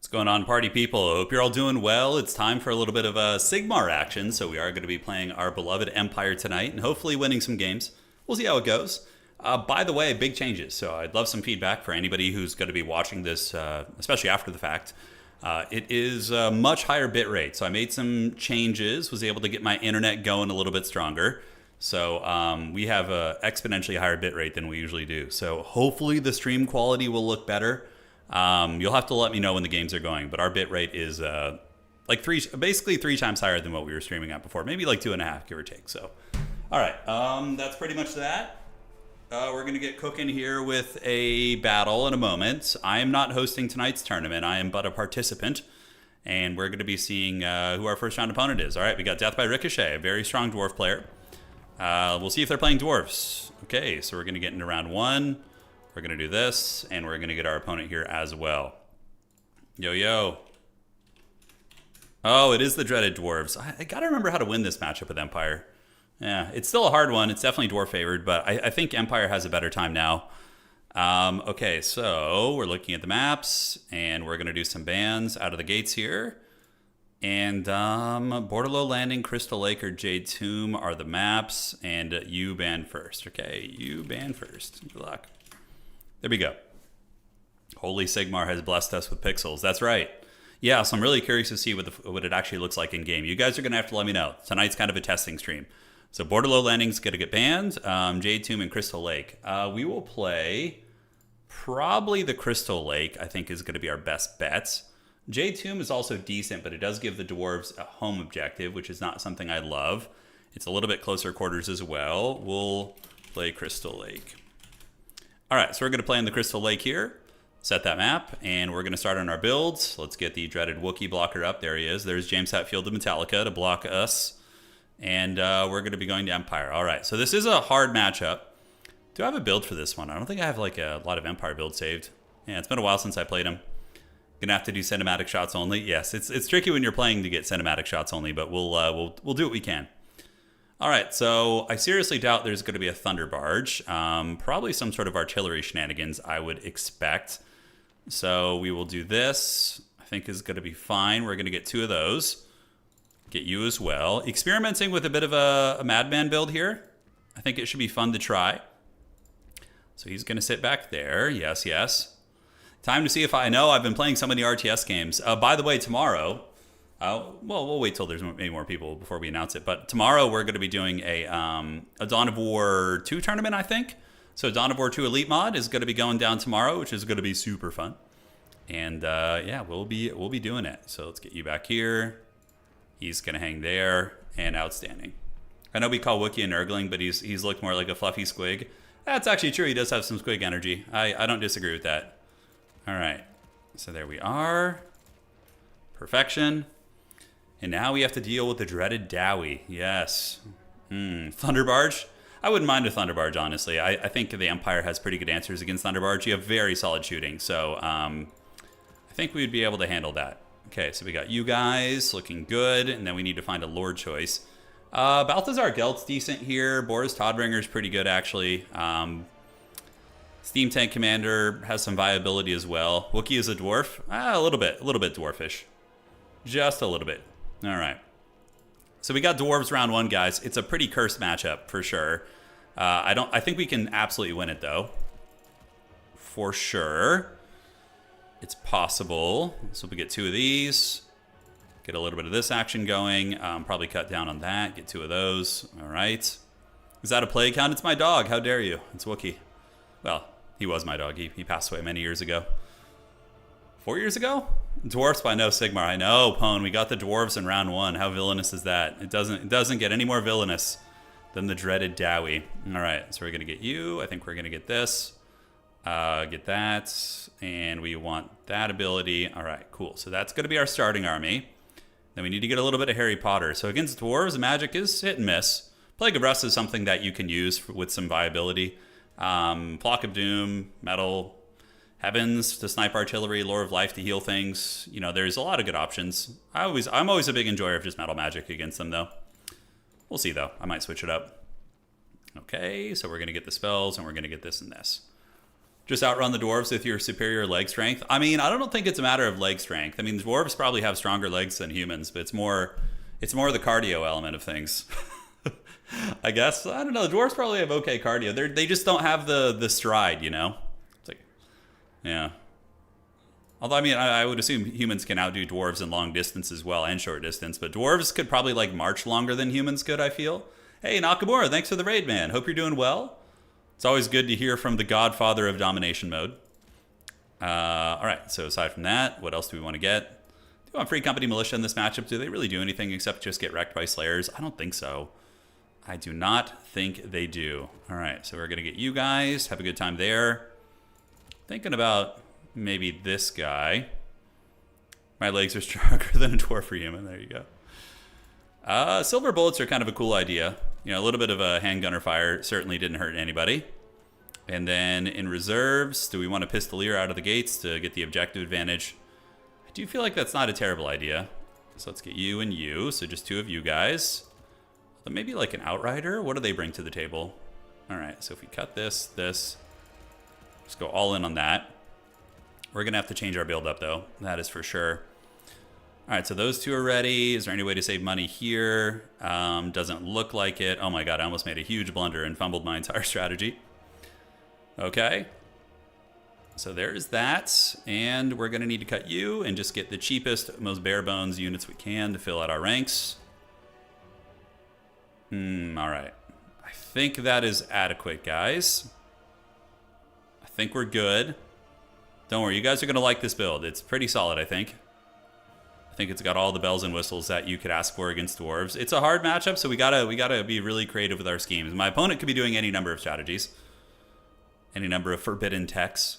What's going on, party people? I hope you're all doing well. It's time for a little bit of a SIGMAR action. So we are going to be playing our beloved Empire tonight and hopefully winning some games. We'll see how it goes. By the way, big changes. So I'd love some feedback for anybody who's going to be watching this, especially after the fact. It is a much higher bit rate. So I made some changes, was able to get my internet going a little bit stronger. So we have an exponentially higher bit rate than we usually do. So hopefully the stream quality will look better. You'll have to let me know when the games are going, but our bit rate is basically three times higher than what we were streaming at before, maybe like 2.5, give or take. So, all right, that's pretty much that. We're gonna get cooking here with a battle in a moment. I am not hosting tonight's tournament. I am but a participant, and we're gonna be seeing who our first round opponent is. All right, we got Death by Ricochet, a very strong dwarf player. We'll see if they're playing dwarfs. Okay, so we're gonna get into round one. We're going to do this, and we're going to get our opponent here as well. Yo, yo. Oh, it is the dreaded dwarves. I got to remember how to win this matchup with Empire. Yeah, it's still a hard one. It's definitely dwarf favored, but I think Empire has a better time now. Okay, so we're looking at the maps, and we're going to do some bans out of the gates here. And Bordello Landing, Crystal Lake, or Jade Tomb are the maps, and you ban first. Okay, you ban first. Good luck. There we go. Holy Sigmar has blessed us with pixels. That's right. Yeah, so I'm really curious to see what it actually looks like in game. You guys are going to have to let me know. Tonight's kind of a testing stream. So Bordello Landing's going to get banned. Jade Tomb and Crystal Lake. We will play probably the Crystal Lake, I think, is going to be our best bet. Jade Tomb is also decent, but it does give the dwarves a home objective, which is not something I love. It's a little bit closer quarters as well. We'll play Crystal Lake. All right, so we're going to play in the Crystal Lake here, set that map, and we're going to start on our builds. Let's get the dreaded Wookiee blocker up. There he is. There's James Hetfield of Metallica to block us, and we're going to be going to Empire. All right, so this is a hard matchup. Do I have a build for this one? I don't think I have like a lot of Empire builds saved. Yeah, it's been a while since I played them. Gonna have to do cinematic shots only. Yes, it's tricky when you're playing to get cinematic shots only, but we'll do what we can. All right, so I seriously doubt there's going to be a Thunder Barge. Probably some sort of artillery shenanigans, I would expect. So we will do this. I think is going to be fine. We're going to get 2 of those. Get you as well. Experimenting with a bit of a Madman build here. I think it should be fun to try. So he's going to sit back there. Yes, yes. Time to see if I know. I've been playing so many RTS games. By the way, tomorrow... well, we'll wait till there's many more people before we announce it. But tomorrow we're going to be doing a Dawn of War 2 tournament, I think. So Dawn of War 2 Elite Mod is going to be going down tomorrow, which is going to be super fun. And yeah, we'll be doing it. So let's get you back here. He's going to hang there, and outstanding. I know we call Wookiee a Nurgling, but he's looked more like a fluffy squig. That's actually true. He does have some squig energy. I don't disagree with that. All right. So there we are. Perfection. And now we have to deal with the dreaded Dowie. Yes. Thunder Barge. I wouldn't mind a Thunder Barge, honestly. I think the Empire has pretty good answers against Thunder Barge. You have very solid shooting. So I think we'd be able to handle that. Okay, so we got you guys looking good. And then we need to find a Lord choice. Balthazar Gelt's decent here. Boris Todringer's pretty good, actually. Steam Tank Commander has some viability as well. Wookiee is a dwarf. A little bit dwarfish. Just a little bit. All right. So we got dwarves round 1, guys. It's a pretty cursed matchup for sure. I think we can absolutely win it though. For sure. It's possible. So we get 2 of these. Get a little bit of this action going. Probably cut down on that. Get 2 of those. All right. Is that a play count? It's my dog. How dare you? It's Wookiee. Well, he was my dog. He passed away many years ago. 4 years ago? Dwarfs by no Sigmar. I know, Pone. We got the dwarves in round 1. How villainous is that? It doesn't get any more villainous than the dreaded Dowie. All right, so we're gonna get you. I think we're gonna get this. Get that, and we want that ability. All right, cool. So that's gonna be our starting army. Then we need to get a little bit of Harry Potter. So against dwarves, magic is hit and miss. Plague of Rust is something that you can use with some viability. Flock of Doom, Metal. Heavens to snipe artillery, Lore of Life to heal things. You know, there's a lot of good options. I'm always a big enjoyer of just metal magic against them, though. We'll see, though. I might switch it up. Okay, so we're going to get the spells, and we're going to get this and this. Just outrun the dwarves with your superior leg strength. I mean, I don't think it's a matter of leg strength. I mean, dwarves probably have stronger legs than humans, but it's more the cardio element of things. I guess. I don't know. The dwarves probably have okay cardio. They just don't have the stride, you know? It's like, yeah. Although, I mean, I would assume humans can outdo dwarves in long distance as well and short distance, but dwarves could probably, like, march longer than humans could, I feel. Hey, Nakamura, thanks for the raid, man. Hope you're doing well. It's always good to hear from the godfather of domination mode. All right, so aside from that, what else do we want to get? Do we want free company militia in this matchup? Do they really do anything except just get wrecked by slayers? I don't think so. I do not think they do. All right, so we're going to get you guys. Have a good time there. Thinking about maybe this guy. My legs are stronger than a dwarf or human. There you go. Silver bullets are kind of a cool idea. You know, a little bit of a handgunner fire certainly didn't hurt anybody. And then in reserves, do we want to pistolier out of the gates to get the objective advantage? I do feel like that's not a terrible idea. So let's get you and you. So just two of you guys. But maybe like an outrider. What do they bring to the table? All right, so if we cut this, just go all in on that. We're going to have to change our build up, though. That is for sure. All right, so those two are ready. Is there any way to save money here? Doesn't look like it. Oh my god, I almost made a huge blunder and fumbled my entire strategy. Okay. So there's that. And we're going to need to cut you and just get the cheapest, most bare bones units we can to fill out our ranks. All right. I think that is adequate, guys. I think we're good. Don't worry, you guys are going to like this build. It's pretty solid, I think. I think it's got all the bells and whistles that you could ask for against dwarves. It's a hard matchup, so we gotta be really creative with our schemes. My opponent could be doing any number of strategies, any number of forbidden techs.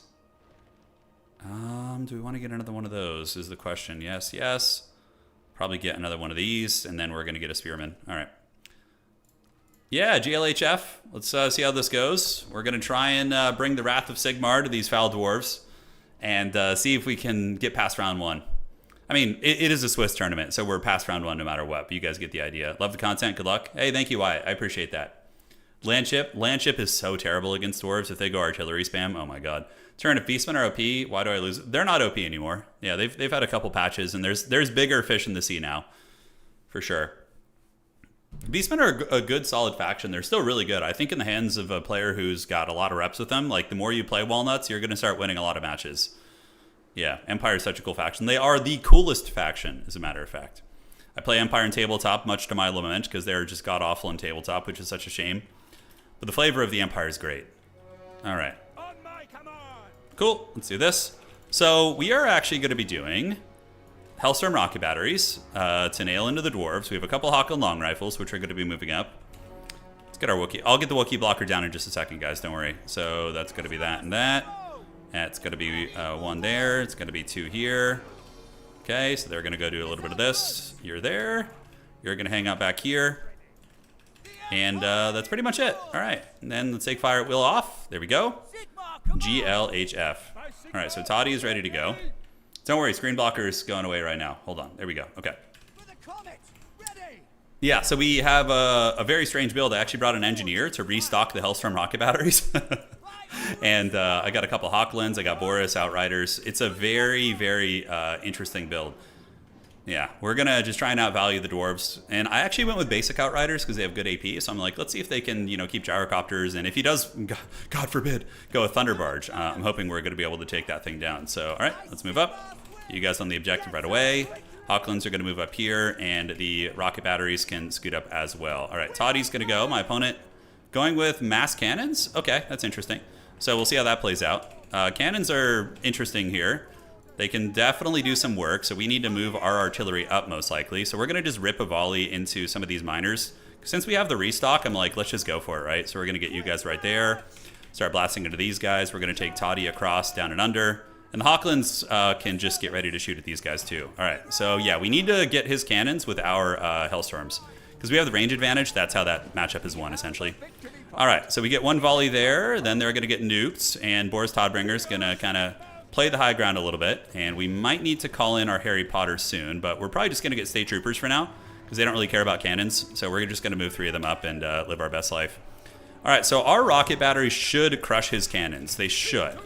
Do we want to get another one of those? Is the question. Yes, yes. Probably get another one of these, and then we're gonna get a spearman. All right. Yeah, GLHF. Let's see how this goes. We're gonna try and bring the wrath of Sigmar to these foul dwarves, and see if we can get past round one. I mean, it is a Swiss tournament, so we're past round one no matter what. But you guys get the idea. Love the content. Good luck. Hey, thank you, Wyatt. I appreciate that. Landship is so terrible against dwarves. If they go artillery spam, oh my god. Turin, if Beastmen are OP, why do I lose? They're not OP anymore. Yeah, they've had a couple patches, and there's bigger fish in the sea now, for sure. Beastmen are a good, solid faction. They're still really good. I think in the hands of a player who's got a lot of reps with them, like the more you play Walnuts, you're going to start winning a lot of matches. Yeah, Empire is such a cool faction. They are the coolest faction, as a matter of fact. I play Empire in tabletop, much to my lament, because they're just god-awful in tabletop, which is such a shame. But the flavor of the Empire is great. All right. Cool, let's do this. So we are actually going to be doing Hellstorm rocket batteries to nail into the dwarves. We have a couple Hawkland long rifles, which are going to be moving up. Let's get our Wookiee. I'll get the Wookiee blocker down in just a second, guys. Don't worry. So that's going to be that and that. That's going to be one there. It's going to be two here. Okay, so they're going to go do a little bit of this. You're there. You're going to hang out back here. And that's pretty much it. All right. And then let's take fire at will off. There we go. GLHF. All right, so Toddy is ready to go. Don't worry, screen blocker is going away right now. Hold on. There we go. Okay. Yeah, so we have a very strange build. I actually brought an engineer to restock the Hellstorm rocket batteries. And I got a couple Hawklands. I got Boris, Outriders. It's a very, very interesting build. Yeah, we're going to just try and outvalue the dwarves. And I actually went with basic Outriders because they have good AP. So I'm like, let's see if they can, keep gyrocopters. And if he does, God forbid, go with Thunder Barge, I'm hoping we're going to be able to take that thing down. So, all right, let's move up. You guys on the objective right away. Hawklands are going to move up here. And the rocket batteries can scoot up as well. All right, Toddy's going to go. My opponent going with mass cannons. Okay, that's interesting. So we'll see how that plays out. Cannons are interesting here. They can definitely do some work, so we need to move our artillery up most likely. So we're going to just rip a volley into some of these miners. Since we have the restock, I'm like, let's just go for it, right? So we're going to get you guys right there. Start blasting into these guys. We're going to take Toddy across, down and under. And the Hawklands can just get ready to shoot at these guys too. All right, so yeah, we need to get his cannons with our Hellstorms. Because we have the range advantage, that's how that matchup is won, essentially. All right, so we get one volley there. Then they're going to get nuked. And Boris Todbringer's going to kind of play the high ground a little bit, and we might need to call in our Harry Potters soon, but we're probably just going to get State Troopers for now, because they don't really care about cannons, so we're just going to move 3 of them up and live our best life. All right, so our rocket batteries should crush his cannons. They should.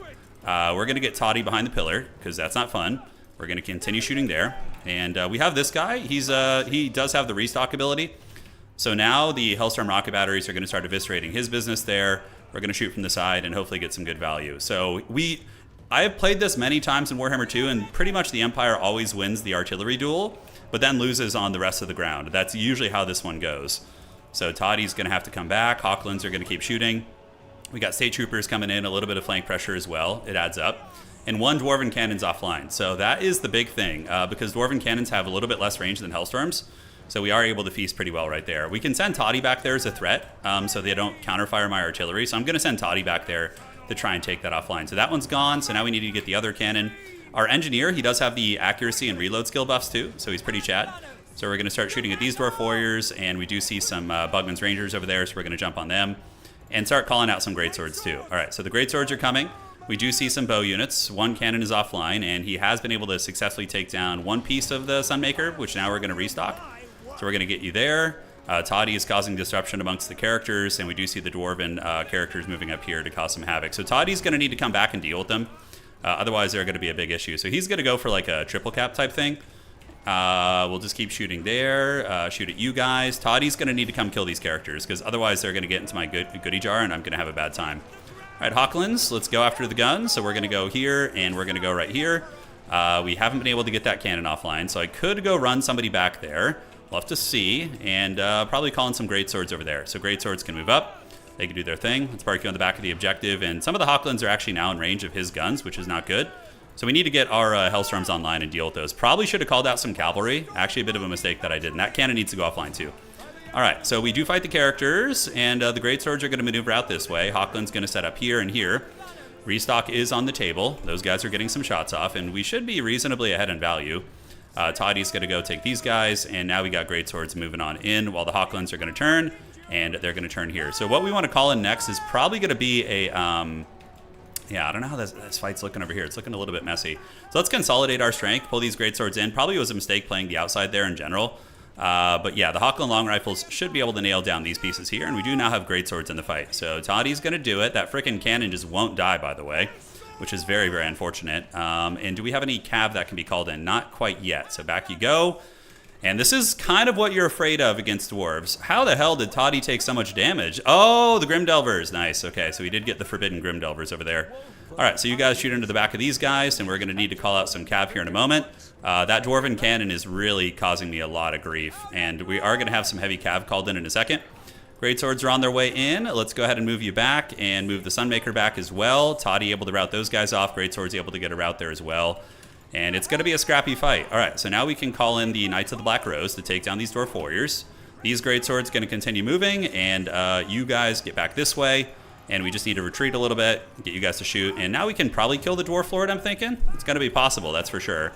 We're going to get Toddy behind the pillar because that's not fun. We're going to continue shooting there. And we have this guy. He does have the restock ability. So now the Hellstorm rocket batteries are going to start eviscerating his business there. We're going to shoot from the side and hopefully get some good value. So I have played this many times in Warhammer 2, and pretty much the Empire always wins the artillery duel, but then loses on the rest of the ground. That's usually how this one goes. So Toddy's going to have to come back. Hawklands are going to keep shooting. We got State Troopers coming in, a little bit of flank pressure as well. It adds up. And 1 Dwarven Cannon's offline. So that is the big thing, because Dwarven Cannons have a little bit less range than Hellstorms. So we are able to feast pretty well right there. We can send Toddy back there as a threat, so they don't counterfire my artillery. So I'm going to send Toddy back there to try and take that offline. So that one's gone. So now we need to get the other cannon. Our engineer, he does have the accuracy and reload skill buffs too, so he's pretty chat. So we're going to start shooting at these Dwarf Warriors, and we do see some Bugman's Rangers over there, so we're going to jump on them and start calling out some Greatswords too. All right, so the Greatswords are coming. We do see some bow units. 1 cannon is offline, and he has been able to successfully take down 1 piece of the Sunmaker, which now we're going to restock. So we're going to get you there. Toddy is causing disruption amongst the characters, and we do see the Dwarven characters moving up here to cause some havoc. So Toddy's going to need to come back and deal with them. Otherwise, they're going to be a big issue. So he's going to go for like a triple cap type thing. We'll just keep shooting there. Shoot at you guys. Toddy's going to need to come kill these characters, because otherwise they're going to get into my goodie jar, and I'm going to have a bad time. All right, Hawklands, let's go after the guns. So we're going to go here, and we're going to go right here. We haven't been able to get that cannon offline, so I could go run somebody back there. We'll have to see, and probably call in some Greatswords over there. So Greatswords can move up. They can do their thing. Let's park you on the back of the objective, and some of the Hawklands are actually now in range of his guns, which is not good. So we need to get our Hellstorms online and deal with those. Probably should have called out some cavalry. Actually, a bit of a mistake that I did, and that cannon needs to go offline too. All right, so we do fight the characters, and the Greatswords are going to maneuver out this way. Hawkland's going to set up here and here. Restock is on the table. Those guys are getting some shots off, and we should be reasonably ahead in value. Toddy's going to go take these guys, and now we got Greatswords moving on in while the Hawklands are going to turn, and they're going to turn here. So what we want to call in next is probably going to be a... yeah, I don't know how this fight's looking over here. It's looking a little bit messy. So let's consolidate our strength, pull these Greatswords in. Probably was a mistake playing the outside there in general. But yeah, the Hawkland Long Rifles should be able to nail down these pieces here, and we do now have Greatswords in the fight. So Toddy's going to do it. That frickin' cannon just won't die, by the way, which is very, very unfortunate. And do we have any cav that can be called in? Not quite yet. So back you go. And this is kind of what you're afraid of against dwarves. How the hell did Toddy take so much damage? Oh, the Grimdelvers. Nice. Okay, so we did get the Forbidden Grimdelvers over there. All right, so you guys shoot into the back of these guys, and we're going to need to call out some cav here in a moment. That Dwarven Cannon is really causing me a lot of grief, and we are going to have some heavy cav called in a second. Greatswords are on their way in. Let's go ahead and move you back and move the Sunmaker back as well. Toddy able to route those guys off. Greatswords able to get a route there as well. And it's going to be a scrappy fight. All right, so now we can call in the Knights of the Black Rose to take down these Dwarf Warriors. These Greatswords going to continue moving, and you guys get back this way. And we just need to retreat a little bit, get you guys to shoot. And now we can probably kill the Dwarf Lord, I'm thinking. It's going to be possible, that's for sure.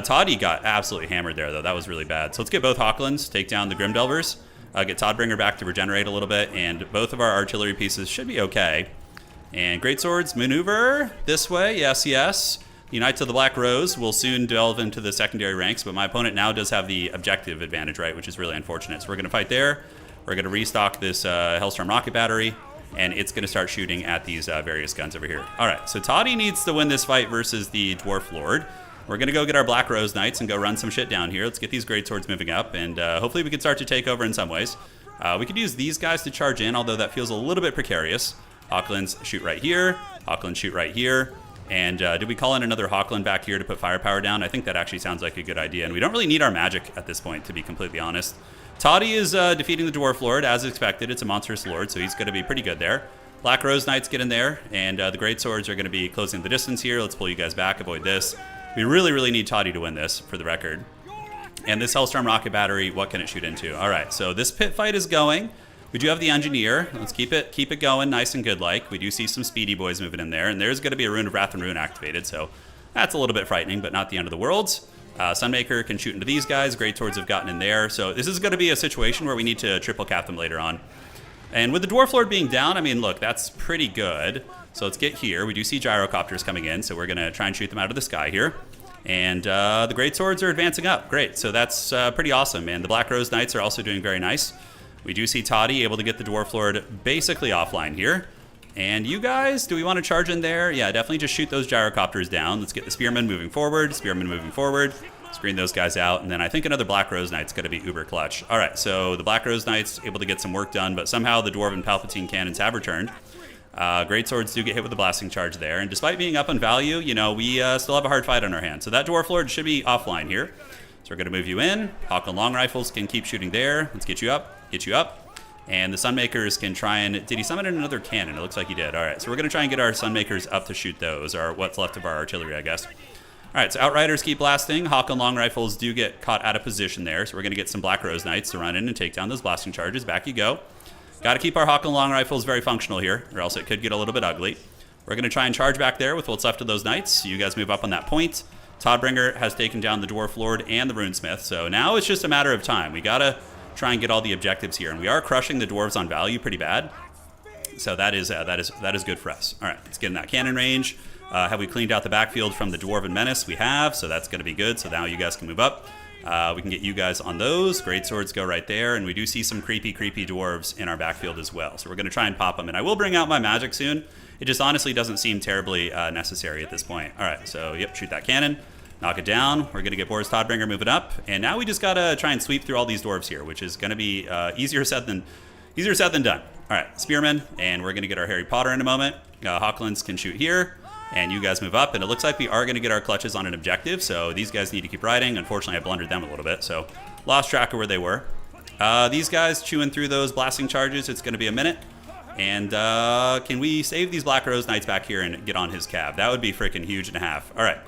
Toddy got absolutely hammered there, though. That was really bad. So let's get both Hawklands, take down the Grimdelvers, get Toddbringer back to regenerate a little bit, and both of our artillery pieces should be okay. And Greatswords maneuver this way, yes, yes. The Knights of the Black Rose will soon delve into the secondary ranks, but my opponent now does have the objective advantage, right, which is really unfortunate. So we're going to fight there. We're going to restock this Hellstorm rocket battery, and it's going to start shooting at these various guns over here. All right, so Toddy needs to win this fight versus the Dwarf Lord. We're going to go get our Black Rose Knights and go run some shit down here. Let's get these Greatswords moving up, and hopefully we can start to take over in some ways. We could use these guys to charge in, although that feels a little bit precarious. Hawklands shoot right here. Hawklands shoot right here. And did we call in another Hawkland back here to put firepower down? I think that actually sounds like a good idea. And we don't really need our magic at this point, to be completely honest. Toddy is defeating the Dwarf Lord, as expected. It's a monstrous lord, so he's going to be pretty good there. Black Rose Knights get in there, and the Greatswords are going to be closing the distance here. Let's pull you guys back, avoid this. We really, really need Toddy to win this, for the record. And this Hellstorm rocket battery, what can it shoot into? All right, so this pit fight is going. We do have the engineer. Let's keep it going nice and good like. We do see some speedy boys moving in there, and there's going to be a Rune of Wrath and Ruin activated, so that's a little bit frightening, but not the end of the world. Sunmaker can shoot into these guys. Greatswords have gotten in there, so this is going to be a situation where we need to triple cap them later on. And with the Dwarf Lord being down, I mean, look, that's pretty good. So let's get here. We do see gyrocopters coming in, so we're going to try and shoot them out of the sky here. And the Greatswords are advancing up. Great, so that's pretty awesome. And the Black Rose Knights are also doing very nice. We do see Toddy able to get the Dwarf Lord basically offline here. And you guys, do we want to charge in there? Yeah, definitely just shoot those gyrocopters down. Let's get the spearmen moving forward. Screen those guys out. And then I think another Black Rose Knight's going to be uber clutch. All right, so the Black Rose Knight's able to get some work done, but somehow the Dwarven Palpatine cannons have returned. Great swords do get hit with the blasting charge there. And despite being up on value, you know, we still have a hard fight on our hands. So that Dwarf Lord should be offline here. So we're going to move you in. Hawk and Long Rifles can keep shooting there. Let's get you up. And the Sunmakers can try and... Did he summon in another cannon? It looks like he did. All right, so we're going to try and get our Sunmakers up to shoot those, or what's left of our artillery, I guess. All right, so Outriders keep blasting. Hawk and Long Rifles do get caught out of position there, so we're going to get some Black Rose Knights to run in and take down those blasting charges. Back you go. Got to keep our Hawk and Long Rifles very functional here, or else it could get a little bit ugly. We're going to try and charge back there with what's left of those Knights. You guys move up on that point. Toddbringer has taken down the Dwarf Lord and the Runesmith, so now it's just a matter of time. We got to try and get all the objectives here, and we are crushing the Dwarves on value pretty bad. So that is good for us. All right, let's get in that cannon range. Have we cleaned out the backfield from the Dwarven Menace? We have, so that's going to be good. So now you guys can move up. We can get you guys on those. Great swords go right there, and we do see some creepy dwarves in our backfield as well. So we're going to try and pop them, and I will bring out my magic soon. It just honestly doesn't seem terribly necessary at this point. All right, so yep, shoot that cannon. Knock it down. We're going to get Boris Toddbringer moving up, and now we just got to try and sweep through all these dwarves here, which is going to be easier said than done. All right, spearmen, and we're going to get our Harry Potter in a moment. Hawklands can shoot here, and you guys move up, and it looks like we are going to get our clutches on an objective, so these guys need to keep riding. Unfortunately, I blundered them a little bit, so lost track of where they were. These guys chewing through those blasting charges. It's going to be a minute. And can we save these Black Rose Knights back here and get on his cab? That would be freaking huge and a half. All right.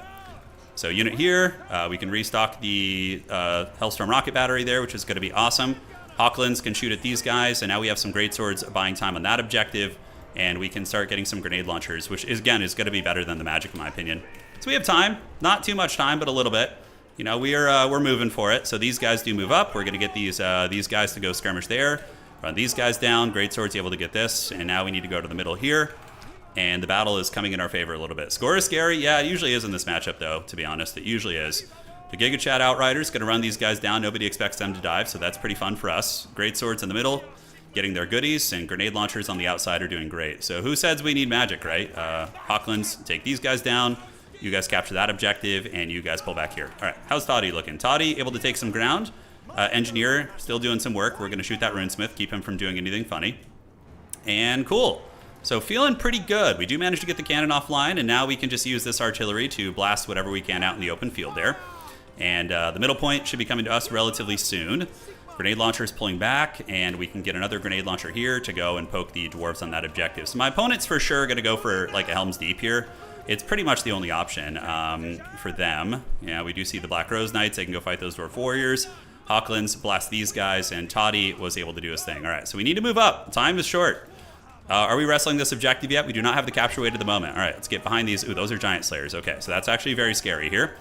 So unit here, we can restock the Hellstorm rocket battery there, which is going to be awesome. Hawklands can shoot at these guys, and now we have some great swords buying time on that objective, and we can start getting some grenade launchers, which is, again, is going to be better than the magic in my opinion. So we have time, not too much time, but a little bit. You know, we're moving for it. So these guys do move up. We're going to get these guys to go skirmish there. Run these guys down. Great swords able to get this, and now we need to go to the middle here. And the battle is coming in our favor a little bit. Score is scary. Yeah, it usually is in this matchup, though, to be honest. It usually is. The Giga Chad Outriders going to run these guys down. Nobody expects them to dive, so that's pretty fun for us. Great swords in the middle, getting their goodies, and grenade launchers on the outside are doing great. So who says we need magic, right? Hawklands, take these guys down. You guys capture that objective, and you guys pull back here. All right, how's Toddy looking? Toddy able to take some ground. Engineer still doing some work. We're going to shoot that Runesmith, keep him from doing anything funny. And cool. So feeling pretty good. We do manage to get the cannon offline, and now we can just use this artillery to blast whatever we can out in the open field there. And the middle point should be coming to us relatively soon. Grenade launcher is pulling back, and we can get another grenade launcher here to go and poke the dwarves on that objective. So my opponent's for sure going to go for like a Helm's Deep here. It's pretty much the only option for them. Yeah, we do see the Black Rose Knights. They can go fight those Dwarf Warriors. Hawklands blast these guys, and Toddy was able to do his thing. All right, so we need to move up. Time is short. Are we wrestling this objective yet? We do not have the capture weight at the moment. All right, let's get behind these. Ooh, those are Giant Slayers. Okay, so that's actually very scary here.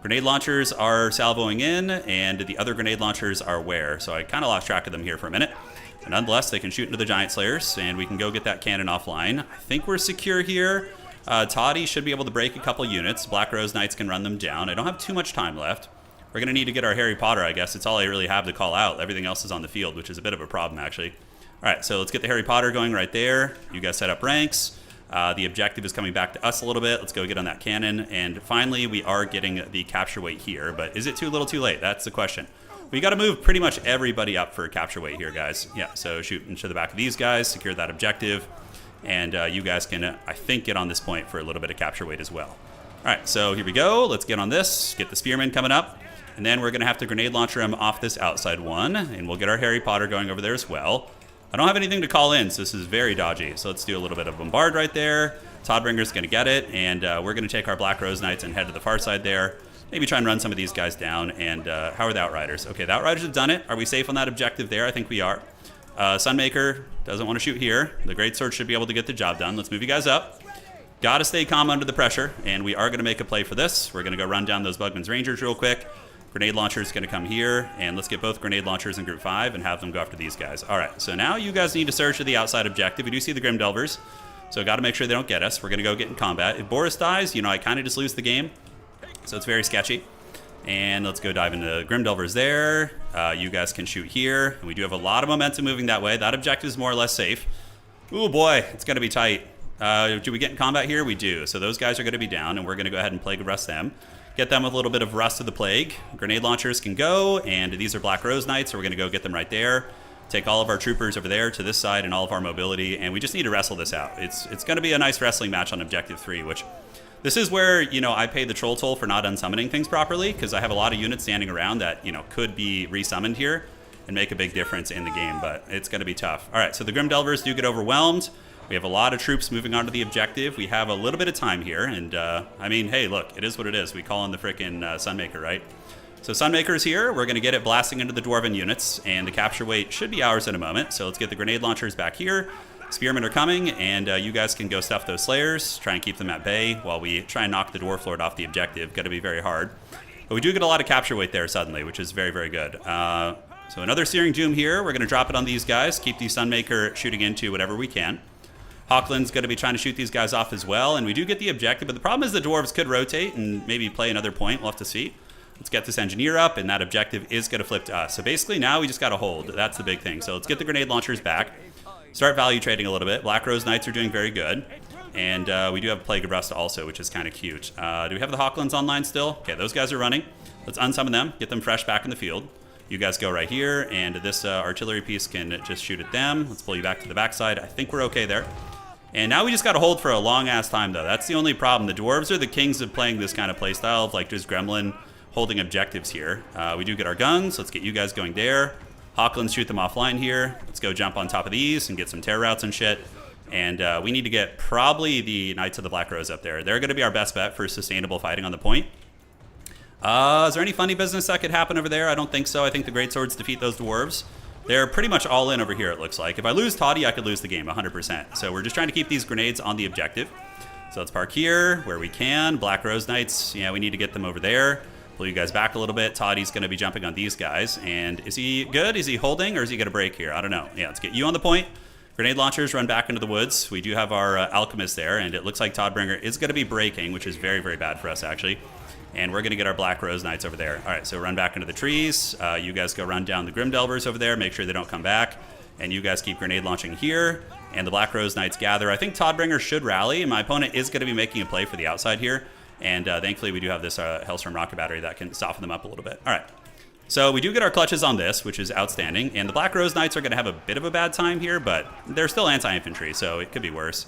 Grenade launchers are salvoing in, and the other grenade launchers are where? So I kind of lost track of them here for a minute. But nonetheless, they can shoot into the Giant Slayers, and we can go get that cannon offline. I think we're secure here. Toddy should be able to break a couple units. Black Rose Knights can run them down. I don't have too much time left. We're going to need to get our Harry Potter, I guess. It's all I really have to call out. Everything else is on the field, which is a bit of a problem, actually. All right, so let's get the Harry Potter going right there. You guys set up ranks. The objective is coming back to us a little bit. Let's go get on that cannon. And finally, we are getting the capture weight here. But is it too little too late? That's the question. We got to move pretty much everybody up for capture weight here, guys. Yeah, so shoot into the back of these guys, secure that objective. And you guys can, I think, get on this point for a little bit of capture weight as well. All right, so here we go. Let's get on this. Get the Spearman coming up. And then we're going to have to grenade launcher him off this outside one. And we'll get our Harry Potter going over there as well. I don't have anything to call in, so this is very dodgy. So let's do a little bit of bombard right there. Toddbringer's going to get it, and we're going to take our Black Rose Knights and head to the far side there. Maybe try and run some of these guys down. And how are the Outriders? Okay, the Outriders have done it. Are we safe on that objective there? I think we are. Sunmaker doesn't want to shoot here. The Greatsword should be able to get the job done. Let's move you guys up. Got to stay calm under the pressure, and we are going to make a play for this. We're going to go run down those Bugman's Rangers real quick. Grenade launcher is going to come here, and let's get both grenade launchers in group 5 and have them go after these guys. All right, so now you guys need to search to the outside objective. We do see the Grim Delvers, so got to make sure they don't get us. We're going to go get in combat. If Boris dies, you know, I kind of just lose the game, so it's very sketchy. And let's go dive into Grim Delvers there. You guys can shoot here. And we do have a lot of momentum moving that way. That objective is more or less safe. Ooh, boy, it's going to be tight. Do we get in combat here? We do. So those guys are going to be down, and we're going to go ahead and Plague Rust them. Get them with a little bit of Rust of the Plague. Grenade launchers can go, and these are Black Rose Knights, so we're going to go get them right there. Take all of our troopers over there to this side and all of our mobility, and we just need to wrestle this out. It's going to be a nice wrestling match on Objective 3, which... This is where, you know, I pay the troll toll for not unsummoning things properly, because I have a lot of units standing around that, you know, could be resummoned here and make a big difference in the game, but it's going to be tough. All right, so the Grim Delvers do get overwhelmed. We have a lot of troops moving on to the objective. We have a little bit of time here, and, I mean, hey, look, it is what it is. We call in the frickin' Sunmaker, right? So Sunmaker's here. We're going to get it blasting into the Dwarven units, and the capture weight should be ours in a moment, so let's get the grenade launchers back here. Spearmen are coming, and you guys can go stuff those Slayers, try and keep them at bay while we try and knock the Dwarf Lord off the objective. Going to be very hard. But we do get a lot of capture weight there suddenly, which is very, very good. So another Searing Doom here. We're going to drop it on these guys, keep the Sunmaker shooting into whatever we can. Hawkland's going to be trying to shoot these guys off as well, and we do get the objective, but the problem is the Dwarves could rotate and maybe play another point. We'll have to see. Let's get this Engineer up, and that objective is going to flip to us. So basically now we just got to hold. That's the big thing. So let's get the grenade launchers back. Start value trading a little bit. Black Rose Knights are doing very good. And we do have Plague of Rust also, which is kind of cute. Do we have the Hawklands online still? Okay, those guys are running. Let's unsummon them, get them fresh back in the field. You guys go right here, and this artillery piece can just shoot at them. Let's pull you back to the backside. I think we're okay there. And now we just got to hold for a long-ass time, though. That's the only problem. The Dwarves are the kings of playing this kind of playstyle of, like, just Gremlin holding objectives here. We do get our guns. Let's get you guys going there. Hawklands shoot them offline here. Let's go jump on top of these and get some terror routes and shit. And we need to get probably the Knights of the Black Rose up there. They're going to be our best bet for sustainable fighting on the point. Is there any funny business that could happen over there? I don't think so. I think the Greatswords defeat those Dwarves. They're pretty much all in over here, it looks like. If I lose Toddy, I could lose the game 100%. So we're just trying to keep these grenades on the objective. So let's park here where we can. Black Rose Knights, yeah, we need to get them over there. Pull you guys back a little bit. Toddy's going to be jumping on these guys. And is he good? Is he holding, or is he going to break here? I don't know. Yeah, let's get you on the point. Grenade launchers run back into the woods. We do have our Alchemist there, and it looks like Toddbringer is going to be breaking, which is very, very bad for us, actually. And we're going to get our Black Rose Knights over there. All right, so run back into the trees. You guys go run down the Grim Delvers over there. Make sure they don't come back. And you guys keep grenade launching here. And the Black Rose Knights gather. I think Toddbringer should rally, and my opponent is going to be making a play for the outside here. And thankfully, we do have this Hellstorm rocket battery that can soften them up a little bit. All right. So we do get our clutches on this, which is outstanding. And the Black Rose Knights are going to have a bit of a bad time here, but they're still anti-infantry, so it could be worse.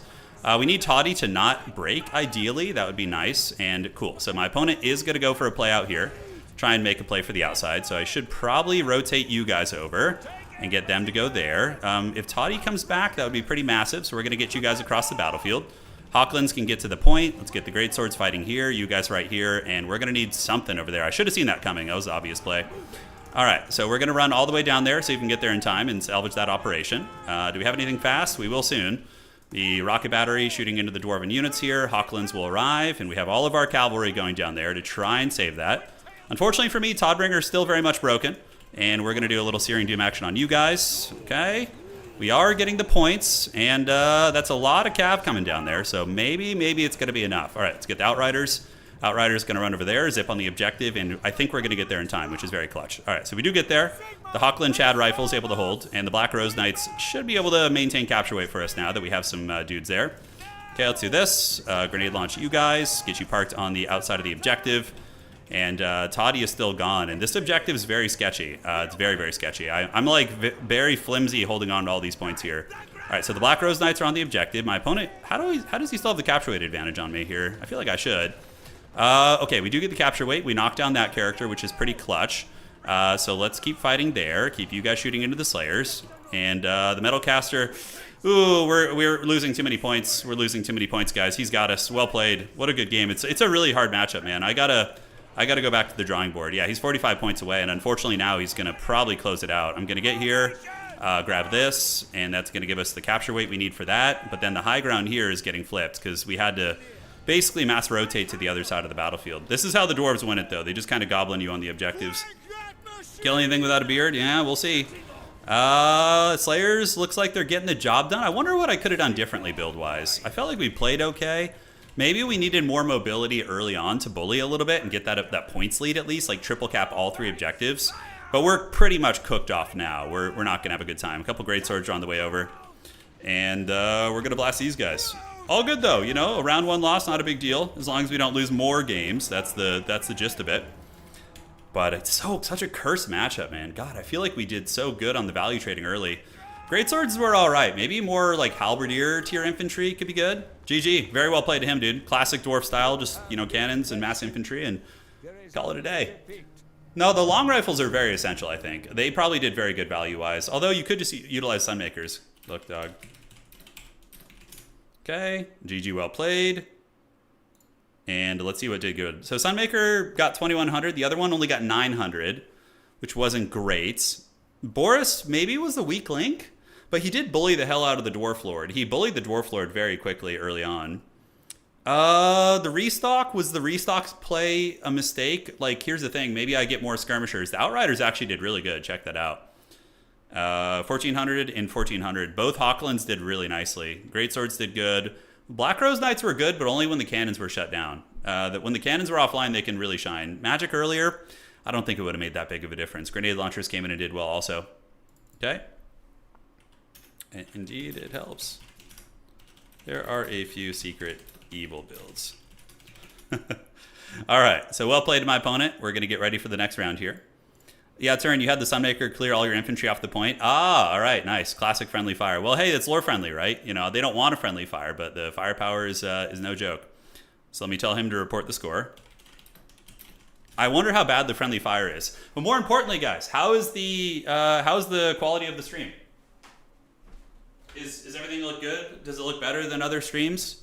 We need Toddy to not break, ideally. That would be nice and cool. So my opponent is going to go for a play out here, try and make a play for the outside. So I should probably rotate you guys over and get them to go there. If Toddy comes back, that would be pretty massive. So we're going to get you guys across the battlefield. Hawklands can get to the point. Let's get the Greatswords fighting here. You guys right here. And we're going to need something over there. I should have seen that coming. That was the obvious play. All right, so we're going to run all the way down there so you can get there in time and salvage that operation. Do we have anything fast? We will soon. The rocket battery shooting into the Dwarven units here. Hawklands will arrive, and we have all of our cavalry going down there to try and save that. Unfortunately for me, Toddbringer is still very much broken, and we're going to do a little Searing Doom action on you guys. Okay, we are getting the points, and that's a lot of cav coming down there, so maybe it's going to be enough. All right, let's get the Outriders. Outrider's going to run over there, zip on the objective, and I think we're going to get there in time, which is very clutch. All right, so we do get there. The Hawkland Chad rifle is able to hold, and the Black Rose Knights should be able to maintain capture weight for us now that we have some dudes there. Okay, let's do this. Grenade launch you guys, get you parked on the outside of the objective, and Toddy is still gone, and this objective is very sketchy. It's very, very sketchy. I'm like very flimsy holding on to all these points here. All right, so the Black Rose Knights are on the objective. My opponent, how does he still have the capture weight advantage on me here? I feel like I should. Okay, we do get the capture weight. We knock down that character, which is pretty clutch. So let's keep fighting there. Keep you guys shooting into the Slayers. And the Metal Caster, ooh, we're losing too many points. We're losing too many points, guys. He's got us. Well played. What a good game. It's a really hard matchup, man. I gotta go back to the drawing board. Yeah, he's 45 points away, and unfortunately now he's gonna probably close it out. I'm gonna get here, grab this, and that's gonna give us the capture weight we need for that. But then the high ground here is getting flipped because we had to basically mass rotate to the other side of the battlefield. This is how the Dwarves win it, though. They just kind of goblin you on the objectives. Kill anything without a beard? Yeah, we'll see. Slayers, looks like they're getting the job done. I wonder what I could have done differently build-wise. I felt like we played okay. Maybe we needed more mobility early on to bully a little bit and get that points lead at least, like triple cap all 3 objectives. But we're pretty much cooked off now. We're not going to have a good time. A couple Greatswords are on the way over. And we're going to blast these guys. All good, though. You know, a round 1 loss, not a big deal. As long as we don't lose more games. That's the gist of it. But it's such a cursed matchup, man. God, I feel like we did so good on the value trading early. Greatswords were all right. Maybe more like halberdier tier infantry could be good. GG. Very well played to him, dude. Classic dwarf style. Just, you know, cannons and mass infantry and call it a day. No, the long rifles are very essential, I think. They probably did very good value-wise. Although you could just utilize Sunmakers. Look, dog. Okay. GG, well played. And let's see what did good. So Sunmaker got 2,100. The other one only got 900, which wasn't great. Boris maybe was the weak link, but he did bully the hell out of the Dwarf Lord. He bullied the Dwarf Lord very quickly early on. The restock, was the restock play a mistake? Like, here's the thing. Maybe I get more skirmishers. The Outriders actually did really good. Check that out. 1,400 and 1,400. Both Hawklands did really nicely. Greatswords did good. Black Rose Knights were good, but only when the cannons were shut down. When the cannons were offline, they can really shine. Magic earlier, I don't think it would have made that big of a difference. Grenade launchers came in and did well also. Okay. Indeed, it helps. There are a few secret evil builds. All right, so well played to my opponent. We're going to get ready for the next round here. Yeah, Turin, you had the Sunmaker clear all your infantry off the point. Ah, all right, nice. Classic friendly fire. Well, hey, it's lore friendly, right? You know, they don't want a friendly fire, but the firepower is no joke. So let me tell him to report the score. I wonder how bad the friendly fire is. But more importantly, guys, how's the quality of the stream? Is everything look good? Does it look better than other streams?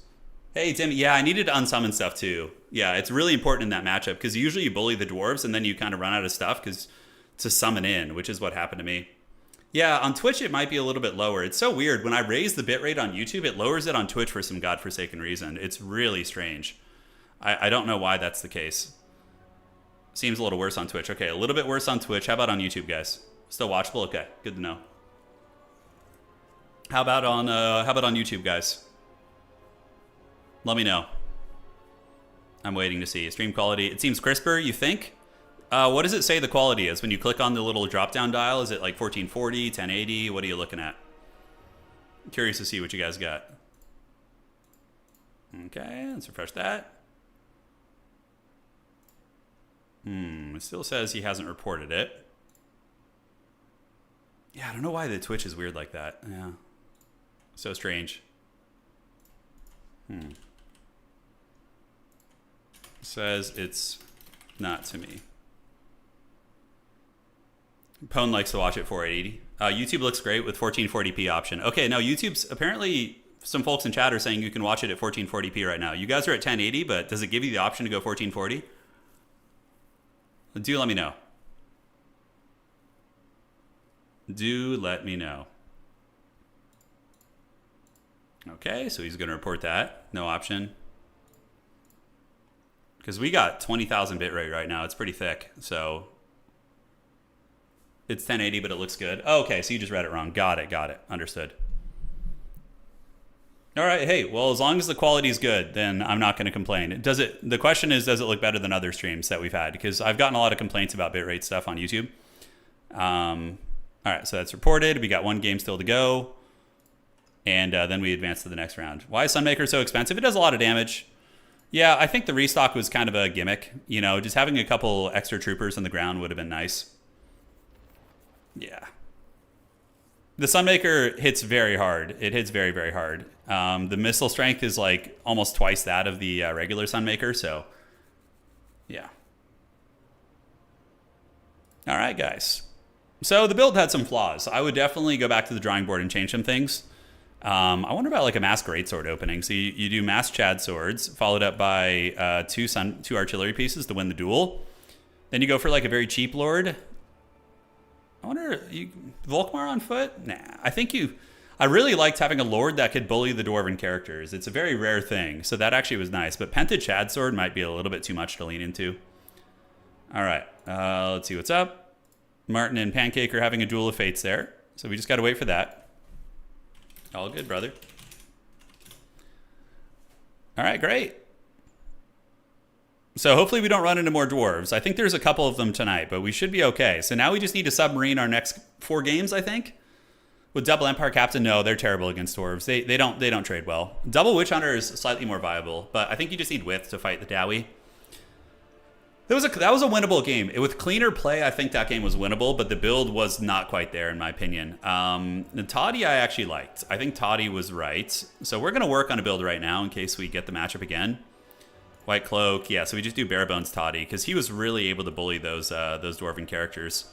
Hey, Tim, yeah, I needed to unsummon stuff too. Yeah, it's really important in that matchup because usually you bully the dwarves and then you kind of run out of stuff because to summon in, which is what happened to me. Yeah, on Twitch it might be a little bit lower. It's so weird. When I raise the bitrate on YouTube, it lowers it on Twitch for some godforsaken reason. It's really strange. I don't know why that's the case. Seems a little worse on Twitch. Okay, a little bit worse on Twitch. How about on YouTube, guys? Still watchable? Okay, good to know. How about on YouTube, guys? Let me know. I'm waiting to see. Stream quality. It seems crisper, you think? What does it say the quality is? When you click on the little drop-down dial, is it like 1440, 1080? What are you looking at? I'm curious to see what you guys got. Okay, let's refresh that. It still says he hasn't reported it. Yeah, I don't know why the Twitch is weird like that. Yeah. So strange. It says it's not to me. Pone likes to watch it 480. YouTube looks great with 1440p option. Okay, now YouTube's apparently some folks in chat are saying you can watch it at 1440p right now. You guys are at 1080, but does it give you the option to go 1440? Do let me know. Do let me know. Okay, so he's going to report that. No option. Because we got 20,000 bitrate right now. It's pretty thick. So it's 1080, but it looks good. Oh, okay, so you just read it wrong. Got it, got it. Understood. All right, hey, well, as long as the quality is good, then I'm not going to complain. Does it? The question is, does it look better than other streams that we've had? Because I've gotten a lot of complaints about bitrate stuff on YouTube. All right, so that's reported. We got one game still to go. And then we advance to the next round. Why is Sunmaker so expensive? It does a lot of damage. Yeah, I think the restock was kind of a gimmick. You know, just having a couple extra troopers on the ground would have been nice. Yeah. The Sunmaker hits very hard. It hits very, very hard. The missile strength is like almost twice that of the regular Sunmaker, so yeah. All right, guys. So the build had some flaws. I would definitely go back to the drawing board and change some things. I wonder about like a mass greatsword opening. So you do mass Chad swords, followed up by two artillery pieces to win the duel. Then you go for like a very cheap lord. I wonder, Volkmar on foot? Nah, I really liked having a lord that could bully the dwarven characters. It's a very rare thing, so that actually was nice. But Penta Chad sword might be a little bit too much to lean into. All right, let's see what's up. Martin and Pancake are having a duel of fates there, so we just got to wait for that. All good, brother. All right, great. So hopefully we don't run into more dwarves. I think there's a couple of them tonight, but we should be okay. So now we just need to submarine our next 4 games, I think. With double Empire Captain, no, they're terrible against Dwarves. They don't trade well. Double Witch Hunter is slightly more viable, but I think you just need width to fight the Dowie. That was a winnable game. With cleaner play, I think that game was winnable, but the build was not quite there, in my opinion. The Toddy I actually liked. I think Toddy was right. So we're going to work on a build right now in case we get the matchup again. White Cloak, yeah, so we just do bare bones Toddy, because he was really able to bully those Dwarven characters.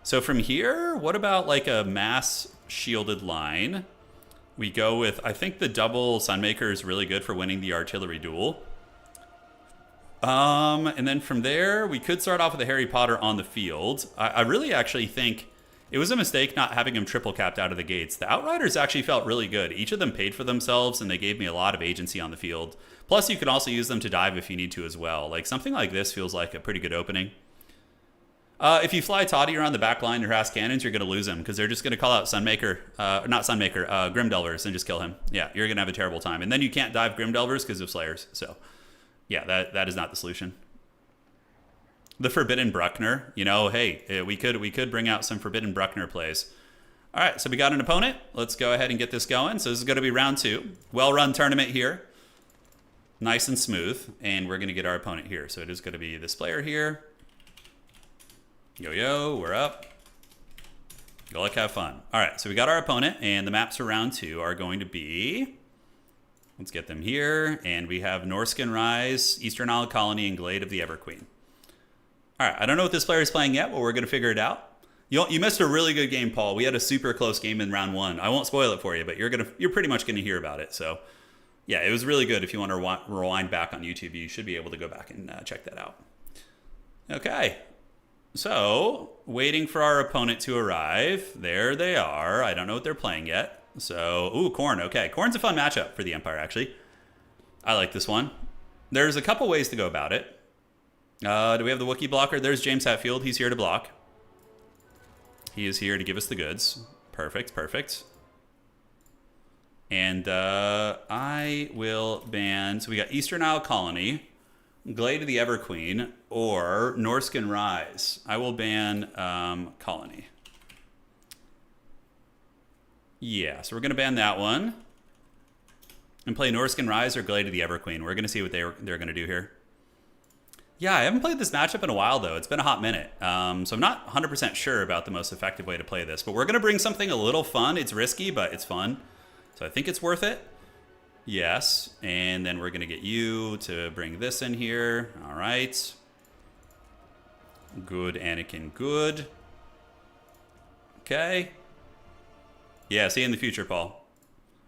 So from here, what about like a mass shielded line? We go with, I think the double Sunmaker is really good for winning the artillery duel. And then from there, we could start off with a Harry Potter on the field. I really actually think it was a mistake not having him triple capped out of the gates. The Outriders actually felt really good. Each of them paid for themselves, and they gave me a lot of agency on the field. Plus, you can also use them to dive if you need to as well. Like, something like this feels like a pretty good opening. If you fly Toddy around the back line and harass cannons, you're going to lose him, because they're just going to call out Sunmaker, not Sunmaker, Grimdelvers, and just kill him. Yeah, you're going to have a terrible time. And then you can't dive Grimdelvers because of Slayers, so... yeah, that is not the solution. The Forbidden Bruckner, you know, hey, we could bring out some Forbidden Bruckner plays. All right, so we got an opponent. Let's go ahead and get this going. So this is going to be round 2. Well-run tournament here. Nice and smooth. And we're going to get our opponent here. So it is going to be this player here. Yo, we're up. Go luck, have fun. All right, so we got our opponent, and the maps for round 2 are going to be... let's get them here. And we have Norskin Rise, Eastern Isle Colony, and Glade of the Everqueen. All right, I don't know what this player is playing yet, but we're going to figure it out. You missed a really good game, Paul. We had a super close game in round 1. I won't spoil it for you, but you're pretty much going to hear about it. So, yeah, it was really good. If you want to rewind back on YouTube, you should be able to go back and check that out. Okay, so waiting for our opponent to arrive. There they are. I don't know what they're playing yet. So, ooh, Khorne. Okay, Khorne's a fun matchup for the Empire, actually. I like this one. There's a couple ways to go about it. Do we have the Wookiee blocker? There's James Hetfield. He's here to block. He is here to give us the goods. Perfect, perfect. And I will ban... so we got Eastern Isle Colony, Glade of the Everqueen, or Norskin Rise. I will ban Colony. Yeah, so we're going to ban that one. And play Norskin Rise or Glade of the Everqueen. We're going to see what they're going to do here. Yeah, I haven't played this matchup in a while, though. It's been a hot minute. So I'm not 100% sure about the most effective way to play this. But we're going to bring something a little fun. It's risky, but it's fun. So I think it's worth it. Yes. And then we're going to get you to bring this in here. All right. Good, Anakin, good. Okay. Yeah, see you in the future, Paul.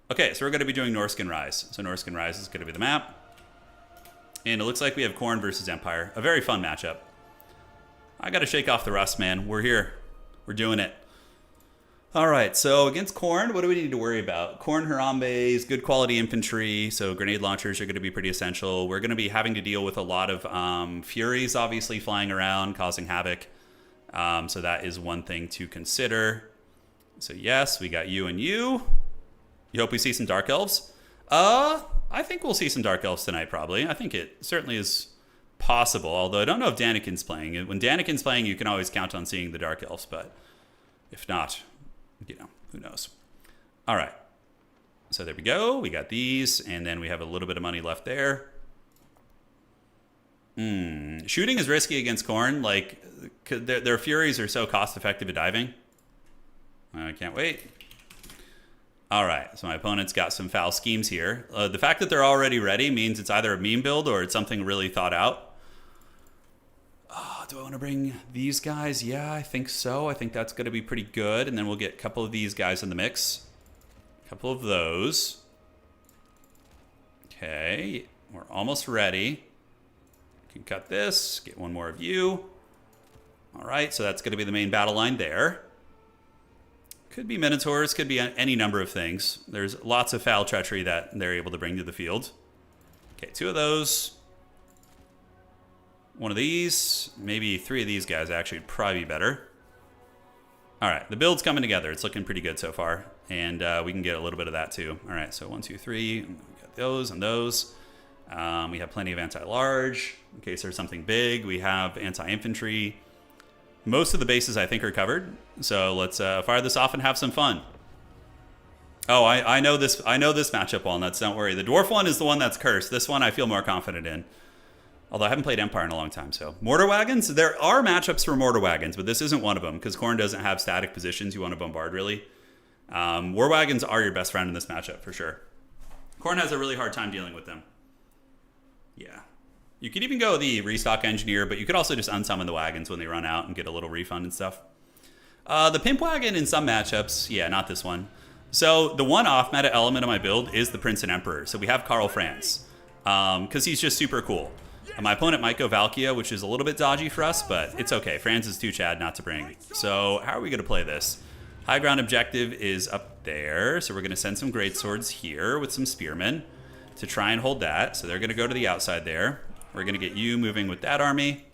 Okay, so we're going to be doing Norskin Rise. So Norskin Rise is going to be the map. And it looks like we have Khorne versus Empire. A very fun matchup. I got to shake off the rust, man. We're here. We're doing it. All right, so against Khorne, what do we need to worry about? Khorne Harambe's, good quality infantry, so grenade launchers are going to be pretty essential. We're going to be having to deal with a lot of Furies, obviously, flying around, causing havoc. So that is one thing to consider. So yes, we got you and you. You hope we see some Dark Elves? I think we'll see some Dark Elves tonight, probably. I think it certainly is possible, although I don't know if Danikin's playing. When Danikin's playing, you can always count on seeing the Dark Elves, but if not, you know, who knows. All right. So there we go. We got these, and then we have a little bit of money left there. Shooting is risky against Khorne. Like, their Furies are so cost-effective at diving. I can't wait. All right, so my opponent's got some foul schemes here. The fact that they're already ready means it's either a meme build or it's something really thought out. Do I want to bring these guys? Yeah, I think so. I think that's going to be pretty good. And then we'll get a couple of these guys in the mix. A couple of those. Okay, we're almost ready. Can cut this, get one more of you. All right, so that's going to be the main battle line there. Could be Minotaurs, could be any number of things. There's lots of foul treachery that they're able to bring to the field. Okay, 2 of those. 1 of these. Maybe 3 of these guys actually would probably be better. All right, the build's coming together. It's looking pretty good so far. And we can get a little bit of that too. All right, so 1, 2, 3. We got those and those. We have plenty of anti-large. In case there's something big, we have anti-infantry. Most of the bases, I think, are covered. So let's fire this off and have some fun. Oh, I know this. I know this matchup, Walnuts. Don't worry. The dwarf one is the one that's cursed. This one I feel more confident in. Although I haven't played Empire in a long time, so. Mortar wagons? There are matchups for mortar wagons, but this isn't one of them, because Khorne doesn't have static positions you want to bombard, really. War wagons are your best friend in this matchup, for sure. Khorne has a really hard time dealing with them. Yeah. You could even go the restock engineer, but you could also just unsummon the wagons when they run out and get a little refund and stuff. The pimp wagon in some matchups, yeah, not this one. So the one off-meta element of my build is the Prince and Emperor. So we have Karl Franz, because he's just super cool. My opponent might go Valkia, which is a little bit dodgy for us, but it's okay. Franz is too Chad not to bring. So how are we going to play this? High ground objective is up there, so we're going to send some greatswords here with some spearmen to try and hold that. So they're going to go to the outside there. We're going to get you moving with that army.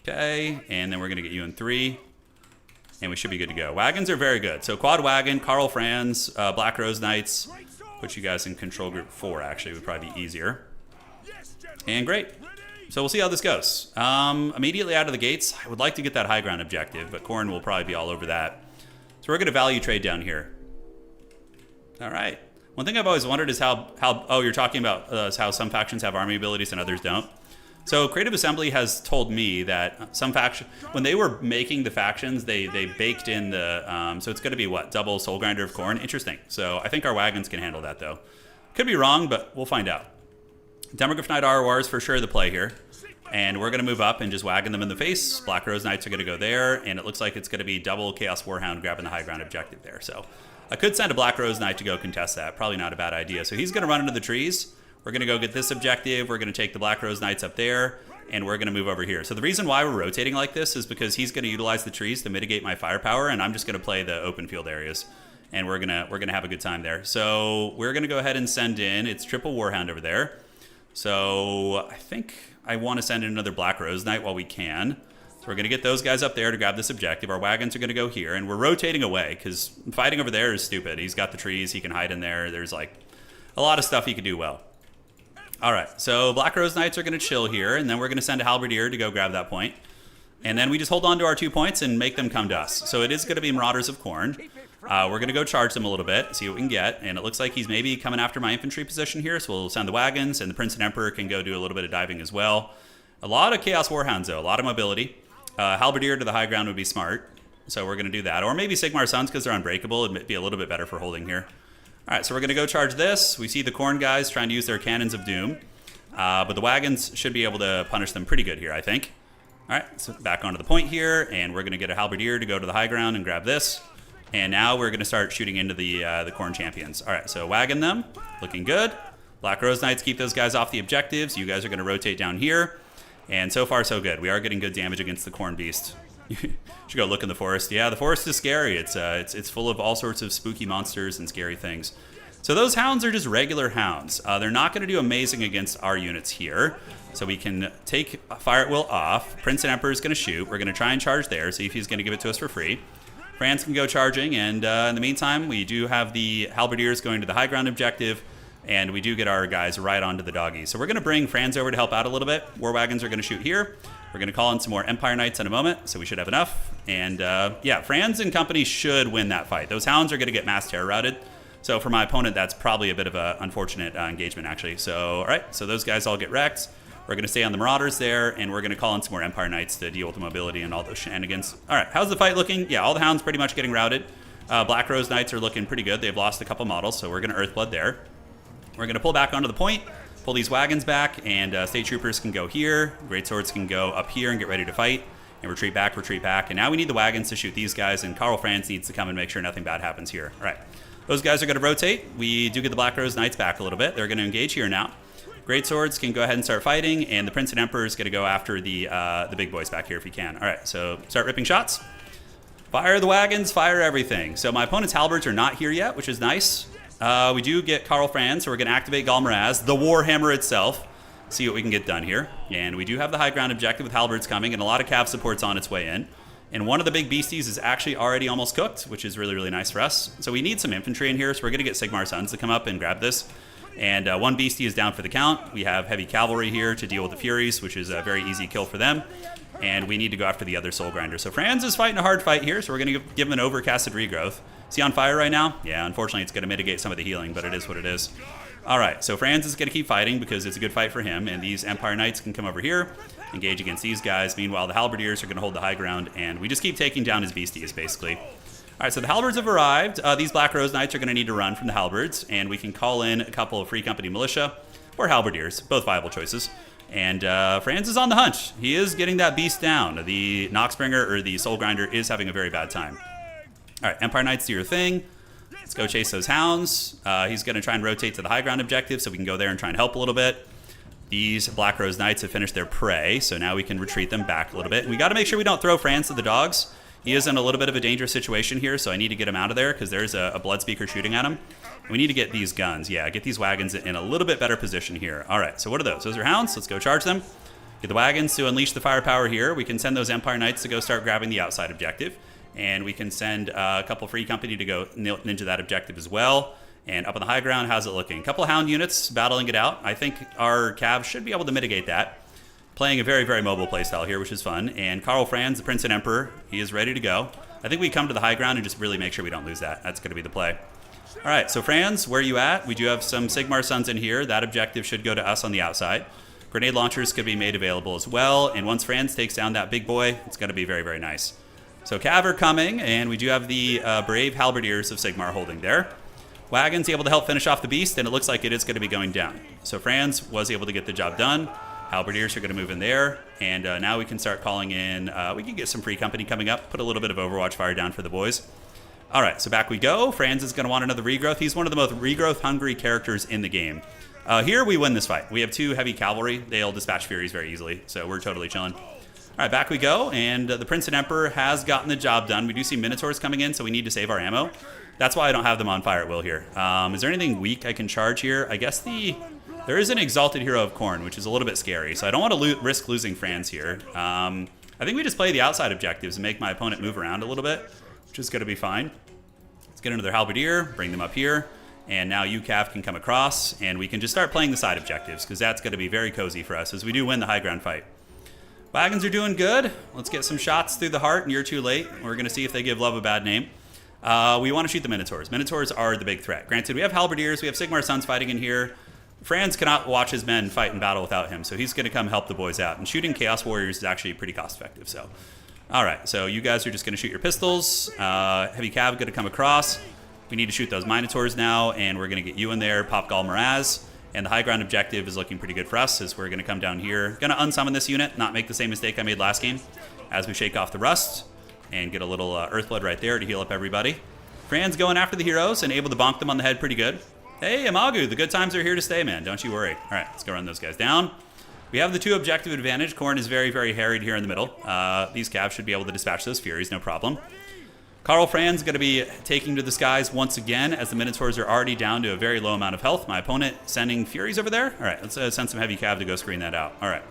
Okay, and then we're going to get you in 3. And we should be good to go. Wagons are very good. So quad wagon, Karl Franz, Black Rose Knights. Put you guys in control group 4, actually. Would probably be easier. And great. So we'll see how this goes. Immediately out of the gates, I would like to get that high ground objective, but Khorne will probably be all over that. So we're going to value trade down here. All right. One thing I've always wondered is how oh, you're talking about how some factions have army abilities and others don't. So Creative Assembly has told me that some faction, when they were making the factions, they baked in the, so it's going to be what, double Soul Grinder of Khorne? Interesting. So I think our wagons can handle that though. Could be wrong, but we'll find out. Demogryph Knight ROR is for sure the play here. And we're going to move up and just wagon them in the face. Black Rose Knights are going to go there, and it looks like it's going to be double Chaos Warhound grabbing the high ground objective there. So I could send a Black Rose Knight to go contest that. Probably not a bad idea. So he's going to run into the trees. We're going to go get this objective. We're going to take the Black Rose Knights up there, and we're going to move over here. So the reason why we're rotating like this is because he's going to utilize the trees to mitigate my firepower, and I'm just going to play the open field areas. And we're gonna have a good time there. So we're going to go ahead and send in, it's triple Warhound over there. So I think I want to send in another Black Rose Knight while we can. So we're going to get those guys up there to grab this objective. Our wagons are going to go here, and we're rotating away because fighting over there is stupid. He's got the trees. He can hide in there. There's like a lot of stuff he could do well. All right, so Black Rose Knights are going to chill here, and then we're going to send a Halberdier to go grab that point. And then we just hold on to our 2 points and make them come to us. So it is going to be Marauders of Khorne. We're going to go charge them a little bit, see what we can get. And it looks like he's maybe coming after my infantry position here, so we'll send the wagons, and the Prince and Emperor can go do a little bit of diving as well. A lot of Chaos Warhounds, though, a lot of mobility. Halberdier to the high ground would be smart, so we're going to do that. Or maybe Sigmar Sons, because they're unbreakable, it'd be a little bit better for holding here. All right, so we're going to go charge this. We see the Khorne guys trying to use their Cannons of Doom. But the wagons should be able to punish them pretty good here, I think. All right, so back onto the point here, and we're going to get a Halberdier to go to the high ground and grab this. And now we're going to start shooting into the Khorne champions. All right, so wagon them. Looking good. Black Rose Knights keep those guys off the objectives. You guys are going to rotate down here. And so far, so good. We are getting good damage against the Khorne beast. You should go look in the forest. Yeah, the forest is scary. It's full of all sorts of spooky monsters and scary things. So those hounds are just regular hounds. They're not going to do amazing against our units here. So we can take Fire at Will off. Prince and Emperor is going to shoot. We're going to try and charge there, see if he's going to give it to us for free. France can go charging, and in the meantime, we do have the Halberdiers going to the high ground objective, and we do get our guys right onto the doggies. So we're going to bring Franz over to help out a little bit. War wagons are going to shoot here. We're going to call in some more Empire Knights in a moment, so we should have enough. And yeah, Franz and company should win that fight. Those hounds are going to get mass terror routed. So for my opponent, that's probably a bit of an unfortunate engagement, actually. So, all right, so those guys all get wrecked. We're going to stay on the Marauders there, and we're going to call in some more Empire Knights to deal with the mobility and all those shenanigans. All right, how's the fight looking? Yeah, all the hounds pretty much getting routed. Black Rose Knights are looking pretty good. They've lost a couple models, so we're going to Earthblood there. We're going to pull back onto the point, pull these wagons back, and State Troopers can go here. Great Swords can go up here and get ready to fight. And retreat back, retreat back. And now we need the wagons to shoot these guys, and Karl Franz needs to come and make sure nothing bad happens here. All right. Those guys are going to rotate. We do get the Black Rose Knights back a little bit. They're going to engage here now. Great Swords can go ahead and start fighting, and the Prince and Emperor is going to go after the big boys back here if he can. All right, so start ripping shots. Fire the wagons, fire everything. So my opponent's halberds are not here yet, which is nice. We do get Karl Franz, so we're going to activate Galmaraz, the Warhammer itself, see what we can get done here. And we do have the high ground objective with halberds coming, and a lot of cav support's on its way in. And one of the big beasties is actually already almost cooked, which is really, really nice for us. So we need some infantry in here, so we're going to get Sigmar Sons to come up and grab this. And one beastie is down for the count. We have heavy cavalry here to deal with the Furies, which is a very easy kill for them. and we need to go after the other Soul Grinder. So Franz is fighting a hard fight here, so we're going to give him an overcasted regrowth. Is he on fire right now? Yeah, unfortunately it's going to mitigate some of the healing, but it is what it is. All right, so Franz is going to keep fighting because it's a good fight for him, and these Empire Knights can come over here, engage against these guys. Meanwhile, the Halberdiers are going to hold the high ground, and we just keep taking down his beasties, basically. All right, so the Halberds have arrived. These Black Rose Knights are going to need to run from the Halberds, and we can call in a couple of Free Company Militia or Halberdiers, both viable choices. And Franz is on the hunt. He is getting that beast down. The Noxbringer, or the Soul Grinder, is having a very bad time. All right, Empire Knights, do your thing. Let's go chase those hounds. He's going to try and rotate to the high ground objective so we can go there and try and help a little bit. These Black Rose Knights have finished their prey, so now we can retreat them back a little bit. And we got to make sure we don't throw Franz to the dogs. He is in a little bit of a dangerous situation here, so I need to get him out of there because there's a blood speaker shooting at him. We need to get these guns. Yeah, get these wagons in a little bit better position here. All right, so what are those? Those are hounds. Let's go charge them. Get the wagons to unleash the firepower here. We can send those Empire Knights to go start grabbing the outside objective. And we can send a couple Free Company to go ninja that objective as well. And up on the high ground, how's it looking? A couple Hound units battling it out. I think our Cav should be able to mitigate that. Playing a very, very mobile playstyle here, which is fun. And Karl Franz, the Prince and Emperor, he is ready to go. I think we come to the high ground and just really make sure we don't lose that. That's going to be the play. All right, so Franz, where are you at? We do have some Sigmar Sons in here. That objective should go to us on the outside. Grenade launchers could be made available as well. And once Franz takes down that big boy, it's going to be very, very nice. So Cav are coming, and we do have the brave Halberdiers of Sigmar holding there. Wagons able to help finish off the beast, and it looks like it is going to be going down. So Franz was able to get the job done. Halberdiers are going to move in there, and now we can start calling in. We can get some Free Company coming up, put a little bit of Overwatch fire down for the boys. All right, so back we go. Franz is going to want another regrowth. He's one of the most regrowth-hungry characters in the game. Here we win this fight. We have 2 heavy cavalry. They'll dispatch Furies very easily, so we're totally chilling. All right, back we go, and the Prince and Emperor has gotten the job done. We do see Minotaurs coming in, so we need to save our ammo. That's why I don't have them on fire at will here. Is there anything weak I can charge here? I guess there is an Exalted Hero of Khorne, which is a little bit scary, so I don't want to risk losing Franz here. I think we just play the outside objectives and make my opponent move around a little bit, which is going to be fine. Let's get into their Halberdier, bring them up here, and now UCAV can come across, and we can just start playing the side objectives, because that's going to be very cozy for us as we do win the high ground fight. Wagons are doing good. Let's get some shots through the heart, and you're too late. We're going to see if they give love a bad name. We want to shoot the Minotaurs. Minotaurs are the big threat. Granted, we have Halberdiers, we have Sigmar Sons fighting in here. Franz cannot watch his men fight in battle without him, so he's going to come help the boys out. And shooting Chaos Warriors is actually pretty cost-effective. So, all right, so you guys are just going to shoot your pistols. Heavy Cav going to come across. We need to shoot those Minotaurs now, and we're going to get you in there, pop Gal Miraz. And the high ground objective is looking pretty good for us as we're going to come down here. Going to unsummon this unit, not make the same mistake I made last game as we shake off the rust and get a little Earthblood right there to heal up everybody. Franz going after the heroes and able to bonk them on the head pretty good. Hey, Imagu, the good times are here to stay, man. Don't you worry. All right, let's go run those guys down. We have the 2 objective advantage. Khorne is very, very harried here in the middle. These Cavs should be able to dispatch those Furies, no problem. Karl Franz going to be taking to the skies once again as the Minotaurs are already down to a very low amount of health. My opponent sending Furies over there. All right, let's send some heavy Cav to go screen that out. All right.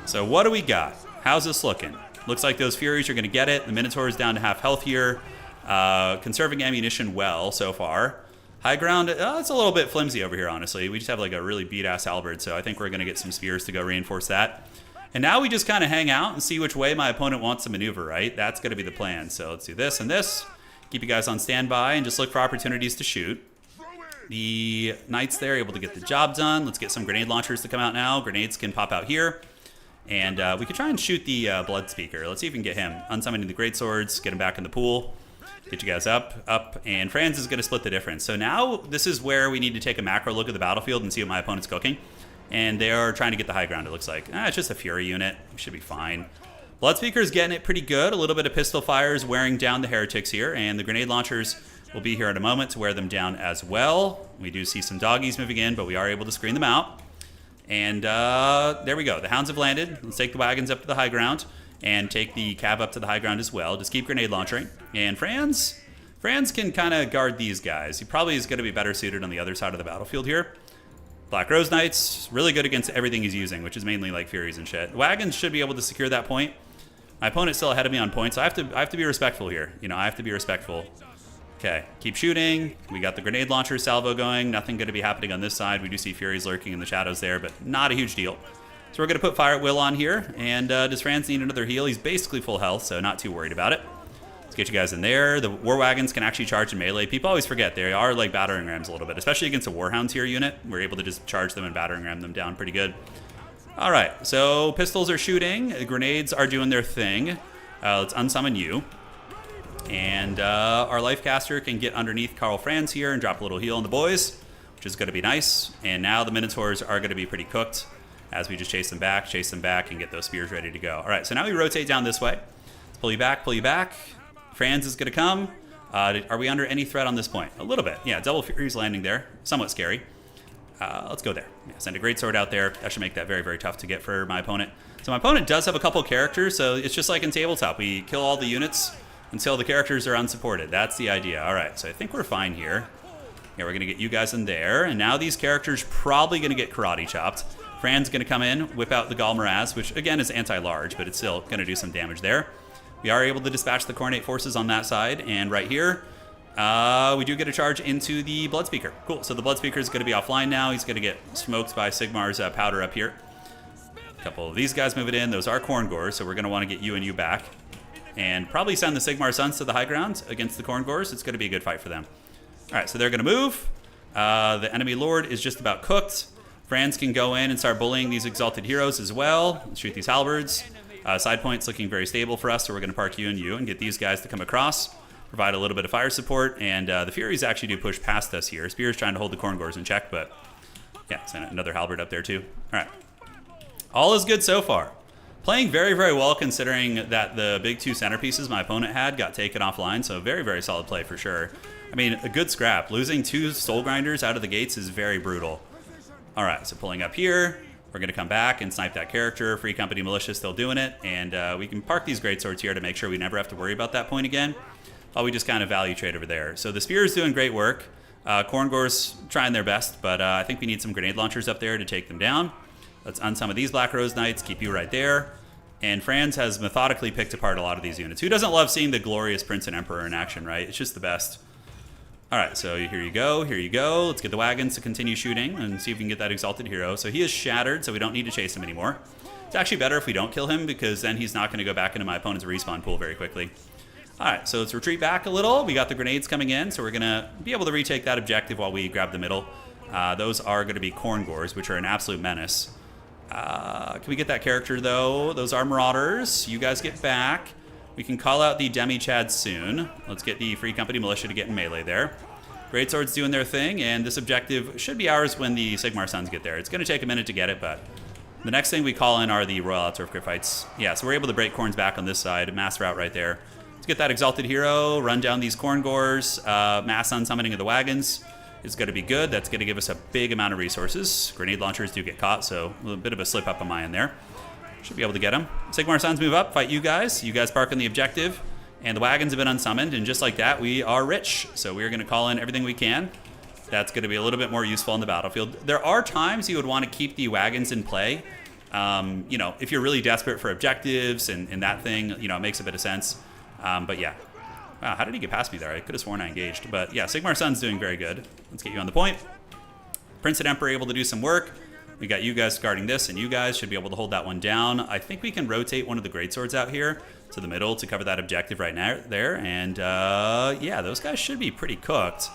So what do we got? How's this looking? Looks like those Furies are going to get it. The Minotaurs down to half health here. Conserving ammunition well so far. High ground, it's a little bit flimsy over here, honestly. We just have like a really beat-ass halberd, so I think we're going to get some spears to go reinforce that. And now we just kind of hang out and see which way my opponent wants to maneuver, right? That's going to be the plan. So let's do this and this. Keep you guys on standby and just look for opportunities to shoot. The Knights there able to get the job done. Let's get some grenade launchers to come out now. Grenades can pop out here. And we could try and shoot the Blood Speaker. Let's see if we can get him. Unsummoning the Great Swords, get him back in the pool. Get you guys up, and Franz is going to split the difference. So now this is where we need to take a macro look at the battlefield and see what my opponent's cooking. And they are trying to get the high ground, it looks like. It's just a Fury unit. We should be fine. Bloodspeaker is getting it pretty good. A little bit of pistol fires wearing down the heretics here, and the grenade launchers will be here in a moment to wear them down as well. We do see some doggies moving in, but we are able to screen them out. And there we go. The hounds have landed. Let's take the wagons up to the high ground and take the Cav up to the high ground as well. Just keep grenade launching. And Franz can kind of guard these guys. He probably is going to be better suited on the other side of the battlefield here. Black Rose Knights, really good against everything he's using, which is mainly like Furies and shit. Wagons should be able to secure that point. My opponent's still ahead of me on points, so I have to be respectful here. You know, I have to be respectful. Okay, keep shooting. We got the grenade launcher salvo going. Nothing going to be happening on this side. We do see Furies lurking in the shadows there, but not a huge deal. So we're going to put Fire at Will on here. And does Franz need another heal? He's basically full health, so not too worried about it. Let's get you guys in there. The War Wagons can actually charge in melee. People always forget they are like battering rams a little bit, especially against a Warhound tier unit. We're able to just charge them and battering ram them down pretty good. All right, so pistols are shooting. Grenades are doing their thing. Let's unsummon you. And our Lifecaster can get underneath Karl Franz here and drop a little heal on the boys, which is going to be nice. And now the Minotaurs are going to be pretty cooked as we just chase them back, and get those spears ready to go. All right, so now we rotate down this way. Let's pull you back, pull you back. Franz is going to come. Are we under any threat on this point? A little bit. Yeah, Double Fury's landing there. Somewhat scary. Let's go there. Yeah, send a Greatsword out there. That should make that very, very tough to get for my opponent. So my opponent does have a couple characters, so it's just like in tabletop. We kill all the units until the characters are unsupported. That's the idea. All right, so I think we're fine here. Yeah, we're going to get you guys in there. And now these characters probably going to get karate chopped. Fran's going to come in, whip out the Gal Maraz, which again is anti-large, but it's still going to do some damage there. We are able to dispatch the Coronate forces on that side. And right here, we do get a charge into the Bloodspeaker. Cool, so the Bloodspeaker is going to be offline now. He's going to get smoked by Sigmar's powder up here. A couple of these guys move it in. Those are Khorne Gors, so we're going to want to get you and you back. And probably send the Sigmar Sons to the high ground against the Khorne Gors. It's going to be a good fight for them. All right, so they're going to move. The enemy Lord is just about cooked. Franz can go in and start bullying these Exalted Heroes as well. Let's shoot these Halberds. Side point's looking very stable for us, so we're going to park you and get these guys to come across, provide a little bit of fire support, and the Furies actually do push past us here. Spear's trying to hold the Khorne Gors in check, but yeah, send another Halberd up there too. All right. All is good so far. Playing very, very well considering that the big two centerpieces my opponent had got taken offline, so very, very solid play for sure. I mean, a good scrap. Losing 2 Soul Grinders out of the gates is very brutal. All right, so pulling up here. We're going to come back and snipe that character. Free Company Militia still doing it, and we can park these Greatswords here to make sure we never have to worry about that point again, while we just kind of value trade over there. So the Spear is doing great work. Khorne Gors trying their best, but I think we need some grenade launchers up there to take them down. Let's unsummon these Black Rose Knights, keep you right there. And Franz has methodically picked apart a lot of these units. Who doesn't love seeing the glorious Prince and Emperor in action, right? It's just the best. All right, so here you go, here you go. Let's get the wagons to continue shooting and see if we can get that Exalted Hero. So he is shattered, so we don't need to chase him anymore. It's actually better if we don't kill him, because then he's not going to go back into my opponent's respawn pool very quickly. All right, so let's retreat back a little. We got the grenades coming in, so we're going to be able to retake that objective while we grab the middle. Those are going to be Khorne Gors, which are an absolute menace. Can we get that character, though? Those are Marauders. You guys get back. We can call out the Demi-Chad soon. Let's get the Free Company Militia to get in melee there. Greatsword's doing their thing, and this objective should be ours when the Sigmar Sons get there. It's going to take a minute to get it, but the next thing we call in are the Royal Outsurf Fights. Yeah, so we're able to break Khorne's back on this side. Mass route right there. Let's get that Exalted Hero, run down these Khorne Gors. Mass unsummoning of the wagons is going to be good. That's going to give us a big amount of resources. Grenade launchers do get caught, so a little bit of a slip up on my end there. Should be able to get them. Sigmar Sons move up, fight you guys. You guys park on the objective. And the wagons have been unsummoned, and just like that, we are rich. So we're going to call in everything we can. That's going to be a little bit more useful on the battlefield. There are times you would want to keep the wagons in play. You know, if you're really desperate for objectives and that thing, you know, it makes a bit of sense. But yeah. Wow, how did he get past me there? I could have sworn I engaged. But yeah, Sigmar Sun's doing very good. Let's get you on the point. Prince and Emperor able to do some work. We got you guys guarding this, and you guys should be able to hold that one down. I think we can rotate one of the Greatswords out here to the middle to cover that objective right now there. And yeah, those guys should be pretty cooked.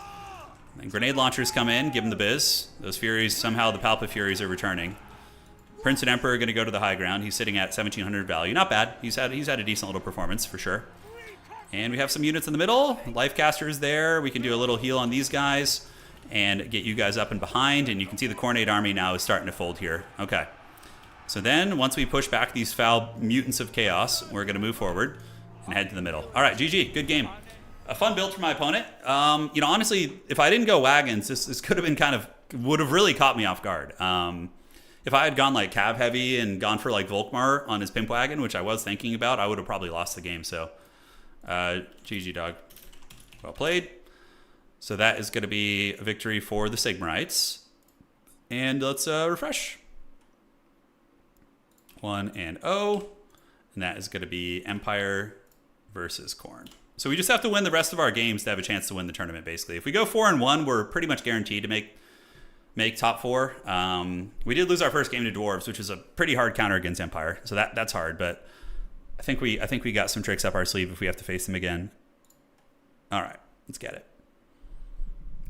And grenade launchers come in, give them the biz. Those Furies, somehow the Palpa Furies are returning. Prince and Emperor are going to go to the high ground. He's sitting at 1700 value. Not bad. He's had a decent little performance for sure. And we have some units in the middle. Lifecaster is there. We can do a little heal on these guys and get you guys up and behind. And you can see the Coronate army now is starting to fold here. Okay. So then, once we push back these foul mutants of chaos, we're going to move forward and head to the middle. All right, GG. Good game. A fun build for my opponent. You know, honestly, if I didn't go wagons, this could have been would have really caught me off guard. If I had gone like Cav heavy and gone for like Volkmar on his pimp wagon, which I was thinking about, I would have probably lost the game. So, GG, dog. Well played. So that is going to be a victory for the Sigmarites. And let's refresh. 1-0. And that is going to be Empire versus Khorne. So we just have to win the rest of our games to have a chance to win the tournament, basically. If we go 4-1, we're pretty much guaranteed to make make top 4. We did lose our first game to Dwarves, which is a pretty hard counter against Empire. So that's hard, but I think we got some tricks up our sleeve if we have to face them again. All right, let's get it.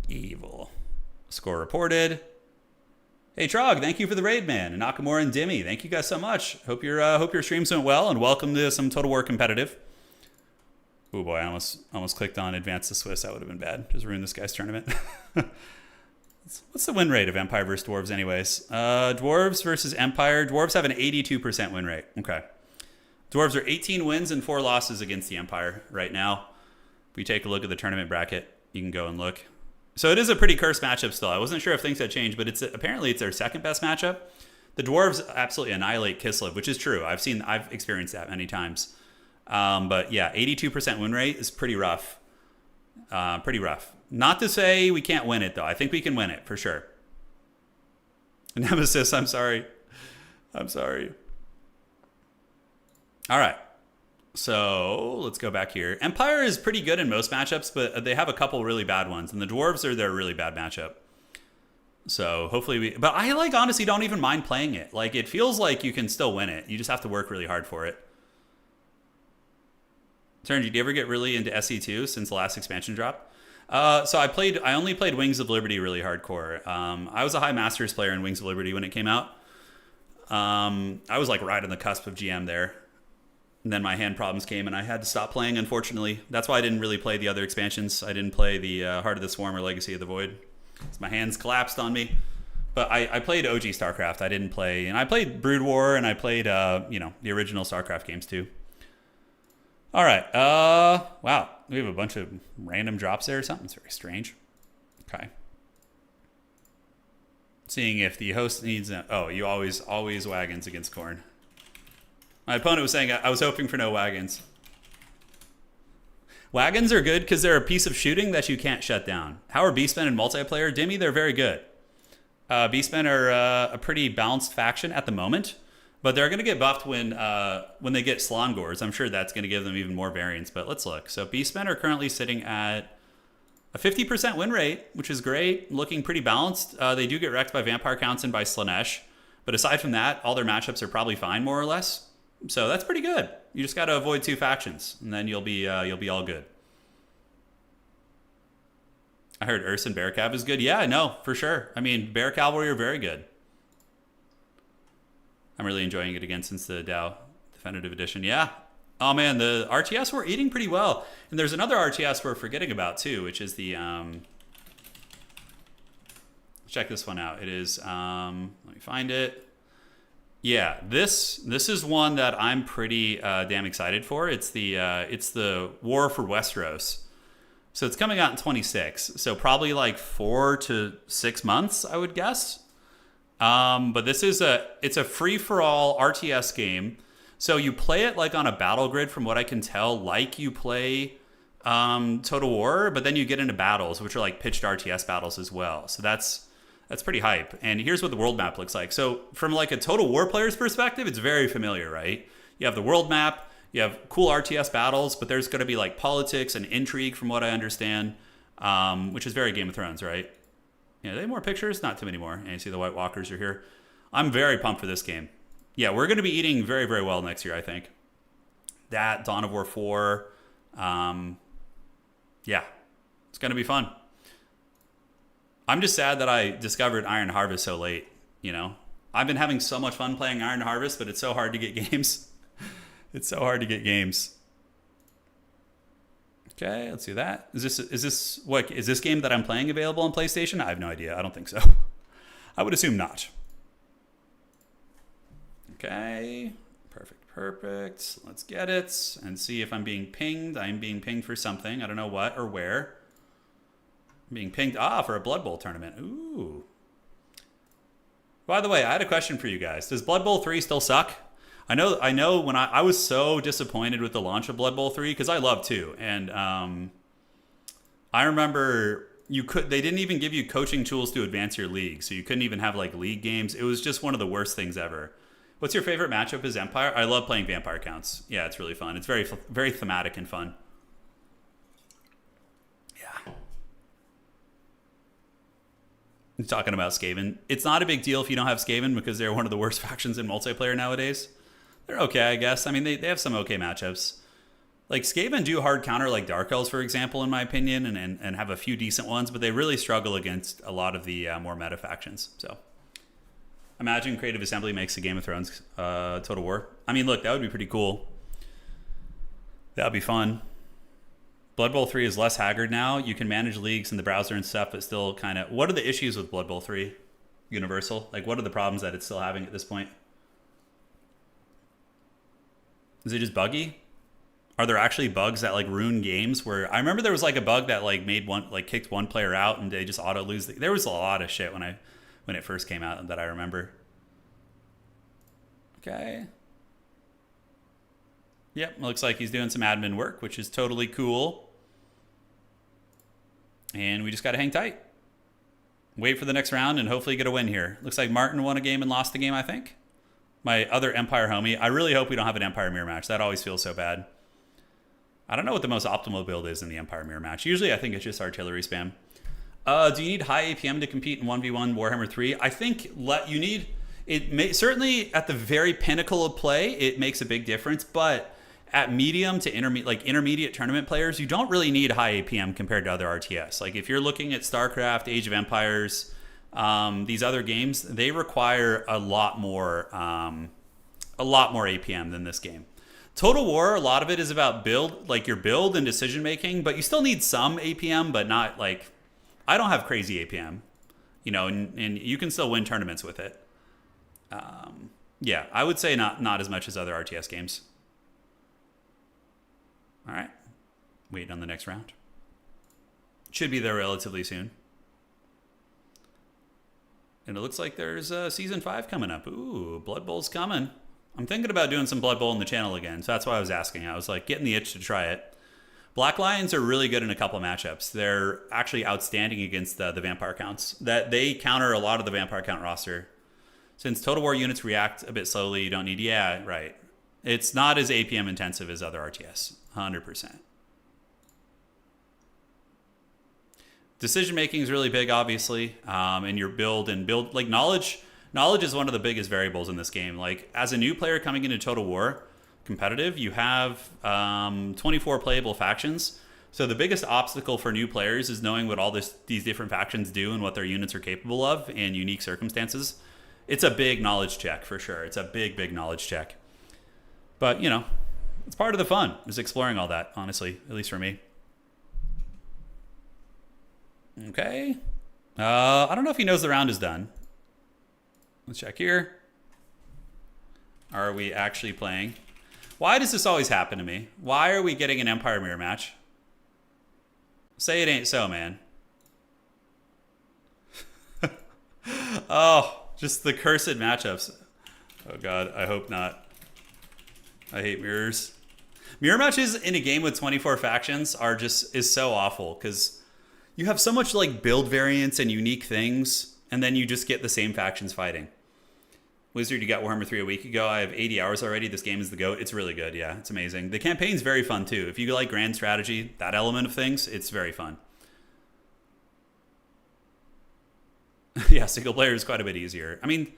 Evil. Score reported. Hey Trog, thank you for the raid, man. And Nakamura and Dimmy, thank you guys so much. Hope your streams went well, and welcome to some Total War competitive. Oh boy, I almost clicked on advance the Swiss. That would have been bad. Just ruined this guy's tournament. What's the win rate of Empire versus Dwarves anyways? Dwarves versus Empire. Dwarves have an 82% win rate. Okay. Dwarves are 18 wins and 4 losses against the Empire right now. If we take a look at the tournament bracket, you can go and look. So it is a pretty cursed matchup still. I wasn't sure if things had changed, but apparently it's their second best matchup. The Dwarves absolutely annihilate Kislev, which is true. I've experienced that many times. But yeah, 82% win rate is pretty rough. Pretty rough. Not to say we can't win it, though. I think we can win it, for sure. Nemesis, I'm sorry. I'm sorry. All right. So let's go back here. Empire is pretty good in most matchups, but they have a couple really bad ones. And the Dwarves are their really bad matchup. So hopefully but I honestly don't even mind playing it. It feels like you can still win it. You just have to work really hard for it. Turn, did you ever get really into SE2 since the last expansion drop? So I only played Wings of Liberty really hardcore. I was a high masters player in Wings of Liberty when it came out. I was right on the cusp of GM there. And then my hand problems came and I had to stop playing, unfortunately. That's why I didn't really play the other expansions. I didn't play the Heart of the Swarm or Legacy of the Void. My hands collapsed on me. But I played OG StarCraft. I didn't play, and I played Brood War, and I played the original StarCraft games too. All right. Wow. We have a bunch of random drops there or something. It's very strange. Okay. Seeing if the host needs you always wagons against Khorne. My opponent was saying I was hoping for no wagons. Wagons are good because they're a piece of shooting that you can't shut down. How are Beastmen in multiplayer? Dimmy, they're very good. Beastmen are a pretty balanced faction at the moment, but they're going to get buffed when they get Slongors. I'm sure that's going to give them even more variance, but let's look. So Beastmen are currently sitting at a 50% win rate, which is great, looking pretty balanced. They do get wrecked by Vampire Counts and by Slanesh, but aside from that, all their matchups are probably fine, more or less. So that's pretty good. You just got to avoid 2 factions, and then you'll be all good. I heard Urson Bear Cav is good. Yeah, no, for sure. I mean, Bear Cavalry are very good. I'm really enjoying it again since the Dow Definitive Edition. Yeah. Oh man, the RTS we're eating pretty well. And there's another RTS we're forgetting about too, which is the check this one out. It is let me find it. Yeah, this is one that I'm pretty damn excited for. It's the War for Westeros. So it's coming out in 26. So probably 4 to 6 months, I would guess. But this is it's a free for all RTS game. So you play it on a battle grid, from what I can tell, you play Total War, but then you get into battles, which are pitched RTS battles as well. So that's pretty hype. And here's what the world map looks like. So from a Total War player's perspective, it's very familiar, right? You have the world map, you have cool RTS battles, but there's going to be politics and intrigue, from what I understand, which is very Game of Thrones, right? Yeah, are they more pictures? Not too many more. And you see the White Walkers are here. I'm very pumped for this game. Yeah, we're going to be eating very, very well next year, I think. That, Dawn of War 4. Yeah, it's going to be fun. I'm just sad that I discovered Iron Harvest so late, I've been having so much fun playing Iron Harvest, but it's so hard to get games. It's so hard to get games. Okay, let's do that. Is this game that I'm playing available on PlayStation? I have no idea. I don't think so. I would assume not. Okay, perfect. Let's get it and see if I'm being pinged. I'm being pinged for something. I don't know what or where. I'm being pinged for a Blood Bowl tournament. Ooh. By the way, I had a question for you guys. Does Blood Bowl 3 still suck? I know when I was so disappointed with the launch of Blood Bowl 3, because I love 2, and I remember they didn't even give you coaching tools to advance your league, so you couldn't even have league games. It was just one of the worst things ever. What's your favorite matchup as Empire? I love playing Vampire Counts. Yeah, it's really fun. It's very, very thematic and fun. talking about Skaven. It's not a big deal if you don't have Skaven because they're one of the worst factions in multiplayer nowadays. They're okay, I guess. I mean, they have some okay matchups. Like, Skaven do hard counter like Dark Elves, for example, in my opinion, and have a few decent ones, but they really struggle against a lot of the more meta factions. So, imagine Creative Assembly makes a Game of Thrones Total War. I mean, look, that would be pretty cool. That would be fun. Blood Bowl 3 is less haggard now. You can manage leagues in the browser and stuff, but still kind of... What are the issues with Blood Bowl 3 Universal? Like, what are the problems that it's still having at this point? Is it just buggy? Are there actually bugs that like ruin games where I remember there was like a bug that like made one, like kicked one player out and they just auto lose. There was a lot of shit when it first came out that I remember. Okay. Yep, looks like he's doing some admin work, which is totally cool. And we just got to hang tight. Wait for the next round and hopefully get a win here. Looks like Martin won a game and lost the game, I think. My other Empire homie. I really hope we don't have an Empire mirror match. That always feels so bad. I don't know what the most optimal build is in the Empire mirror match. Usually I think it's just artillery spam. Do you need high APM to compete in 1v1 Warhammer 3? I think you need... certainly at the very pinnacle of play, it makes a big difference, but at medium to intermediate tournament players, you don't really need high APM compared to other RTS. Like if you're looking at StarCraft, Age of Empires, these other games, they require a lot more APM than this game. Total War, a lot of it is about your build and decision making, but you still need some APM, but not like, I don't have crazy APM, and you can still win tournaments with it. Yeah, I would say not as much as other RTS games. All right, waiting on the next round. Should be there relatively soon. And it looks like there's Season 5 coming up. Ooh, Blood Bowl's coming. I'm thinking about doing some Blood Bowl on the channel again, so that's why I was asking. I was like getting the itch to try it. Black Lions are really good in a couple of matchups. They're actually outstanding against the Vampire counts. That they counter a lot of the Vampire count roster. Since Total War units react a bit slowly, you don't need... Yeah, right. It's not as APM intensive as other RTS. 100%. Decision making is really big, obviously, and your build like knowledge. Knowledge is one of the biggest variables in this game. Like as a new player coming into Total War competitive, you have 24 playable factions. So the biggest obstacle for new players is knowing what all these different factions do and what their units are capable of in unique circumstances. It's a big knowledge check for sure. It's a big knowledge check. But it's part of the fun is exploring all that. Honestly, at least for me. Okay. I don't know if he knows the round is done. Let's check here. Are we actually playing? Why does this always happen to me? Why are we getting an Empire mirror match? Say it ain't so, man. Oh, just the cursed matchups. Oh God, I hope not. I hate mirrors. Mirror matches in a game with 24 factions is so awful because you have so much like build variance and unique things, and then you just get the same factions fighting. Wizard, you got Warhammer 3 a week ago. I have 80 hours already. This game is the GOAT. It's really good. Yeah, it's amazing. The campaign's very fun too. If you like grand strategy, that element of things, it's very fun. Yeah, single player is quite a bit easier. I mean,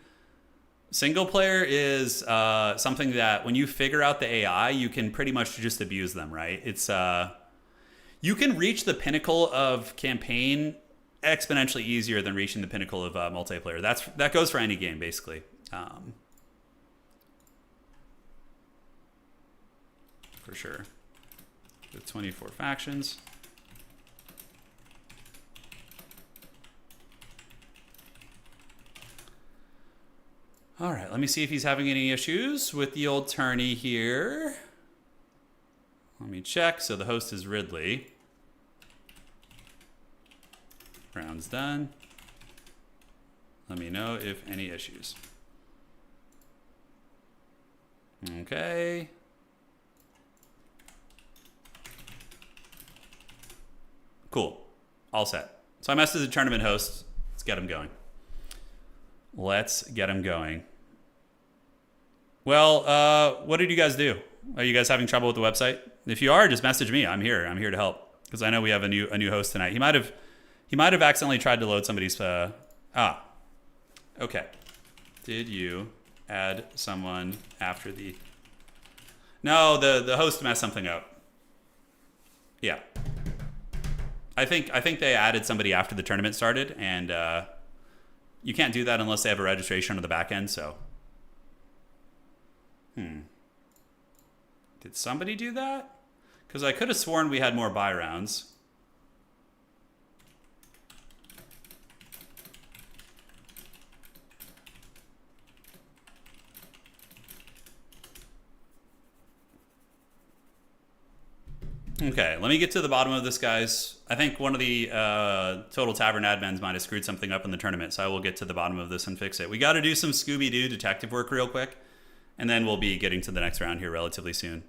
single player is something that when you figure out the AI, you can pretty much just abuse them, right? It's you can reach the pinnacle of campaign exponentially easier than reaching the pinnacle of multiplayer. That goes for any game, basically. For sure. The 24 factions. All right, let me see if he's having any issues with the old tourney here. Let me check. So the host is Ridley. Round's done. Let me know if any issues. Okay. Cool. All set. So I messaged the tournament host. Let's get him going. Let's get him going. Well, what did you guys do? Are you guys having trouble with the website? If you are, just message me. I'm here. I'm here to help because I know we have a new host tonight. He might have accidentally tried to load somebody's Ah, okay. Did you add someone after the... No, the host messed something up. Yeah. I think they added somebody after the tournament started, and you can't do that unless they have a registration on the back end, so... Did somebody do that? Because I could have sworn we had more buy rounds. Okay, let me get to the bottom of this, guys. I think one of the Total Tavern admins might have screwed something up in the tournament, so I will get to the bottom of this and fix it. We got to do some Scooby-Doo detective work real quick, and then we'll be getting to the next round here relatively soon.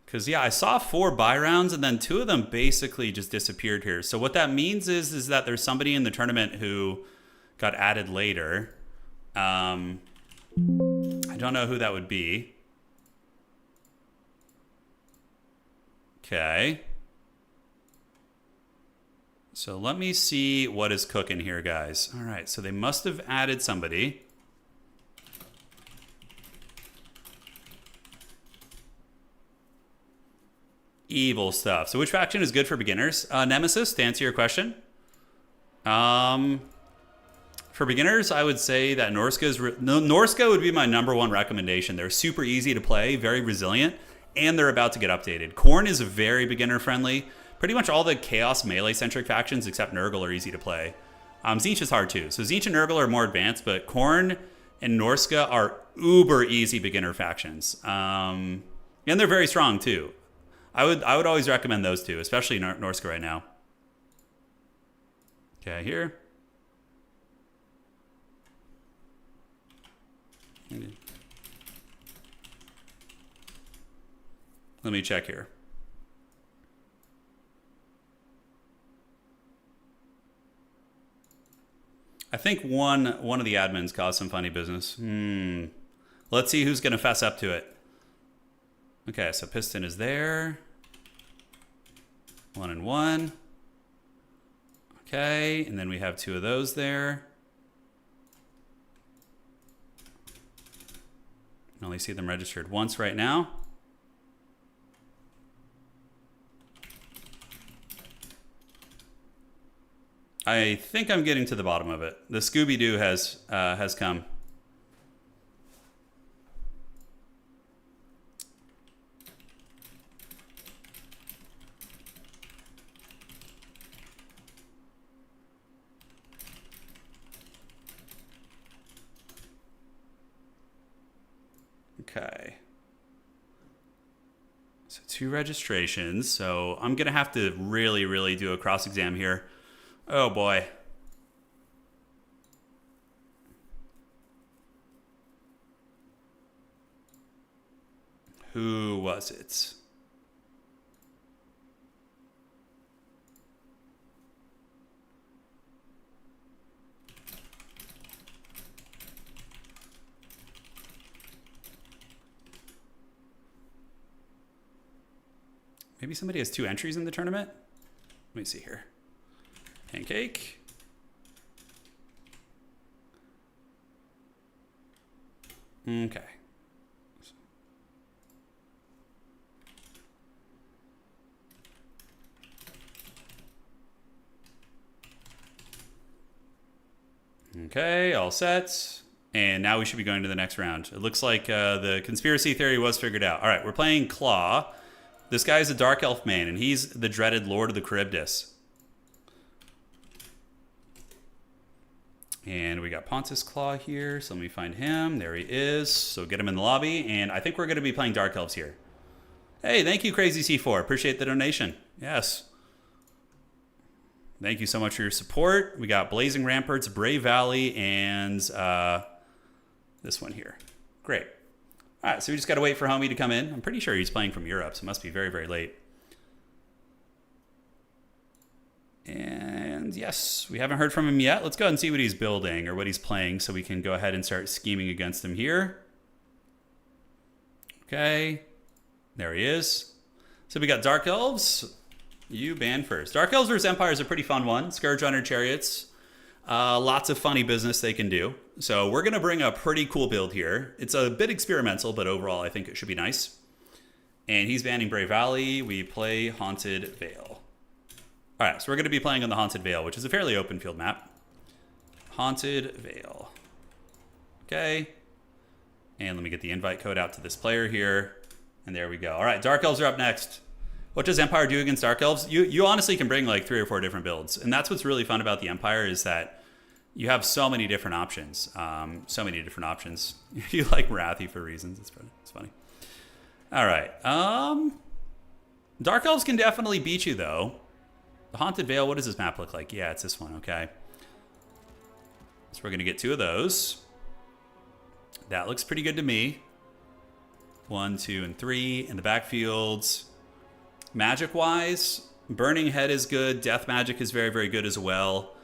Because, yeah, I saw 4 buy rounds, and then 2 of them basically just disappeared here. So what that means is that there's somebody in the tournament who got added later. I don't know who that would be. Okay. So let me see what is cooking here, guys. All right, so they must have added somebody. Evil stuff. So which faction is good for beginners? Nemesis, to answer your question. For beginners, I would say that Norska would be my #1 recommendation. They're super easy to play, very resilient, and they're about to get updated. Khorne is very beginner-friendly. Pretty much all the Chaos melee-centric factions except Nurgle are easy to play. Tzeentch is hard too. So Tzeentch and Nurgle are more advanced, but Khorne and Norska are uber easy beginner factions. And they're very strong too. I would always recommend those two, especially Norska right now. Okay, here. Let me check here. I think one of the admins caused some funny business. Let's see who's going to fess up to it. Okay, so Piston is there. 1 and 1. Okay, and then we have 2 of those there. I only see them registered once right now. I think I'm getting to the bottom of it. The Scooby-Doo has come. Okay. So 2 registrations. So I'm going to have to really do a cross-exam here. Oh boy. Who was it? Maybe somebody has 2 entries in the tournament? Let me see here. Pancake. Okay. Okay, all set. And now we should be going to the next round. It looks like the conspiracy theory was figured out. All right, we're playing Claw. This guy's a Dark Elf main, and he's the dreaded Lord of the Charybdis. And we got Pontus Claw here, so let me find him. There he is. So get him in the lobby, and I think we're going to be playing Dark Elves here. Hey, thank you, Crazy C4. Appreciate the donation. Yes. Thank you so much for your support. We got Blazing Ramparts, Brave Valley, and this one here. Great. All right, so we just got to wait for Homie to come in. I'm pretty sure he's playing from Europe, so it must be very late. And yes, we haven't heard from him yet. Let's go ahead and see what he's building or what he's playing so we can go ahead and start scheming against him here. Okay, there he is. So we got Dark Elves. You ban first. Dark Elves vs. Empire is a pretty fun one. Scourge Runner Chariots. Lots of funny business they can do. So we're going to bring a pretty cool build here. It's a bit experimental, but overall I think it should be nice. And he's banning Brave Valley. We play Haunted Vale. All right, so we're going to be playing on the Haunted Vale, which is a fairly open field map. Haunted Vale. Okay. And let me get the invite code out to this player here. And there we go. All right, Dark Elves are up next. What does Empire do against Dark Elves? You honestly can bring like 3 or 4 different builds. And that's what's really fun about the Empire is that you have so many different options. You like Wrathy for reasons. It's funny. All right. Dark Elves can definitely beat you, though. The Haunted Vale, what does this map look like? Yeah, it's this one, okay. So we're going to get 2 of those. That looks pretty good to me. 1, 2, and 3 in the backfields. Magic-wise, Burning Head is good. Death Magic is very, very good as well.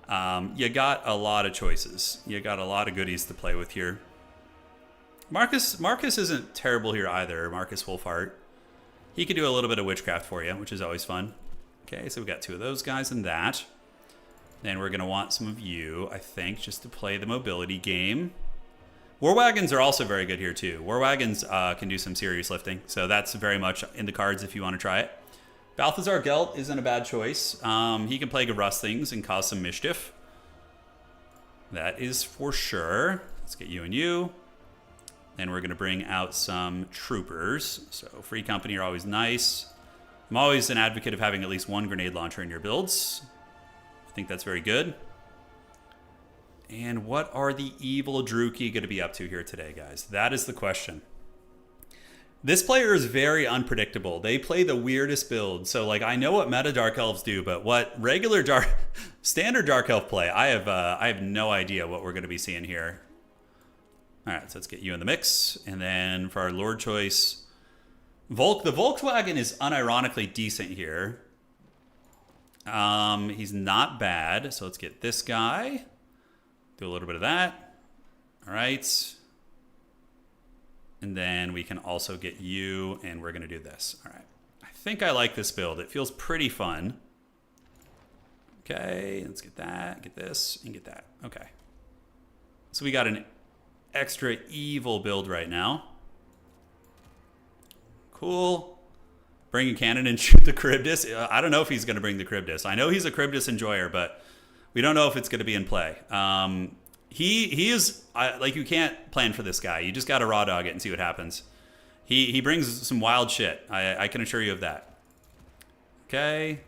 You got a lot of choices. You got a lot of goodies to play with here. Marcus isn't terrible here either. Marcus Wolfhart. He could do a little bit of witchcraft for you, which is always fun. Okay, so we got 2 of those guys in that. Then we're going to want some of you, I think, just to play the mobility game. War Wagons are also very good here too. War Wagons can do some serious lifting, so that's very much in the cards if you want to try it. Balthazar Gelt isn't a bad choice. He can Plague of Rustlings and cause some mischief. That is for sure. Let's get you and you. Then we're going to bring out some troopers. So Free Company are always nice. I'm always an advocate of having at least 1 grenade launcher in your builds. I think that's very good. And what are the evil Druki going to be up to here today, guys? That is the question. This player is very unpredictable. They play the weirdest build. So, like, I know what meta Dark Elves do, but what regular standard Dark Elf play, I have no idea what we're going to be seeing here. All right, so let's get you in the mix. And then for our Lord choice, the Volkswagen is unironically decent here. He's not bad. So let's get this guy. Do a little bit of that. All right. And then we can also get you, and we're going to do this. All right. I think I like this build. It feels pretty fun. Okay, let's get that, get this, and get that. Okay. So we got an extra evil build right now. Cool. Bring a cannon and shoot the Charybdis. I don't know if he's going to bring the Charybdis. I know he's a Charybdis enjoyer, but we don't know if it's going to be in play. He is, like, you can't plan for this guy. You just got to raw dog it and see what happens. He brings some wild shit. I can assure you of that. Okay.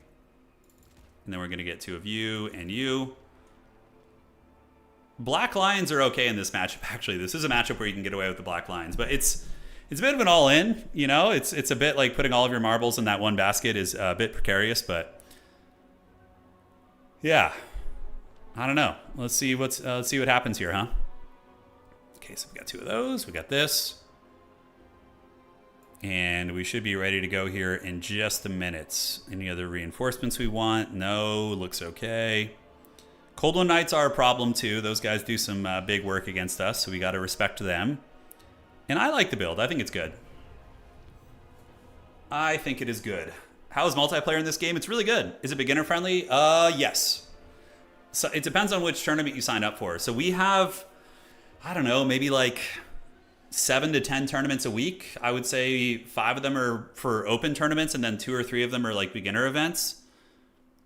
And then we're going to get 2 of you and you. Black Lions are okay in this matchup, actually. This is a matchup where you can get away with the Black Lions. But it's a bit of an all-in, you know? It's a bit like putting all of your marbles in that one basket is a bit precarious, but yeah. I don't know. Let's see what happens here, huh? Okay, so we got 2 of those. We got this. And we should be ready to go here in just a minute. Any other reinforcements we want? No, looks okay. Cold One Knights are a problem too. Those guys do some big work against us, so we got to respect them. And I like the build. I think it's good. I think it is good. How is multiplayer in this game? It's really good. Is it beginner friendly? Yes. So it depends on which tournament you sign up for. So we have, I don't know, maybe like 7 to 10 tournaments a week. I would say 5 of them are for open tournaments, and then 2 or 3 of them are like beginner events.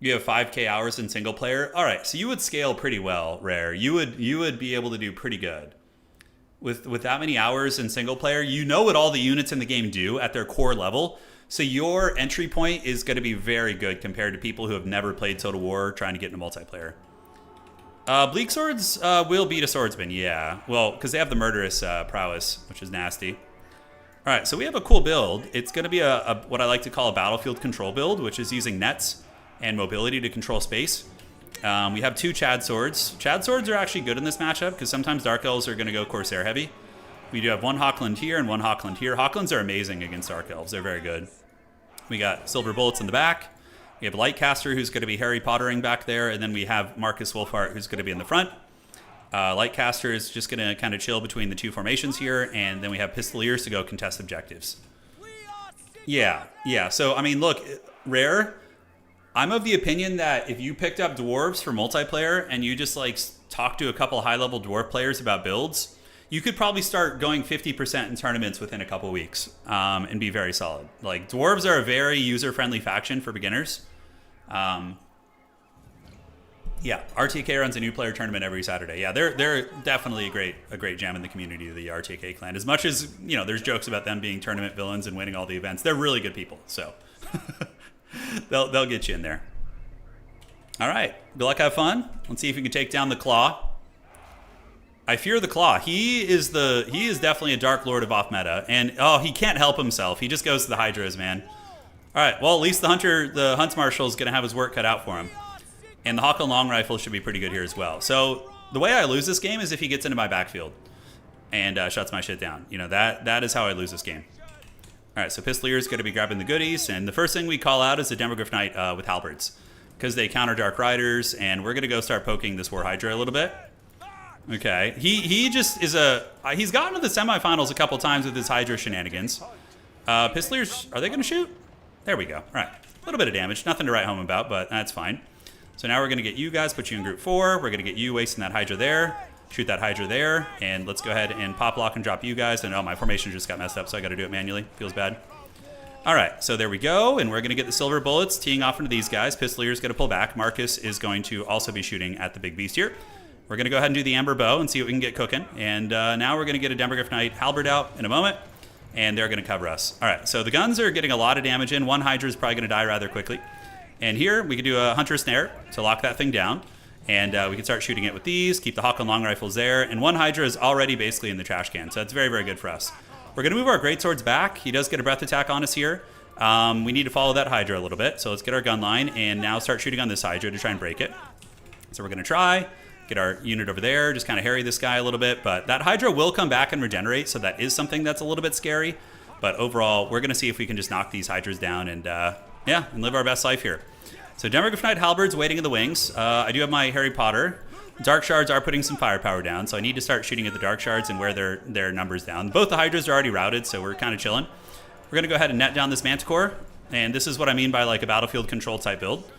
You have 5K hours in single player. All right, so you would scale pretty well, Rare. You would be able to do pretty good. With that many hours in single player, you know what all the units in the game do at their core level. So your entry point is going to be very good compared to people who have never played Total War trying to get into multiplayer. Bleak Swords will beat a swordsman, yeah. Well, because they have the murderous prowess, which is nasty. All right, so we have a cool build. It's going to be a what I like to call a battlefield control build, which is using nets and mobility to control space. We have 2 Chad Swords. Chad Swords are actually good in this matchup because sometimes Dark Elves are going to go Corsair heavy. We do have 1 Hawkland here and 1 Hawkland here. Hawklands are amazing against Dark Elves. They're very good. We got Silver Bullets in the back. We have Lightcaster, who's going to be Harry Pottering back there, and then we have Marcus Wolfhart, who's going to be in the front. Lightcaster is just going to kind of chill between the 2 formations here, and then we have Pistoliers to go contest objectives. Yeah. So, I mean, look, Rare, I'm of the opinion that if you picked up Dwarves for multiplayer and you just like talk to a couple high-level Dwarf players about builds, you could probably start going 50% in tournaments within a couple weeks and be very solid. Like, Dwarves are a very user-friendly faction for beginners. Yeah, RTK runs a new player tournament every Saturday. Yeah, they're definitely a great gem in the community of the RTK clan. As much as, you know, there's jokes about them being tournament villains and winning all the events, they're really good people. So they'll get you in there. All right, good luck, have fun. Let's see if we can take down the Claw. I fear the Claw. He is definitely a Dark Lord of off meta, and he can't help himself. He just goes to the Hydras, man. All right, well, at least the Hunts Marshal is gonna have his work cut out for him. And the Hawk and Long Rifle should be pretty good here as well. So the way I lose this game is if he gets into my backfield and shuts my shit down. You know, that is how I lose this game. All right, so Pistolier's going to be grabbing the goodies. And the first thing we call out is the Demogryph Knight with Halberds, because they counter Dark Riders. And we're going to go start poking this War Hydra a little bit. Okay, he just is he's gotten to the semifinals a couple times with his Hydra shenanigans. Pistoliers, are they going to shoot? There we go. All right, a little bit of damage. Nothing to write home about, but that's fine. So now we're going to get you guys, put you in group 4. We're going to get you wasting that Hydra there. Shoot that Hydra there. And let's go ahead and pop lock and drop you guys. And my formation just got messed up, so I got to do it manually. Feels bad. All right, so there we go. And we're going to get the silver bullets teeing off into these guys. Pistolier's going to pull back. Marcus is going to also be shooting at the big beast here. We're going to go ahead and do the Amber Bow and see what we can get cooking. And now we're going to get a Demogryph Knight Halberd out in a moment. And they're going to cover us. All right, so the guns are getting a lot of damage in. One Hydra is probably going to die rather quickly. And here, we could do a Hunter Snare to lock that thing down. And we can start shooting it with these, keep the Hawk and Long Rifles there. And one Hydra is already basically in the trash can, so that's very, very good for us. We're going to move our Greatswords back. He does get a breath attack on us here. We need to follow that Hydra a little bit. So let's get our gun line and now start shooting on this Hydra to try and break it. So we're going to try, get our unit over there, just kind of harry this guy a little bit. But that Hydra will come back and regenerate, so that is something that's a little bit scary. But overall, we're going to see if we can just knock these Hydras down and, and live our best life here. So Demogryph Knight Halberds waiting in the wings. I do have my Harry Potter. Dark Shards are putting some firepower down, so I need to start shooting at the Dark Shards and wear their numbers down. Both the Hydras are already routed, so we're kind of chilling. We're going to go ahead and net down this Manticore, and this is what I mean by like a battlefield control type build.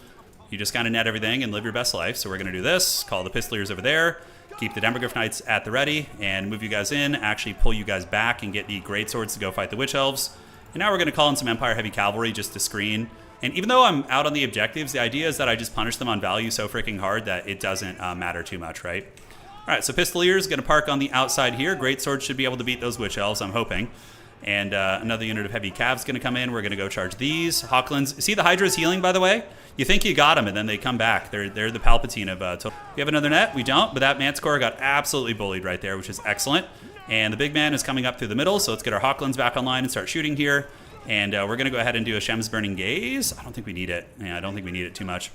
You just kind of net everything and live your best life. So we're going to do this, call the Pistoliers over there, keep the Demogryph Knights at the ready, and move you guys in, actually pull you guys back and get the Great Swords to go fight the Witch Elves. And now we're going to call in some Empire Heavy Cavalry just to screen. And even though I'm out on the objectives, the idea is that I just punish them on value so freaking hard that it doesn't matter too much, right? All right, so Pistolier is going to park on the outside here. Great Sword should be able to beat those Witch Elves, I'm hoping. And another unit of Heavy Cavs going to come in. We're going to go charge these. Hawklands. See the Hydra's healing, by the way? You think you got them, and then they come back. They're the Palpatine of total. We have another net? We don't, but that Manticore got absolutely bullied right there, which is excellent. And the big man is coming up through the middle, so let's get our Hawklands back online and start shooting here. And we're going to go ahead and do a Shem's Burning Gaze. I don't think we need it. Yeah, I don't think we need it too much.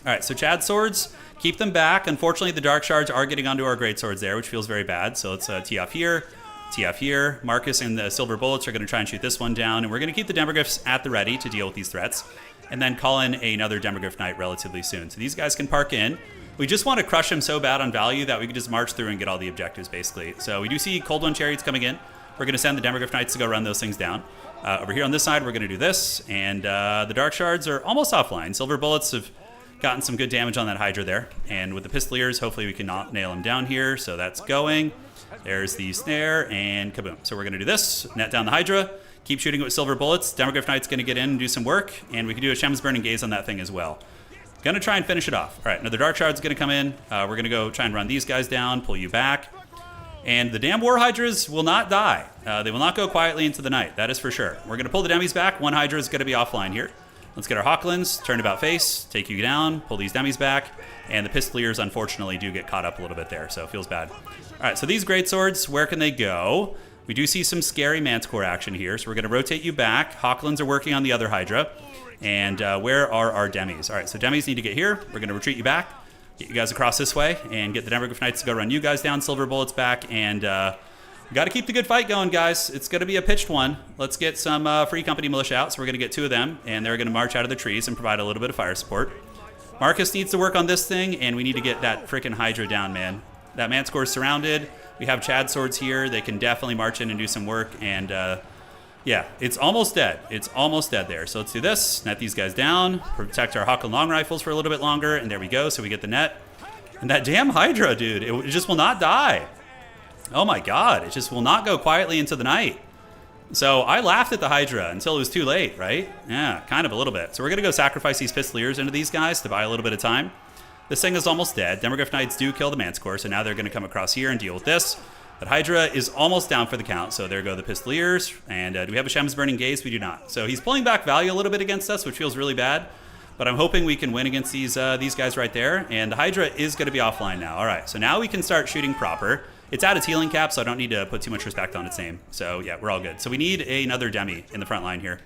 All right, so Chad Swords, keep them back. Unfortunately, the Dark Shards are getting onto our Great Swords there, which feels very bad. So let's tee off here, tee off here. Marcus and the Silver Bullets are going to try and shoot this one down. And we're going to keep the Demogryphs at the ready to deal with these threats. And then call in another Demogryph Knight relatively soon. So these guys can park in. We just want to crush them so bad on value that we can just march through and get all the objectives, basically. So we do see Cold One Chariots coming in. We're going to send the Demogryph Knights to go run those things down. Over here on this side, we're going to do this. And the Dark Shards are almost offline. Silver Bullets have gotten some good damage on that Hydra there. And with the Pistoliers, hopefully we can not nail him down here. So that's going. There's the Snare and kaboom. So we're going to do this. Net down the Hydra. Keep shooting it with Silver Bullets. Demogryph Knight's going to get in and do some work. And we can do a Shem's Burning Gaze on that thing as well. Going to try and finish it off. All right, another Dark Shard's going to come in. We're going to go try and run these guys down, pull you back. And the damn War Hydras will not die. They will not go quietly into the night, that is for sure. We're going to pull the Demis back. One Hydra is going to be offline here. Let's get our Hawklands, turn about face, take you down, pull these Demis back. And the Pistoliers, unfortunately, do get caught up a little bit there, so it feels bad. All right, so these Great Swords, where can they go? We do see some scary Manticore action here, so we're going to rotate you back. Hawklands are working on the other Hydra. And where are our Demis? All right, so Demis need to get here. We're going to retreat you back, get you guys across this way, and get the Demogryph Knights to go run you guys down, Silver Bullets back, and we got to keep the good fight going, guys. It's going to be a pitched one. Let's get some Free Company Militia out, so we're going to get 2 of them, and they're going to march out of the trees and provide a little bit of fire support. Marcus needs to work on this thing, and we need to get that freaking Hydra down, man. That Manticore is surrounded. We have Chad Swords here. They can definitely march in and do some work, and Yeah, it's almost dead. It's almost dead there. So let's do this. Net these guys down. Protect our Hawk and Long Rifles for a little bit longer. And there we go. So we get the net. And that damn Hydra, dude, it just will not die. Oh my god, it just will not go quietly into the night. So I laughed at the Hydra until it was too late, right? Yeah, kind of a little bit. So we're going to go sacrifice these Pistoliers into these guys to buy a little bit of time. This thing is almost dead. Demogryph Knights do kill the Manticore, so now they're going to come across here and deal with this. But Hydra is almost down for the count, so there go the Pistoliers. And do we have a Shem's Burning Gaze? We do not. So he's pulling back value a little bit against us, which feels really bad. But I'm hoping we can win against these guys right there. And the Hydra is going to be offline now. All right, so now we can start shooting proper. It's at its healing cap, so I don't need to put too much respect on its name. So yeah, we're all good. So we need another Demi in the front line here.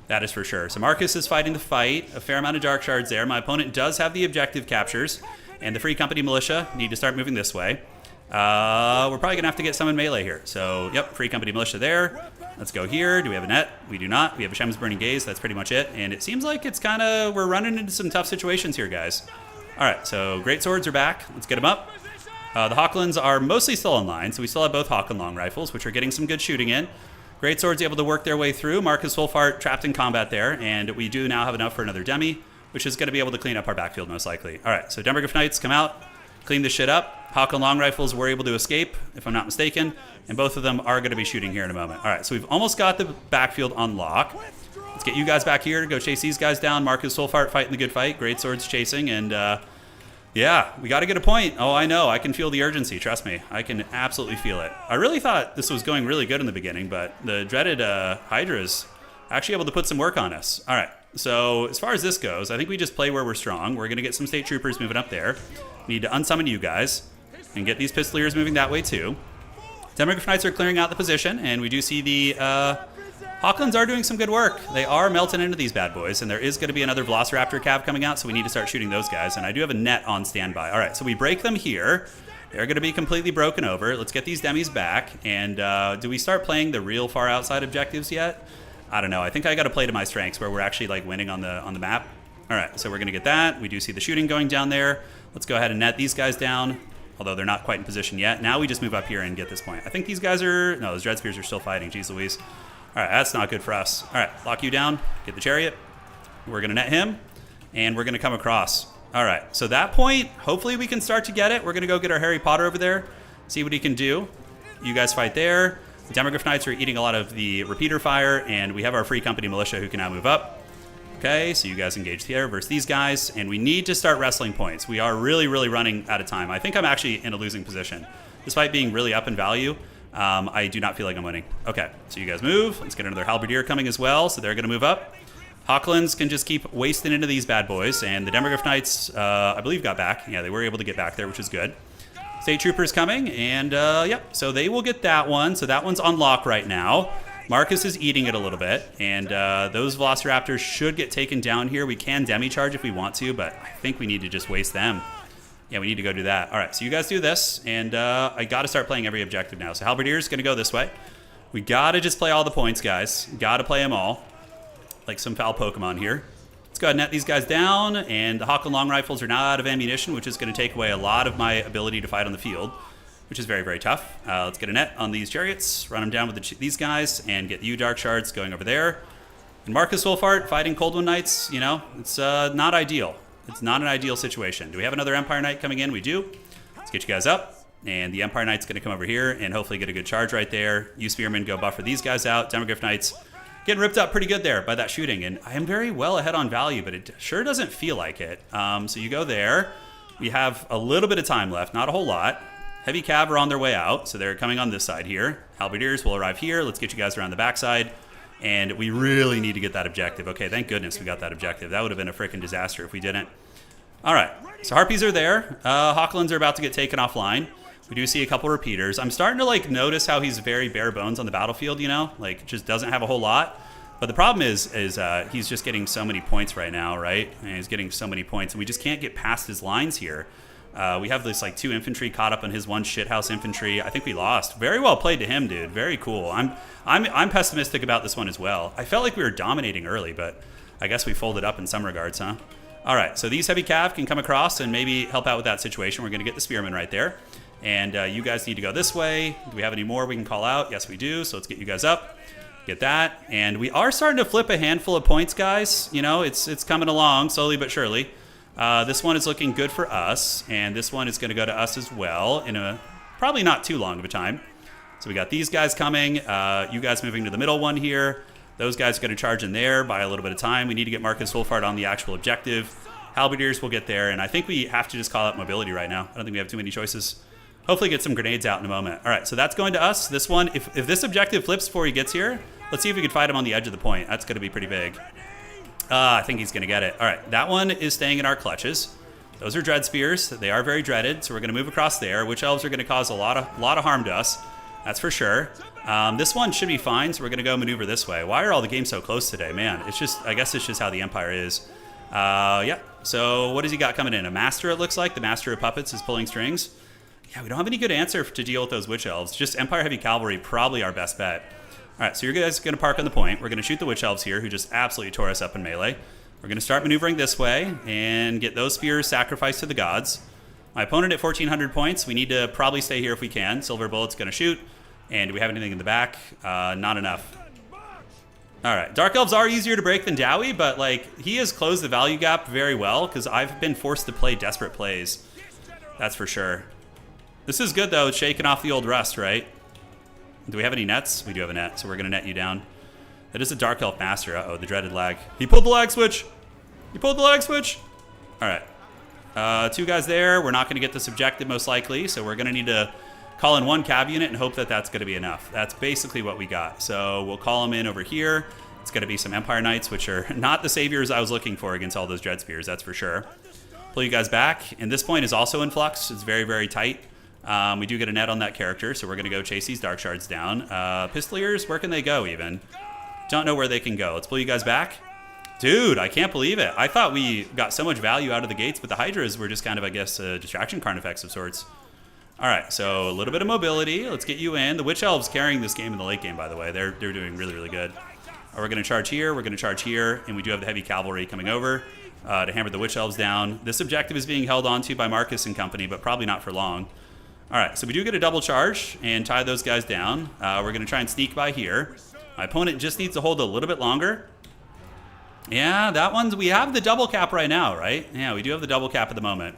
That is for sure. So Marcus is fighting the fight. A fair amount of Dark Shards there. My opponent does have the objective captures. And the Free Company Militia need to start moving this way. We're probably going to have to get some in melee here. So, yep, Free Company Militia there. Let's go here. Do we have a net? We do not. We have a Shem's Burning Gaze. That's pretty much it. And it seems like it's kind of, we're running into some tough situations here, guys. All right, so Great Swords are back. Let's get them up. The Hawklands are mostly still online, so we still have both Hawk and Long Rifles, which are getting some good shooting in. Great Swords able to work their way through. Marcus Wolfart trapped in combat there, and we do now have enough for another Demi, which is going to be able to clean up our backfield most likely. All right, so Demogryph Knights come out, clean this shit up. Hawk and Long Rifles were able to escape, if I'm not mistaken, and both of them are going to be shooting here in a moment. All right, so we've almost got the backfield on lock. Let's get you guys back here to go chase these guys down. Marcus Wolfart fighting the good fight. Great Swords chasing, and yeah, we got to get a point. Oh, I know. I can feel the urgency. Trust me. I can absolutely feel it. I really thought this was going really good in the beginning, but the dreaded Hydra is actually able to put some work on us. All right. So as far as this goes, I think we just play where we're strong. We're going to get some State Troopers moving up there. We need to unsummon you guys and get these Pistoliers moving that way too. Demogryph Knights are clearing out the position, and we do see the Hawklands are doing some good work. They are melting into these bad boys, and there is going to be another Velociraptor cav coming out, so we need to start shooting those guys. And I do have a net on standby. All right, so we break them here. They're going to be completely broken over. Let's get these Demis back. And do we start playing the real far outside objectives yet? I don't know. I think I got to play to my strengths where we're actually like winning on the map. All right, so we're going to get that. We do see the shooting going down there. Let's go ahead and net these guys down, although they're not quite in position yet. Now we just move up here and get this point. I think these guys are... No, those Dread Spears are still fighting. Jeez Louise. All right, that's not good for us. All right, lock you down. Get the Chariot. We're going to net him, and we're going to come across. All right, so that point, hopefully we can start to get it. We're going to go get our Harry Potter over there, see what he can do. You guys fight there. The Demogryph Knights are eating a lot of the repeater fire, and we have our Free Company Militia who can now move up. Okay, so you guys engage here versus these guys, and we need to start wrestling points. We are really, really running out of time. I think I'm actually in a losing position. Despite being really up in value, I do not feel like I'm winning. Okay, so you guys move. Let's get another Halberdier coming as well, so they're going to move up. Hawklands can just keep wasting into these bad boys, and the Demogryph Knights, I believe, got back. Yeah, they were able to get back there, which is good. State Troopers coming, and yep, so they will get that one. So that one's on lock right now. Marcus is eating it a little bit, and those Velociraptors should get taken down here. We can demi-charge if we want to, but I think we need to just waste them. Yeah, we need to go do that. All right, so you guys do this, and I got to start playing every objective now. So Halberdier's going to go this way. We got to just play all the points, guys. Got to play them all, like some foul Pokemon here. Let's go ahead and net these guys down, and the Hawk and Long Rifles are now out of ammunition, which is going to take away a lot of my ability to fight on the field, which is very, very tough. Let's get a net on these Chariots, run them down with these guys, and get you Dark Shards going over there. And Marcus Wolfart fighting Coldwind Knights, you know, it's not ideal. It's not an ideal situation. Do we have another Empire Knight coming in? We do. Let's get you guys up. And the Empire Knight's going to come over here and hopefully get a good charge right there. You Spearmen go buffer these guys out. Demogryph Knights getting ripped up pretty good there by that shooting. And I am very well ahead on value, but it sure doesn't feel like it. So you go there. We have a little bit of time left, not a whole lot. Heavy Cav are on their way out, so they're coming on this side here. Halberdiers will arrive here. Let's get you guys around the backside. And we really need to get that objective. Okay, thank goodness we got that objective. That would have been a freaking disaster if we didn't. All right, so Harpies are there. Hawklands are about to get taken offline. We do see a couple repeaters. I'm starting to like notice how he's very bare bones on the battlefield, you know? Like, just doesn't have a whole lot. But the problem is he's just getting so many points right now, right? And he's getting so many points, and we just can't get past his lines here. We have this like 2 infantry caught up on his 1 shithouse infantry. I think we lost. Very well played to him, dude. Very cool. I'm pessimistic about this one as well. I felt like we were dominating early, but I guess we folded up in some regards, huh? All right, so these heavy cav can come across and maybe help out with that situation. We're going to get the Spearmen right there. And you guys need to go this way. Do we have any more we can call out? Yes, we do. So let's get you guys up. Get that. And we are starting to flip a handful of points, guys. You know, it's coming along slowly but surely. This one is looking good for us, and this one is going to go to us as well in a probably not too long of a time. So we got these guys coming. You guys moving to the middle one here. Those guys are going to charge in there, buy a little bit of time. We need to get Marcus Wolfhard on the actual objective. Halberdiers will get there, and I think we have to just call out mobility right now. I don't think we have too many choices. Hopefully get some grenades out in a moment. All right, so that's going to us. This one, if this objective flips before he gets here, let's see if we can fight him on the edge of the point. That's going to be pretty big. I think he's going to get it. All right, that one is staying in our clutches. Those are dread spears. They are very dreaded, so we're going to move across there. Witch elves are going to cause a lot of harm to us. That's for sure. This one should be fine, so we're going to go maneuver this way. Why are all the games so close today? Man, it's just, I guess it's just how the Empire is. Yeah, so what has he got coming in? A Master, it looks like. The Master of Puppets is pulling strings. Yeah, we don't have any good answer to deal with those Witch Elves. Just Empire Heavy Cavalry, probably our best bet. All right, so you guys are going to park on the point. We're going to shoot the Witch Elves here, who just absolutely tore us up in melee. We're going to start maneuvering this way and get those spears sacrificed to the gods. My opponent at 1,400 points. We need to probably stay here if we can. Silver Bullet's going to shoot. And do we have anything in the back? Not enough. All right, Dark Elves are easier to break than Dowie, but like he has closed the value gap very well because I've been forced to play desperate plays. That's for sure. This is good though, shaking off the old rust, right? Do we have any nets? We do have a net, so we're gonna net you down. That is a Dark Elf Master. Uh-oh, the dreaded lag. He pulled the lag switch. He pulled the lag switch. All right, 2 guys there. We're not gonna get this objective most likely, so we're gonna need to call in 1 cav unit and hope that that's going to be enough. That's basically what we got. So we'll call them in over here. It's going to be some Empire Knights, which are not the saviors I was looking for against all those Dread Spears, that's for sure. Pull you guys back. And this point is also in flux. It's very, very tight. We do get a net on that character, so we're going to go chase these Dark Shards down. Pistoliers, where can they go even? Don't know where they can go. Let's pull you guys back. Dude, I can't believe it. I thought we got so much value out of the gates, but the Hydras were just kind of, I guess, distraction carnifex of sorts. All right, so a little bit of mobility. Let's get you in. The Witch Elves carrying this game in the late game, by the way. They're doing really, really good. We're going to charge here. We're going to charge here. And we do have the heavy cavalry coming over to hammer the Witch Elves down. This objective is being held onto by Marcus and company, but probably not for long. All right, so we do get a double charge and tie those guys down. We're going to try and sneak by here. My opponent just needs to hold a little bit longer. Yeah, that one's... We have the double cap right now, right? Yeah, we do have the double cap at the moment.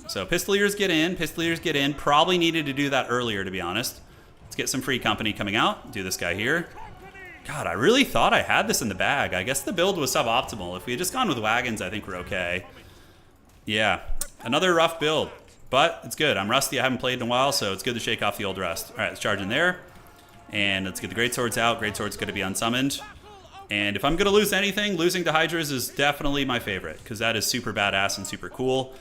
So Pistoliers get in. Pistoliers get in. Probably needed to do that earlier, to be honest. Let's get some free company coming out. Do this guy here. God, I really thought I had this in the bag. I guess the build was suboptimal. If we had just gone with wagons, I think we're okay. Yeah, another rough build. But it's good. I'm rusty. I haven't played in a while, so it's good to shake off the old rust. All right, let's charge in there. And let's get the Great Swords out. Great Sword's going to be unsummoned. And if I'm going to lose anything, losing to Hydras is definitely my favorite, because that is super badass and super cool.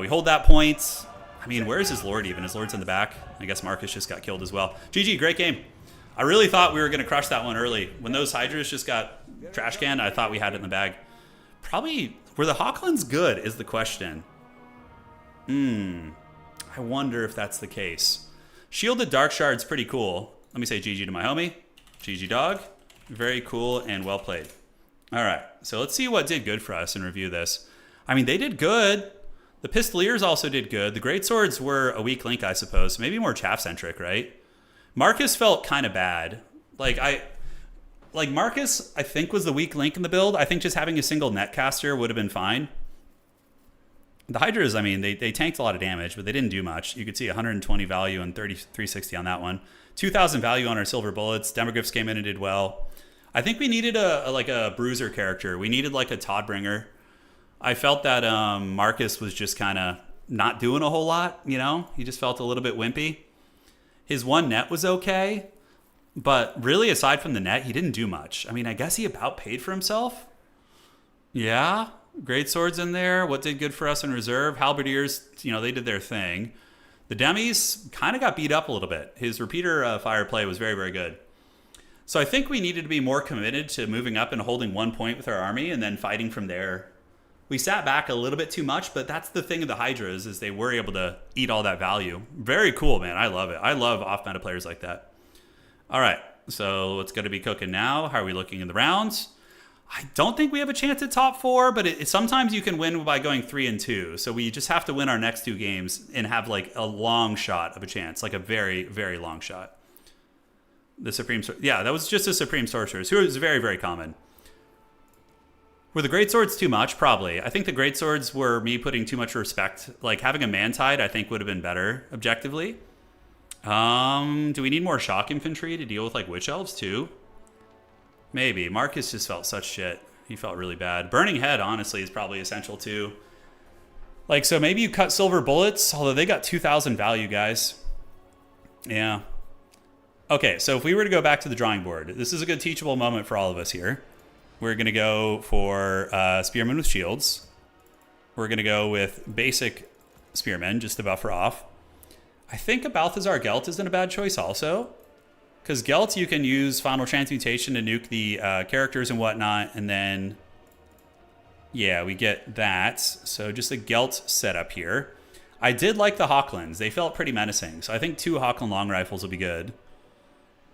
We hold that point. I mean, where is his Lord even? His Lord's in the back. I guess Marcus just got killed as well. GG, great game. I really thought we were going to crush that one early. When those Hydras just got trash canned, I thought we had it in the bag. Probably, were the Hawklands good is the question. I wonder if that's the case. Shielded Dark Shard's pretty cool. Let me say GG to my homie. GG dog. Very cool and well played. All right, so let's see what did good for us and review this. I mean, they did good. The Pistoliers also did good. The Great Swords were a weak link, I suppose. Maybe more chaff-centric, right? Marcus felt kind of bad. Marcus, I think, was the weak link in the build. I think just having a single netcaster would have been fine. The Hydras, I mean, they tanked a lot of damage, but they didn't do much. You could see 120 value and 360 on that one. 2,000 value on our Silver Bullets. Demogryphs came in and did well. I think we needed a bruiser character. We needed like a Toddbringer. I felt that Marcus was just kind of not doing a whole lot, you know? He just felt a little bit wimpy. His one net was okay, but really aside from the net, he didn't do much. I mean, I guess he about paid for himself. Yeah, Great Swords in there. What did good for us in reserve? Halberdiers, you know, they did their thing. The Demis kind of got beat up a little bit. His repeater fire play was very, very good. So I think we needed to be more committed to moving up and holding 1 point with our army and then fighting from there. We sat back a little bit too much, but that's the thing of the Hydras is they were able to eat all that value. Very cool, man. I love it. I love off-meta players like that. All right, so what's going to be cooking now? How are we looking in the rounds? I don't think we have a chance at top 4, but sometimes you can win by going 3-2. So we just have to win our next 2 games and have like a long shot of a chance, like a very, very long shot. The Supreme... Yeah, that was just a Supreme Sorceress, who is very, very common. Were the Greatswords too much? Probably. I think the Greatswords were me putting too much respect. Like, having a Mantide, I think, would have been better, objectively. Do we need more Shock Infantry to deal with, like, Witch Elves, too? Maybe. Marcus just felt such shit. He felt really bad. Burning Head, honestly, is probably essential, too. Like, so maybe you cut Silver Bullets, although they got 2,000 value, guys. Yeah. Okay, so if we were to go back to the drawing board, this is a good teachable moment for all of us here. We're going to go for Spearmen with Shields. We're going to go with basic Spearmen, just to buffer off. I think a Balthazar Gelt isn't a bad choice also. Because Gelt, you can use Final Transmutation to nuke the characters and whatnot, and then... Yeah, we get that. So just a Gelt setup here. I did like the Hawklands. They felt pretty menacing. So I think 2 Hawkland long rifles will be good.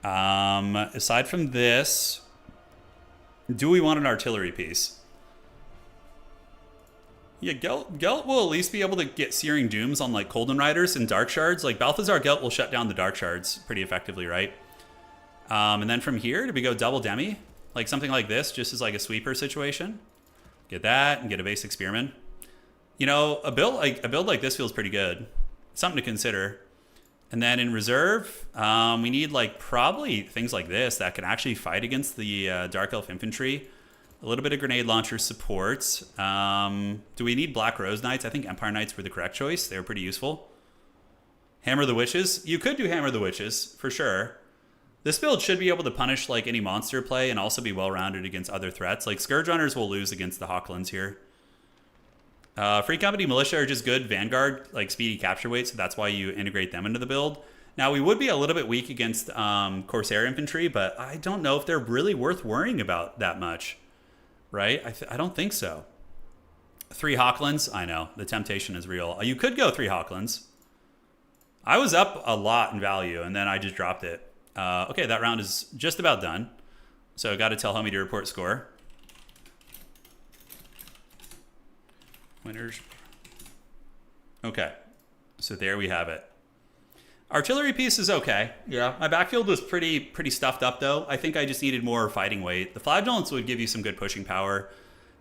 Aside from this, do we want an artillery piece? Yeah, Gelt will at least be able to get Searing Dooms on like Colden Riders and Dark Shards. Like Balthazar Gelt will shut down the Dark Shards pretty effectively, right? And then from here, do we go double Demi? Like something like this, just as like a sweeper situation? Get that and get a basic Spearman. You know, a build like this feels pretty good. Something to consider. And then in reserve, we need like probably things like this that can actually fight against the Dark Elf Infantry. A little bit of grenade launcher support. Do we need Black Rose Knights? I think Empire Knights were the correct choice. They were pretty useful. Hammer the Witches. You could do Hammer the Witches, for sure. This build should be able to punish like any monster play and also be well-rounded against other threats. Like Scourge Runners will lose against the Hawklands here. Free Company Militia are just good Vanguard, like speedy capture weight, so that's why you integrate them into the build. Now, we would be a little bit weak against Corsair Infantry, but I don't know if they're really worth worrying about that much, right? I don't think so. 3 Hawklands, I know, the temptation is real. You could go 3 Hawklands. I was up a lot in value, and then I just dropped it. Okay, that round is just about done, so I got to tell Homie to report score. Winners. Okay, so there we have it. Artillery piece is okay. Yeah, my backfield was pretty stuffed up though. I think I just needed more fighting weight. The Flagellants would give you some good pushing power.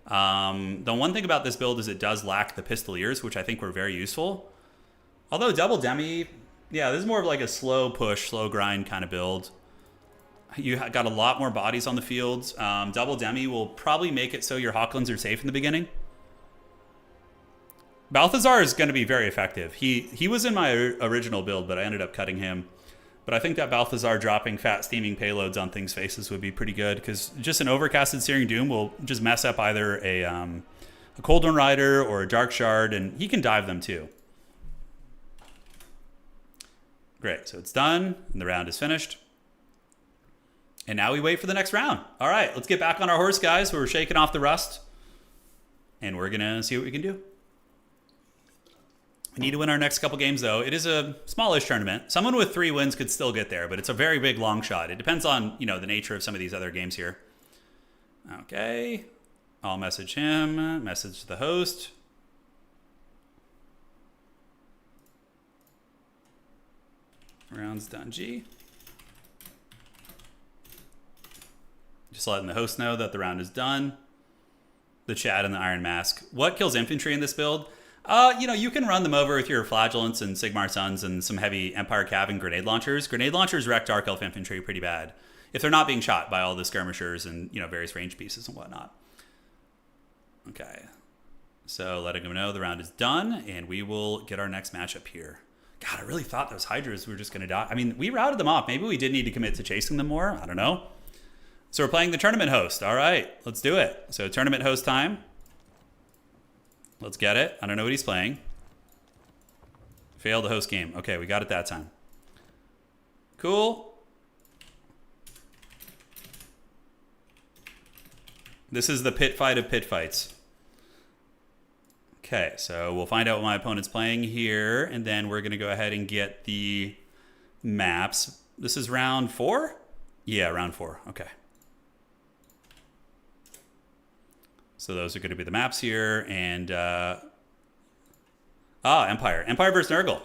The one thing about this build is it does lack the Pistoliers, which I think were very useful. Although double Demi, yeah, this is more of like a slow push, slow grind kind of build. You got a lot more bodies on the field. Double Demi will probably make it so your Hawklands are safe in the beginning. Balthazar is going to be very effective. He was in my original build, but I ended up cutting him. But I think that Balthazar dropping fat steaming payloads on things' faces would be pretty good, because just an overcasted Searing Doom will just mess up either a Colden Rider or a Dark Shard, and he can dive them too. Great, so it's done, and the round is finished. And now we wait for the next round. All right, let's get back on our horse, guys. We're shaking off the rust, and we're going to see what we can do. We need to win our next couple games, though. It is a smallish tournament. Someone with 3 wins could still get there, but it's a very big long shot. It depends on, you know, the nature of some of these other games here. Okay. I'll message him. Message the host. Round's done, G. Just letting the host know that the round is done. The Chad and the Iron Mask. What kills infantry in this build? You know, you can run them over with your Flagellants and Sigmar Suns and some heavy Empire Cav and grenade launchers. Grenade launchers wreck Dark Elf Infantry pretty bad if they're not being shot by all the skirmishers and, you know, various range pieces and whatnot. Okay. So letting them know the round is done, and we will get our next matchup here. God, I really thought those Hydras were just going to die. I mean, we routed them off. Maybe we did need to commit to chasing them more. I don't know. So we're playing the tournament host. All right, let's do it. So tournament host time. Let's get it. I don't know what he's playing. Failed the host game. Okay, we got it that time. Cool. This is the pit fight of pit fights. Okay, so we'll find out what my opponent's playing here, and then we're going to go ahead and get the maps. This is round 4? Yeah, round 4. Okay. So those are going to be the maps here, and Empire versus Nurgle.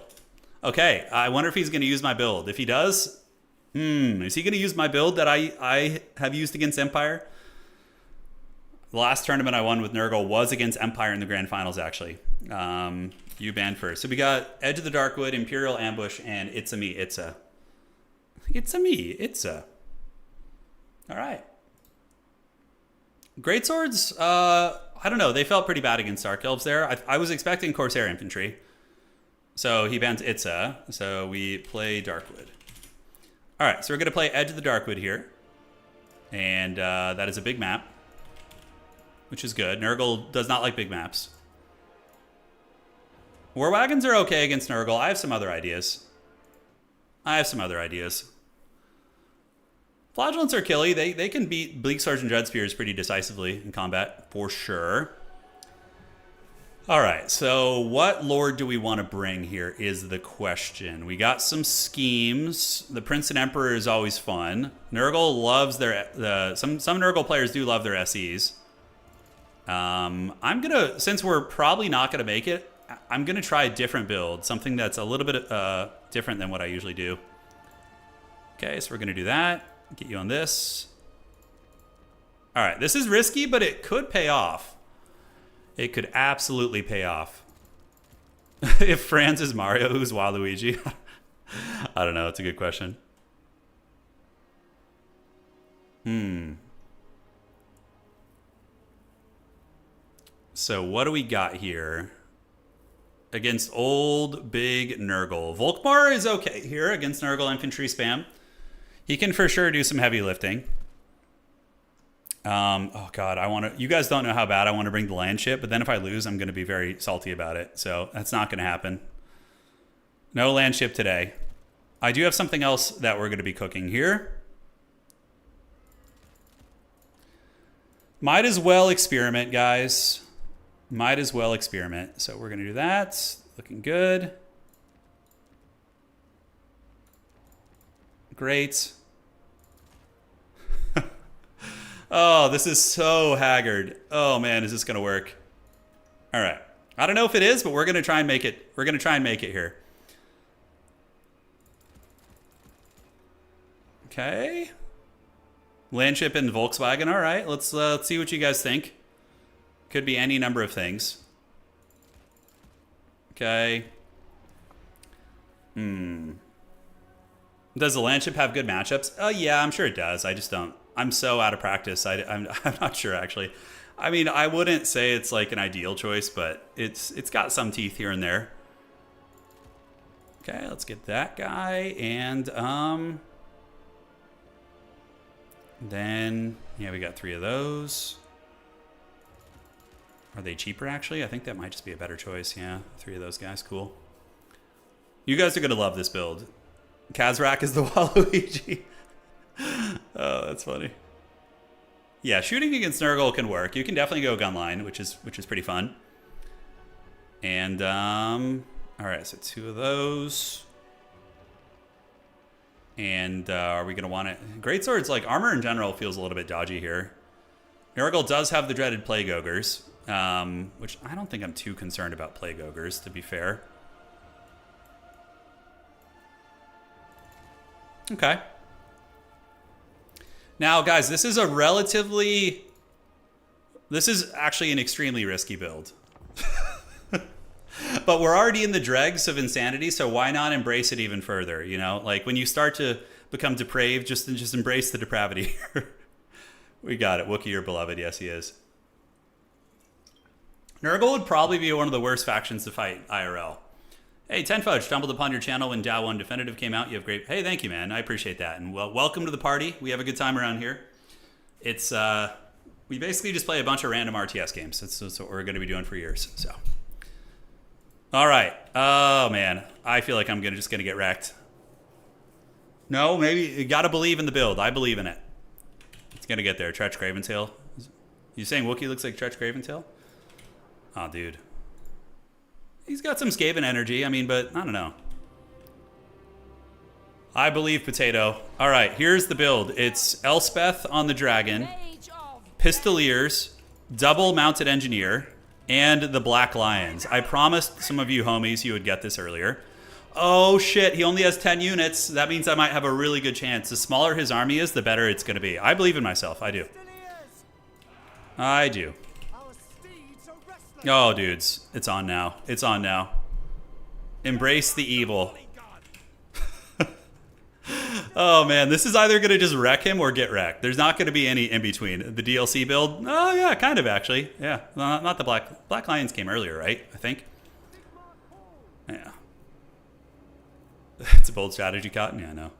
Okay, I wonder if he's going to use my build. If he does, Is he going to use my build that I have used against Empire? The last tournament I won with Nurgle was against Empire in the Grand Finals, actually. You banned first. So we got Edge of the Darkwood, Imperial Ambush, and It's a Me, Itza. It's a Me, Itza. All right. Greatswords, I don't know. They felt pretty bad against Dark Elves there. I was expecting Corsair Infantry. So he bans Itza. So we play Darkwood. All right, so we're going to play Edge of the Darkwood here. And that is a big map, which is good. Nurgle does not like big maps. War Wagons are okay against Nurgle. I have some other ideas. Flagellants are killy. They can beat Bleak Swords and Dread Spears pretty decisively in combat, for sure. All right, so what lord do we want to bring here is the question. We got some schemes. The Prince and Emperor is always fun. Nurgle loves their... some Nurgle players do love their SEs. I'm going to... Since we're probably not going to make it, I'm going to try a different build. Something that's a little bit different than what I usually do. Okay, so we're going to do that. Get you on this. All right, this is risky, but it could pay off. It could absolutely pay off. If Franz is Mario, who's Waluigi? I don't know. It's a good question. So what do we got here? Against old, big Nurgle. Volkmar is okay here against Nurgle infantry spam. He can for sure do some heavy lifting. Oh God, you guys don't know how bad I want to bring the land ship, but then if I lose, I'm going to be very salty about it. So that's not going to happen. No land ship today. I do have something else that we're going to be cooking here. Might as well experiment, guys. Might as well experiment. So we're going to do that. Looking good. Great. Oh, this is so haggard. Oh man, is this gonna work? All right. I don't know if it is, but we're gonna try and make it. We're gonna try and make it here. Okay. Landship and Volkswagen. All right. Let's see what you guys think. Could be any number of things. Okay. Does the landship have good matchups? Oh yeah, I'm sure it does. I just don't. I'm so out of practice. I'm not sure actually. I mean, I wouldn't say it's like an ideal choice, but it's got some teeth here and there. Okay, let's get that guy, and then yeah, we got 3 of those. Are they cheaper actually? I think that might just be a better choice. Yeah, 3 of those guys, cool. You guys are gonna love this build. Kazrak is the Waluigi. Oh, that's funny. Yeah, shooting against Nurgle can work. You can definitely go gunline, which is pretty fun. And all right, so 2 of those. And are we gonna want it? Greatswords, like armor in general, feels a little bit dodgy here. Nurgle does have the dreaded Plague Ogres, which I don't think I'm too concerned about Plague Ogres, to be fair. Okay. Now, guys, this is actually an extremely risky build. But we're already in the dregs of insanity, so why not embrace it even further, you know? Like, when you start to become depraved, just embrace the depravity. We got it. Wookiee, your beloved. Yes, he is. Nurgle would probably be one of the worst factions to fight IRL. Hey, Tenfudge, stumbled upon your channel when Dow 1 Definitive came out. You have great... Hey, thank you, man. I appreciate that. And welcome to the party. We have a good time around here. It's, we basically just play a bunch of random RTS games. That's what we're going to be doing for years, so. All right. Oh, man. I feel like I'm just going to get wrecked. No, maybe you got to believe in the build. I believe in it. It's going to get there. Tretch Craventail. You saying Wookiee looks like Tretch Craventail? Oh, dude. He's got some Skaven energy, I mean, but I don't know. I believe Potato. All right, here's the build. It's Elspeth on the Dragon, Pistoliers, Double Mounted Engineer, and the Black Lions. I promised some of you homies you would get this earlier. Oh shit, he only has 10 units. That means I might have a really good chance. The smaller his army is, the better it's going to be. I believe in myself. I do. I do. Oh, dudes. It's on now. It's on now. Embrace the evil. Oh, man. This is either going to just wreck him or get wrecked. There's not going to be any in between. The DLC build? Oh, yeah, kind of, actually. Yeah. Not the Black Lions came earlier, right? I think. Yeah. It's a bold strategy, Cotton. Yeah, I know.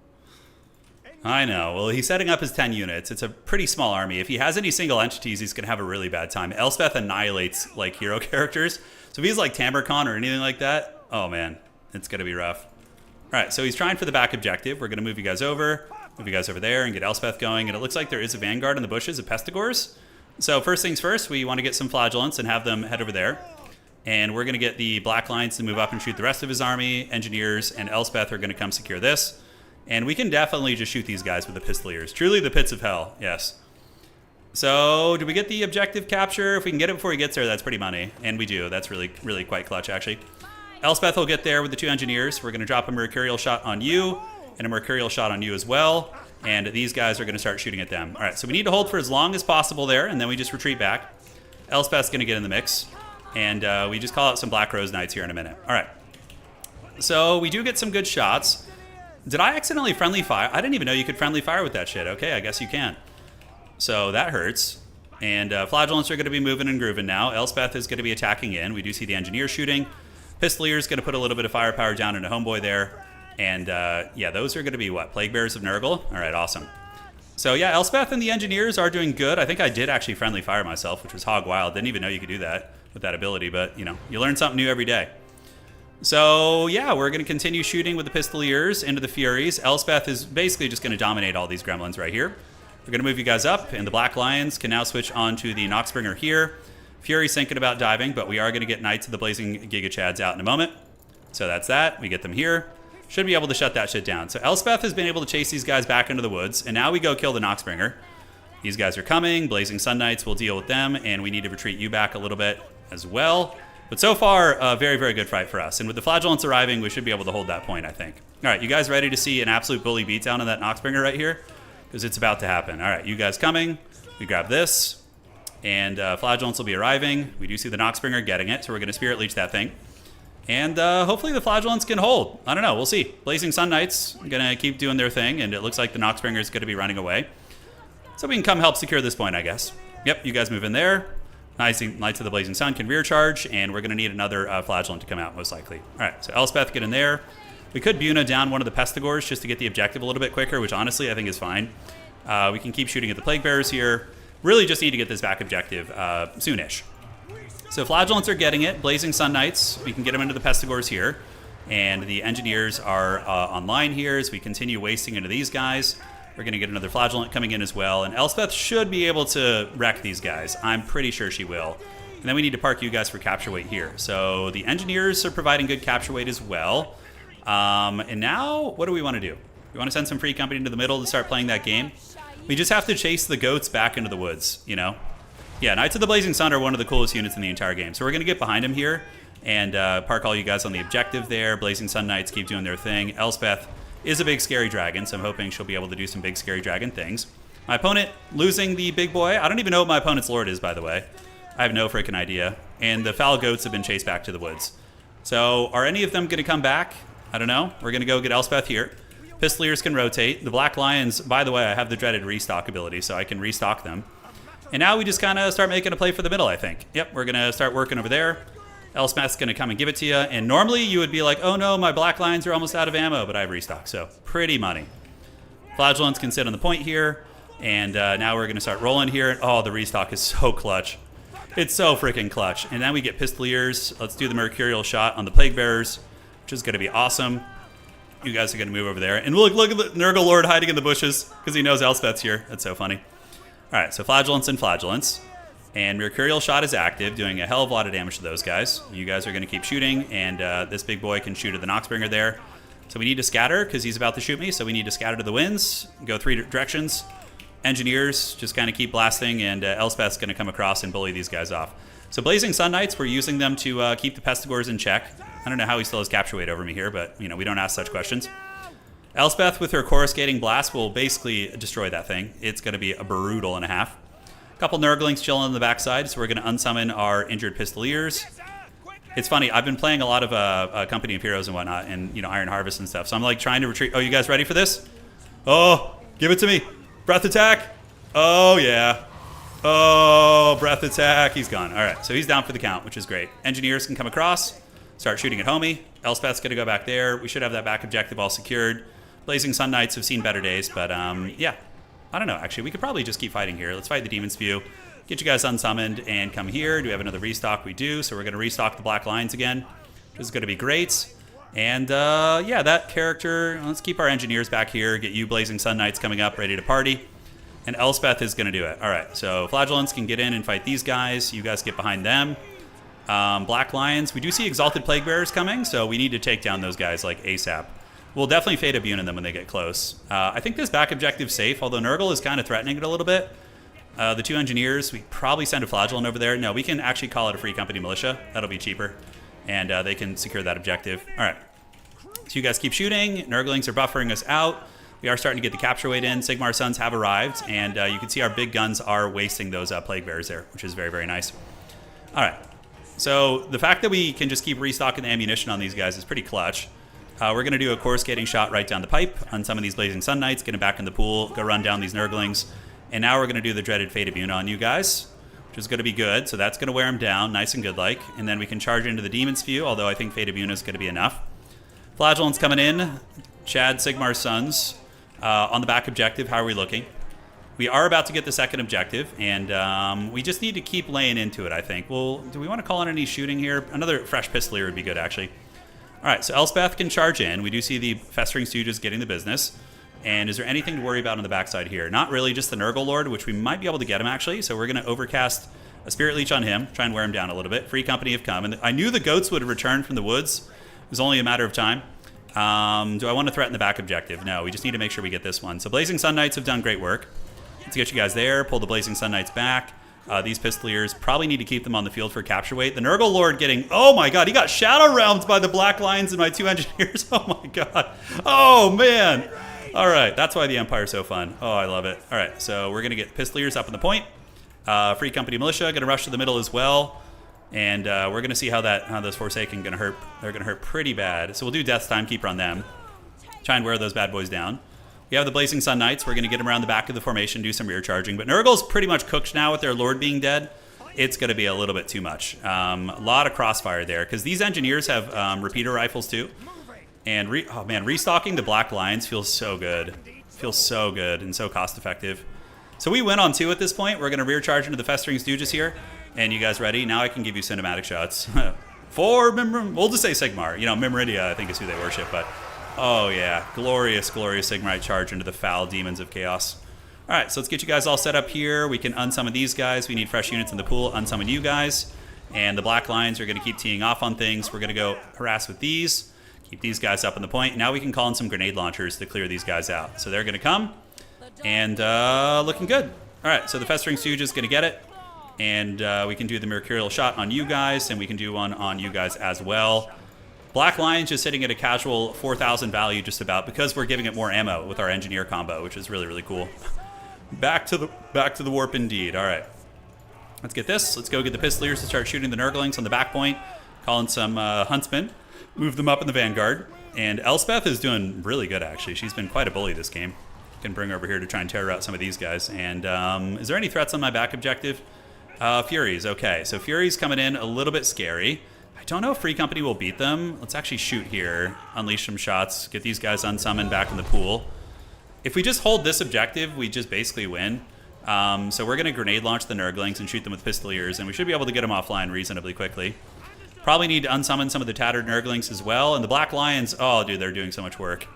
I know. Well, he's setting up his 10 units. It's a pretty small army. If he has any single entities, he's going to have a really bad time. Elspeth annihilates, like, hero characters. So if he's like Tamercon or anything like that, oh, man, it's going to be rough. All right, so he's trying for the back objective. We're going to move you guys over there and get Elspeth going. And it looks like there is a vanguard in the bushes of Pestigors. So first things first, we want to get some flagellants and have them head over there. And we're going to get the Black Lions to move up and shoot the rest of his army. Engineers and Elspeth are going to come secure this. And we can definitely just shoot these guys with the Pistoliers. Truly the pits of hell, yes. So, do we get the objective capture? If we can get it before he gets there, that's pretty money. And we do. That's really, really quite clutch, actually. Elspeth will get there with the 2 engineers. We're going to drop a Mercurial shot on you and a Mercurial shot on you as well. And these guys are going to start shooting at them. All right, so we need to hold for as long as possible there, and then we just retreat back. Elspeth's going to get in the mix. And we just call out some Black Rose Knights here in a minute. All right. So, we do get some good shots. Did I accidentally friendly fire? I didn't even know you could friendly fire with that shit. Okay, I guess you can. So that hurts. And flagellants are going to be moving and grooving now. Elspeth is going to be attacking in. We do see the engineer shooting. Pistolier is going to put a little bit of firepower down into Homeboy there. And yeah, those are going to be what? Plague Bearers of Nurgle? All right, awesome. So yeah, Elspeth and the engineers are doing good. I think I did actually friendly fire myself, which was hog wild. Didn't even know you could do that with that ability. But, you know, you learn something new every day. So, yeah, we're going to continue shooting with the Pistoliers into the Furies. Elspeth is basically just going to dominate all these gremlins right here. We're going to move you guys up, and the Black Lions can now switch on to the Noxbringer here. Fury's thinking about diving, but we are going to get Knights of the Blazing Giga Chads out in a moment. So that's that. We get them here. Should be able to shut that shit down. So Elspeth has been able to chase these guys back into the woods, and now we go kill the Noxbringer. These guys are coming. Blazing Sun Knights will deal with them, and we need to retreat you back a little bit as well. But so far, a very, very good fight for us. And with the Flagellants arriving, we should be able to hold that point, I think. All right, you guys ready to see an absolute bully beatdown on that Noxbringer right here? Because it's about to happen. All right, you guys coming. We grab this. And Flagellants will be arriving. We do see the Noxbringer getting it, so we're going to Spirit Leech that thing. And hopefully the Flagellants can hold. I don't know, we'll see. Blazing Sun Knights going to keep doing their thing, and it looks like the Noxbringer is going to be running away. So we can come help secure this point, I guess. Yep, you guys move in there. Knights of the Blazing Sun can rear charge, and we're going to need another Flagellant to come out, most likely. All right, so Elspeth, get in there. We could Buna down one of the Pestigors just to get the objective a little bit quicker, which honestly I think is fine. We can keep shooting at the Plague Bearers here. Really just need to get this back objective soonish. So Flagellants are getting it. Blazing Sun Knights, we can get them into the Pestigors here. And the Engineers are online here as we continue wasting into these guys. We're going to get another Flagellant coming in as well. And Elspeth should be able to wreck these guys. I'm pretty sure she will. And then we need to park you guys for capture weight here. So the Engineers are providing good capture weight as well. And now, what do we want to do? We want to send some free company into the middle to start playing that game. We just have to chase the goats back into the woods, you know? Yeah, Knights of the Blazing Sun are one of the coolest units in the entire game. So we're going to get behind them here and park all you guys on the objective there. Blazing Sun Knights keep doing their thing. Elspeth is a big scary dragon, so I'm hoping she'll be able to do some big scary dragon things. My opponent losing the big boy. I don't even know what my opponent's lord is, by the way. I have no freaking idea. And the foul goats have been chased back to the woods. So are any of them going to come back? I don't know. We're going to go get Elspeth here. Pistoliers can rotate. The Black Lions, by the way, I have the dreaded restock ability, so I can restock them. And now we just kind of start making a play for the middle, I think. Yep, we're going to start working over there. Elspeth's going to come and give it to you. And normally you would be like, oh no, my Black Lions are almost out of ammo, but I have restock. So pretty money. Flagellants can sit on the point here. And now we're going to start rolling here. Oh, the restock is so clutch. It's so freaking clutch. And then we get Pistoliers. Let's do the Mercurial shot on the Plague Bearers, which is going to be awesome. You guys are going to move over there. And look at the Nurgle Lord hiding in the bushes because he knows Elspeth's here. That's so funny. All right, so Flagellants and Flagellants. And Mercurial shot is active, doing a hell of a lot of damage to those guys. You guys are going to keep shooting, and this big boy can shoot at the Noxbringer there. So we need to scatter, because he's about to shoot me, so we need to scatter to the winds, go 3 directions. Engineers just kind of keep blasting, and Elspeth's going to come across and bully these guys off. So Blazing Sun Knights, we're using them to keep the Pestigors in check. I don't know how he still has capture weight over me here, but, you know, we don't ask such questions. Elspeth with her coruscating blast will basically destroy that thing. It's going to be a brutal and a half. A couple Nurglings chilling on the backside, so we're going to unsummon our injured Pistoliers. It's funny, I've been playing a lot of Company of Heroes and whatnot, and, you know, Iron Harvest and stuff, so I'm, like, trying to retreat. Oh, you guys ready for this? Oh, give it to me. Breath attack. Oh, yeah. Oh, breath attack. He's gone. All right, so he's down for the count, which is great. Engineers can come across, start shooting at homie. Elspeth's going to go back there. We should have that back objective all secured. Blazing Sun Knights have seen better days, but yeah. I don't know, actually. We could probably just keep fighting here. Let's fight the Demon's View. Get you guys unsummoned and come here. Do we have another restock? We do, so we're going to restock the Black Lions again, which is going to be great. And yeah, that character, let's keep our engineers back here. Get you Blazing Sun Knights coming up, ready to party. And Elspeth is going to do it. All right, so Flagellants can get in and fight these guys. You guys get behind them. Black Lions, we do see Exalted Plague Bearers coming, so we need to take down those guys like ASAP. We'll definitely fade a Bune in them when they get close. I think this back objective's safe, although Nurgle is kind of threatening it a little bit. The two engineers, we probably send a Flagellant over there. No, we can actually call it a Free Company Militia. That'll be cheaper. And they can secure that objective. All right. So you guys keep shooting. Nurglings are buffering us out. We are starting to get the capture weight in. Sigmar Suns have arrived. And you can see our big guns are wasting those Plague Bearers there, which is very, very nice. All right. So the fact that we can just keep restocking the ammunition on these guys is pretty clutch. We're going to do a coruscating shot right down the pipe on some of these Blazing Sun Knights, get them back in the pool, go run down these Nurglings. And now we're going to do the dreaded Fate of Bune on you guys, which is going to be good. So that's going to wear them down, nice and good-like. And then we can charge into the Demon's View, although I think Fate of Bune is going to be enough. Flagellant's coming in. Chad, Sigmar Suns on the back objective. How are we looking? We are about to get the second objective, and we just need to keep laying into it, I think. Well, do we want to call in any shooting here? Another fresh Pistolier would be good, actually. All right, so Elspeth can charge in. We do see the Festering Stooges getting the business. And is there anything to worry about on the backside here? Not really, just the Nurgle Lord, which we might be able to get him, actually. So we're going to overcast a Spirit Leech on him, try and wear him down a little bit. Free Company have come. And I knew the goats would return from the woods. It was only a matter of time. Do I want to threaten the back objective? No, we just need to make sure we get this one. So Blazing Sun Knights have done great work. Let's get you guys there. Pull the Blazing Sun Knights back. These Pistoliers probably need to keep them on the field for capture weight. The Nurgle Lord getting... Oh, my God. He got Shadow Realmed by the Black Lions and my two engineers. Oh, my God. Oh, man. All right. That's why the Empire's so fun. Oh, I love it. All right. So we're going to get Pistoliers up on the point. Free Company Militia going to rush to the middle as well. And we're going to see how those Forsaken going to hurt. They're going to hurt pretty bad. So we'll do Death's Timekeeper on them. Try and wear those bad boys down. We have the Blazing Sun Knights. We're going to get them around the back of the formation, do some rear charging. But Nurgle's pretty much cooked now with their Lord being dead. It's going to be a little bit too much. A lot of crossfire there, because these engineers have repeater rifles too. And, oh man, restocking the Black Lions feels so good. Feels so good and so cost effective. So we win on 2 at this point. We're going to rear charge into the Festering Stooges here. And you guys ready? Now I can give you cinematic shots. For we'll just say Sigmar. You know, Mimeridia, I think, is who they worship, but... Oh, yeah. Glorious, glorious Sigmarite charge into the foul demons of chaos. All right, so let's get you guys all set up here. We can unsummon these guys. We need fresh units in the pool. Unsummon you guys. And the Black Lions are going to keep teeing off on things. We're going to go harass with these. Keep these guys up on the point. Now we can call in some grenade launchers to clear these guys out. So they're going to come. And looking good. All right, so the Festering Stooge is going to get it. And we can do the Mercurial shot on you guys. And we can do one on you guys as well. Black Lion's just sitting at a casual 4,000 value just about because we're giving it more ammo with our engineer combo, which is really, really cool. Back to the warp indeed. All right. Let's get this. Let's go get the Pistoliers to start shooting the Nurglings on the back point. Calling some Huntsmen. Move them up in the Vanguard. And Elspeth is doing really good, actually. She's been quite a bully this game. Can bring her over here to try and tear out some of these guys. And is there any threats on my back objective? Furies. Okay, so Furies coming in a little bit scary. I don't know if Free Company will beat them. Let's actually shoot here. Unleash some shots. Get these guys unsummoned back in the pool. If we just hold this objective, we just basically win. So we're going to grenade launch the Nurglings and shoot them with Pistoliers, and we should be able to get them offline reasonably quickly. Probably need to unsummon some of the tattered Nurglings as well. And the Black Lions, oh, dude, they're doing so much work.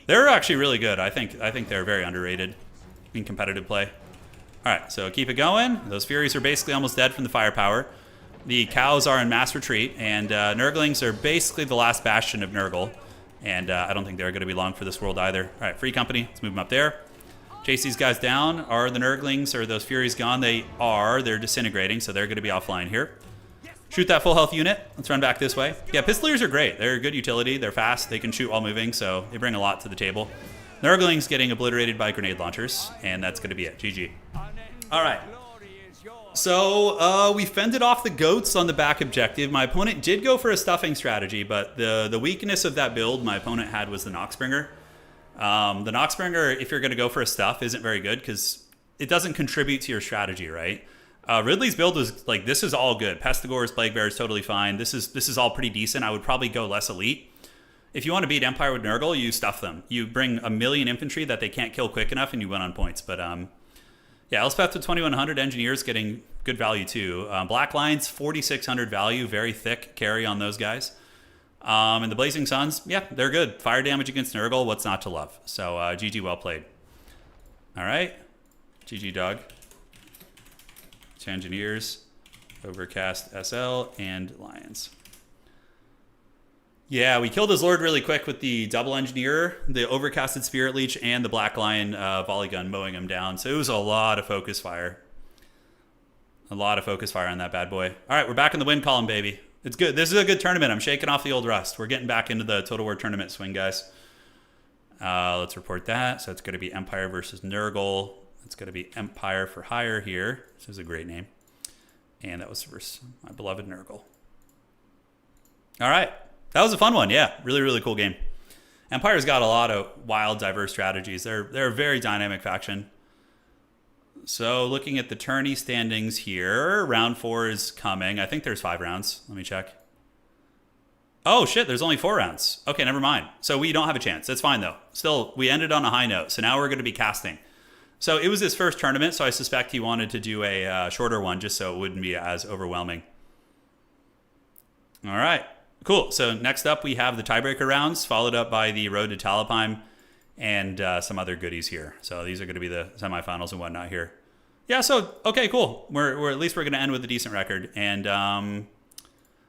They're actually really good. I think they're very underrated in competitive play. All right, so keep it going. Those Furies are basically almost dead from the firepower. The cows are in mass retreat, and Nurglings are basically the last bastion of Nurgle. And I don't think they're going to be long for this world either. All right, Free Company, let's move them up there. chase these guys down. Are the Nurglings or those Furies gone? They are. They're disintegrating, so they're going to be offline here. Shoot that full health unit. Let's run back this way. Yeah, Pistoliers are great. They're a good utility. They're fast. They can shoot while moving, so they bring a lot to the table. Nurglings getting obliterated by grenade launchers, and that's going to be it. GG. All right. So we fended off the goats on the back objective. My opponent did go for a stuffing strategy, but the weakness of that build my opponent had was the Noxbringer. The Noxbringer, if you're going to go for a stuff, isn't very good because it doesn't contribute to your strategy, right? Ridley's build was like, this is all good. Pestigores, Plague Bear is totally fine. This is all pretty decent. I would probably go less elite. If you want to beat Empire with Nurgle, you stuff them. You bring a million infantry that they can't kill quick enough, and you win on points. But yeah, Elspeth with 2100 engineers getting good value too. Black Lions 4600 value, very thick carry on those guys. And the Blazing Suns, yeah, they're good. Fire damage against Nurgle, what's not to love? So GG, well played. All right, GG dog. Engineers, Overcast SL, and Lions. Yeah, we killed his Lord really quick with the double Engineer, the Overcasted Spirit Leech, and the Black Lion volley gun mowing him down. So it was a lot of focus fire. A lot of focus fire on that bad boy. All right, we're back in the win column, baby. It's good. This is a good tournament. I'm shaking off the old rust. We're getting back into the Total War tournament swing, guys. Let's report that. So it's going to be Empire versus Nurgle. It's going to be Empire for Hire here. This is a great name. And that was versus my beloved Nurgle. All right. That was a fun one. Yeah. Really, really cool game. Empire's got a lot of wild, diverse strategies. They're a very dynamic faction. So looking at the tourney standings here, round 4 is coming. I think there's 5 rounds. Let me check. Oh, shit. There's only 4 rounds. Okay, never mind. So we don't have a chance. That's fine, though. Still, we ended on a high note. So now we're going to be casting. So it was his first tournament, so I suspect he wanted to do a shorter one just so it wouldn't be as overwhelming. All right, cool. So next up, we have the tiebreaker rounds, followed up by the Road to Talabheim and some other goodies here. So these are going to be the semifinals and whatnot here. Yeah, so, okay, cool. We're at least we're going to end with a decent record. And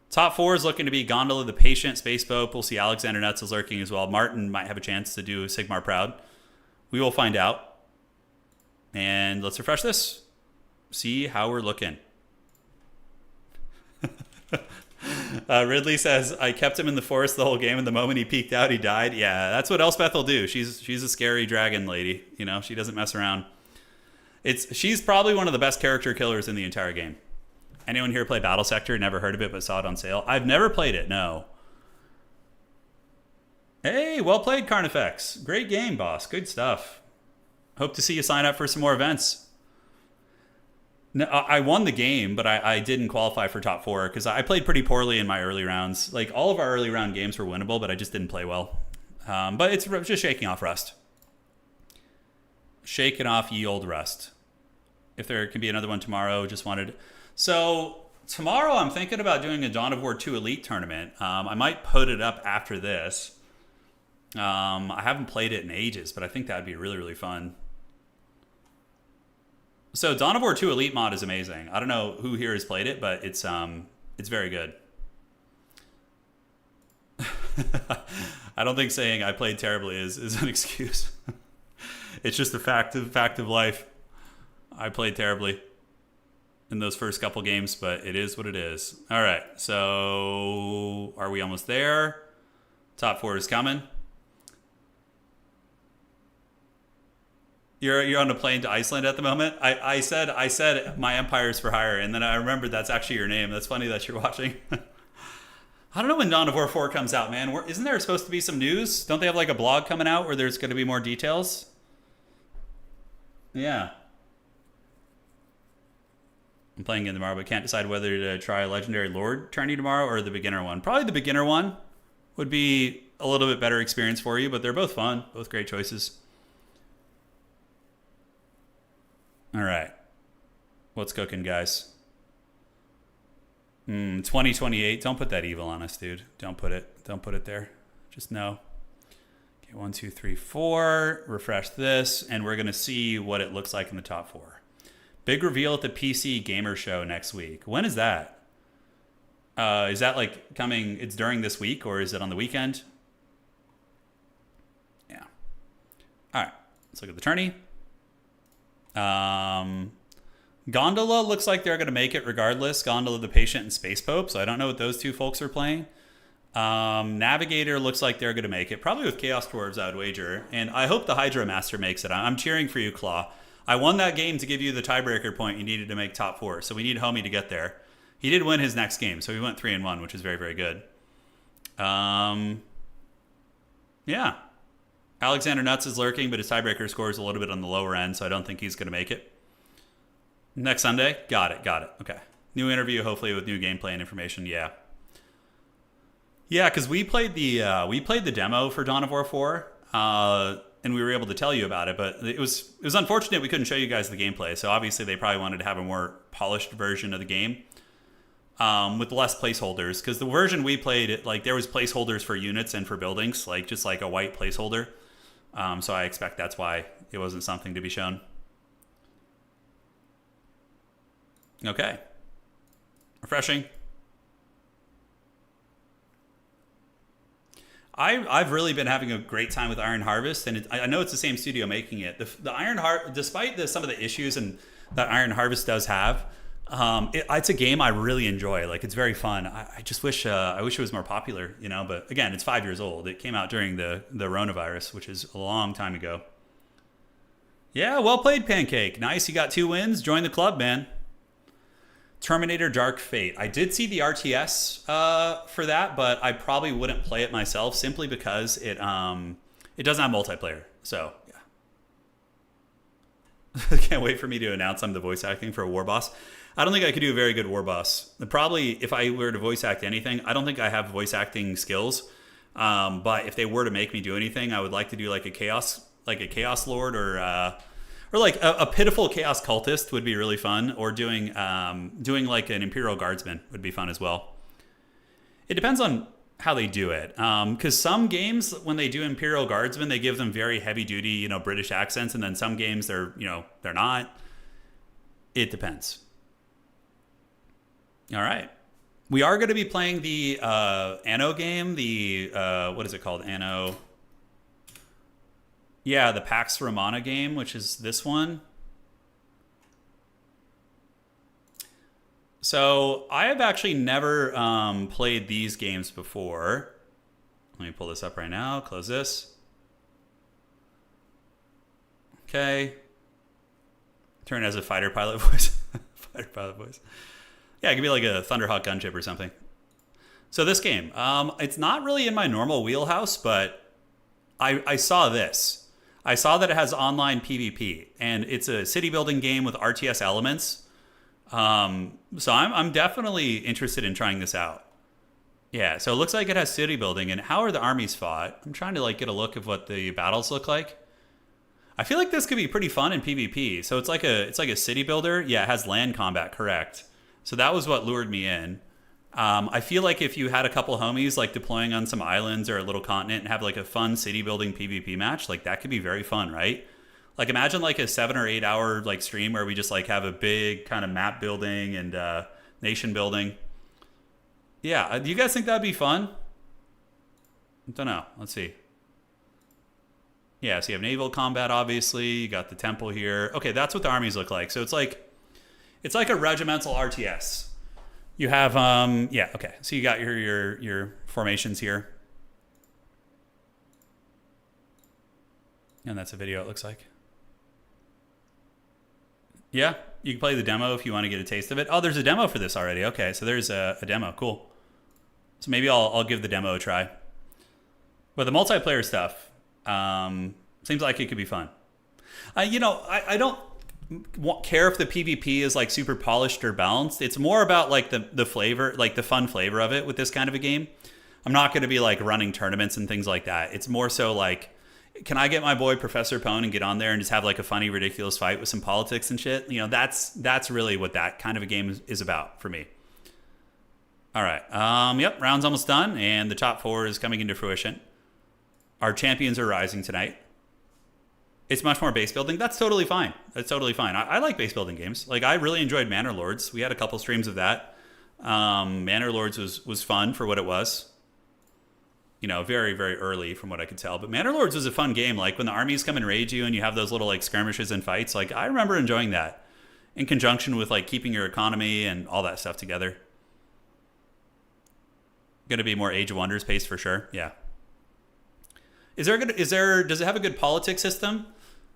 top 4 is looking to be Gondola the Patient, Space Pope. We'll see Alexander Nuts is lurking as well. Martin might have a chance to do Sigmar Proud. We will find out. And let's refresh this. See how we're looking. Ridley says, I kept him in the forest the whole game, and the moment he peeked out, he died. Yeah, that's what Elspeth will do. She's a scary dragon lady. You know, she doesn't mess around. She's probably one of the best character killers in the entire game. Anyone here play Battle Sector? Never heard of it, but saw it on sale? I've never played it, no. Hey, well played, Carnifex. Great game, boss. Good stuff. Hope to see you sign up for some more events. No, I won the game, but I didn't qualify for top 4 because I played pretty poorly in my early rounds. Like, all of our early round games were winnable, but I just didn't play well. But it's just shaking off rust. Shaking off ye old rust. If there can be another one tomorrow, just wanted... So, tomorrow I'm thinking about doing a Dawn of War 2 Elite tournament. I might put it up after this. I haven't played it in ages, but I think that would be really, really fun. So Dawn of War 2 Elite mod is amazing. I don't know who here has played it, but it's very good. I don't think saying I played terribly is an excuse. It's just a fact of life. I played terribly in those first couple games, but it is what it is. All right, so are we almost there? Top 4 is coming. You're on a plane to Iceland at the moment. I said my Empire's for Hire, and then I remembered that's actually your name. That's funny that you're watching. I don't know when Dawn of War 4 comes out, man. Isn't there supposed to be some news? Don't they have like a blog coming out where there's going to be more details? Yeah. I'm playing it tomorrow, but can't decide whether to try Legendary Lord tourney tomorrow or the beginner one. Probably the beginner one would be a little bit better experience for you, but they're both fun. Both great choices. All right. What's cooking, guys? 2028. Don't put that evil on us, dude. Don't put it there. Just no. Okay, 1, 2, 3, 4. Refresh this, and we're going to see what it looks like in the top 4. Big reveal at the PC Gamer Show next week. When is that? Is that like coming, it's during this week, or is it on the weekend? Yeah. All right. Let's look at the tourney. Gondola looks like they're going to make it regardless. Gondola the Patient and Space Pope. So I don't know what those two folks are playing. Navigator looks like they're going to make it. Probably with Chaos Dwarves, I would wager. And I hope the Hydra Master makes it. I'm cheering for you, Claw. I won that game to give you the tiebreaker point you needed to make top 4. So we need Homie to get there. He did win his next game. So he went 3-1, which is very, very good. Yeah. Alexander Nuts is lurking, but his tiebreaker score is a little bit on the lower end. So I don't think he's going to make it. Next Sunday? Got it. Okay. New interview, hopefully with new gameplay and information. Yeah. Yeah, because we played the demo for Dawn of War 4, and we were able to tell you about it, but it was unfortunate we couldn't show you guys the gameplay. So obviously they probably wanted to have a more polished version of the game with less placeholders. Because the version we played, like there was placeholders for units and for buildings, like just like a white placeholder. So I expect that's why it wasn't something to be shown. Okay. Refreshing. I've really been having a great time with Iron Harvest, and I know it's the same studio making it. The Iron despite some of the issues and that Iron Harvest does have, it's a game I really enjoy. Like it's very fun. I just wish it was more popular, you know. But again, it's 5 years old. It came out during the coronavirus, which is a long time ago. Yeah, well played, Pancake. Nice, you got 2 wins. Join the club, man. Terminator Dark Fate. I did see the RTS for that, but I probably wouldn't play it myself simply because it doesn't have multiplayer. So yeah. Can't wait for me to announce I'm the voice acting for a war boss. I don't think I could do a very good war boss. Probably if I were to voice act anything, I don't think I have voice acting skills. But if they were to make me do anything, I would like to do like a chaos lord or like a pitiful chaos cultist would be really fun, or doing like an Imperial Guardsman would be fun as well. It depends on how they do it, because some games when they do Imperial Guardsmen, they give them very heavy duty, you know, British accents, and then some games they're not. It depends. All right, we are going to be playing the Anno game. The what is it called? Anno. Yeah, the Pax Romana game, which is this one. So I have actually never played these games before. Let me pull this up right now. Close this. Okay. Turn as a fighter pilot voice. Fighter pilot voice. Yeah, it could be like a Thunderhawk gunship or something. So this game, it's not really in my normal wheelhouse, but I saw this. I saw that it has online PvP, and it's a city building game with RTS elements. So I'm definitely interested in trying this out. Yeah, so it looks like it has city building, and how are the armies fought? I'm trying to like get a look of what the battles look like. I feel like this could be pretty fun in PvP. So it's like a city builder. Yeah, it has land combat, correct. So that was what lured me in. I feel like if you had a couple homies like deploying on some islands or a little continent and have like a fun city building PvP match, like that could be very fun, right? Like imagine like a 7 or 8 hour like stream where we just like have a big kind of map building and nation building. Yeah, do you guys think that'd be fun? I don't know. Let's see. Yeah, so you have naval combat, obviously. You got the temple here. Okay, that's what the armies look like. So it's like a regimental RTS. You have yeah, okay. So you got your formations here. And that's a video it looks like. Yeah, you can play the demo if you want to get a taste of it. Oh, there's a demo for this already. Okay, so there's a demo. Cool. So maybe I'll give the demo a try. But the multiplayer stuff seems like it could be fun. You know, I don't care if the PvP is like super polished or balanced. It's more about like the flavor, like the fun flavor of it with this kind of a game. I'm not going to be like running tournaments and things like that. It's more so like, can I get my boy Professor Pone and get on there and just have like a funny, ridiculous fight with some politics and shit? You know, that's really what that kind of a game is about for me. All right. Yep. Round's almost done, and the top 4 is coming into fruition. Our champions are rising tonight. It's much more base building. That's totally fine. That's totally fine. I like base building games. Like I really enjoyed Manor Lords. We had a couple streams of that. Manor Lords was fun for what it was. you know, very, very early from what I could tell. But Manor Lords was a fun game. Like when the armies come and raid you and you have those little like skirmishes and fights, like I remember enjoying that in conjunction with like keeping your economy and all that stuff together. Going to be more Age of Wonders paced for sure. Yeah. Does it have a good politics system?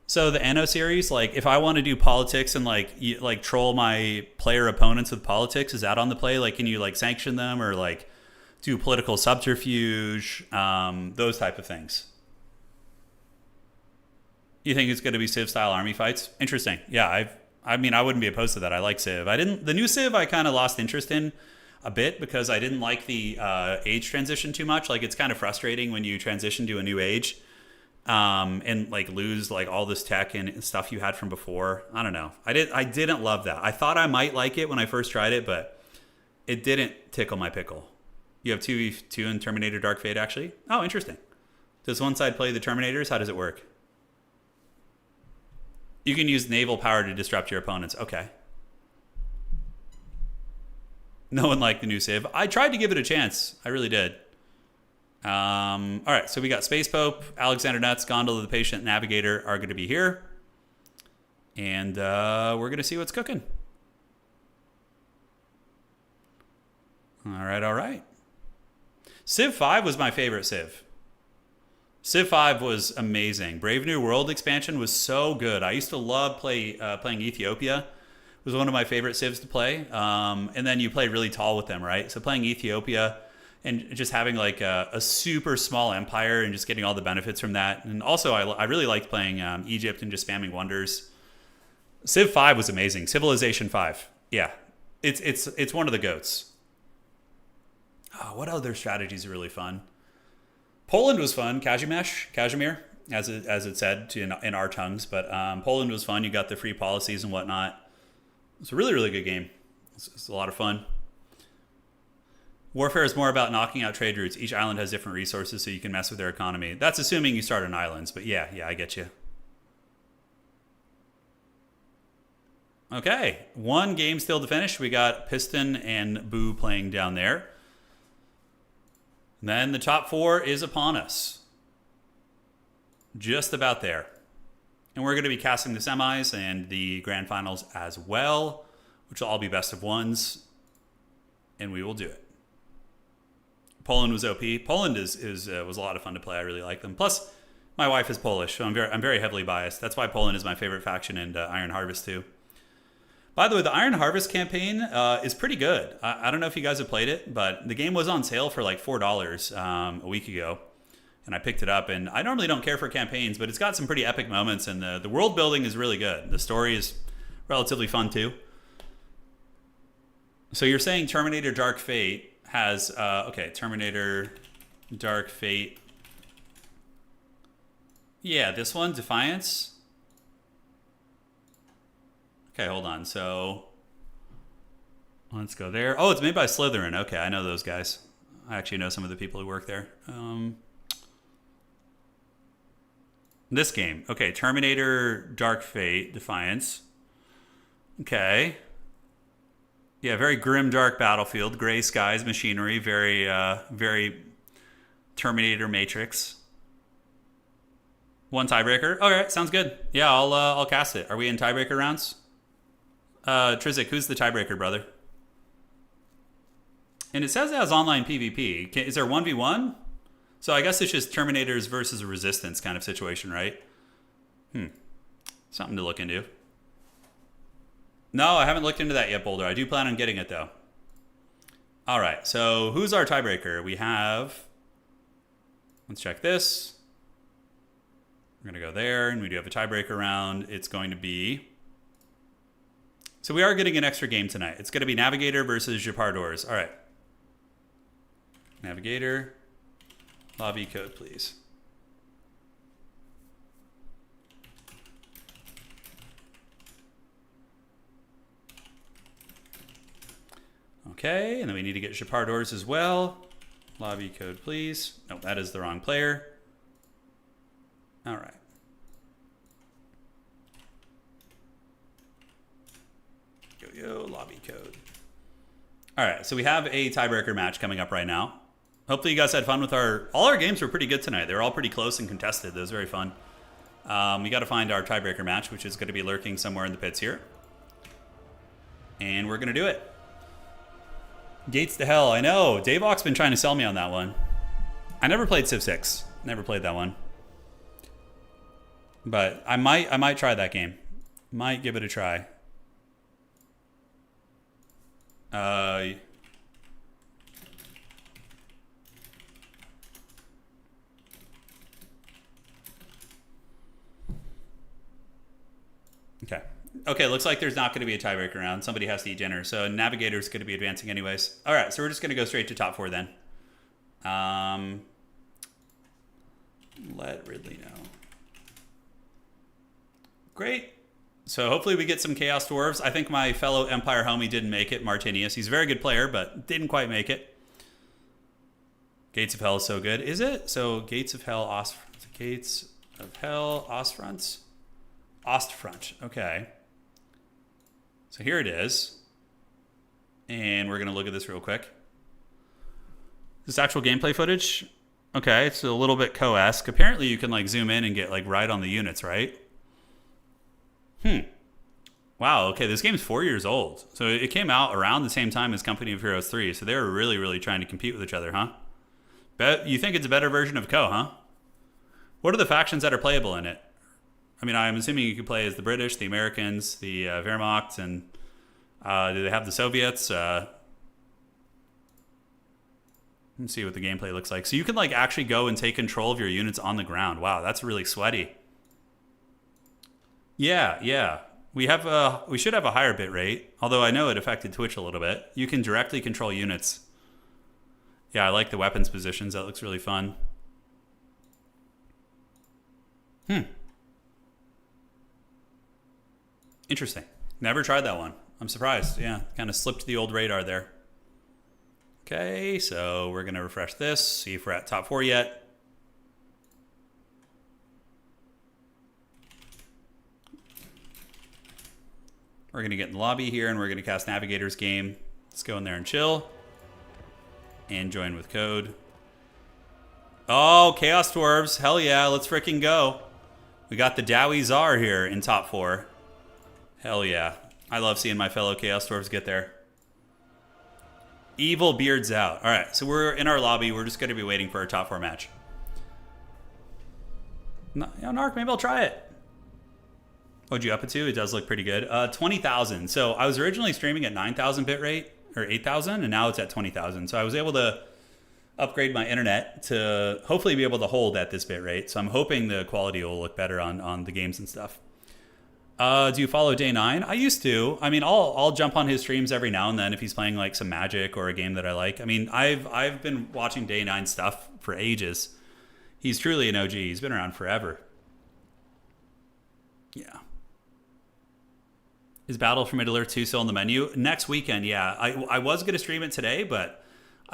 So the Anno series, like if I want to do politics and like troll my player opponents with politics, is that on the play? Like, can you like sanction them or like do political subterfuge, those type of things? You think it's going to be Civ style army fights? Interesting. Yeah, I mean, I wouldn't be opposed to that. I like Civ. The new Civ I kind of lost interest in a bit because I didn't like the age transition too much. Like it's kind of frustrating when you transition to a new age. And like lose like all this tech and stuff you had from before. I don't know. I didn't love that. I thought I might like it when I first tried it, but it didn't tickle my pickle. You have 2v2 in Terminator Dark Fate actually. Oh, interesting. Does one side play the Terminators? How does it work? You can use naval power to disrupt your opponents. Okay. No one liked the new Civ. I tried to give it a chance. I really did. All right, so we got Space Pope, Alexander Nuts, Gondola the Patient, Navigator are going to be here. And we're going to see what's cooking. All right, all right. Civ 5 was my favorite Civ. Civ 5 was amazing. Brave New World expansion was so good. I used to love playing Ethiopia. It was one of my favorite Civs to play. And then you play really tall with them, right? So playing Ethiopia and just having like a super small empire and just getting all the benefits from that. And also, I really liked playing Egypt and just spamming wonders. Civ 5 was amazing. Civilization 5. Yeah, it's one of the GOATs. Oh, what other strategies are really fun? Poland was fun. Kazimierz, as it said in our tongues. But Poland was fun. You got the free policies and whatnot. It's a really, really good game. It's a lot of fun. Warfare is more about knocking out trade routes. Each island has different resources, so you can mess with their economy. That's assuming you start on islands, but yeah, I get you. Okay, one game still to finish. We got Piston and Boo playing down there. And then the top 4 is upon us. Just about there. And we're going to be casting the semis and the grand finals as well, which will all be best of ones, and we will do it. Poland was OP. Poland was a lot of fun to play. I really like them. Plus, my wife is Polish, so I'm very heavily biased. That's why Poland is my favorite faction, and Iron Harvest too. By the way, the Iron Harvest campaign is pretty good. I don't know if you guys have played it, but the game was on sale for like $4 a week ago, and I picked it up. And I normally don't care for campaigns, but it's got some pretty epic moments, and the world building is really good. The story is relatively fun too. So you're saying Terminator Dark Fate has, Terminator Dark Fate. Yeah, this one, Defiance. Okay, hold on. So let's go there. Oh, it's made by Slytherin. Okay, I know those guys. I actually know some of the people who work there. This game. Okay, Terminator Dark Fate, Defiance. Okay. Yeah, very grim, dark battlefield. Gray skies, machinery. Very Terminator Matrix. One tiebreaker. All right, sounds good. Yeah, I'll cast it. Are we in tiebreaker rounds? Trizik, who's the tiebreaker, brother? And it says it has online PvP. Is there 1v1? So I guess it's just Terminators versus a Resistance kind of situation, right? Something to look into. No, I haven't looked into that yet, Boulder. I do plan on getting it, though. All right, so who's our tiebreaker? We have... Let's check this. We're going to go there, and we do have a tiebreaker round. It's going to be... So we are getting an extra game tonight. It's going to be Navigator versus Japardors. All right. Navigator. Lobby code, please. Okay, and then we need to get Japardors as well. Lobby code, please. No, that is the wrong player. All right. Yo, lobby code. All right, so we have a tiebreaker match coming up right now. Hopefully you guys had fun with all our games were pretty good tonight. They were all pretty close and contested. It was very fun. We got to find our tiebreaker match, which is going to be lurking somewhere in the pits here. And we're going to do it. Gates to Hell. I know. Dave Ock's been trying to sell me on that one. I never played Civ 6. Never played that one. But I might try that game. Might give it a try. Okay, looks like there's not going to be a tiebreaker round. Somebody has to eat dinner. So Navigator's going to be advancing anyways. All right, so we're just going to go straight to top 4 then. Let Ridley know. Great. So hopefully we get some Chaos Dwarves. I think my fellow Empire homie didn't make it, Martinius. He's a very good player, but didn't quite make it. Gates of Hell is so good. Is it? So Gates of Hell, Gates of Hell, Ostfronts? Ostfront. Okay. So here it is. And we're going to look at this real quick. This actual gameplay footage. Okay, it's a little bit co-esque. Apparently you can like zoom in and get like right on the units, right? Wow, okay, this game's 4 years old. So it came out around the same time as Company of Heroes 3. So they were really, really trying to compete with each other, huh? Bet you think it's a better version of Co, huh? What are the factions that are playable in it? I mean, I'm assuming you could play as the British, the Americans, the Wehrmacht, and do they have the Soviets? Let's see what the gameplay looks like. So you can like actually go and take control of your units on the ground. Wow, that's really sweaty. Yeah. We should have a higher bit rate, although I know it affected Twitch a little bit. You can directly control units. Yeah, I like the weapons positions. That looks really fun. Interesting. Never tried that one. I'm surprised. Yeah, kind of slipped the old radar there. Okay, so we're going to refresh this, see if we're at top 4 yet. We're going to get in the lobby here, and we're going to cast Navigator's game. Let's go in there and chill. And join with code. Oh, Chaos Dwarves. Hell yeah, let's freaking go. We got the Dowie Czar here in top 4. Hell yeah. I love seeing my fellow Chaos Dwarves get there. Evil Beards out. All right, so we're in our lobby. We're just going to be waiting for our top 4 match. No, Narc, maybe I'll try it. What'd you up it to? It does look pretty good. 20,000. So I was originally streaming at 9,000 bit rate, or 8,000, and now it's at 20,000. So I was able to upgrade my internet to hopefully be able to hold at this bit rate. So I'm hoping the quality will look better on the games and stuff. Do you follow Day 9? I used to. I mean, I'll jump on his streams every now and then if he's playing like some Magic or a game that I like. I mean, I've been watching Day 9 stuff for ages. He's truly an OG. He's been around forever. Yeah. Is Battle for Middle-earth 2 still on the menu? Next weekend, yeah. I was going to stream it today, but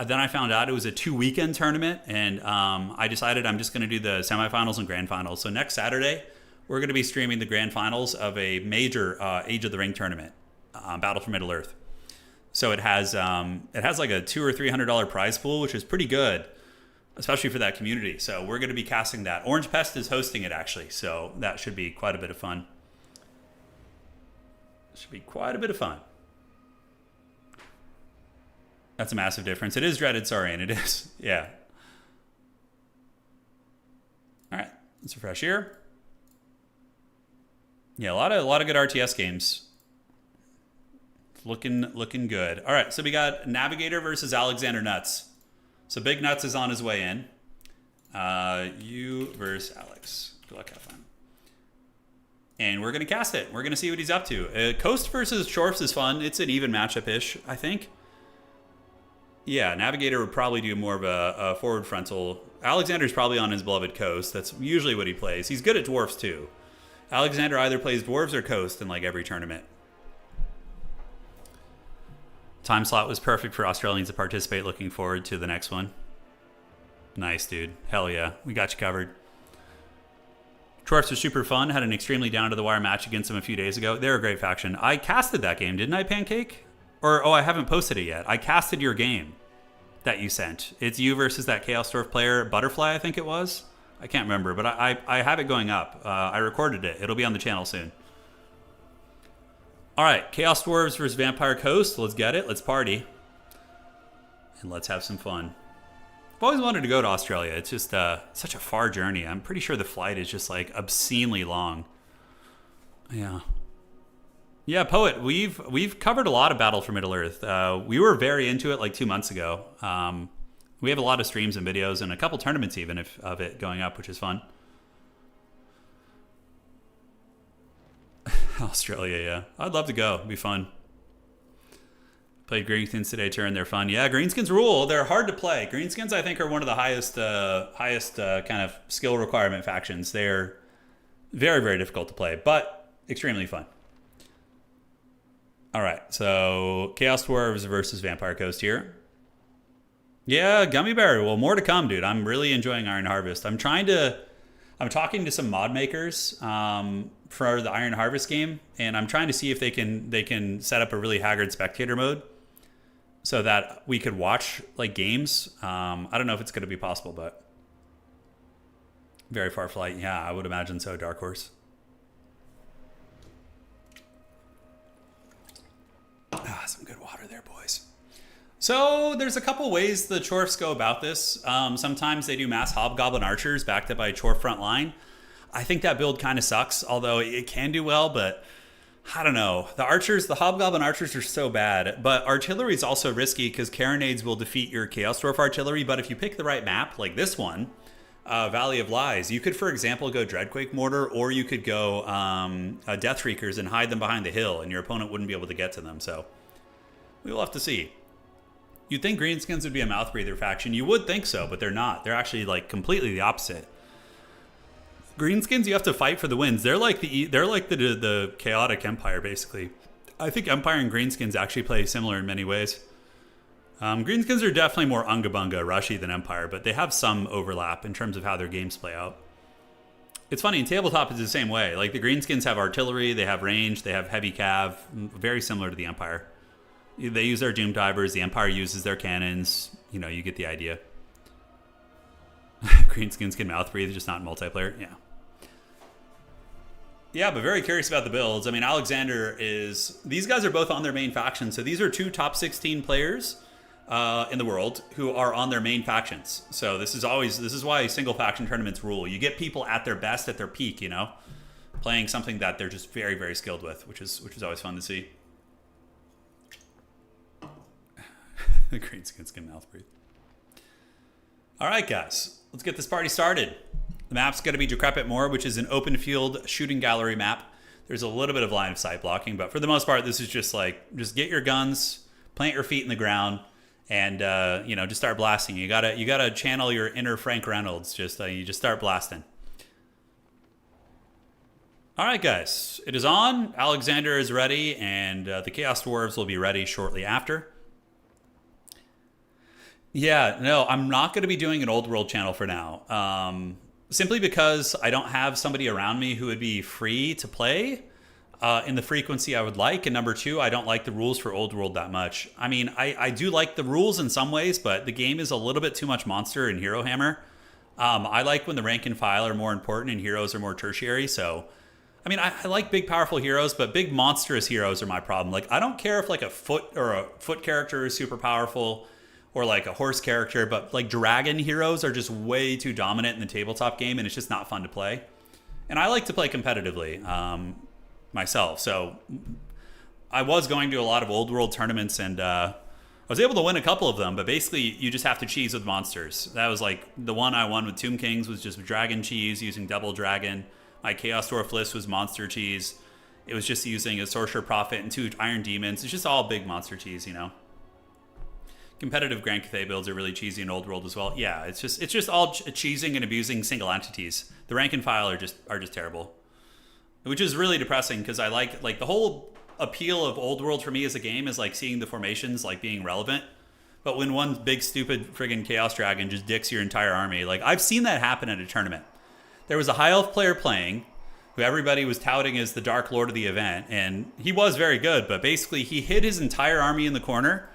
then I found out it was a 2-weekend tournament, and I decided I'm just going to do the semifinals and grand finals. So next Saturday, we're going to be streaming the grand finals of a major Age of the Ring tournament, Battle for Middle-earth. So it has like a $200 or $300 prize pool, which is pretty good, especially for that community. So we're going to be casting that. Orange Pest is hosting it, actually, so that should be quite a bit of fun. Should be quite a bit of fun. That's a massive difference. It is Dreaded Saurian. It is. Yeah. All right. Let's refresh here. Yeah, a lot of good RTS games. Looking good. All right. So we got Navigator versus Alexander Nuts. So Big Nuts is on his way in. You versus Alex. Good luck. Have fun. And we're going to cast it. We're going to see what he's up to. Coast versus Shorfs is fun. It's an even matchup-ish, I think. Yeah, Navigator would probably do more of a forward frontal. Alexander's probably on his beloved Coast. That's usually what he plays. He's good at Dwarfs, too. Alexander either plays Dwarves or Coast in like every tournament. Time slot was perfect for Australians to participate. Looking forward to the next one. Nice, dude. Hell yeah. We got you covered. Dwarfs are super fun. Had an extremely down-to-the-wire match against them a few days ago. They're a great faction. I casted that game, didn't I, Pancake? Or, oh, I haven't posted it yet. I casted your game. that you sent. It's you versus that Chaos Dwarf player, Butterfly, I think it was. I can't remember, but I have it going up. I recorded it. It'll be on the channel soon. All right, Chaos Dwarves versus Vampire Coast. Let's get it. Let's party. And let's have some fun. I've always wanted to go to Australia. It's just such a far journey. I'm pretty sure the flight is just like obscenely long. Yeah. Yeah, Poet, we've covered a lot of Battle for Middle-earth. We were very into it like 2 months ago. We have a lot of streams and videos and a couple tournaments even of it going up, which is fun. Australia, yeah. I'd love to go. It'd be fun. Played Greenskins today, Turin. They're fun. Yeah, Greenskins rule. They're hard to play. Greenskins, I think, are one of the highest kind of skill requirement factions. They're very, very difficult to play, but extremely fun. All right, so Chaos Dwarves versus Vampire Coast here. Yeah, Gummy Bear. Well, more to come, dude. I'm really enjoying Iron Harvest. I'm talking to some mod makers for the Iron Harvest game, and I'm trying to see if they can set up a really haggard spectator mode so that we could watch like games. I don't know if it's going to be possible, but very far flight. Yeah, I would imagine so. Dark Horse. Some good water there, boys. So there's a couple ways the Chorfs go about this. Sometimes they do mass Hobgoblin Archers backed up by a Chorf front line. I think that build kind of sucks, although it can do well, but I don't know. The Hobgoblin Archers are so bad, but artillery is also risky because Carronades will defeat your Chaos Dwarf artillery, but if you pick the right map, like this one, Valley of Lies, you could, for example, go Dreadquake Mortar, or you could go Deathreakers and hide them behind the hill, and your opponent wouldn't be able to get to them, so we will have to see. You'd think Greenskins would be a mouth breather faction. You would think so, but they're not. They're actually like completely the opposite. Greenskins, you have to fight for the wins. They're like the chaotic Empire, basically. I think Empire and Greenskins actually play similar in many ways. Greenskins are definitely more Unga Bunga, Rushy than Empire, but they have some overlap in terms of how their games play out. It's funny, in tabletop it's the same way. Like the Greenskins have artillery, they have range, they have heavy cav, very similar to the Empire. They use their Doom Divers, the Empire uses their cannons. You know, you get the idea. Greenskins can mouth breathe, just not in multiplayer. Yeah. Yeah, but very curious about the builds. I mean, these guys are both on their main faction. So these are two top 16 players in the world who are on their main factions. So this is why single faction tournaments rule. You get people at their best, at their peak, you know, playing something that they're just very, very skilled with, which is always fun to see. The Greenskins can mouth breathe. All right, guys, let's get this party started. The map's going to be Decrepit Moor, which is an open field shooting gallery map. There's a little bit of line of sight blocking, but for the most part, this is just get your guns, plant your feet in the ground, and just start blasting. You gotta channel your inner Frank Reynolds. You just start blasting. All right, guys, it is on. Alexander is ready, and the Chaos Dwarves will be ready shortly after. Yeah, no, I'm not going to be doing an old world channel for now. Simply because I don't have somebody around me who would be free to play in the frequency I would like. And number two, I don't like the rules for old world that much. I mean, I do like the rules in some ways, but the game is a little bit too much monster and hero hammer. I like when the rank and file are more important and heroes are more tertiary. So, I mean, I like big powerful heroes, but big monstrous heroes are my problem. Like, I don't care if like a foot character is super powerful, or like a horse character, but like dragon heroes are just way too dominant in the tabletop game, and it's just not fun to play. And I like to play competitively myself, so I was going to a lot of old world tournaments, and I was able to win a couple of them, but basically you just have to cheese with monsters. That was like the one I won with Tomb Kings was just dragon cheese using double dragon. My Chaos Dwarf list was monster cheese. It was just using a Sorcerer Prophet and 2 Iron Demons. It's just all big monster cheese, you know. Competitive Grand Cathay builds are really cheesy in Old World as well. Yeah, it's just all cheesing and abusing single entities. The rank and file are just terrible, which is really depressing because I like the whole appeal of Old World for me as a game is like seeing the formations like being relevant. But when one big stupid friggin' Chaos Dragon just dicks your entire army, like I've seen that happen at a tournament. There was a high elf player playing who everybody was touting as the Dark Lord of the event, and he was very good, but basically he hid his entire army in the corner.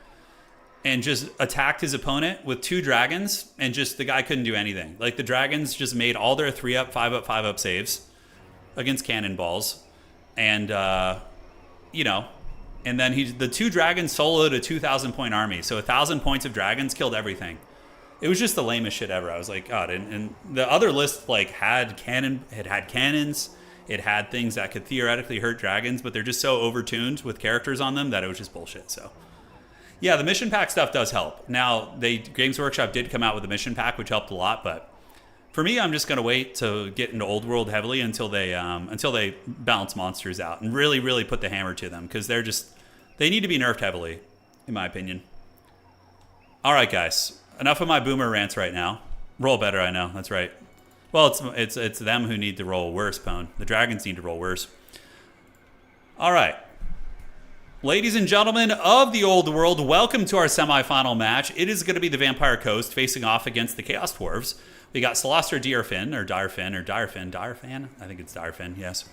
and just attacked his opponent with 2 dragons, and just the guy couldn't do anything. Like, the dragons just made all their 3-up, 5-up, 5-up saves against cannonballs. And, you know, and then the 2 dragons soloed a 2,000 point army. So 1,000 points of dragons killed everything. It was just the lamest shit ever. I was like, God. And the other list, like, had cannons. It had things that could theoretically hurt dragons, but they're just so overtuned with characters on them that it was just bullshit. So, yeah, the mission pack stuff does help. Now, Games Workshop did come out with a mission pack, which helped a lot, but for me, I'm just going to wait to get into Old World heavily until they balance monsters out and really, really put the hammer to them, because they need to be nerfed heavily, in my opinion. All right, guys, enough of my boomer rants right now. Roll better, I know. That's right. Well, it's them who need to roll worse, Pwn. The dragons need to roll worse. All right. Ladies and gentlemen of the old world, welcome to our semifinal match. It is going to be the Vampire Coast facing off against the Chaos Dwarves. We got Celestra Direfin, or Direfin. I think it's Direfin, yes.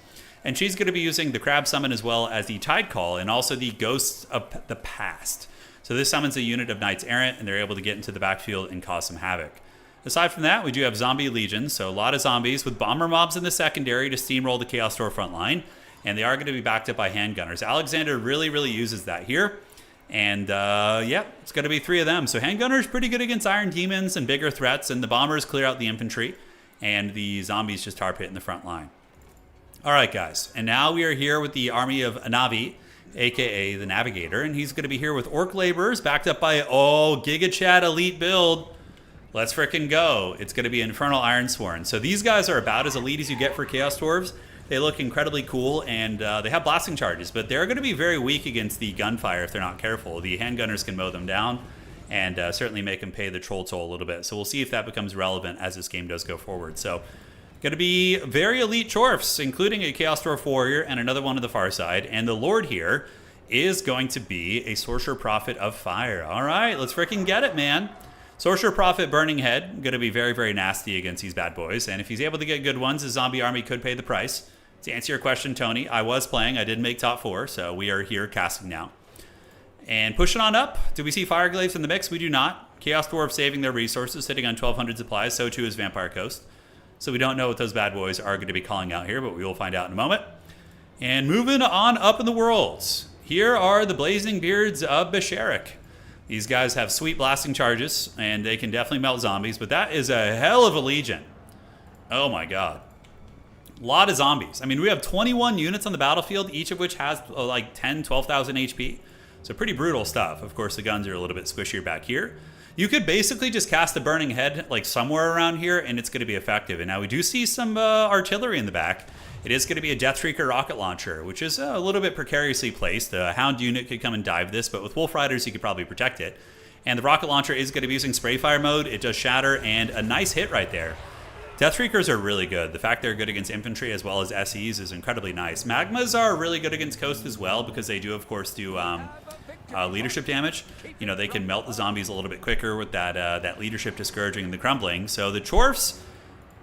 And she's going to be using the Crab Summon as well as the Tide Call and also the Ghosts of the Past. So this summons a unit of Knights Errant, and they're able to get into the backfield and cause some havoc. Aside from that, we do have Zombie Legions, so a lot of zombies with Bomber Mobs in the secondary to steamroll the Chaos Dwarf front line. And they are going to be backed up by handgunners. Alexander really, really uses that here. And, yeah, it's going to be 3 of them. So handgunners pretty good against Iron Demons and bigger threats. And the bombers clear out the infantry. And the zombies just tar pit in the front line. All right, guys. And now we are here with the army of Anavi, a.k.a. the Navigator. And he's going to be here with Orc Laborers, backed up by, Giga Chad Elite build. Let's frickin' go. It's going to be Infernal Ironsworn. So these guys are about as elite as you get for Chaos Dwarves. They look incredibly cool, and they have blasting charges, but they're going to be very weak against the gunfire if they're not careful. The handgunners can mow them down and certainly make them pay the troll toll a little bit. So we'll see if that becomes relevant as this game does go forward. So going to be very elite Dwarfs, including a Chaos Dwarf Warrior and another one on the far side. And the Lord here is going to be a Sorcerer Prophet of Fire. All right, let's freaking get it, man. Sorcerer Prophet Burning Head, going to be very, very nasty against these bad boys. And if he's able to get good ones, the zombie army could pay the price. To answer your question, Tony, I was playing. I did make top 4, so we are here casting now. And pushing on up, do we see Fireglaves in the mix? We do not. Chaos Dwarf saving their resources, sitting on 1,200 supplies. So too is Vampire Coast. So we don't know what those bad boys are going to be calling out here, but we will find out in a moment. And moving on up in the worlds, here are the Blazing Beards of Basharik. These guys have sweet blasting charges, and they can definitely melt zombies, but that is a hell of a legion. Oh my god. A lot of zombies. I mean, we have 21 units on the battlefield, each of which has like 10, 12,000 HP. So pretty brutal stuff. Of course, the guns are a little bit squishier back here. You could basically just cast the Burning Head like somewhere around here, and it's going to be effective. And now we do see some artillery in the back. It is going to be a Deathshrieker rocket launcher, which is a little bit precariously placed. A Hound unit could come and dive this, but with Wolf Riders, you could probably protect it. And the rocket launcher is going to be using Spray Fire mode. It does shatter, and a nice hit right there. Deathshriekers are really good. The fact they're good against infantry as well as SEs is incredibly nice. Magmas are really good against Coast as well, because they do, of course, do leadership damage. You know, they can melt the zombies a little bit quicker with that leadership discouraging and the crumbling. So the Dwarfs,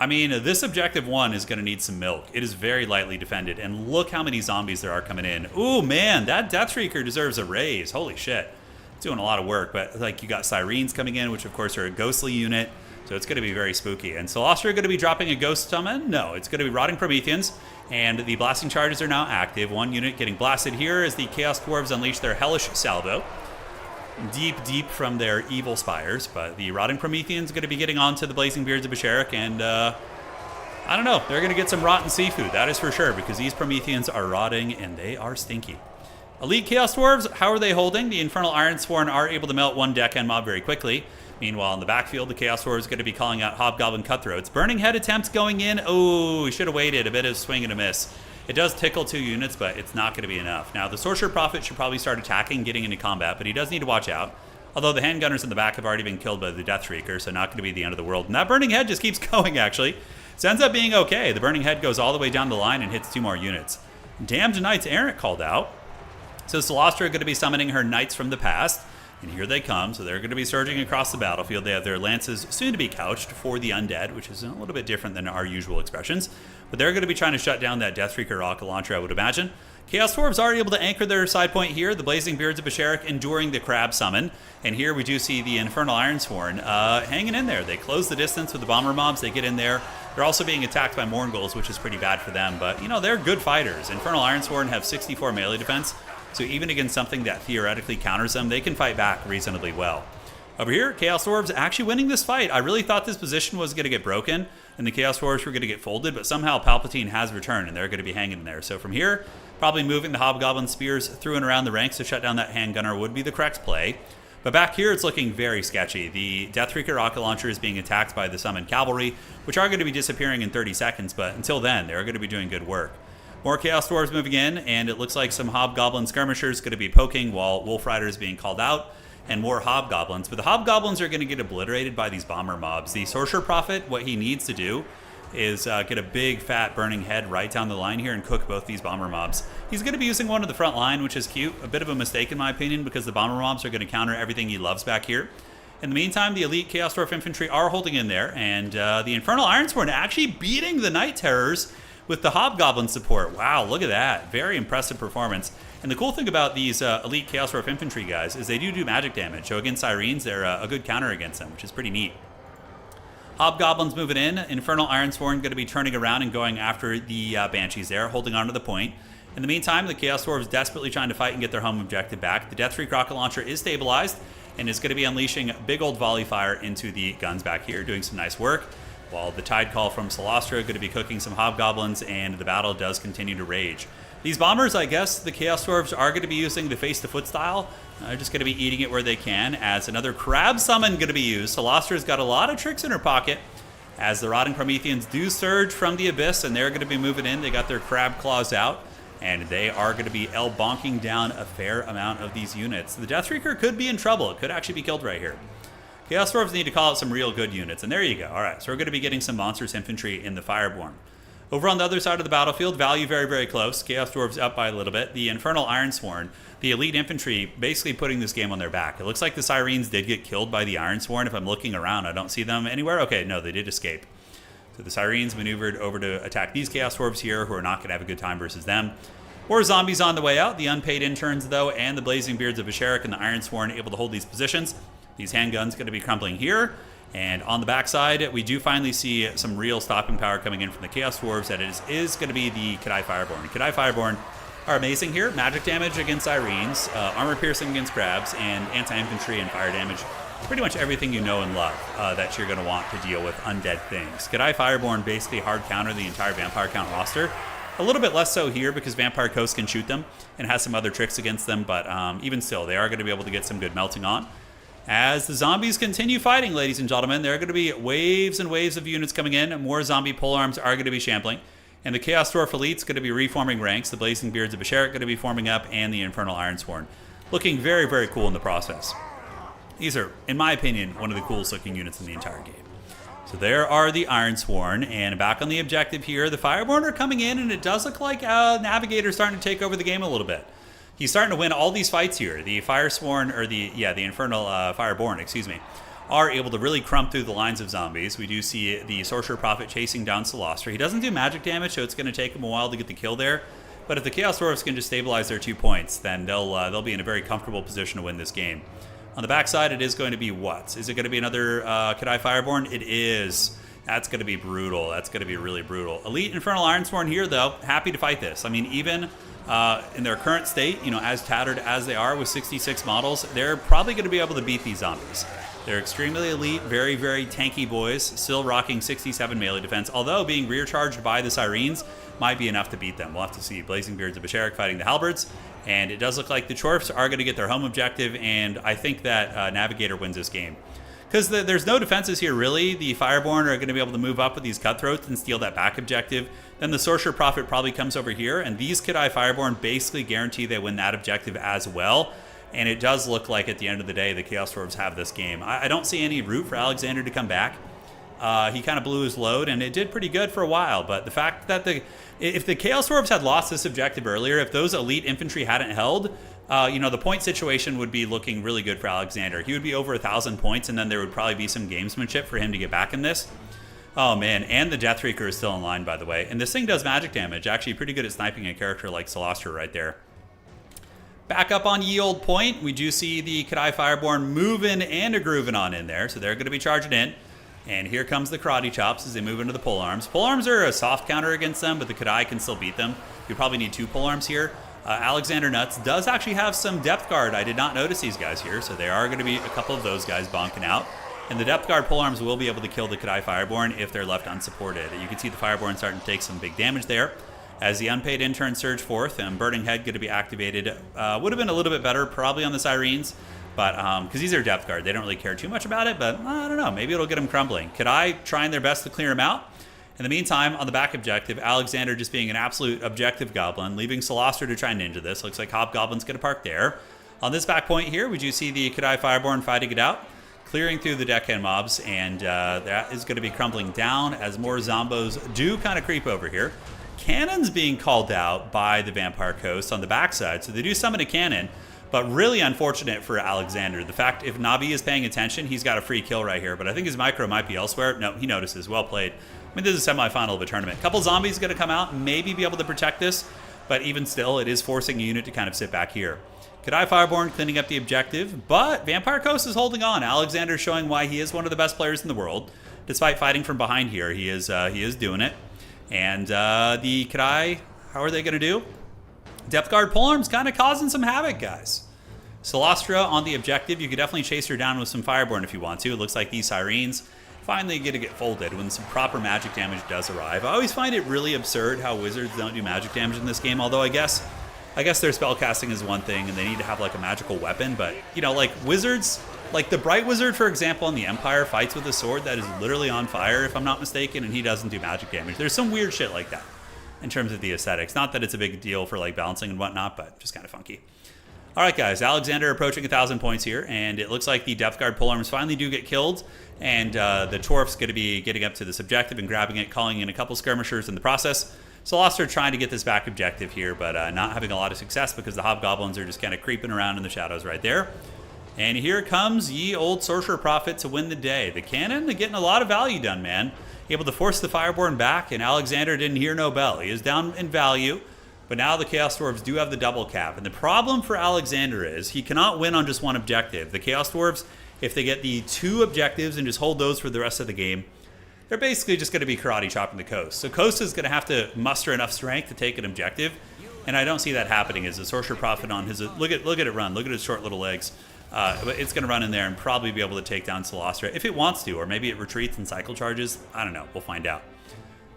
I mean, this objective 1 is going to need some milk. It is very lightly defended, and look how many zombies there are coming in. Ooh, man, that Deathshrieker deserves a raise. Holy shit. It's doing a lot of work, but like you got Sirens coming in, which of course are a ghostly unit. So it's going to be very spooky. And Celestra going to be dropping a Ghost Summon? No, it's going to be Rotting Prometheans. And the blasting charges are now active. One unit getting blasted here as the Chaos Dwarves unleash their Hellish Salvo. Deep, deep from their evil spires. But the Rotting Prometheans going to be getting onto the Blazing Beards of Basharik. And I don't know. They're going to get some rotten seafood. That is for sure. Because these Prometheans are rotting and they are stinky. Elite Chaos Dwarves, how are they holding? The Infernal Ironsworn are able to melt one deckhand mob very quickly. Meanwhile, in the backfield, the Chaos Dwarves is going to be calling out Hobgoblin Cutthroats. Burning Head attempts going in. Oh, we should have waited. A bit of swing and a miss. It does tickle 2 units, but it's not going to be enough. Now, the Sorcerer Prophet should probably start attacking, getting into combat, but he does need to watch out. Although the handgunners in the back have already been killed by the Deathshrieker, so not going to be the end of the world. And that Burning Head just keeps going, actually. So it ends up being okay. The Burning Head goes all the way down the line and hits 2 more units. Damned Knights Errant called out. So Celestra going to be summoning her Knights from the past. And here they come, so they're going to be surging across the battlefield. They have their lances soon to be couched for the undead, which is a little bit different than our usual expressions. But they're going to be trying to shut down that Deathreaker rocket launcher, I would imagine. Chaos Dwarves are able to anchor their side point here. The Blazing Beards of Basharak enduring the crab summon. And here we do see the Infernal Ironsworn hanging in there. They close the distance with the bomber mobs. They get in there. They're also being attacked by Morghuls, which is pretty bad for them. But, you know, they're good fighters. Infernal Ironsworn have 64 melee defense. So even against something that theoretically counters them, they can fight back reasonably well. Over here, Chaos Dwarves actually winning this fight. I really thought this position was going to get broken and the Chaos Dwarves were going to get folded, but somehow Palpatine has returned and they're going to be hanging in there. So from here, probably moving the Hobgoblin Spears through and around the ranks to shut down that handgunner would be the correct play. But back here, it's looking very sketchy. The Deathreaker rocket launcher is being attacked by the summoned cavalry, which are going to be disappearing in 30 seconds, but until then, they're going to be doing good work. More Chaos Dwarves moving in, and it looks like some Hobgoblin skirmishers going to be poking while Wolf Rider is being called out, and more Hobgoblins. But the Hobgoblins are going to get obliterated by these bomber mobs. The Sorcerer Prophet, what he needs to do is get a big, fat, burning head right down the line here and cook both these bomber mobs. He's going to be using one to the front line, which is cute. A bit of a mistake in my opinion, because the bomber mobs are going to counter everything he loves back here. In the meantime, the elite Chaos Dwarf infantry are holding in there, and the Infernal Ironsworn actually beating the Night Terrors with the Hobgoblin support. Wow, look at that. Very impressive performance. And the cool thing about these elite Chaos Dwarf infantry guys is they do magic damage. So against Sirens, they're a good counter against them, which is pretty neat. Hobgoblins moving in. Infernal Ironsworn going to be turning around and going after the Banshees there, holding on to the point. In the meantime, the Chaos Dwarves desperately trying to fight and get their home objective back. The Deathreaker rocket launcher is stabilized and is going to be unleashing big old volley fire into the guns back here, doing some nice work. While the Tide Call from Celostra going to be cooking some Hobgoblins, and the battle does continue to rage. These bombers, I guess, the Chaos Dwarves are going to be using the face-to-foot style. They're just going to be eating it where they can, as another crab summon going to be used. Celostra's got a lot of tricks in her pocket, as the Rotting Prometheans do surge from the Abyss, and they're going to be moving in. They got their crab claws out, and they are going to be bonking down a fair amount of these units. The Deathreaker could be in trouble. It could actually be killed right here. Chaos Dwarves need to call out some real good units, and there you go. All right, so we're going to be getting some Monstrous Infantry in the Fireborn. Over on the other side of the battlefield, value very, very close. Chaos Dwarves up by a little bit. The Infernal Ironsworn, the elite infantry, basically putting this game on their back. It looks like the Sirens did get killed by the Ironsworn. If I'm looking around, I don't see them anywhere. Okay, no, they did escape. So the Sirens maneuvered over to attack these Chaos Dwarves here, who are not going to have a good time versus them. More zombies on the way out. The unpaid interns, though, and the Blazing Beards of Basharak and the Ironsworn able to hold these positions. These handguns going to be crumpling here. And on the backside, we do finally see some real stopping power coming in from the Chaos Dwarves. That is going to be the Kadai Fireborn. Kadai Fireborn are amazing here. Magic damage against Sirens, armor piercing against crabs, and anti-infantry and fire damage. Pretty much everything you know and love that you're going to want to deal with undead things. Kadai Fireborn basically hard counter the entire Vampire Count roster. A little bit less so here because Vampire Coast can shoot them and has some other tricks against them. But even still, they are going to be able to get some good melting on. As the zombies continue fighting, ladies and gentlemen, there are going to be waves and waves of units coming in. More zombie polearms are going to be shambling. And the Chaos Dwarf Elite's going to be reforming ranks. The Blazing Beards of Basharak going to be forming up, and the Infernal Ironsworn. Looking very, very cool in the process. These are, in my opinion, one of the coolest looking units in the entire game. So there are the Ironsworn, and back on the objective here, the Fireborn are coming in, and it does look like Navigator's starting to take over the game a little bit. He's starting to win all these fights here. The Firesworn, or the Infernal Fireborn, excuse me, are able to really crump through the lines of zombies. We do see the Sorcerer Prophet chasing down Celostra. He doesn't do magic damage, so it's going to take him a while to get the kill there. But if the Chaos Dwarves can just stabilize their 2 points, then they'll be in a very comfortable position to win this game. On the backside, it is going to be what? Is it going to be another Kadai Fireborn? It is. That's going to be brutal. That's going to be really brutal. Elite Infernal Ironsworn here, though, happy to fight this. I mean, even in their current state, you know, as tattered as they are with 66 models, they're probably going to be able to beat these zombies. They're extremely elite, very, very tanky boys, still rocking 67 melee defense, although being rear charged by the Sirens might be enough to beat them. We'll have to see. Blazing Beards of Basharak fighting the Halberds, and it does look like the Dwarfs are going to get their home objective, and I think that Navigator wins this game. Because there's no defenses here, really. The Fireborn are going to be able to move up with these Cutthroats and steal that back objective. Then the Sorcerer Prophet probably comes over here, and these Kadai Fireborn basically guarantee they win that objective as well. And it does look like at the end of the day, the Chaos Dwarves have this game. I don't see any route for Alexander to come back. He kind of blew his load, and it did pretty good for a while. But the fact that if the Chaos Dwarves had lost this objective earlier, if those elite infantry hadn't held, you know, the point situation would be looking really good for Alexander. He would be over 1,000 points, and then there would probably be some gamesmanship for him to get back in this. Oh, man, and the Death Reeker is still in line, by the way. And this thing does magic damage. Actually, pretty good at sniping a character like Celostra right there. Back up on ye old point, we do see the Kadai Fireborn moving and a grooving on in there, so they're going to be charging in. And here comes the Karate Chops as they move into the polearms. Polearms are a soft counter against them, but the Kadai can still beat them. You probably need 2 polearms here. Alexander Nuts does actually have some depth guard. I did not notice these guys here, so there are going to be a couple of those guys bonking out. And the depth guard polearms will be able to kill the Kadai Fireborn if they're left unsupported. You can see the Fireborn starting to take some big damage there. As the unpaid intern surge forth, and Burning Head going to be activated. Would have been a little bit better probably on the Sirens, but because these are depth guard, they don't really care too much about it, but I don't know, maybe it'll get them crumbling. Kadai trying their best to clear them out. In the meantime, on the back objective, Alexander just being an absolute objective goblin, leaving Celostra to try and ninja this. Looks like Hobgoblin's going to park there. On this back point here, we do see the Kadai Fireborn fighting it out, clearing through the deckhand mobs, and that is going to be crumbling down as more zombos do kind of creep over here. Cannon's being called out by the Vampire Coast on the backside, so they do summon a cannon, but really unfortunate for Alexander. The fact if Nabi is paying attention, he's got a free kill right here, but I think his micro might be elsewhere. No, he notices. Well played. I mean, this is a semifinal of a tournament. A couple zombies going to come out and maybe be able to protect this, but even still, it is forcing a unit to kind of sit back here. Kadai Fireborn cleaning up the objective, but Vampire Coast is holding on. Alexander showing why he is one of the best players in the world. Despite fighting from behind here, he is doing it. And the Kadai, how are they going to do? Depth Guard polearms kind of causing some havoc, guys. Celostra on the objective. You could definitely chase her down with some Fireborn if you want to. It looks like these Sirens finally going to get folded when some proper magic damage does arrive. I always find it really absurd how Wizards don't do magic damage in this game, although I guess their spellcasting is one thing and they need to have like a magical weapon, but you know, like Wizards, like the Bright Wizard, for example, in the Empire fights with a sword that is literally on fire, if I'm not mistaken, and he doesn't do magic damage. There's some weird shit like that in terms of the aesthetics. Not that it's a big deal for like balancing and whatnot, but just kind of funky. All right, guys, Alexander approaching 1,000 points here, and it looks like the Depth Guard polearms finally do get killed, and the Dwarfs going to be getting up to this objective and grabbing it, calling in a couple skirmishers in the process. Celostra trying to get this back objective here, but not having a lot of success because the Hobgoblins are just kind of creeping around in the shadows right there. And here comes ye old Sorcerer Prophet to win the day. The cannon, they're getting a lot of value done, man. Able to force the Fireborn back, and Alexander didn't hear no bell. He is down in value, but now the Chaos Dwarves do have the double cap. And the problem for Alexander is he cannot win on just one objective. The Chaos Dwarves, if they get the 2 objectives and just hold those for the rest of the game, they're basically just going to be karate chopping the Coast. So Coast is going to have to muster enough strength to take an objective, and I don't see that happening as the Sorcerer Prophet on his... Look at it run. Look at his short little legs. But it's going to run in there and probably be able to take down Celostra if it wants to, or maybe it retreats and cycle charges. I don't know. We'll find out.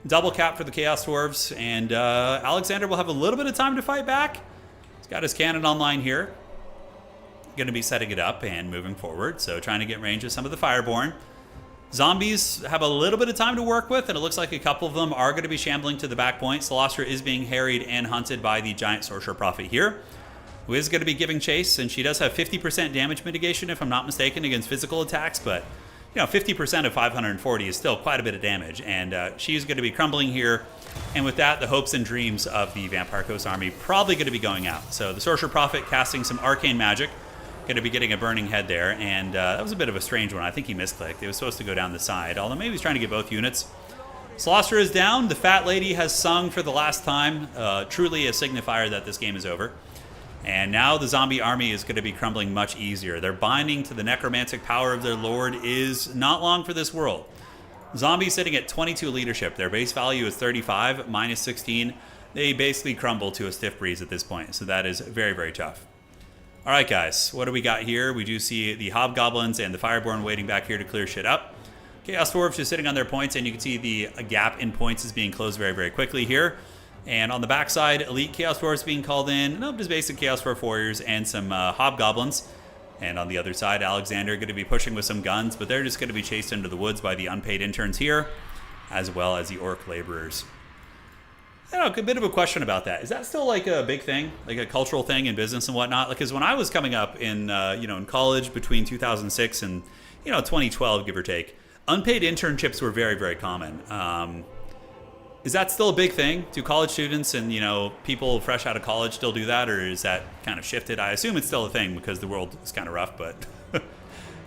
Double cap for the Chaos Dwarves, and Alexander will have a little bit of time to fight back. He's got his cannon online here. Going to be setting it up and moving forward, so trying to get range of some of the Fireborn. Zombies have a little bit of time to work with, and it looks like a couple of them are going to be shambling to the back point. Celostra is being harried and hunted by the giant Sorcerer Prophet here, who is going to be giving chase, and she does have 50% damage mitigation, if I'm not mistaken, against physical attacks, but you know, 50% of 540 is still quite a bit of damage, and she's going to be crumbling here, and with that, the hopes and dreams of the Vampire Coast army probably going to be going out. So the Sorcerer Prophet casting some arcane magic, going to be getting a burning head there, and that was a bit of a strange one. I think he misclicked. It was supposed to go down the side, although maybe he's trying to get both units. Celostra is down. The Fat Lady has sung for the last time, truly a signifier that this game is over. And now the zombie army is going to be crumbling much easier. Their binding to the necromantic power of their lord is not long for this world. Zombies sitting at 22 leadership. Their base value is 35, minus 16. They basically crumble to a stiff breeze at this point, so that is very, very tough. All right, guys, what do we got here? We do see the Hobgoblins and the Fireborn waiting back here to clear shit up. Chaos Dwarves just sitting on their points, and you can see the gap in points is being closed very, very quickly here. And on the backside, Elite Chaos Dwarves being called in. Nope, just basic Chaos Dwarf Warriors and some Hobgoblins. And on the other side, Alexander going to be pushing with some guns, but they're just going to be chased into the woods by the unpaid interns here, as well as the Orc Laborers. I don't know, a bit of a question about that. Is that still like a big thing, like a cultural thing in business and whatnot? Because when I was coming up in, in college between 2006 and, 2012, give or take, unpaid internships were very, very common. Is that still a big thing? Do college students and, you know, people fresh out of college still do that, or is that kind of shifted? I assume it's still a thing because the world is kind of rough, but,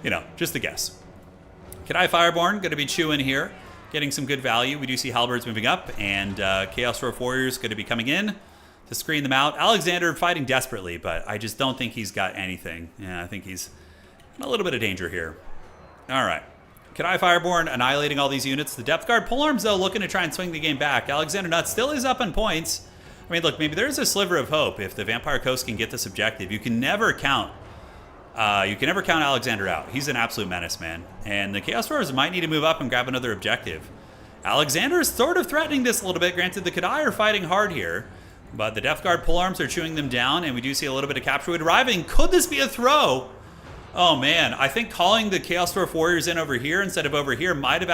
you know, just a guess. Kadai Fireborn going to be chewing here, getting some good value. We do see Halberds moving up, and Chaos Dwarf Warriors going to be coming in to screen them out. Alexander fighting desperately, but I just don't think he's got anything. Yeah, I think he's in a little bit of danger here. All right. Kadai Fireborn annihilating all these units. The Depth Guard Polearms, though, looking to try and swing the game back. Alexander Nutt still is up on points. I mean, look, maybe there's a sliver of hope if the Vampire Coast can get this objective. You can never count Alexander out. He's an absolute menace, man. And the Chaos Dwarves might need to move up and grab another objective. Alexander is sort of threatening this a little bit. Granted, the Kadai are fighting hard here, but the Depth Guard Polearms are chewing them down, and we do see a little bit of capture weight arriving. Could this be a throw? Oh man, I think calling the Chaos Dwarf Warriors in over here instead of over here might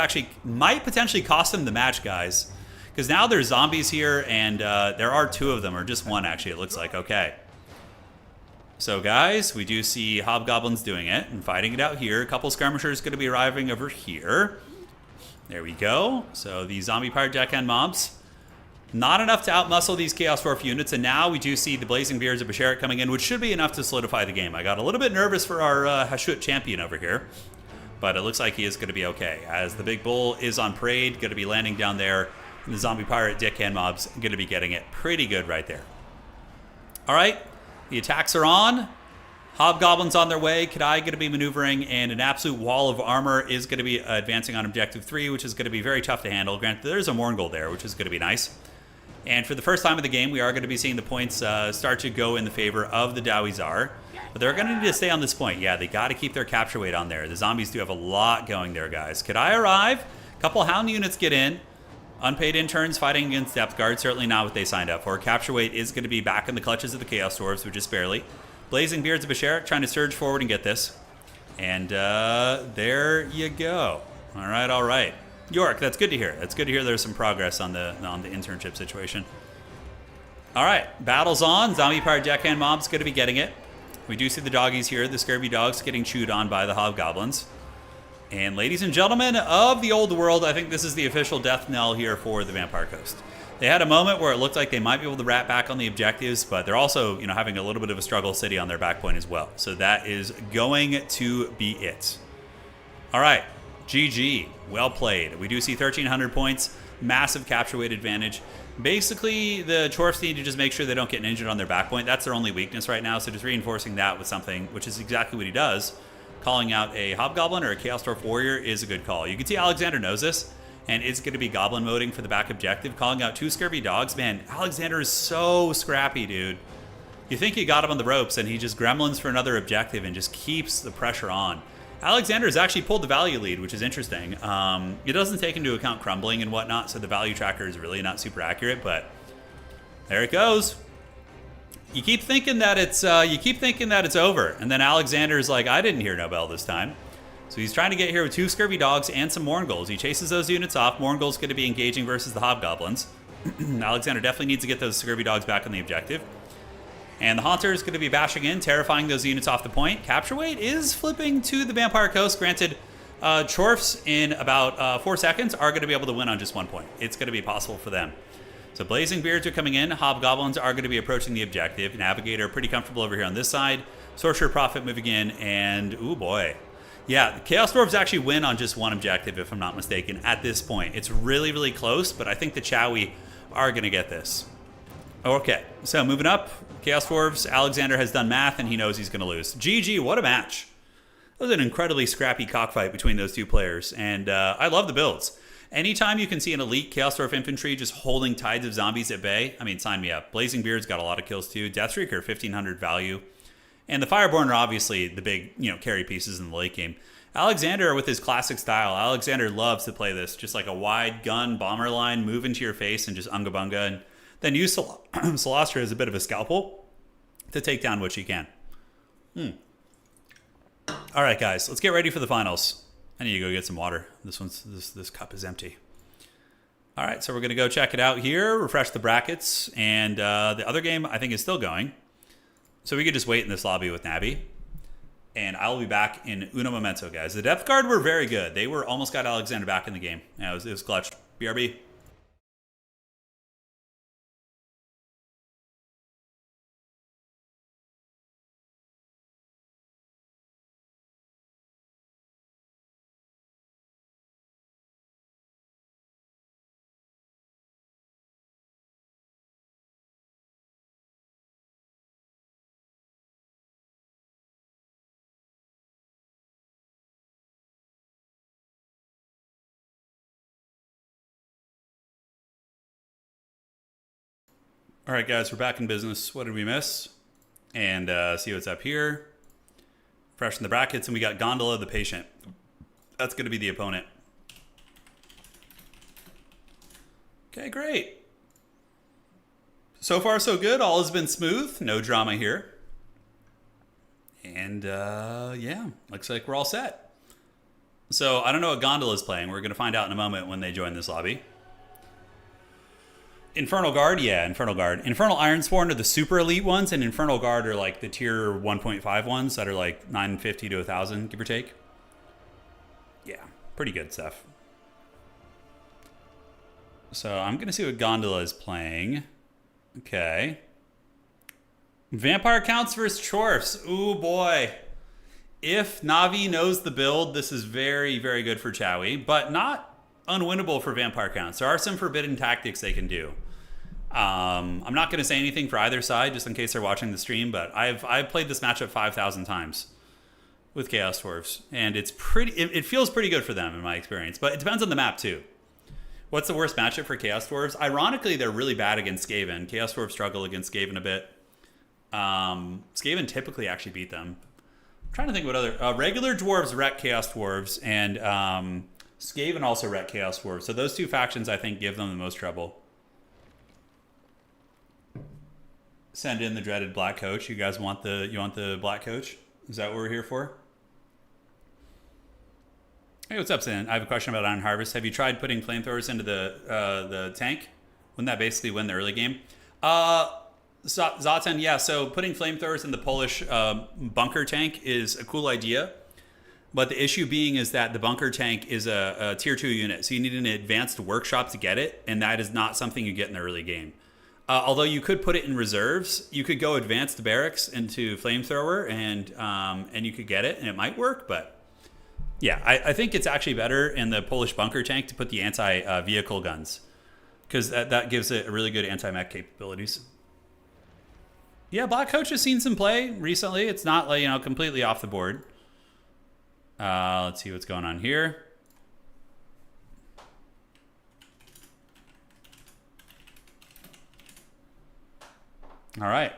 potentially cost them the match, guys. Because now there's zombies here, and there are 2 of them, or just 1 actually, it looks like. Okay. So guys, we do see Hobgoblins doing it and fighting it out here. A couple skirmishers going to be arriving over here. There we go. So the zombie pirate deckhand mobs. Not enough to outmuscle these Chaos Dwarf units, and now we do see the Blazing Beards of Basharat coming in, which should be enough to solidify the game. I got a little bit nervous for our Hashut champion over here, but it looks like he is going to be okay, as the Big Bull is on parade, going to be landing down there, and the Zombie Pirate Deckhand mobs going to be getting it pretty good right there. All right, the attacks are on. Hobgoblins on their way, Kadai going to be maneuvering, and an absolute wall of armor is going to be advancing on Objective 3, which is going to be very tough to handle. Granted, there's a Morngul there, which is going to be nice. And for the first time in the game, we are going to be seeing the points start to go in the favor of the Dowie Tsar. But they're going to need to stay on this point. Yeah, they got to keep their capture weight on there. The zombies do have a lot going there, guys. Kadai arrive. A couple Hound units get in. Unpaid interns fighting against Depth Guard. Certainly not what they signed up for. Capture weight is going to be back in the clutches of the Chaos Dwarves, which is barely. Blazing Beards of Basharat trying to surge forward and get this. And there you go. All right, all right. York, that's good to hear. That's good to hear there's some progress on the internship situation. All right, battle's on. Zombie Pirate Deckhand mob's going to be getting it. We do see the doggies here, the scurvy dogs getting chewed on by the Hobgoblins. And ladies and gentlemen of the old world, I think this is the official death knell here for the Vampire Coast. They had a moment where it looked like they might be able to wrap back on the objectives, but they're also, you know, having a little bit of a struggle city on their back point as well. So that is going to be it. All right. GG, well played. We do see 1,300 points, massive capture weight advantage. Basically, the Dwarfs need to just make sure they don't get injured on their back point. That's their only weakness right now, so just reinforcing that with something, which is exactly what he does. Calling out a Hobgoblin or a Chaos Dwarf Warrior is a good call. You can see Alexander knows this, and it's going to be Goblin moding for the back objective. Calling out 2 scurvy dogs. Man, Alexander is so scrappy, dude. You think you got him on the ropes, and he just gremlins for another objective and just keeps the pressure on. Alexander has actually pulled the value lead, which is interesting. It doesn't take into account crumbling and whatnot, so the value tracker is really not super accurate, but there it goes. You keep thinking that it's over, and then Alexander's like, I didn't hear Nobel this time. So he's trying to get here with 2 scurvy dogs and some Mornguls. He chases those units off. Morngul's going to be engaging versus the Hobgoblins. Alexander definitely needs to get those scurvy dogs back on the objective. And the Haunter is going to be bashing in, terrifying those units off the point. Capture weight is flipping to the Vampire Coast. Granted, Dwarfs in about 4 seconds are going to be able to win on just 1 point. It's going to be possible for them. So Blazing Beards are coming in. Hobgoblins are going to be approaching the objective. Navigator pretty comfortable over here on this side. Sorcerer Prophet moving in, and ooh boy. Yeah, the Chaos Dwarves actually win on just 1 objective, if I'm not mistaken, at this point. It's really, really close, but I think the Chowie are going to get this. Okay, so moving up, Chaos Dwarves, Alexander has done math, and he knows he's going to lose. GG, what a match. That was an incredibly scrappy cockfight between those 2 players, and I love the builds. Anytime you can see an elite Chaos Dwarf infantry just holding tides of zombies at bay, I mean, sign me up. Blazing Beard's got a lot of kills too. Deathstreaker, 1,500 value. And the Fireborn are obviously the big, carry pieces in the late game. Alexander, with his classic style, Alexander loves to play this. Just like a wide gun bomber line, move into your face and just unga bunga. And then use Celestra as a bit of a scalpel to take down what you can. All right, guys, let's get ready for the finals. I need to go get some water. This cup is empty. All right, so we're going to go check it out here, refresh the brackets, and the other game I think is still going. So we could just wait in this lobby with Nabi, and I'll be back in uno momento, guys. The Depth Guard were very good. They almost got Alexander back in the game. Yeah, it was clutch. BRB. All right, guys, we're back in business. What did we miss? And see what's up here. Freshen the brackets, and we got Gondola the Patient. That's going to be the opponent. Okay, great. So far, so good. All has been smooth. No drama here. And, yeah, looks like we're all set. So, I don't know what Gondola is playing. We're going to find out in a moment when they join this lobby. Infernal Guard? Yeah, Infernal Guard. Infernal Ironsworn are the super elite ones, and Infernal Guard are like the tier 1.5 ones that are like 950 to 1,000, give or take. Yeah, pretty good stuff. So I'm going to see what Gondola is playing. Okay. Vampire Counts versus Dwarfs. Ooh, boy. If Navi knows the build, this is very, very good for Chowie, but not unwinnable for Vampire Counts. There are some forbidden tactics they can do. I'm not going to say anything for either side, just in case they're watching the stream, but I've played this matchup 5,000 times with Chaos Dwarfs, and it's pretty. It feels pretty good for them in my experience, but it depends on the map too. What's the worst matchup for Chaos Dwarfs? Ironically, they're really bad against Skaven. Chaos Dwarfs struggle against Skaven a bit. Skaven typically actually beat them. I'm trying to think what other regular dwarves wreck Chaos Dwarves, and Skaven also wreck Chaos Dwarves. So those two factions, I think, give them the most trouble. Send in the dreaded black coach. You guys want the black coach? Is that what we're here for? Hey, what's up, Sin? I have a question about Iron Harvest. Have you tried putting flamethrowers into the tank? Wouldn't that basically win the early game? Zatan, yeah. So putting flamethrowers in the Polish bunker tank is a cool idea. But the issue being is that the bunker tank is a tier 2 unit. So you need an advanced workshop to get it. And that is not something you get in the early game. Although you could put it in reserves, you could go advanced barracks into flamethrower, and you could get it, and it might work. But yeah, I think it's actually better in the Polish bunker tank to put the anti-vehicle guns, because that gives it a really good anti-mech capabilities. Yeah, Black Coach has seen some play recently. It's not like, completely off the board. Let's see what's going on here. All right.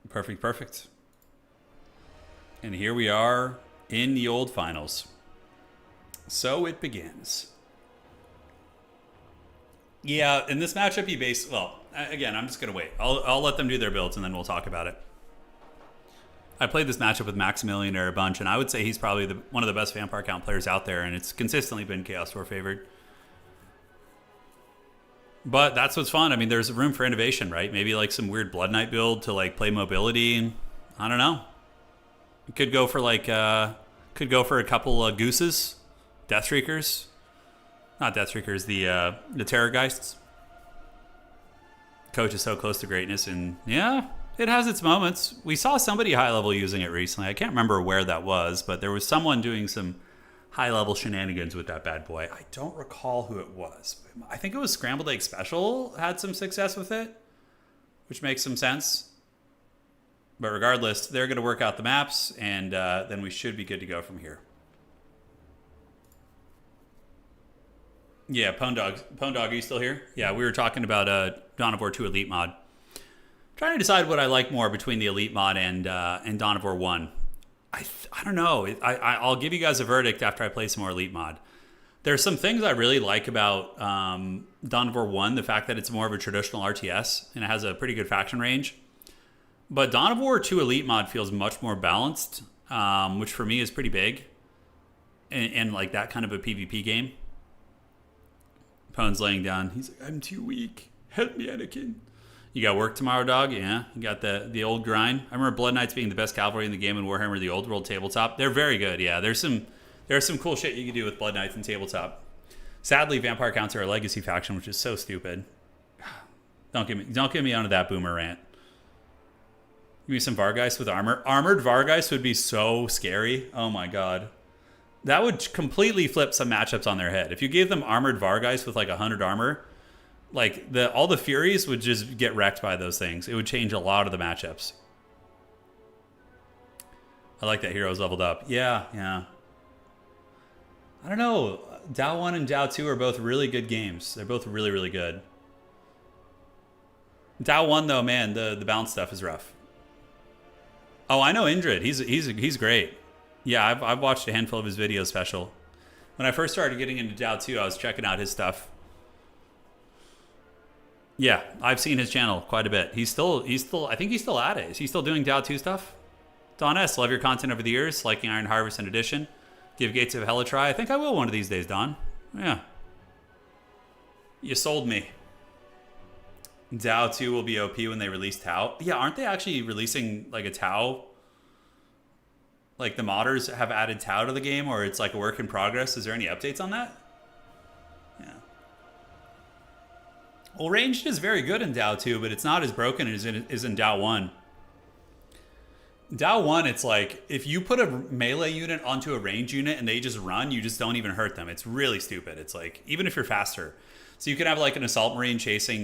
Perfect. And here we are in the old finals. So it begins. Yeah, in this matchup, again, I'm just going to wait. I'll let them do their builds, and then we'll talk about it. I played this matchup with Maximilian a bunch, and I would say he's probably one of the best Vampire Count players out there, and it's consistently been Chaos Dwarf favored. But that's what's fun. I mean, there's room for innovation, right? Maybe like some weird Blood Knight build to like play mobility. I don't know. It could go for a couple gooses, Deathshriekers. Not Deathshriekers, the Terrorgeists. Coach is so close to greatness, and yeah, it has its moments. We saw somebody high level using it recently. I can't remember where that was, but there was someone doing some high-level shenanigans with that bad boy. I don't recall who it was. I think it was Scrambled Egg Special had some success with it, which makes some sense. But regardless, they're going to work out the maps, and then we should be good to go from here. Yeah, Pwn Dog, are you still here? Yeah, we were talking about Dawn of War 2 Elite mod. Trying to decide what I like more between the Elite mod and Dawn of War 1. I don't know. I'll give you guys a verdict after I play some more Elite mod. There's some things I really like about Dawn of War 1, the fact that it's more of a traditional RTS and it has a pretty good faction range. But Dawn of War 2 Elite mod feels much more balanced, which for me is pretty big in like that kind of a PvP game. Pone's laying down. He's like, I'm too weak. Help me, Anakin. You got work tomorrow, dog? Yeah. You got the old grind. I remember Blood Knights being the best cavalry in the game in Warhammer, the old world tabletop. They're very good, yeah. There's some cool shit you can do with Blood Knights and tabletop. Sadly, Vampire Counts are a legacy faction, which is so stupid. Don't get me onto that boomer rant. Give me some Vargeist with armor. Armored Vargeist would be so scary. Oh my god. That would completely flip some matchups on their head. If you gave them armored Vargeist with like 100 armor, like all the Furies would just get wrecked by those things. It would change a lot of the matchups. I like that hero's leveled up. Yeah. I don't know. Dao 1 and Dao 2 are both really good games. They're both really, really good. Dao 1, though, man, the balance stuff is rough. Oh, I know Indrid. He's great. Yeah, I've watched a handful of his videos special. When I first started getting into Dao 2, I was checking out his stuff. Yeah, I've seen his channel quite a bit. He's still I think he's still at it. Is he still doing Dao 2 stuff? Don S, love your content over the years, liking Iron Harvest in addition. Give Gates of Hell a try. I think I will one of these days, Don. Yeah. You sold me. Dao 2 will be OP when they release Tau. Yeah, aren't they actually releasing like a Tau? Like the modders have added Tau to the game, or it's like a work in progress. Is there any updates on that? Yeah. Well, ranged is very good in Dao 2, but it's not as broken as in Dao 1. Dao 1, it's like, if you put a melee unit onto a range unit and they just run, you just don't even hurt them. It's really stupid. It's like, even if you're faster. So you can have like an assault marine chasing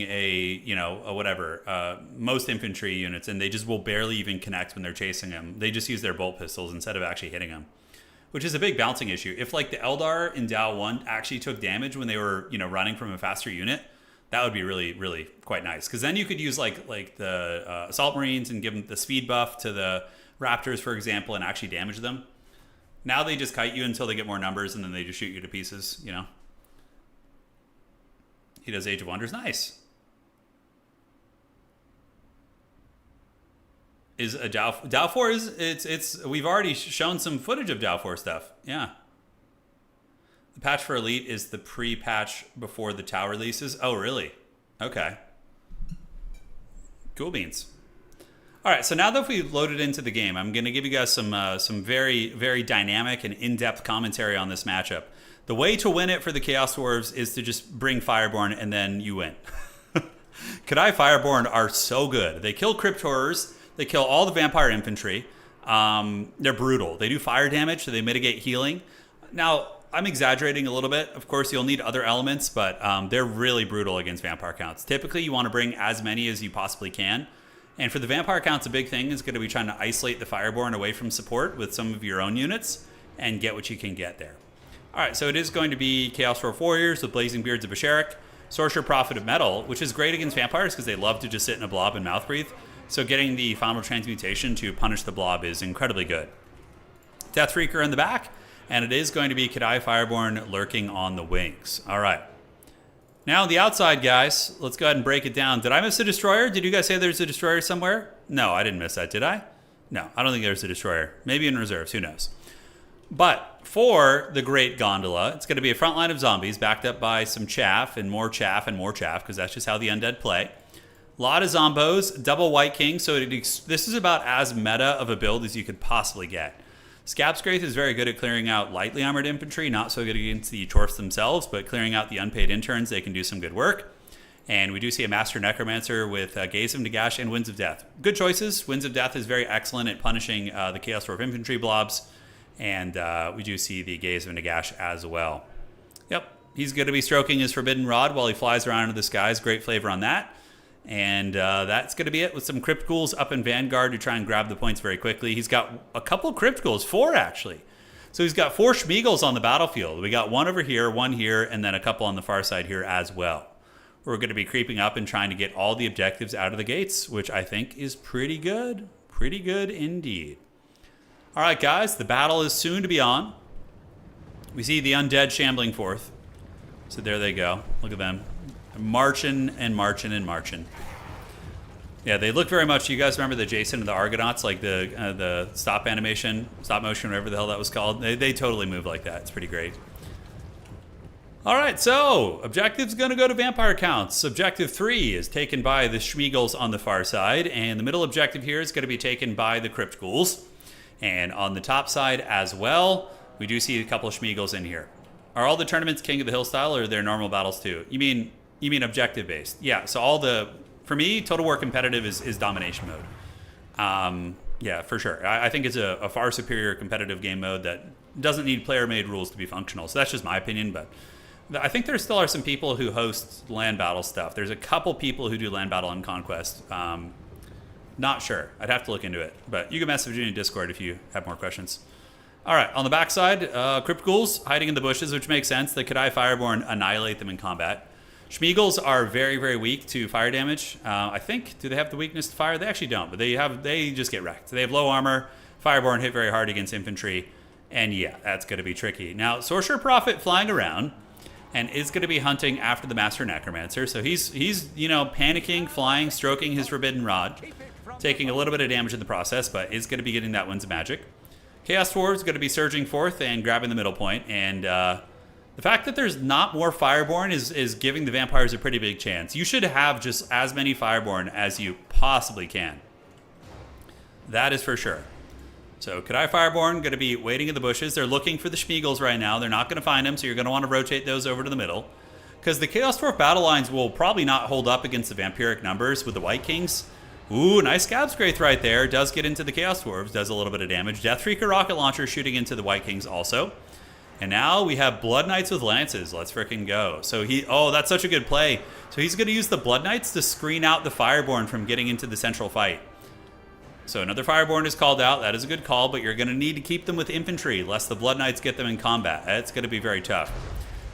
most infantry units, and they just will barely even connect when they're chasing them. They just use their bolt pistols instead of actually hitting them, which is a big bouncing issue. If like the Eldar in Dao 1 actually took damage when they were, running from a faster unit, that would be really, really quite nice. Because then you could use like the assault marines and give them the speed buff to the raptors, for example, and actually damage them. Now they just kite you until they get more numbers, and then they just shoot you to pieces, He does Age of Wonders. Nice. Is a Dao 4 it's we've already shown some footage of Dao 4 stuff. Yeah. The patch for Elite is the pre-patch before the Tau releases. Oh, really? Okay. Cool beans. All right, so now that we've loaded into the game, I'm going to give you guys some very, very dynamic and in-depth commentary on this matchup. The way to win it for the Chaos Dwarves is to just bring Fireborn, and then you win. Kadai Fireborn are so good. They kill Crypt Horrors. They kill all the Vampire Infantry. They're brutal. They do fire damage, so they mitigate healing. Now, I'm exaggerating a little bit. Of course, you'll need other elements, but they're really brutal against Vampire counts. Typically, you want to bring as many as you possibly can. And for the Vampire counts, a big thing is going to be trying to isolate the Fireborn away from support with some of your own units and get what you can get there. All right, so it is going to be Chaos Dwarf Warriors with Blazing Beards of Basharik, Sorcerer Prophet of Metal, which is great against vampires because they love to just sit in a blob and mouth breathe. So getting the final transmutation to punish the blob is incredibly good. Death Freaker in the back, and it is going to be Kadai Fireborn lurking on the wings. All right. Now on the outside, guys, let's go ahead and break it down. Did I miss a destroyer? Did you guys say there's a destroyer somewhere? No, I didn't miss that, did I? No, I don't think there's a destroyer. Maybe in reserves, who knows? But for the Great Gondola, it's going to be a front line of zombies backed up by some chaff and more chaff, because that's just how the undead play. A lot of zombos, double White King, so this is about as meta of a build as you could possibly get. Scabscraith is very good at clearing out lightly armored infantry, not so good against the Dwarfs themselves, but clearing out the unpaid interns, they can do some good work. And we do see a Master Necromancer with Gaze of Nagash and Winds of Death. Good choices. Winds of Death is very excellent at punishing the Chaos Dwarf infantry blobs. And we do see the Gaze of Nagash as well. Yep, he's going to be stroking his Forbidden Rod while he flies around into the skies. Great flavor on that. And that's going to be it with some Crypt Ghouls up in Vanguard to try and grab the points very quickly. He's got a couple Crypt Ghouls, 4 actually. So he's got 4 Schmeagles on the battlefield. We got 1 over here, 1 here, and then a couple on the far side here as well. We're going to be creeping up and trying to get all the objectives out of the gates, which I think is pretty good. Pretty good indeed. All right, guys, the battle is soon to be on. We see the undead shambling forth. So there they go. Look at them. They're marching and marching and marching. Yeah, they look very much. You guys remember the Jason and the Argonauts, like the stop animation, stop motion, whatever the hell that was called? They totally move like that. It's pretty great. All right, so objective's going to go to vampire counts. Objective 3 is taken by the Schmeagles on the far side, and the middle objective here is going to be taken by the Crypt Ghouls. And on the top side as well, we do see a couple of Schmeagles in here. Are all the tournaments King of the Hill style, or are there normal battles too? You mean objective based? Yeah. So for me, Total War competitive is domination mode. Yeah, for sure. I think it's a far superior competitive game mode that doesn't need player-made rules to be functional. So that's just my opinion, but I think there still are some people who host land battle stuff. There's a couple people who do land battle and conquest. Not sure. I'd have to look into it. But you can message me in Discord if you have more questions. All right, on the backside, Crypt Ghouls hiding in the bushes, which makes sense. The Kadai Fireborn annihilate them in combat. Schmeagles are very, very weak to fire damage. I think, do they have the weakness to fire? They actually don't, but they just get wrecked. They have low armor. Fireborn hit very hard against infantry, and yeah, that's going to be tricky. Now, Sorcerer Prophet flying around and is going to be hunting after the Master Necromancer. So he's you know, panicking, flying, stroking his Forbidden Rod, taking a little bit of damage in the process, but is going to be getting that Winds of Magic. Chaos Dwarves is going to be surging forth and grabbing the middle point, and the fact that there's not more Fireborn is giving the Vampires a pretty big chance. You should have just as many Fireborn as you possibly can. That is for sure. So Kadai Fireborn going to be waiting in the bushes. They're looking for the Schmeagles right now. They're not going to find them, so you're going to want to rotate those over to the middle. Because the Chaos Dwarf battle lines will probably not hold up against the Vampiric numbers with the White Kings. Ooh, nice Scab Scraith right there. Does get into the Chaos Dwarves, does a little bit of damage. Deathfreaker Rocket Launcher shooting into the White Kings also. And now we have Blood Knights with Lances. Let's frickin' go. So oh, that's such a good play. So he's going to use the Blood Knights to screen out the Fireborn from getting into the central fight. So another Fireborn is called out. That is a good call, but you're going to need to keep them with infantry, lest the Blood Knights get them in combat. It's going to be very tough.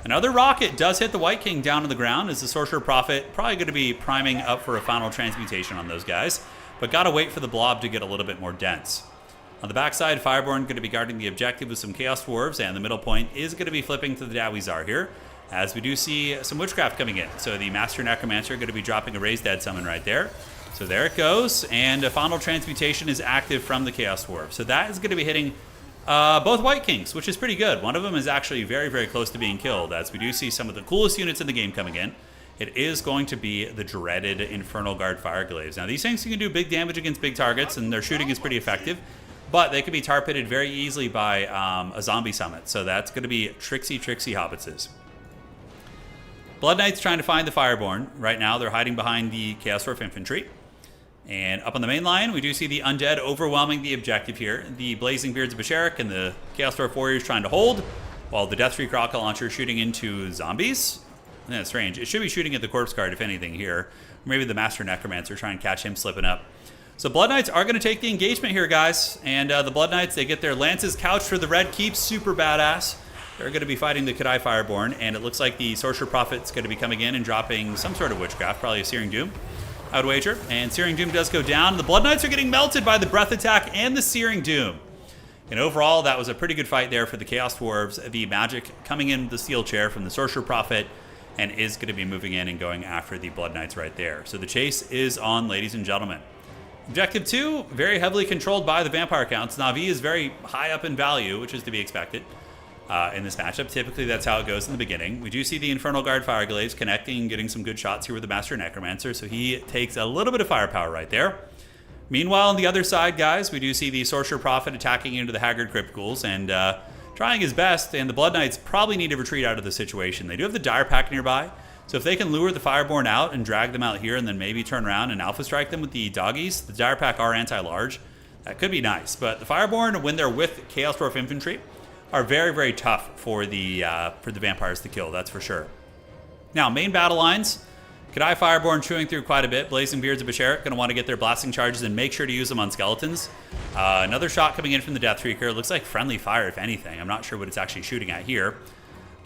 Another rocket does hit the White King down on the ground as the Sorcerer Prophet probably going to be priming up for a final transmutation on those guys, but got to wait for the blob to get a little bit more dense. On the backside, Fireborn going to be guarding the objective with some Chaos Dwarves, and the middle point is going to be flipping to the Dawizar here, as we do see some Witchcraft coming in. So the Master Necromancer going to be dropping a Raised Dead Summon right there. So there it goes, and a final transmutation is active from the Chaos Dwarf. So that is going to be hitting both White Kings, which is pretty good. One of them is actually very, very close to being killed, as we do see some of the coolest units in the game coming in. It is going to be the dreaded Infernal Guard Fireglaves. Now, these things can do big damage against big targets, and their shooting is pretty effective, but they can be tar pitted very easily by a zombie summit. So that's going to be tricksy hobbitses. Blood Knights trying to find the Fireborn. Right now, they're hiding behind the Chaos Dwarf Infantry. And up on the main line, we do see the Undead overwhelming the objective here. The Blazing Beards of Basharik and the Chaos Dwarf Warriors trying to hold, while the Deathfreak Rocket Launcher shooting into zombies. Yeah, that's strange. It should be shooting at the Corpse Guard, if anything, here. Or maybe the Master Necromancer, trying to catch him slipping up. So Blood Knights are going to take the engagement here, guys. And the Blood Knights, they get their lances couched for the Red Keep. Super badass. They're going to be fighting the Kadai Fireborn. And it looks like the Sorcerer Prophet's going to be coming in and dropping some sort of Witchcraft, probably a Searing Doom, I would wager. And Searing Doom does go down. The Blood Knights are getting melted by the Breath Attack and the Searing Doom. And overall, that was a pretty good fight there for the Chaos Dwarves. The magic coming in the Steel Chair from the Sorcerer Prophet, and is going to be moving in and going after the Blood Knights right there. So the chase is on, ladies and gentlemen. Objective 2, very heavily controlled by the Vampire counts. Na'vi is very high up in value, which is to be expected in this matchup. Typically, that's how it goes in the beginning. We do see the Infernal Guard Fireglaves connecting and getting some good shots here with the Master Necromancer, so he takes a little bit of firepower right there. Meanwhile, on the other side, guys, we do see the Sorcerer Prophet attacking into the Haggard Crypt Ghouls and trying his best, and the Blood Knights probably need to retreat out of the situation. They do have the Dire Pack nearby, so if they can lure the Fireborn out and drag them out here and then maybe turn around and Alpha Strike them with the Doggies, the Dire Pack are anti-large. That could be nice, but the Fireborn, when they're with Chaos Dwarf Infantry, are very, very tough for the Vampires to kill, that's for sure. Now, main battle lines, Kadai Fireborn chewing through quite a bit. Blazing Beards of Basharik going to want to get their blasting charges and make sure to use them on skeletons. Another shot coming in from the Deathfreaker. Looks like friendly fire, if anything. I'm not sure what it's actually shooting at here.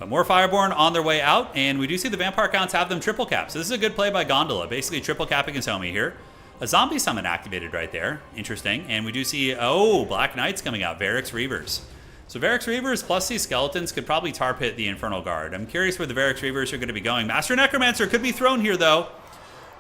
But more Fireborn on their way out, and we do see the Vampire counts have them triple cap. So this is a good play by Gondola, basically triple capping his homie here. A zombie summon activated right there. Interesting. And we do see, Black Knights coming out. Varix Reavers. So Varix Reavers plus these skeletons could probably tar pit the Infernal Guard. I'm curious where the Varix Reavers are going to be going. Master Necromancer could be thrown here, though.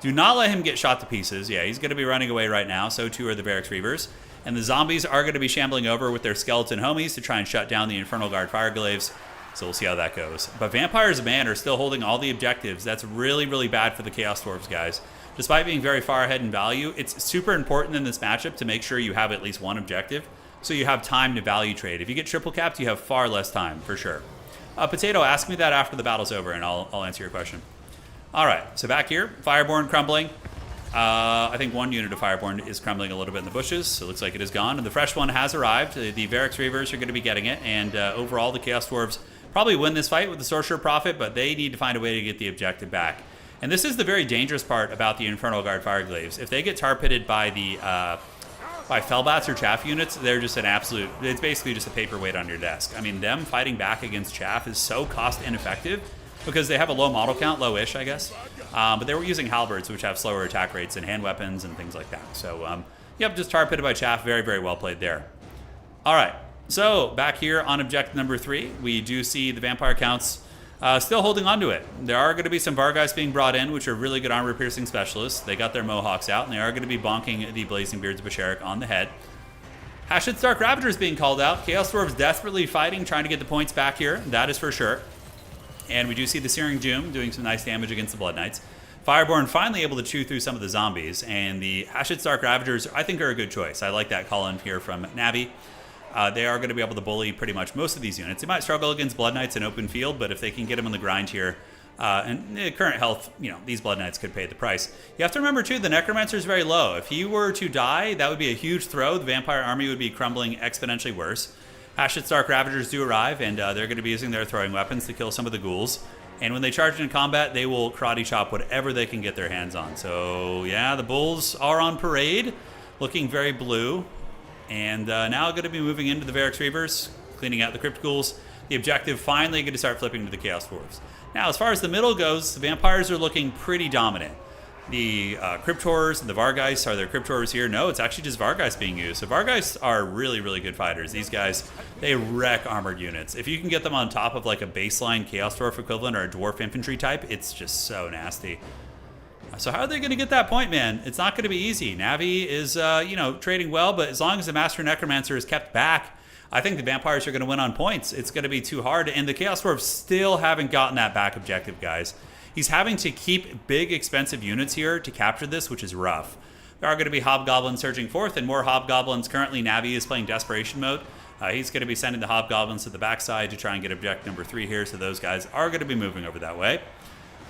Do not let him get shot to pieces. Yeah, he's going to be running away right now. So too are the Varix Reavers. And the zombies are going to be shambling over with their skeleton homies to try and shut down the Infernal Guard Fireglaves. So we'll see how that goes. But Vampires, man, are still holding all the objectives. That's really, really bad for the Chaos Dwarves, guys. Despite being very far ahead in value, it's super important in this matchup to make sure you have at least one objective, so you have time to value trade. If you get triple capped, you have far less time, for sure. Potato, ask me that after the battle's over, and I'll answer your question. All right, so back here, Fireborn crumbling. I think one unit of Fireborn is crumbling a little bit in the bushes, so it looks like it is gone. And the fresh one has arrived. The Varix Reavers are going to be getting it, and overall, the Chaos Dwarves probably win this fight with the Sorcerer Prophet, but they need to find a way to get the objective back. And this is the very dangerous part about the Infernal Guard Fireglaves. If they get tar pitted by the by Fellbats or Chaff units, they're just an absolute, it's basically just a paperweight on your desk. I mean, them fighting back against Chaff is so cost ineffective because they have a low model count, low-ish, I guess. But they were using halberds, which have slower attack rates and hand weapons and things like that. So, yep, just tar pitted by Chaff. Very, very well played there. All right, so back here on objective number 3, we do see the vampire counts still holding on to it. There are going to be some Vargheists being brought in, which are really good armor-piercing specialists. They got their Mohawks out, and they are going to be bonking the Blazing Beards of Basharik on the head. Hashid Stark Ravagers being called out. Chaos Dwarves desperately fighting, trying to get the points back here. That is for sure. And we do see the Searing Doom doing some nice damage against the Blood Knights. Fireborn finally able to chew through some of the zombies, and the Hashid Stark Ravagers, I think, are a good choice. I like that call-in here from Navi. They are going to be able to bully pretty much most of these units. They might struggle against Blood Knights in open field, but if they can get them on the grind here, and the current health, you know, these Blood Knights could pay the price. You have to remember, too, the Necromancer is very low. If he were to die, that would be a huge throw. The Vampire Army would be crumbling exponentially worse. Hashid Stark Ravagers do arrive, and they're going to be using their throwing weapons to kill some of the ghouls. And when they charge into combat, they will karate chop whatever they can get their hands on. So, yeah, the Bulls are on parade, looking very blue. And now going to be moving into the Varix Reavers, cleaning out the Crypt Ghouls. The objective finally going to start flipping to the Chaos Dwarves. Now, as far as the middle goes, the Vampires are looking pretty dominant. The Crypt Horrors and the Vargheists, are there Crypt Horrors here? No, it's actually just Vargheists being used. So Vargheists are really, really good fighters. These guys, they wreck armored units. If you can get them on top of like a baseline Chaos Dwarf equivalent or a Dwarf Infantry type, it's just so nasty. So how are they going to get that point, man? It's not going to be easy. Navi is, you know, trading well, but as long as the Master Necromancer is kept back, I think the Vampires are going to win on points. It's going to be too hard, and the Chaos Dwarves still haven't gotten that back objective, guys. He's having to keep big, expensive units here to capture this, which is rough. There are going to be Hobgoblins surging forth, and more Hobgoblins. Currently, Navi is playing Desperation Mode. He's going to be sending the Hobgoblins to the backside to try and get objective number 3 here, so those guys are going to be moving over that way.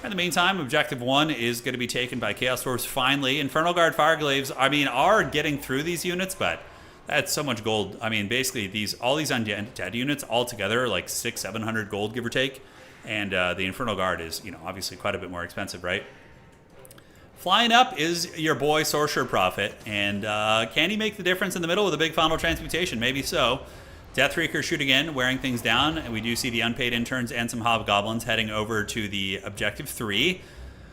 In the meantime, objective 1 is going to be taken by Chaos Dwarves finally. Infernal Guard Fireglaves, I mean, are getting through these units, but that's so much gold. I mean, basically, all these undead units all together are like 600-700 gold, give or take. And the Infernal Guard is, you know, obviously quite a bit more expensive, right? Flying up is your boy Sorcerer Prophet, and can he make the difference in the middle with a big final transmutation? Maybe so. Deathreaker shooting in, wearing things down, and we do see the unpaid interns and some Hobgoblins heading over to the objective 3.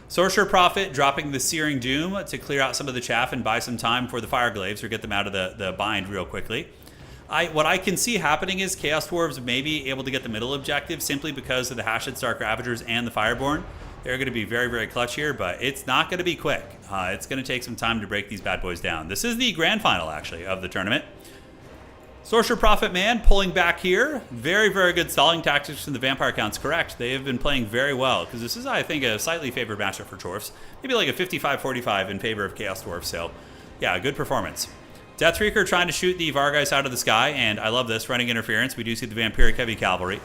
Sorcerer Prophet dropping the Searing Doom to clear out some of the chaff and buy some time for the Fireglaves or get them out of the bind real quickly. What I can see happening is Chaos Dwarves may be able to get the middle objective simply because of the Hashid Stark Ravagers and the Fireborn. They're going to be very, very clutch here, but it's not going to be quick. It's going to take some time to break these bad boys down. This is the grand final, actually, of the tournament. Sorcerer Prophet Man pulling back here. Very, very good stalling tactics from the Vampire counts. Correct. They have been playing very well because this is, I think, a slightly favored matchup for Dwarfs. Maybe like a 55-45 in favor of Chaos Dwarfs. So, yeah, good performance. Deathreaker trying to shoot the Vargheists out of the sky, and I love this, running interference. We do see the Vampiric Heavy Cavalry,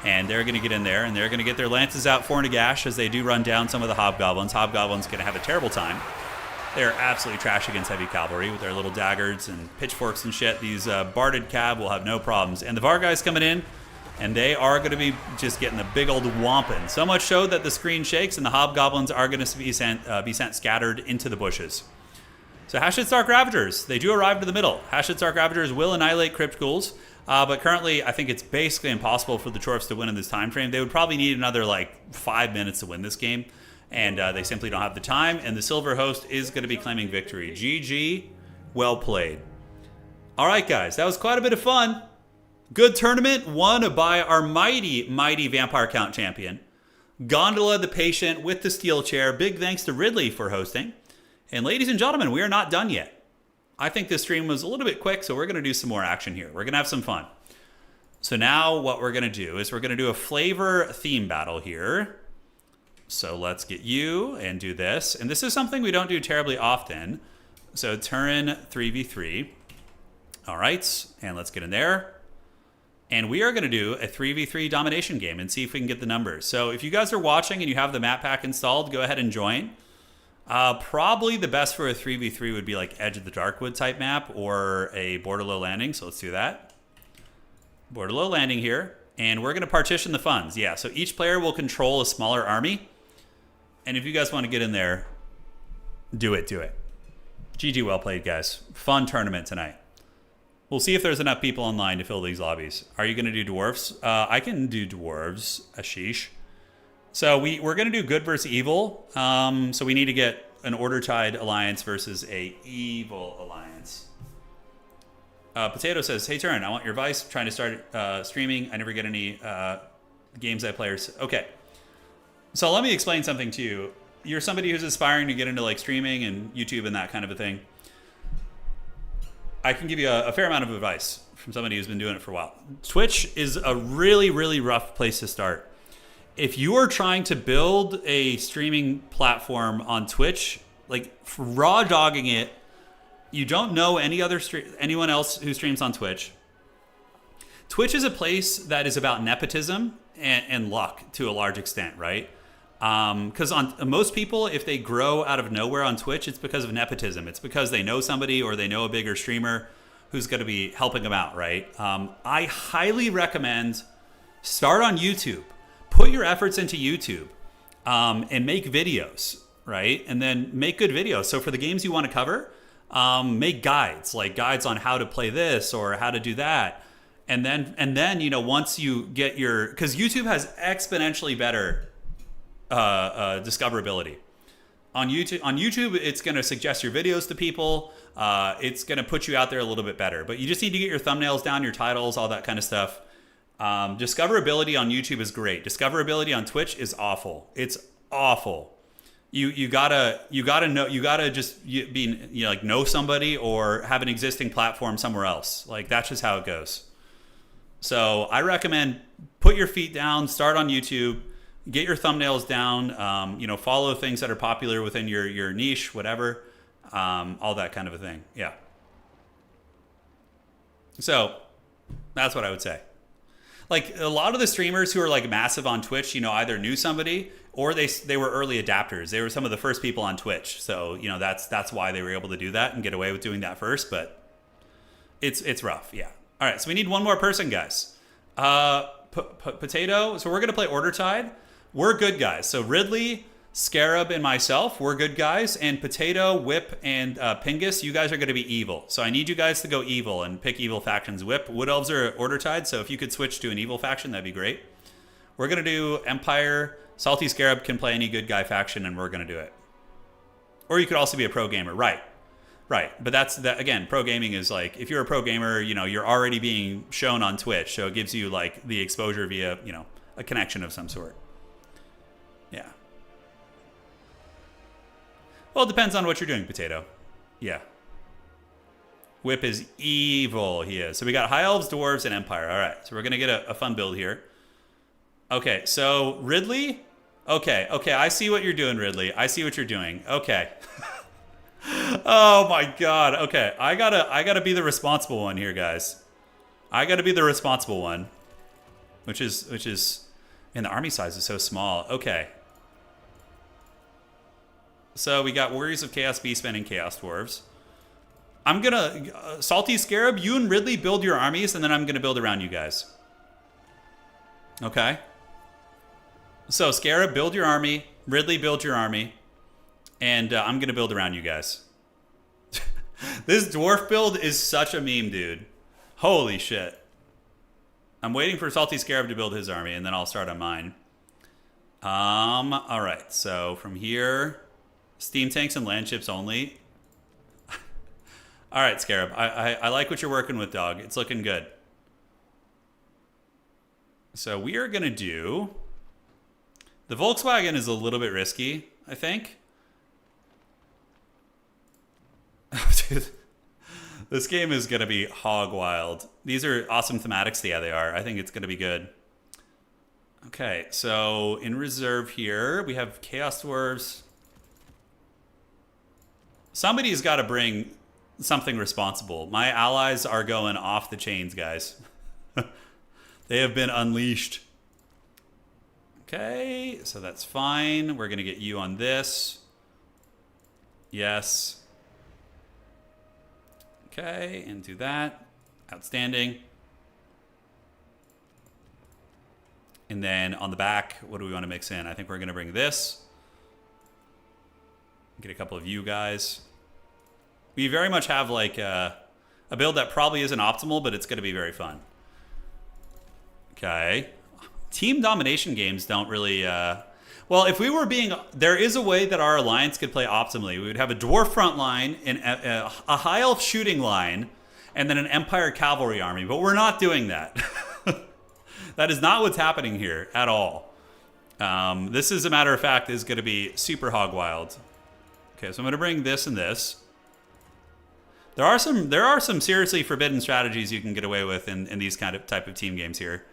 and they're going to get in there, and they're going to get their lances out for Nagash as they do run down some of the Hobgoblins. Hobgoblins going to have a terrible time. They're absolutely trash against heavy cavalry with their little daggers and pitchforks and shit. These barded cab will have no problems. And the Vargheists coming in, and they are going to be just getting the big old whomping. So much so that the screen shakes, and the Hobgoblins are going to be sent scattered into the bushes. So Hashid Stark Ravagers, they do arrive to the middle. Hashid Stark Ravagers will annihilate Crypt Ghouls, but currently I think it's basically impossible for the Dwarfs to win in this time frame. They would probably need another like 5 minutes to win this game. And they simply don't have the time, and the Silver Host is going to be claiming victory. GG, well played. All right, guys, that was quite a bit of fun. Good tournament, won by our mighty, mighty Vampire Count champion. Gondola the Patient with the steel chair. Big thanks to Ridley for hosting. And ladies and gentlemen, we are not done yet. I think this stream was a little bit quick, so we're going to do some more action here. We're going to have some fun. So now what we're going to do is we're going to do a flavor theme battle here. So let's get you and do this. And this is something we don't do terribly often. So Turin 3v3. All right, and let's get in there. And we are going to do a 3v3 domination game and see if we can get the numbers. So if you guys are watching and you have the map pack installed, go ahead and join. Probably the best for a 3v3 would be like Edge of the Darkwood type map or a Borderlow Landing. So let's do that. Borderlow Landing here. And we're going to partition the funds. Yeah, so each player will control a smaller army. And if you guys want to get in there, do it, do it. GG, well played, guys. Fun tournament tonight. We'll see if there's enough people online to fill these lobbies. Are you going to do dwarfs? I can do dwarves, Ashish. So we're going to do good versus evil. So we need to get an order-tied alliance versus a evil alliance. Potato says, hey, Turin, I want your advice. I'm trying to start streaming. I never get any games I play. Okay. So let me explain something to you. You're somebody who's aspiring to get into like streaming and YouTube and that kind of a thing. I can give you a fair amount of advice from somebody who's been doing it for a while. Twitch is a really, really rough place to start. If you are trying to build a streaming platform on Twitch, like raw dogging it, you don't know anyone else who streams on Twitch. Twitch is a place that is about nepotism and luck to a large extent, right? Because on most people, if they grow out of nowhere on Twitch, it's because of nepotism. It's because they know somebody or they know a bigger streamer who's going to be helping them out, right? I highly recommend start on YouTube. Put your efforts into YouTube and make videos, right? And then make good videos. So for the games you want to cover, make guides, like guides on how to play this or how to do that. And then you know, once you get because YouTube has exponentially better discoverability. On YouTube, it's going to suggest your videos to people. It's going to put you out there a little bit better. But you just need to get your thumbnails down, your titles, all that kind of stuff. Discoverability on YouTube is great. Discoverability on Twitch is awful. It's awful. You gotta just know somebody or have an existing platform somewhere else. Like that's just how it goes. So I recommend put your feet down, start on YouTube, get your thumbnails down, follow things that are popular within your niche, whatever, all that kind of a thing. Yeah. So that's what I would say. Like a lot of the streamers who are like massive on Twitch, either knew somebody or they were early adapters. They were some of the first people on Twitch. So, that's why they were able to do that and get away with doing that first, but it's rough. Yeah. All right. So we need one more person, guys. Potato. So we're going to play Order Tide. We're good guys. So Ridley, Scarab, and myself, we're good guys. And Potato, Whip, and Pingus, you guys are going to be evil. So I need you guys to go evil and pick evil factions. Whip, Wood Elves are Order Tide, so if you could switch to an evil faction, that'd be great. We're going to do Empire. Salty Scarab can play any good guy faction, and we're going to do it. Or you could also be a pro gamer. Right. But that again, pro gaming is like, if you're a pro gamer, you're already being shown on Twitch, so it gives you like the exposure via, a connection of some sort. Yeah. Well, it depends on what you're doing, Potato. Yeah. Whip is evil, he is. So we got High Elves, Dwarves, and Empire. All right, so we're going to get a fun build here. Okay, so Ridley. Okay, I see what you're doing, Ridley. I see what you're doing. Okay. Oh my God. Okay, I gotta be the responsible one here, guys. I gotta be the responsible one, which is, and the army size is so small. Okay. So we got Warriors of Chaos, Beastmen, and Chaos Dwarves. I'm gonna Salty Scarab. You and Ridley build your armies, and then I'm gonna build around you guys. Okay. So Scarab, build your army. Ridley, build your army. And I'm going to build around you guys. This dwarf build is such a meme, dude. Holy shit. I'm waiting for Salty Scarab to build his army, and then I'll start on mine. All right. So from here, steam tanks and land ships only. All right, Scarab. I like what you're working with, dog. It's looking good. So we are going to do... The Volkswagen is a little bit risky, I think. Dude, this game is going to be hog wild. These are awesome thematics. Yeah, they are. I think it's going to be good. Okay, so in reserve here, we have Chaos Dwarves. Somebody's got to bring something responsible. My allies are going off the chains, guys. They have been unleashed. Okay, so that's fine. We're going to get you on this. Yes. Okay, and do that. Outstanding. And then on the back, what do we want to mix in? I think we're going to bring this. Get a couple of you guys. We very much have like a build that probably isn't optimal, but it's going to be very fun. Okay. Team domination games don't really... well, if we were being... There is a way that our alliance could play optimally. We would have a dwarf front line, a high elf shooting line, and then an Empire cavalry army. But we're not doing that. That is not what's happening here at all. This, as a matter of fact, is going to be super hog wild. Okay, so I'm going to bring this and this. There are some seriously forbidden strategies you can get away with in these type of team games here.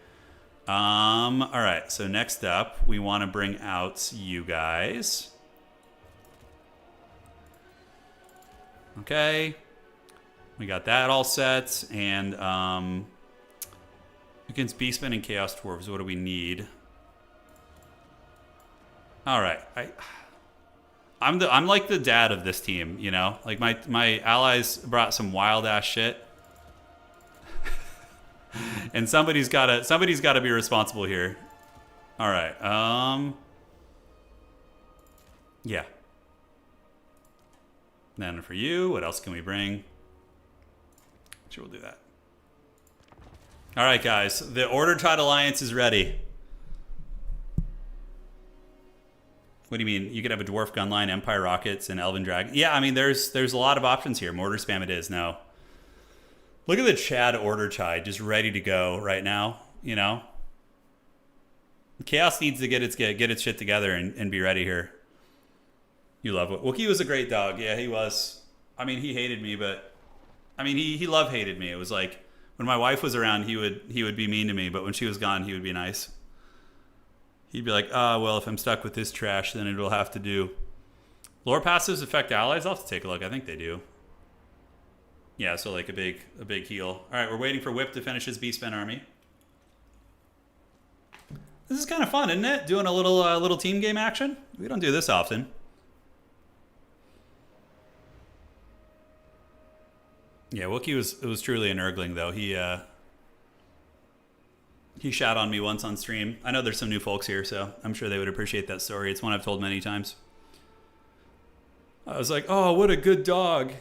All right, so next up, we want to bring out you guys. Okay, we got that all set, and against Beastmen and Chaos Dwarves, what do we need? All right, I'm like the dad of this team, you know? Like my allies brought some wild ass shit. And somebody's gotta be responsible here. All right. Yeah. Then for you, what else can we bring? Sure, we'll do that. All right, guys. The Order Tide Alliance is ready. What do you mean? You could have a Dwarf gun line, Empire rockets, and Elven Dragon. Yeah, I mean, there's a lot of options here. Mortar spam it is now. Look at the Chad Order Tide just ready to go right now, you know? Chaos needs to get its shit together and be ready here. You love it. Wookiee was a great dog. Yeah, he was. I mean, he hated me, but... I mean, he love-hated me. It was like, when my wife was around, he would be mean to me, but when she was gone, he would be nice. He'd be like, well, if I'm stuck with this trash, then it'll have to do. Lore passives affect allies? I'll have to take a look. I think they do. Yeah, so like a big heal. All right, we're waiting for Whip to finish his Beastmen army. This is kind of fun, isn't it? Doing a little team game action. We don't do this often. Yeah, Wookiee was truly an Urgling though. He shat on me once on stream. I know there's some new folks here, so I'm sure they would appreciate that story. It's one I've told many times. I was like, oh, what a good dog.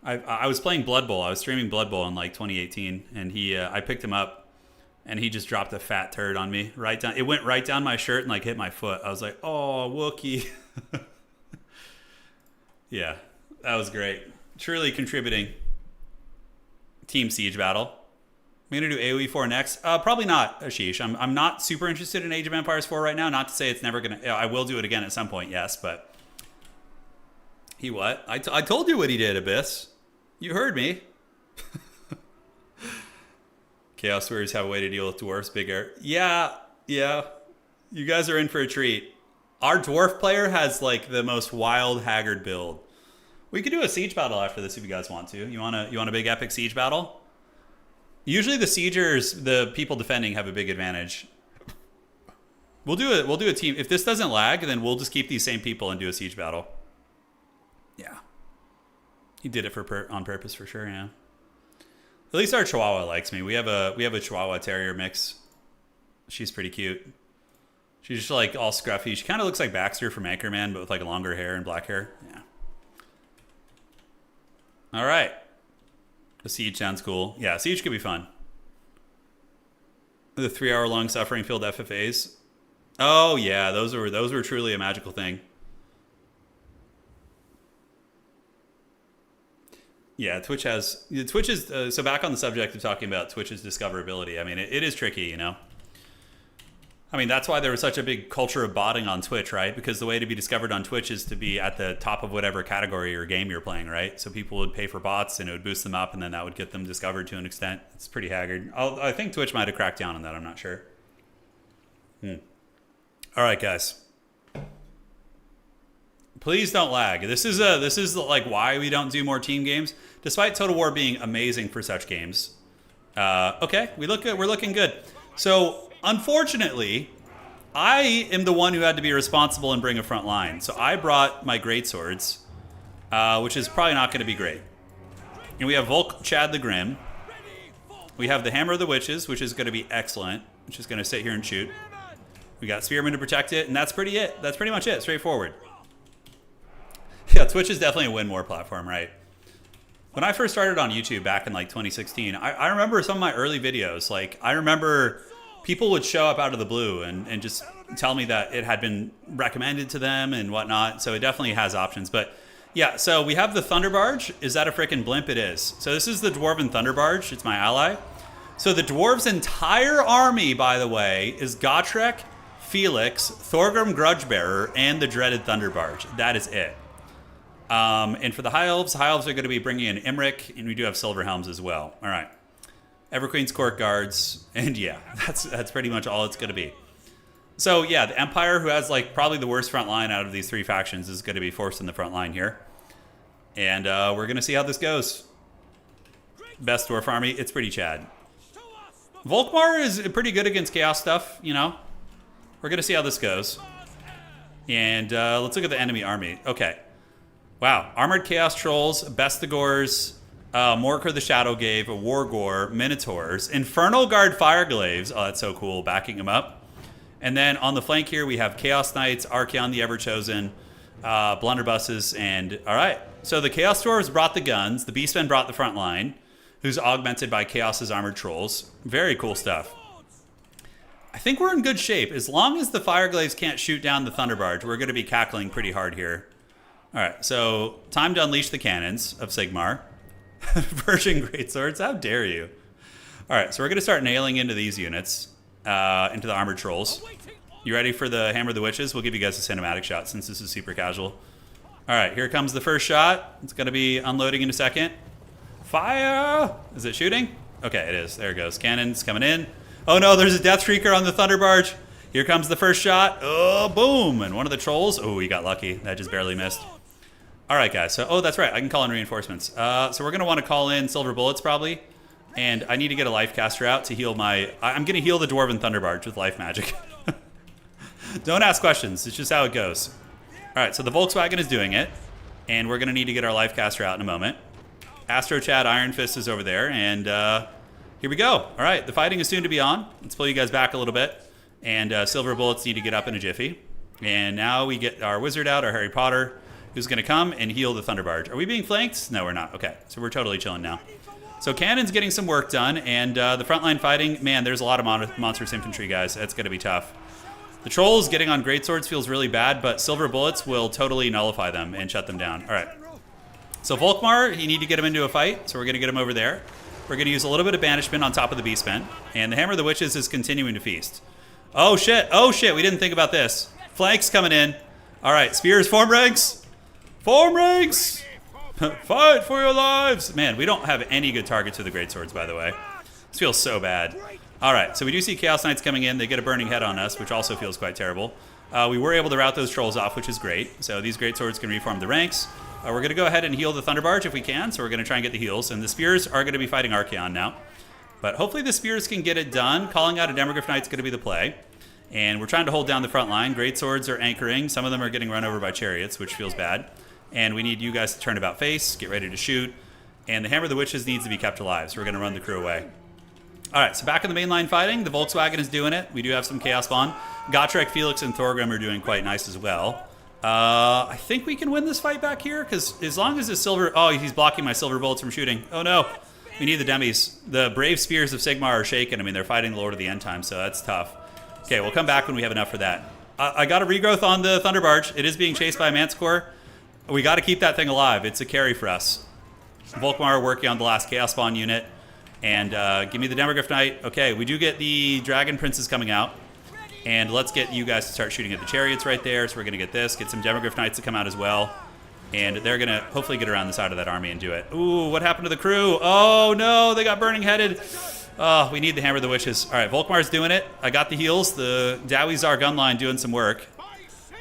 I was playing Blood Bowl. I was streaming Blood Bowl in like 2018, and I picked him up, and he just dropped a fat turd on me right down. It went right down my shirt and like hit my foot. I was like, oh, Wookiee. Yeah, that was great. Truly contributing. Team Siege Battle. I'm going to do AoE 4 next. Probably not, Ashish. I'm not super interested in Age of Empires 4 right now. Not to say it's never going to... I will do it again at some point, yes, but... He what? I told you what he did, Abyss. You heard me. Chaos Warriors have a way to deal with dwarves. Big air. Yeah. You guys are in for a treat. Our dwarf player has like the most wild haggard build. We could do a siege battle after this if you guys want to. You want a big epic siege battle? Usually the siegers, the people defending, have a big advantage. We'll do a team. If this doesn't lag, then we'll just keep these same people and do a siege battle. Yeah. He did it on purpose for sure, yeah. At least our Chihuahua likes me. We have a Chihuahua Terrier mix. She's pretty cute. She's just like all scruffy. She kind of looks like Baxter from Anchorman, but with like longer hair and black hair. Yeah. All right. The siege sounds cool. Yeah, siege could be fun. The 3-hour-long suffering-filled FFAs. Oh yeah, those were truly a magical thing. Yeah, Twitch is so back on the subject of talking about Twitch's discoverability. I mean, it is tricky, you know. I mean, that's why there was such a big culture of botting on Twitch, right? Because the way to be discovered on Twitch is to be at the top of whatever category or game you're playing, right? So people would pay for bots and it would boost them up, and then that would get them discovered to an extent. It's pretty haggard. I think Twitch might have cracked down on that. I'm not sure. All right, guys. Please don't lag. This is like why we don't do more team games, despite Total War being amazing for such games. Okay, we're looking good. So unfortunately, I am the one who had to be responsible and bring a front line. So I brought my greatswords, which is probably not going to be great. And we have Volk Chad the Grim. We have the Hammer of the Witches, which is going to be excellent, which is going to sit here and shoot. We got Spearmen to protect it, and that's pretty much it. Straightforward. Yeah, Twitch is definitely a win more platform, right? When I first started on YouTube back in like 2016, I remember some of my early videos. Like, I remember people would show up out of the blue and just tell me that it had been recommended to them and whatnot. So it definitely has options. But yeah, so we have the Thunder Barge. Is that a freaking blimp? It is. So this is the Dwarven Thunder Barge. It's my ally. So the Dwarves' entire army, by the way, is Gotrek, Felix, Thorgrim Grudgebearer, and the dreaded Thunder Barge. That is it. And for the High Elves are going to be bringing in Imric, and we do have Silver Helms as well. All right. Everqueen's Court Guards, and yeah, that's pretty much all it's going to be. So yeah, the Empire, who has like probably the worst front line out of these three factions, is going to be forced in the front line here. And we're going to see how this goes. Best Dwarf army, it's pretty Chad. Volkmar is pretty good against Chaos stuff, you know. We're going to see how this goes. And let's look at the enemy army. Okay. Wow. Armored Chaos Trolls, Bestigors, Morkar the Shadowglaive, Wargore, Minotaurs, Infernal Guard Fireglaves. Oh, that's so cool. Backing them up. And then on the flank here, we have Chaos Knights, Archaon the Everchosen, Blunderbusses, and all right. So the Chaos Dwarves brought the guns. The Beastmen brought the front line, who's augmented by Chaos's Armored Trolls. Very cool stuff. I think we're in good shape. As long as the Fireglaves can't shoot down the Thunder Barge, we're going to be cackling pretty hard here. All right, so time to unleash the cannons of Sigmar. Persian Greatswords, how dare you? All right, so we're going to start nailing into these units, into the Armored Trolls. You ready for the Hammer of the Witches? We'll give you guys a cinematic shot since this is super casual. All right, here comes the first shot. It's going to be unloading in a second. Fire! Is it shooting? Okay, it is. There it goes. Cannons coming in. Oh no, there's a Death Shrieker on the Thunder Barge. Here comes the first shot. Oh, boom. And one of the trolls. Oh, he got lucky. That just barely missed. All right, guys. So, oh, that's right. I can call in reinforcements. So we're going to want to call in Silver Bullets probably. And I need to get a Life Caster out to heal my... I'm going to heal the Dwarven Thunder Barge with Life Magic. Don't ask questions. It's just how it goes. All right, so the Volkswagen is doing it. And we're going to need to get our Life Caster out in a moment. Astro Chad Iron Fist is over there. And here we go. All right, the fighting is soon to be on. Let's pull you guys back a little bit. And Silver Bullets need to get up in a jiffy. And now we get our Wizard out, our Harry Potter, who's going to come and heal the Thunder Barge. Are we being flanked? No, we're not. Okay, so we're totally chilling now. So Cannon's getting some work done, and the frontline fighting, man, there's a lot of monstrous infantry, guys. That's going to be tough. The Trolls getting on Greatswords feels really bad, but Silver Bullets will totally nullify them and shut them down. All right. So Volkmar, you need to get him into a fight, so we're going to get him over there. We're going to use a little bit of Banishment on top of the Beastmen, and the Hammer of the Witches is continuing to feast. Oh, shit. Oh, shit. We didn't think about this. Flanks coming in. All right. Spears, form ranks. Form ranks! Fight for your lives! Man, we don't have any good targets with the Greatswords, by the way. This feels so bad. All right, so we do see Chaos Knights coming in. They get a Burning Head on us, which also feels quite terrible. We were able to rout those Trolls off, which is great. So these Greatswords can reform the ranks. We're going to go ahead and heal the Thunder Barge if we can, so we're going to try and get the heals. And the Spears are going to be fighting Archaon now. But hopefully the Spears can get it done. Calling out a Demogryph Knight's going to be the play. And we're trying to hold down the front line. Greatswords are anchoring. Some of them are getting run over by chariots, which feels bad. And we need you guys to turn about face, get ready to shoot. And the Hammer of the Witches needs to be kept alive, so we're going to run the crew away. All right, so back in the main line fighting. The Volkswagen is doing it. We do have some Chaos Spawn. Gotrek, Felix, and Thorgrim are doing quite nice as well. I think we can win this fight back here, because as long as the Silver... Oh, he's blocking my Silver Bullets from shooting. Oh, no. We need the Demis. The Brave Spears of Sigmar are shaken. I mean, they're fighting the Lord of the End Time, so that's tough. Okay, we'll come back when we have enough for that. I got a regrowth on the Thunder Barge. It is being chased by a Manticore. We got to keep that thing alive. It's a carry for us. Volkmar working on the last Chaos Spawn unit. And give me the Demogryph Knight. Okay, we do get the Dragon Princes coming out. And let's get you guys to start shooting at the chariots right there. So we're going to get this. Get some Demogryph Knights to come out as well. And they're going to hopefully get around the side of that army and do it. Ooh, what happened to the crew? Oh, no, they got burning headed. Oh, we need the Hammer of the Witches. All right, Volkmar's doing it. I got the heals. The Dowie Zar gun line doing some work.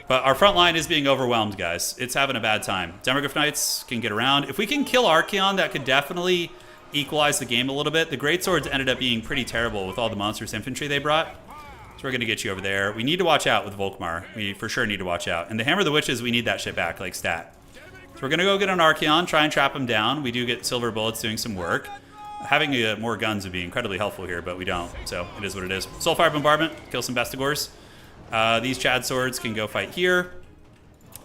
But our front line is being overwhelmed, guys. It's having a bad time. Demogryph Knights can get around. If we can kill Archaon, that could definitely equalize the game a little bit. The Greatswords ended up being pretty terrible with all the monstrous infantry they brought. So we're going to get you over there. We need to watch out with Volkmar. We for sure need to watch out. And the Hammer of the Witches, we need that shit back, like stat. So we're going to go get on Archaon, try and trap him down. We do get Silver Bullets doing some work. Having more guns would be incredibly helpful here, but we don't. So it is what it is. Soulfire Bombardment, kill some Bestigors. These Chad Swords can go fight here.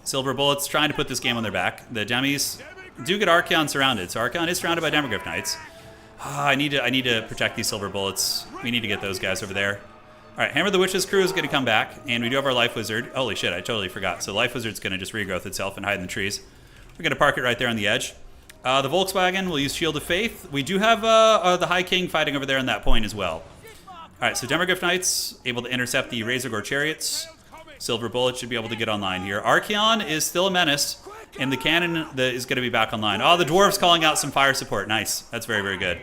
Silver Bullets trying to put this game on their back. The Demis do get Archaon surrounded. So Archaon is surrounded by Demogryph Knights. I need to protect these silver bullets. We need to get those guys over there. All right, Hammer the Witch's crew is going to come back, and we do have our Life Wizard. Holy shit, I totally forgot. So Life Wizard's going to just regrowth itself and hide in the trees. We're going to park it right there on the edge. The Volkswagen will use Shield of Faith. We do have the High King fighting over there on that point as well. All right, so Demogryph Knights able to intercept the Razorgore Chariots. Silver Bullet should be able to get online here. Archaon is still a menace, and the cannon is going to be back online. Oh, the Dwarves calling out some fire support. Nice. That's very, very good.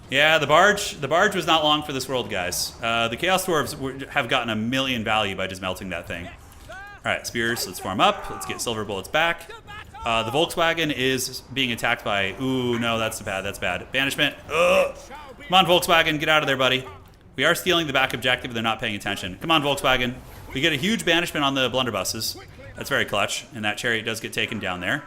Yeah, the barge was not long for this world, guys. The Chaos Dwarves have gotten a million value by just melting that thing. All right, spears, let's form up. Let's get silver bullets back. The Volkswagen is being attacked by... Ooh, no, that's bad, that's bad. Banishment. Ugh. Come on, Volkswagen, get out of there, buddy. We are stealing the back objective, but they're not paying attention. Come on, Volkswagen. We get a huge banishment on the blunderbusses. That's very clutch, and that chariot does get taken down there.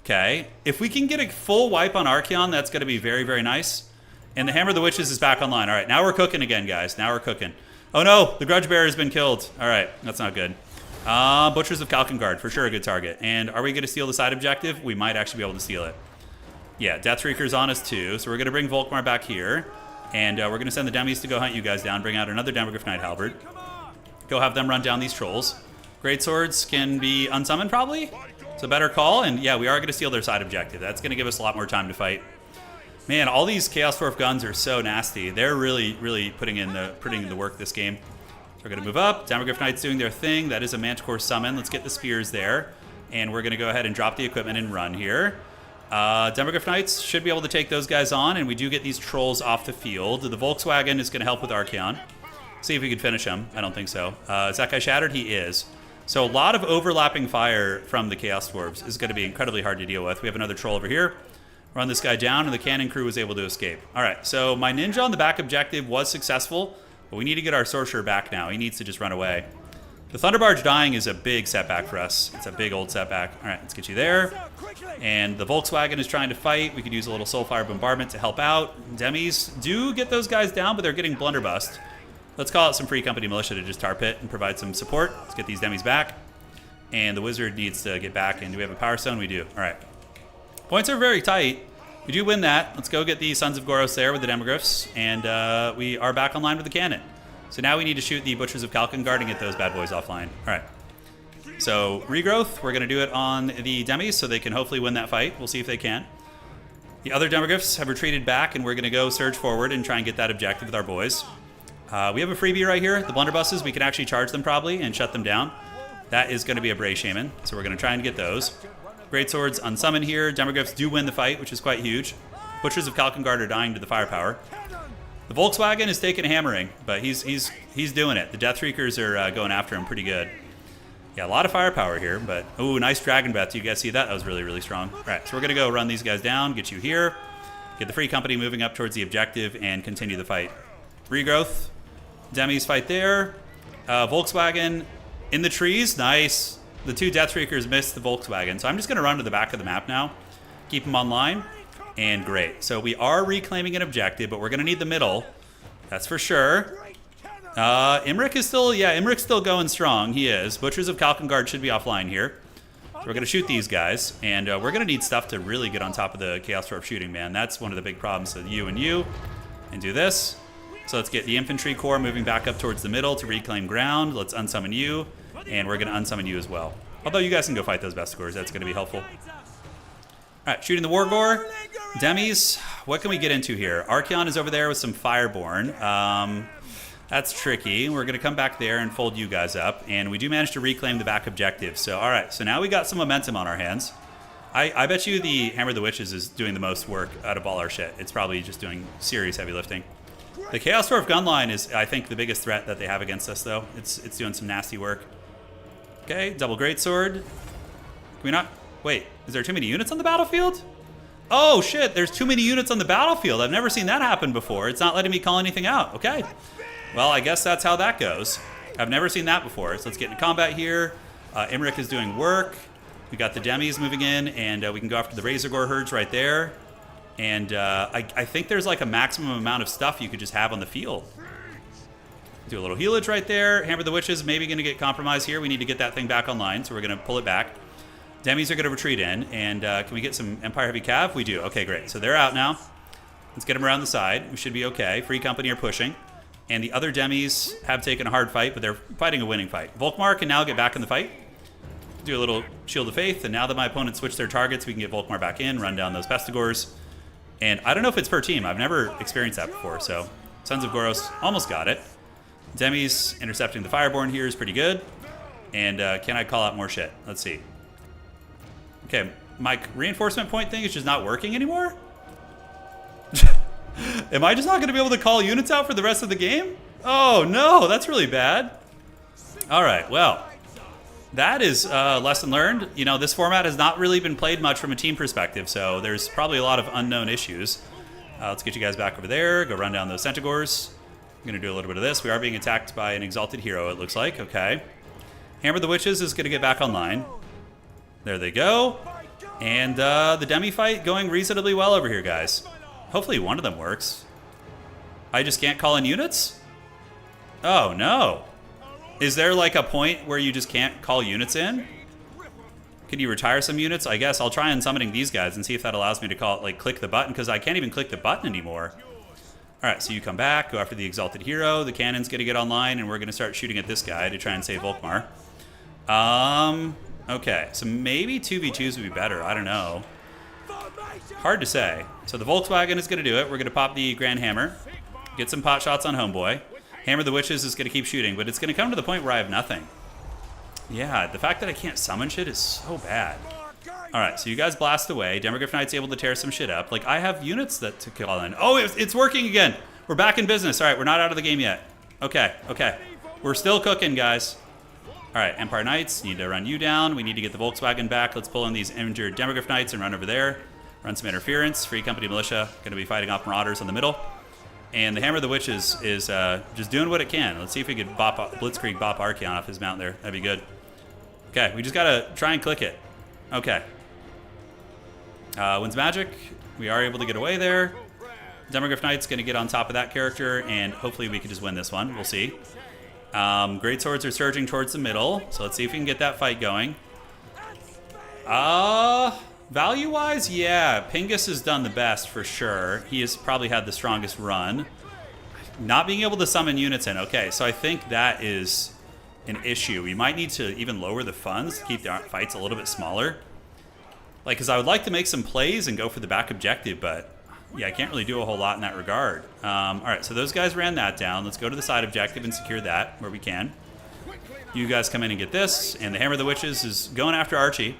Okay, if we can get a full wipe on Archaon, that's going to be very, very nice. And the Hammer of the Witches is back online. All right, now we're cooking again, guys. Now we're cooking. Oh no, the Grudge Bearer has been killed. All right, that's not good. Butchers of Kalkengard, for sure a good target. And are we going to steal the side objective? We might actually be able to steal it. Yeah, Deathreaker's on us too. So we're going to bring Volkmar back here. And we're going to send the Demis to go hunt you guys down. Bring out another Demogryph Knight Halberd. Go have them run down these trolls. Great Swords can be unsummoned probably. It's a better call. And yeah, we are going to steal their side objective. That's going to give us a lot more time to fight. Man, all these Chaos Dwarf guns are so nasty. They're really, really putting in the work this game. So we're going to move up. Demogryph Knights doing their thing. That is a Manticore summon. Let's get the spears there. And we're going to go ahead and drop the equipment and run here. Demogryph Knights should be able to take those guys on, and we do get these trolls off the field. The Volkswagen is going to help with Archaon. See if we can finish him. I don't think so. Is that guy shattered? He is. So a lot of overlapping fire from the Chaos Dwarves is going to be incredibly hard to deal with. We have another troll over here. Run this guy down, and the cannon crew was able to escape. All right, so my ninja on the back objective was successful, but we need to get our sorcerer back now. He needs to just run away. The Thunderbarge dying is a big setback for us. It's a big old setback. All right, let's get you there. And the Volkswagen is trying to fight. We could use a little Soulfire Bombardment to help out. Demis do get those guys down, but they're getting blunderbust. Let's call out some Free Company Militia to just tar pit and provide some support. Let's get these Demis back. And the Wizard needs to get back. And do we have a Power Stone? We do. All right. Points are very tight. We do win that. Let's go get the Sons of Goros there with the Demogryphs. And we are back online with the cannon. So now we need to shoot the Butchers of Kalkengard and get those bad boys offline. All right. So regrowth, we're going to do it on the Demis so they can hopefully win that fight. We'll see if they can. The other Demogryphs have retreated back, and we're going to go surge forward and try and get that objective with our boys. We have a freebie right here. The blunderbusses, we can actually charge them probably and shut them down. That is going to be a Bray Shaman, so we're going to try and get those. Great Swords unsummon here. Demogryphs do win the fight, which is quite huge. Butchers of Kalkengard are dying to the firepower. The Volkswagen is taking a hammering, but he's doing it. The Deathreakers are going after him pretty good. Yeah, a lot of firepower here, but... Ooh, nice Dragon Breath. Do you guys see that? That was really, really strong. All right, so we're going to go run these guys down, get you here, get the Free Company moving up towards the objective, and continue the fight. Regrowth. Demis fight there. Volkswagen in the trees. Nice. The two Deathreakers missed the Volkswagen, so I'm just going to run to the back of the map now. Keep them online. And great. So we are reclaiming an objective, but we're going to need the middle. That's for sure. Imric is still... Yeah, Imric's still going strong. He is. Butchers of Kalkengard should be offline here. So we're going to shoot these guys. And we're going to need stuff to really get on top of the Chaos Dwarf shooting, man. That's one of the big problems. So you. And do this. So let's get the Infantry Corps moving back up towards the middle to reclaim ground. Let's unsummon you. And we're going to unsummon you as well. Although you guys can go fight those Bestigors. That's going to be helpful. All right, shooting the Wargore. Demis, what can we get into here? Archaon is over there with some Fireborn. That's tricky. We're going to come back there and fold you guys up. And we do manage to reclaim the back objective. So, all right, so now we got some momentum on our hands. I bet you the Hammer of the Witches is doing the most work out of all our shit. It's probably just doing serious heavy lifting. The Chaos Dwarf gun line is, I think, the biggest threat that they have against us, though. It's doing some nasty work. Okay, double greatsword. Can we not... Wait, is there too many units on the battlefield? Oh, shit, there's too many units on the battlefield. I've never seen that happen before. It's not letting me call anything out. Okay. Well, I guess that's how that goes. I've never seen that before. So let's get into combat here. Imric is doing work. We got the Demis moving in, and we can go after the Razorgore herds right there. And I think there's like a maximum amount of stuff you could just have on the field. Do a little healage right there. Hammer the Witches maybe going to get compromised here. We need to get that thing back online, so we're going to pull it back. Demis are going to retreat in, and can we get some Empire Heavy Cav? We do. Okay, great. So they're out now. Let's get them around the side. We should be okay. Free Company are pushing. And the other Demis have taken a hard fight, but they're fighting a winning fight. Volkmar can now get back in the fight. Do a little Shield of Faith, and now that my opponent switched their targets, we can get Volkmar back in, run down those Pestigors. And I don't know if it's per team. I've never experienced that before, so Sons of Goros almost got it. Demis intercepting the Fireborn here is pretty good. And can I call out more shit? Let's see. Okay, my reinforcement point thing is just not working anymore? Am I just not going to be able to call units out for the rest of the game? Oh, no, that's really bad. All right, well, that is a lesson learned. You know, this format has not really been played much from a team perspective, so there's probably a lot of unknown issues. Let's get you guys back over there. Go run down those Centaurs. I'm going to do a little bit of this. We are being attacked by an Exalted Hero, it looks like. Okay. Hammer the Witches is going to get back online. There they go. And the Demi fight going reasonably well over here, guys. Hopefully one of them works. I just can't call in units? Oh, no. Is there like a point where you just can't call units in? Can you retire some units? I guess I'll try on summoning these guys and see if that allows me to call it, like, click the button, because I can't even click the button anymore. All right, so you come back, go after the Exalted Hero. The cannon's going to get online, and we're going to start shooting at this guy to try and save Volkmar. Okay, so maybe 2v2s would be better. I don't know. Hard to say. So the Volkswagen is going to do it. We're going to pop the Grand Hammer, get some pot shots on Homeboy. Hammer the Witches is going to keep shooting, but it's going to come to the point where I have nothing. Yeah, the fact that I can't summon shit is so bad. All right, so you guys blast away. Demogryph Knight's able to tear some shit up. Like, I have units that to kill in. Oh, it's working again. We're back in business. All right, we're not out of the game yet. Okay, okay. We're still cooking, guys. All right, Empire Knights, need to run you down. We need to get the Volkswagen back. Let's pull in these injured Demogryph Knights and run over there. Run some interference. Free Company Militia, going to be fighting off Marauders in the middle. And the Hammer of the Witches is just doing what it can. Let's see if we could Blitzkrieg bop Archeon off his mount there. That'd be good. Okay, we just got to try and click it. Okay. Wins Magic. We are able to get away there. Demogryph Knight's going to get on top of that character, and hopefully we can just win this one. We'll see. Great Swords are surging towards the middle, so let's see if we can get that fight going. Value-wise, yeah, Pingus has done the best for sure. He has probably had the strongest run. Not being able to summon units in. Okay, so I think that is an issue. We might need to even lower the funds to keep the fights a little bit smaller. Like, because I would like to make some plays and go for the back objective, but yeah, I can't really do a whole lot in that regard. All right, so those guys ran that down. Let's go to the side objective and secure that where we can. You guys come in and get this, and the Hammer of the Witches is going after Archie.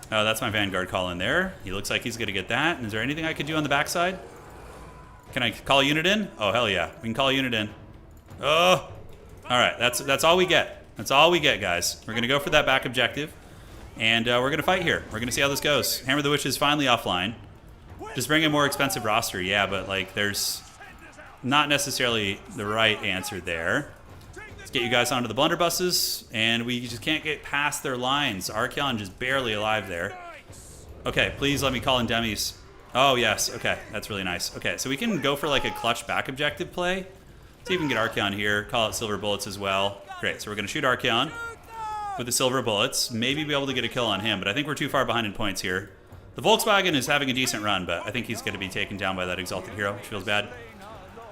Oh, that's my Vanguard call in there. He looks like he's going to get that. And is there anything I could do on the backside? Can I call a unit in? Oh, hell yeah. We can call a unit in. Oh! All right, that's all we get. That's all we get, guys. We're going to go for that back objective. And we're going to fight here. We're going to see how this goes. Hammer of the Witch is finally offline. Just bring a more expensive roster, yeah, but like there's not necessarily the right answer there. Let's get you guys onto the blunderbusses, and we just can't get past their lines. Archeon just barely alive there. Okay, please let me call in Demis. Oh, yes, okay, that's really nice. Okay, so we can go for like a clutch back objective play. See if we can get Archeon here, call out Silver Bullets as well. Great, so we're going to shoot Archeon with the Silver Bullets. Maybe be able to get a kill on him, but I think we're too far behind in points here. The Volkswagen is having a decent run, but I think he's going to be taken down by that Exalted Hero, which feels bad.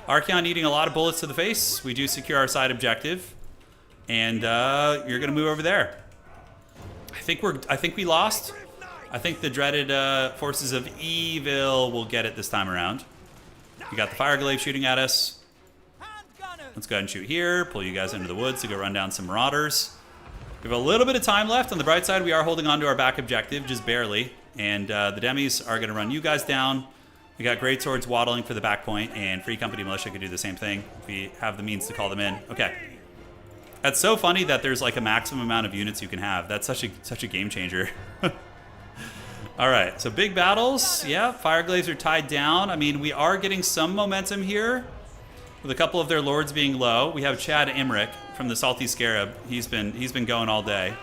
Archeon eating a lot of bullets to the face. We do secure our side objective, and you're going to move over there. I think we lost. I think the dreaded forces of evil will get it this time around. We got the Fireglaive shooting at us. Let's go ahead and shoot here. Pull you guys into the woods to go run down some Marauders. We have a little bit of time left. On the bright side, we are holding on to our back objective, just barely. And the Demis are going to run you guys down. We got Great Swords waddling for the back point, and Free Company Militia could do the same thing if we have the means to call them in. Okay. That's so funny that there's like a maximum amount of units you can have. That's such a game changer. All right, so big battles. Yeah, Fireglaives are tied down. I mean, we are getting some momentum here with a couple of their lords being low. We have Chad Emmerich from the Salty Scarab. He's been going all day.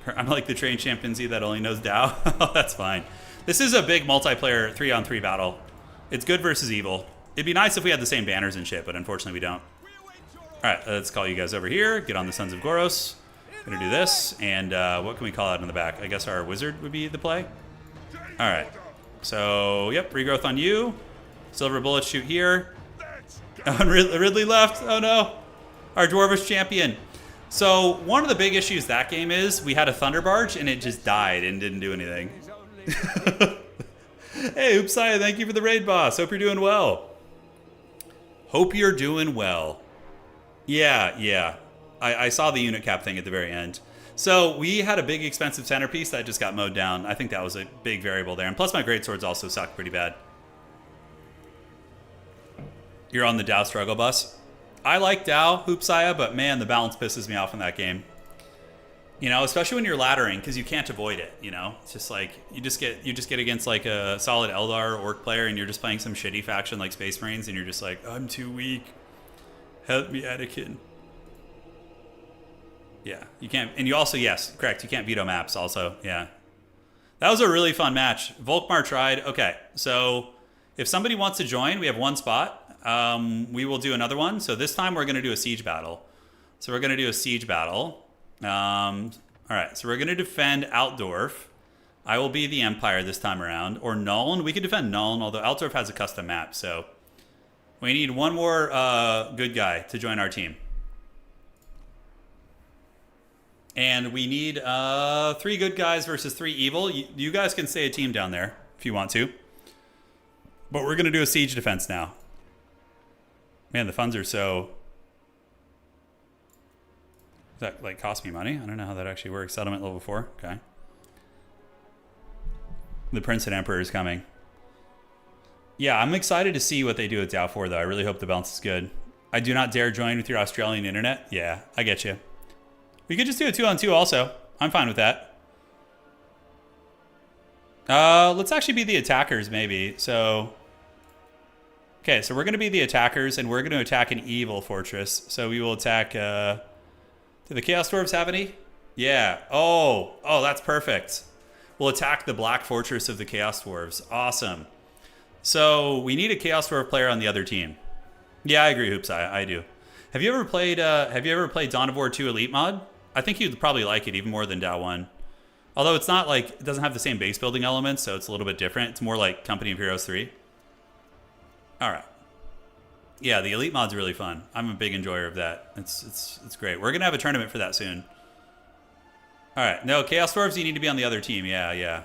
I'm like the trained chimpanzee that only knows Tao. Oh, that's fine. This is a big multiplayer 3-on-3 battle. It's good versus evil. It'd be nice if we had the same banners and shit, but unfortunately we don't. All right, let's call you guys over here. Get on the Sons of Goros. Gonna do this, and what can we call out in the back? I guess our wizard would be the play. All right. So, yep, regrowth on you. Silver bullets shoot here. Oh, Ridley left. Oh no. Our Dwarvish champion. So, one of the big issues that game is we had a Thunder Barge and it just died and didn't do anything. Hey, Oopsaya, thank you for the raid, boss. Hope you're doing well. Hope you're doing well. Yeah. I saw the unit cap thing at the very end. So we had a big expensive centerpiece that just got mowed down. I think that was a big variable there. And plus my greatswords also suck pretty bad. You're on the Dow struggle bus. I like Dow, Hoopsaya, but man, the balance pisses me off in that game. You know, especially when you're laddering, because you can't avoid it, you know? It's just like, you just get against like a solid Eldar Orc player and you're just playing some shitty faction like Space Marines and you're just like, I'm too weak. Help me, Anakin. Yeah, you can't, and you also, yes, correct, you can't veto maps also, yeah. That was a really fun match. Volkmar tried. Okay, so if somebody wants to join, we have one spot. We will do another one. So this time we're going to do a siege battle. So we're going to do a siege battle. All right, so we're going to defend Altdorf. I will be the Empire this time around, or Nuln. We could defend Nuln, although Altdorf has a custom map, so we need one more good guy to join our team. And we need 3 good guys versus 3 evil. You guys can stay a team down there if you want to. But we're going to do a siege defense now. Man, the funds are so... Does that like cost me money? I don't know how that actually works. Settlement level 4. Okay. The Prince and Emperor is coming. Yeah, I'm excited to see what they do with Dow 4, though. I really hope the balance is good. I do not dare join with your Australian internet. Yeah, I get you. We could just do a 2-on-2 also. I'm fine with that. Let's actually be the attackers, maybe. So, okay, so we're going to be the attackers, and we're going to attack an evil fortress. So we will attack... do the Chaos Dwarves have any? Yeah. Oh, that's perfect. We'll attack the Black Fortress of the Chaos Dwarves. Awesome. So we need a Chaos Dwarf player on the other team. Yeah, I agree, Hoops. I do. Have you ever played Dawn of War 2 Elite mod? I think you'd probably like it even more than Dow 1. Although it's not like, it doesn't have the same base building elements, so it's a little bit different. It's more like Company of Heroes 3. All right. Yeah, the Elite mod's really fun. I'm a big enjoyer of that. It's great. We're going to have a tournament for that soon. All right. No, Chaos Dwarves, you need to be on the other team. Yeah.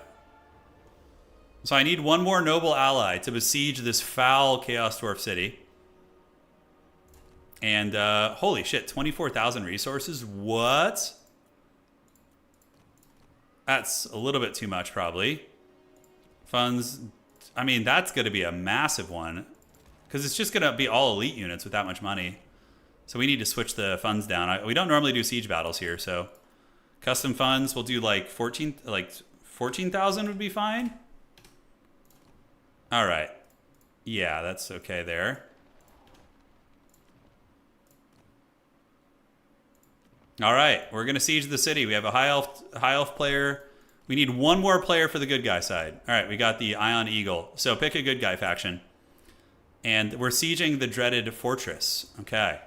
So I need one more noble ally to besiege this foul Chaos Dwarf city. And holy shit, 24,000 resources? What? That's a little bit too much, probably. Funds, I mean, that's going to be a massive one. Because it's just going to be all elite units with that much money. So we need to switch the funds down. We don't normally do siege battles here, so... Custom funds, we'll do like 14,000 would be fine. All right. Yeah, that's okay there. All right, we're going to siege the city. We have a high elf player. We need one more player for the good guy side. All right, we got the Ion Eagle. So pick a good guy faction. And we're sieging the dreaded fortress. Okay.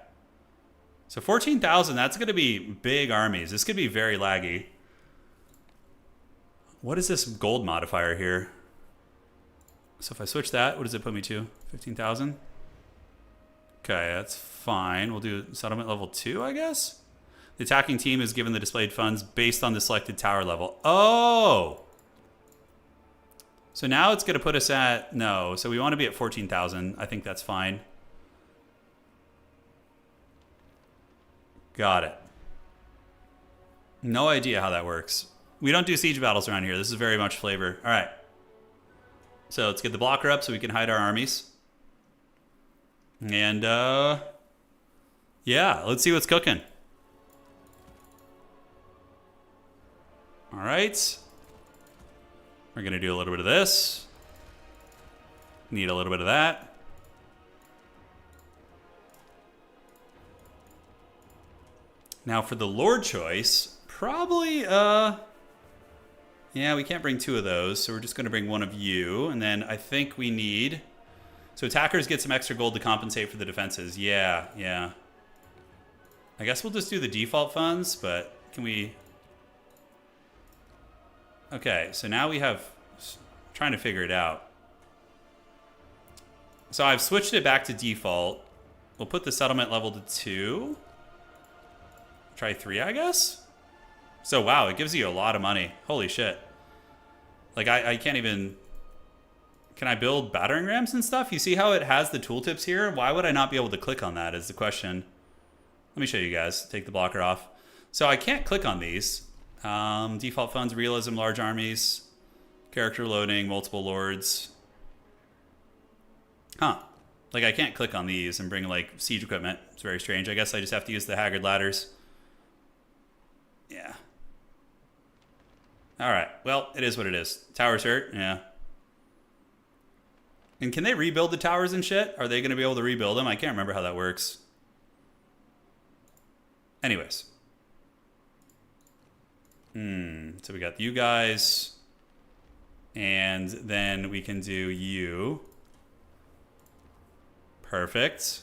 So 14,000, that's going to be big armies. This could be very laggy. What is this gold modifier here? So if I switch that, what does it put me to? 15,000? Okay, that's fine. We'll do settlement level 2, I guess? The attacking team is given the displayed funds based on the selected tower level. Oh! So now it's going to put us at... No, so we want to be at 14,000. I think that's fine. Got it. No idea how that works. We don't do siege battles around here. This is very much flavor. All right. So let's get the blocker up so we can hide our armies. And, yeah, let's see what's cooking. All right. We're going to do a little bit of this. Need a little bit of that. Now for the Lord choice, probably, yeah, we can't bring 2 of those, so we're just going to bring 1 of you. And then I think we need... So attackers get some extra gold to compensate for the defenses. Yeah. I guess we'll just do the default funds, but Can we... Okay, so now we have... Trying to figure it out. So I've switched it back to default. We'll put the settlement level to 2. Try 3, I guess? So, wow, it gives you a lot of money. Holy shit. Like, I can't even... Can I build battering rams and stuff? You see how it has the tooltips here? Why would I not be able to click on that is the question. Let me show you guys. Take the blocker off. So I can't click on these. Default funds, realism, large armies, character loading, multiple lords. Huh. Like, I can't click on these and bring, like, siege equipment. It's very strange. I guess I just have to use the Haggard ladders. Yeah. All right. Well, it is what it is. Towers hurt. Yeah. And can they rebuild the towers and shit? Are they going to be able to rebuild them? I can't remember how that works. Anyways. So we got you guys. And then we can do you. Perfect.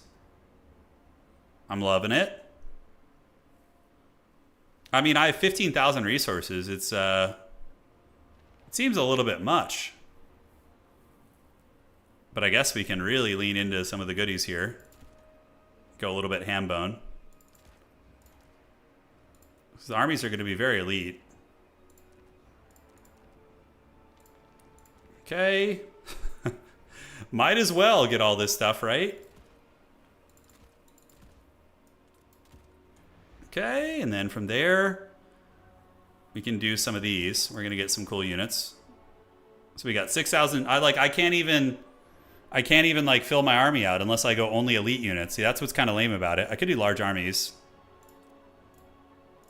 I'm loving it. I mean, I have 15,000 resources. It seems a little bit much. But I guess we can really lean into some of the goodies here. Go a little bit ham bone. The armies are going to be very elite. Okay. Might as well get all this stuff, right? Okay, and then from there, we can do some of these. We're going to get some cool units. So we got 6,000. I can't even like fill my army out unless I go only elite units. See, that's what's kind of lame about it. I could do large armies.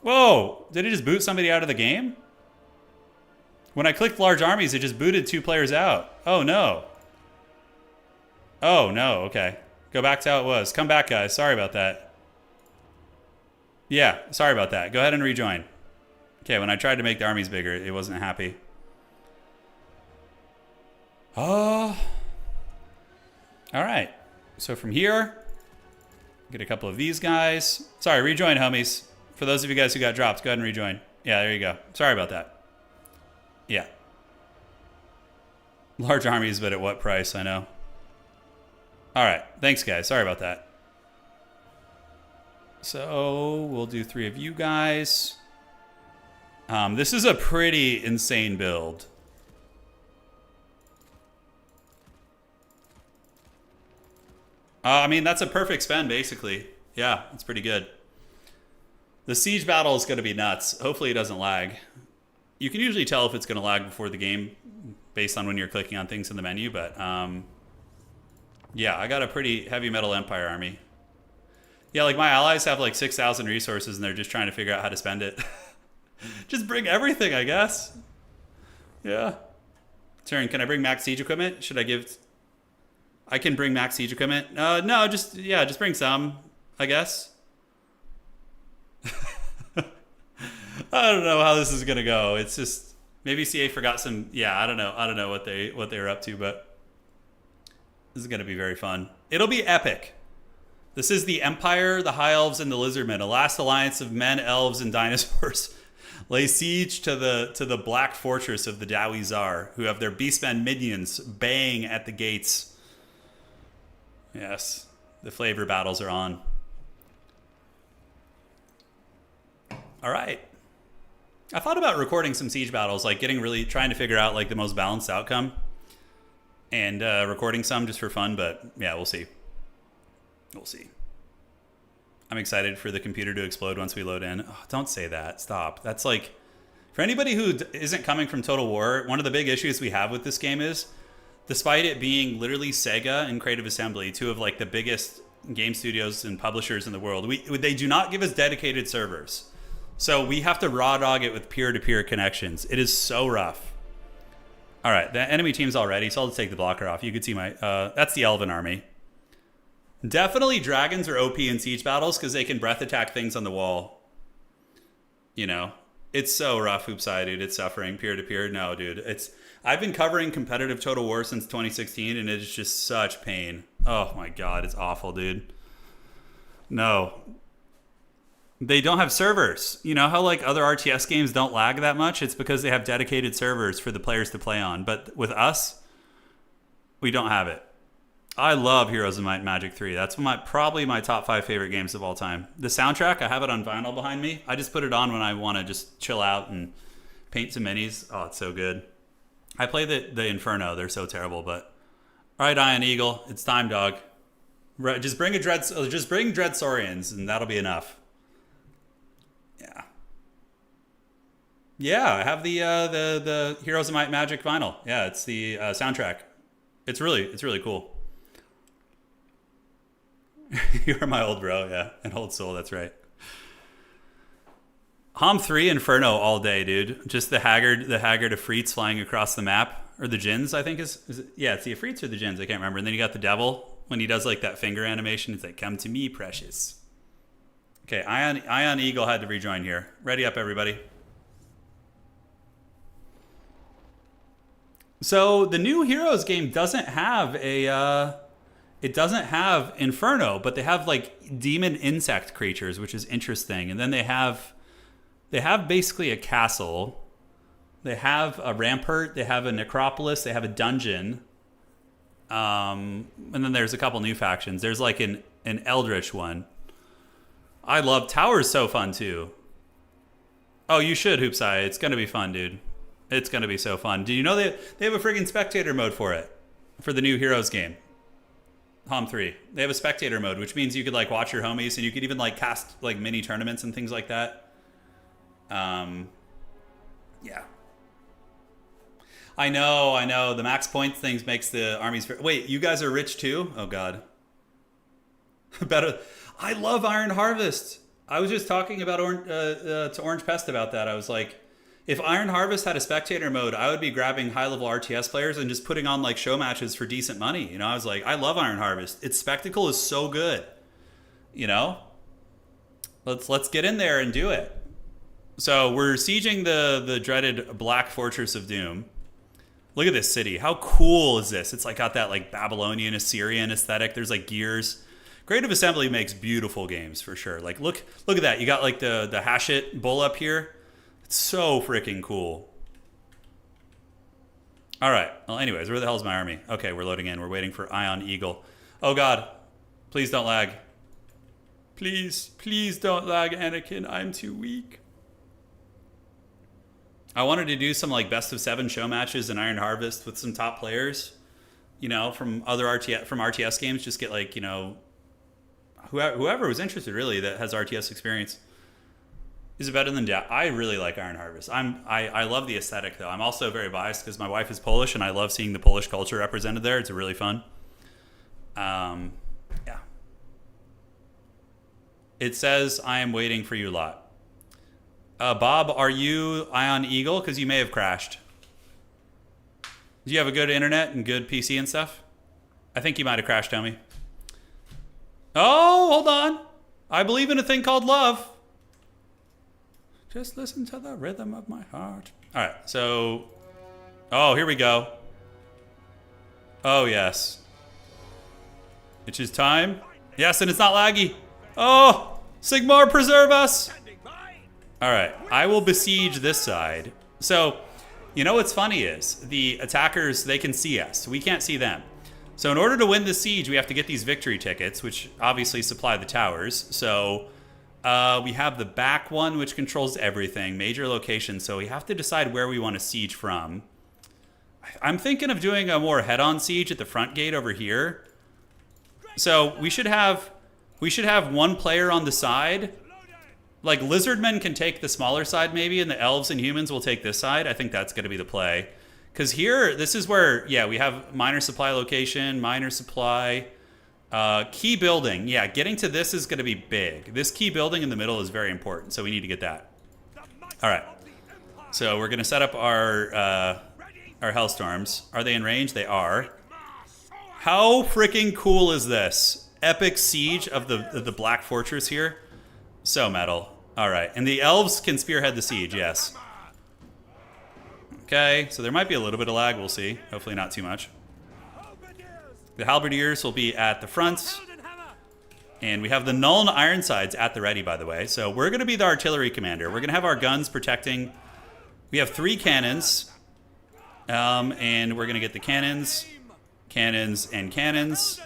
Whoa, did it just boot somebody out of the game? When I clicked large armies, it just booted 2 players out. Oh no. Oh no, okay. Go back to how it was. Come back, guys. Sorry about that. Yeah, sorry about that. Go ahead and rejoin. Okay, when I tried to make the armies bigger, it wasn't happy. Oh. All right. So from here, get a couple of these guys. Sorry, rejoin, homies. For those of you guys who got dropped, go ahead and rejoin. Yeah, there you go. Sorry about that. Yeah. Large armies, but at what price? I know. All right. Thanks, guys. Sorry about that. So we'll do 3 of you guys. This is a pretty insane build. I mean, that's a perfect spend, basically. Yeah, it's pretty good. The siege battle is going to be nuts. Hopefully it doesn't lag. You can usually tell if it's going to lag before the game based on when you're clicking on things in the menu, but yeah, I got a pretty heavy metal empire army. Yeah, like my allies have like 6,000 resources and they're just trying to figure out how to spend it. Just bring everything, I guess. Yeah. Turin, can I bring max siege equipment? Should I give... I can bring max siege equipment? No, just bring some, I guess. I don't know how this is gonna go. It's just maybe CA forgot some. Yeah, I don't know what they were up to, but this is gonna be very fun. It'll be epic. This is the Empire, the High Elves, and the Lizardmen, a last alliance of men, elves, and dinosaurs. Lay siege to the black fortress of the Dowie Tsar, who have their beastmen minions baying at the gates. Yes, the flavor battles are on. All right. I thought about recording some siege battles, like trying to figure out like the most balanced outcome, and recording some just for fun. But yeah, we'll see. We'll see. I'm excited for the computer to explode once we load in. Oh, don't say that. Stop. That's like, for anybody who isn't coming from Total War, one of the big issues we have with this game is, despite it being literally Sega and Creative Assembly, 2 of like the biggest game studios and publishers in the world, they do not give us dedicated servers. So we have to raw dog it with peer-to-peer connections. It is so rough. All right, the enemy team's all ready, so I'll just take the blocker off. You can see my, that's the Elven army. Definitely dragons are OP in siege battles because they can breath attack things on the wall. You know, it's so rough, Hoopside, dude. It's suffering. Peer-to-peer, no, dude. I've been covering competitive Total War since 2016, and it's just such pain. Oh my God, it's awful, dude. No. They don't have servers. You know how like other RTS games don't lag that much? It's because they have dedicated servers for the players to play on. But with us, we don't have it. I love Heroes of Might and Magic 3. That's probably my top 5 favorite games of all time. The soundtrack, I have it on vinyl behind me. I just put it on when I want to just chill out and paint some minis. Oh, it's so good. I play the Inferno. They're so terrible, but all right, Iron Eagle, it's time, dog. Just bring Dread Saurians, and that'll be enough. Yeah. Yeah, I have the Heroes of Might and Magic vinyl. Yeah, it's the soundtrack. It's really cool. You're my old bro, yeah. An old soul, that's right. Hom 3 Inferno all day, dude. Just the Haggard Ifrits flying across the map. Or the Djinns, I think is it? Yeah, it's the Ifrits or the Djinns, I can't remember. And then you got the Devil. When he does like that finger animation, it's like, come to me, precious. Okay, Ion Eagle had to rejoin here. Ready up, everybody. So the new Heroes game doesn't have it doesn't have Inferno, but they have like demon insect creatures, which is interesting. And then they have basically a castle. They have a rampart. They have a necropolis. They have a dungeon. And then there's a couple new factions. There's like an eldritch one. I love Tower's so fun too. Oh, you should, Hoopsai. It's gonna be fun, dude. It's gonna be so fun. Do you know they have a friggin' spectator mode for it? For the new Heroes game. Hom 3. They have a spectator mode, which means you could like watch your homies and you could even like cast like mini tournaments and things like that. Yeah. I know. The max points things makes the armies... Wait, you guys are rich too? Oh, God. Better. I love Iron Harvest. I was just talking about to Orange Pest about that. I was like, if Iron Harvest had a spectator mode, I would be grabbing high-level RTS players and just putting on like show matches for decent money. You know, I was like, I love Iron Harvest. Its spectacle is so good. You know? Let's get in there and do it. So we're sieging the dreaded Black Fortress of Doom. Look at this city. How cool is this? It's like got that like Babylonian Assyrian aesthetic. There's like gears. Creative Assembly makes beautiful games for sure. Like look at that. You got like the Hashit bull up here. It's so freaking cool. All right. Well, anyways, where the hell is my army? Okay, we're loading in. We're waiting for Ion Eagle. Oh God, please don't lag. Please don't lag, Anakin. I'm too weak. I wanted to do some like best of 7 show matches in Iron Harvest with some top players, you know, from other RTS games. Just get like, you know, whoever was interested really that has RTS experience. Is it better than I really like Iron Harvest. I love the aesthetic though. I'm also very biased because my wife is Polish and I love seeing the Polish culture represented there. It's really fun. Yeah. It says I am waiting for you lot. Bob, are you Ion Eagle? Because you may have crashed. Do you have a good internet and good PC and stuff? I think you might have crashed, Tommy. Oh, hold on. I believe in a thing called love. Just listen to the rhythm of my heart. All right, so... Oh, here we go. Oh, yes. It's just time. Yes, and it's not laggy. Oh, Sigmar, preserve us. All right, I will besiege this side. So, you know what's funny is the attackers, they can see us. We can't see them. So in order to win the siege, we have to get these victory tickets, which obviously supply the towers. So we have the back one, which controls everything, major locations. So we have to decide where we want to siege from. I'm thinking of doing a more head-on siege at the front gate over here. So we should have one player on the side. Like, lizardmen can take the smaller side maybe, and the elves and humans will take this side. I think that's going to be the play. Because here, this is where, yeah, we have minor supply location, minor supply, key building. Yeah, getting to this is going to be big. This key building in the middle is very important, so we need to get that. All right. So we're going to set up our Hellstorms. Are they in range? They are. How freaking cool is this? Epic siege of the Black Fortress here. So metal. All right. And the elves can spearhead the siege, yes. Okay, so there might be a little bit of lag. We'll see. Hopefully not too much. The halberdiers will be at the front. And we have the Nuln Ironsides at the ready, by the way. So we're going to be the artillery commander. We're going to have our guns protecting. We have 3 cannons. And we're going to get the cannons, and cannons.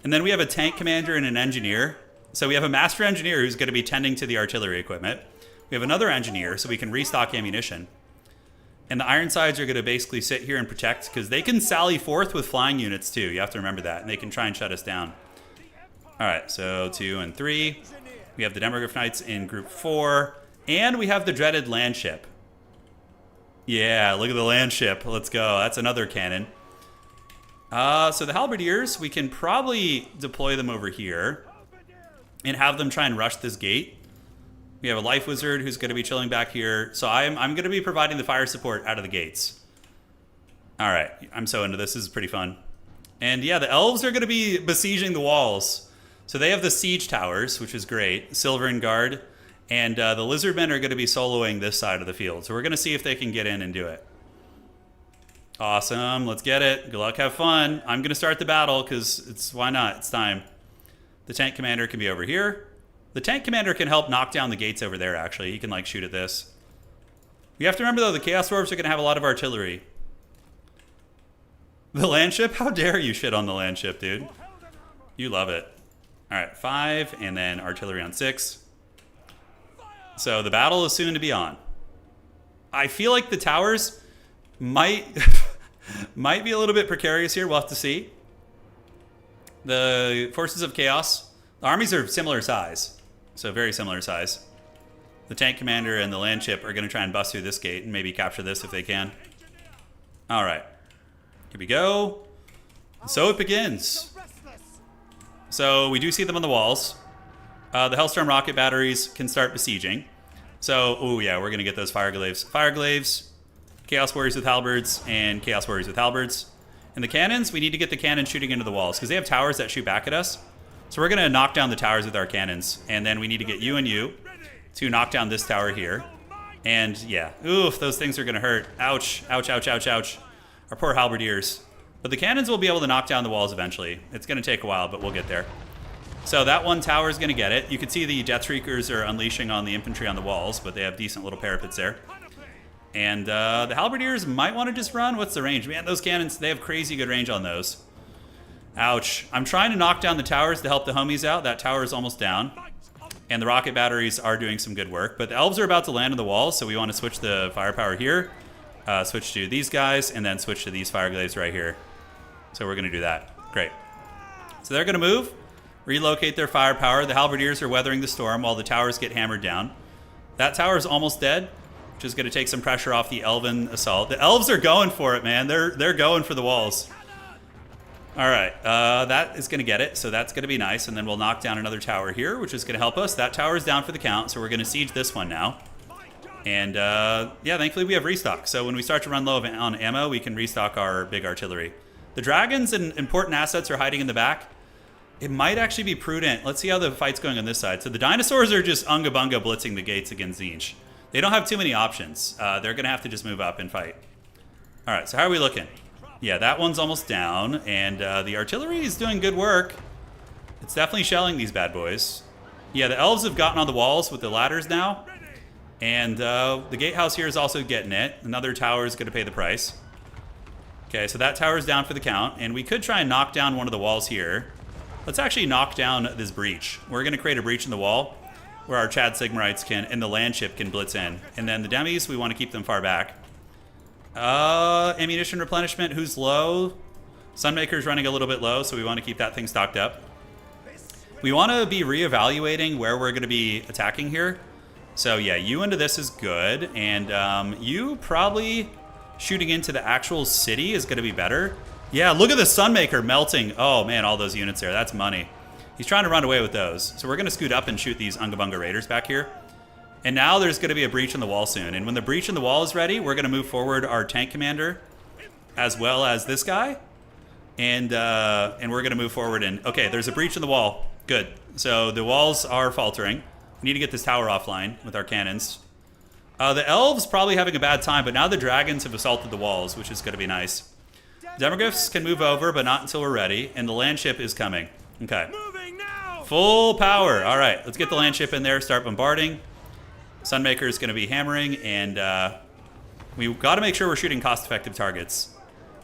And then we have a tank commander and an engineer. So we have a master engineer who's going to be tending to the artillery equipment. We have another engineer so we can restock ammunition. And the Ironsides are going to basically sit here and protect because they can sally forth with flying units too. You have to remember that. And they can try and shut us down. All right, so 2 and 3. We have the Demograph Knights in group 4. And we have the dreaded land ship. Yeah, look at the land ship. Let's go. That's another cannon. So the Halberdiers, we can probably deploy them over here and have them try and rush this gate. We have a Life Wizard who's going to be chilling back here. So I'm going to be providing the fire support out of the gates. All right, I'm so into this. This is pretty fun. And yeah, the Elves are going to be besieging the walls. So they have the siege towers, which is great. Silver and Guard. And the Lizardmen are going to be soloing this side of the field. So we're going to see if they can get in and do it. Awesome. Let's get it. Good luck. Have fun. I'm going to start the battle because why not? It's time. The tank commander can be over here. The tank commander can help knock down the gates over there, actually. He can, like, shoot at this. You have to remember, though, the Chaos Dwarfs are going to have a lot of artillery. The land ship? How dare you shit on the land ship, dude? You love it. All right, 5, and then artillery on 6. So the battle is soon to be on. I feel like the towers might might be a little bit precarious here. We'll have to see. The forces of chaos, the armies are similar size, so very similar size. The tank commander and the land ship are going to try and bust through this gate and maybe capture this if they can. All right, here we go. So it begins. So we do see them on the walls. The Hellstorm rocket batteries can start besieging. So, oh yeah, we're going to get those fire glaives. Fire glaives, Chaos Warriors with halberds, and Chaos Warriors with halberds. And the cannons, we need to get the cannons shooting into the walls because they have towers that shoot back at us. So we're going to knock down the towers with our cannons. And then we need to get you and you to knock down this tower here. And yeah, oof, those things are going to hurt. Ouch, ouch, ouch, ouch, ouch. Our poor halberdiers. But the cannons will be able to knock down the walls eventually. It's going to take a while, but we'll get there. So that one tower is going to get it. You can see the Deathshriekers are unleashing on the infantry on the walls, but they have decent little parapets there. And the Halberdiers might want to just run. What's the range? Man, those cannons, they have crazy good range on those. Ouch. I'm trying to knock down the towers to help the homies out. That tower is almost down. And the rocket batteries are doing some good work. But the elves are about to land on the walls, so we want to switch the firepower here. Switch to these guys, and then switch to these fire glaives right here. So we're going to do that. Great. So they're going to move. Relocate their firepower. The Halberdiers are weathering the storm while the towers get hammered down. That tower is almost dead, which is going to take some pressure off the Elven assault. The elves are going for it, man. They're going for the walls. All right, that is going to get it, so that's going to be nice. And then we'll knock down another tower here, which is going to help us. That tower is down for the count, so we're going to siege this one now. And yeah, thankfully we have restock. So when we start to run low on ammo, we can restock our big artillery. The dragons and important assets are hiding in the back. It might actually be prudent. Let's see how the fight's going on this side. So the dinosaurs are just unga-bunga blitzing the gates against Tzeentch. They don't have too many options. They're going to have to just move up and fight. All right, so how are we looking? Yeah, that one's almost down, and the artillery is doing good work. It's definitely shelling these bad boys. Yeah, the elves have gotten on the walls with the ladders now, and the gatehouse here is also getting it. Another tower is going to pay the price. Okay, so that tower's down for the count, and we could try and knock down one of the walls here. Let's actually knock down this breach. We're going to create a breach in the wall where our Chad Sigmarites can, and the land ship can blitz in. And then the demis, we want to keep them far back. Ammunition replenishment, who's low? Sunmaker's running a little bit low, so we want to keep that thing stocked up. We want to be reevaluating where we're going to be attacking here. So yeah, you into this is good. And you probably shooting into the actual city is going to be better. Yeah, look at the Sunmaker melting. Oh man, all those units there. That's money. He's trying to run away with those. So we're going to scoot up and shoot these Unga-Bunga Raiders back here. And now there's going to be a breach in the wall soon. And when the breach in the wall is ready, we're going to move forward our tank commander as well as this guy. And we're going to move forward and... Okay, there's a breach in the wall. Good. So the walls are faltering. We need to get this tower offline with our cannons. The elves probably having a bad time, but now the dragons have assaulted the walls, which is going to be nice. Demogryphs can move over, but not until we're ready. And the land ship is coming. Okay. Full power. All right, let's get the land ship in there, start bombarding. Sunmaker is going to be hammering, and we've got to make sure we're shooting cost-effective targets.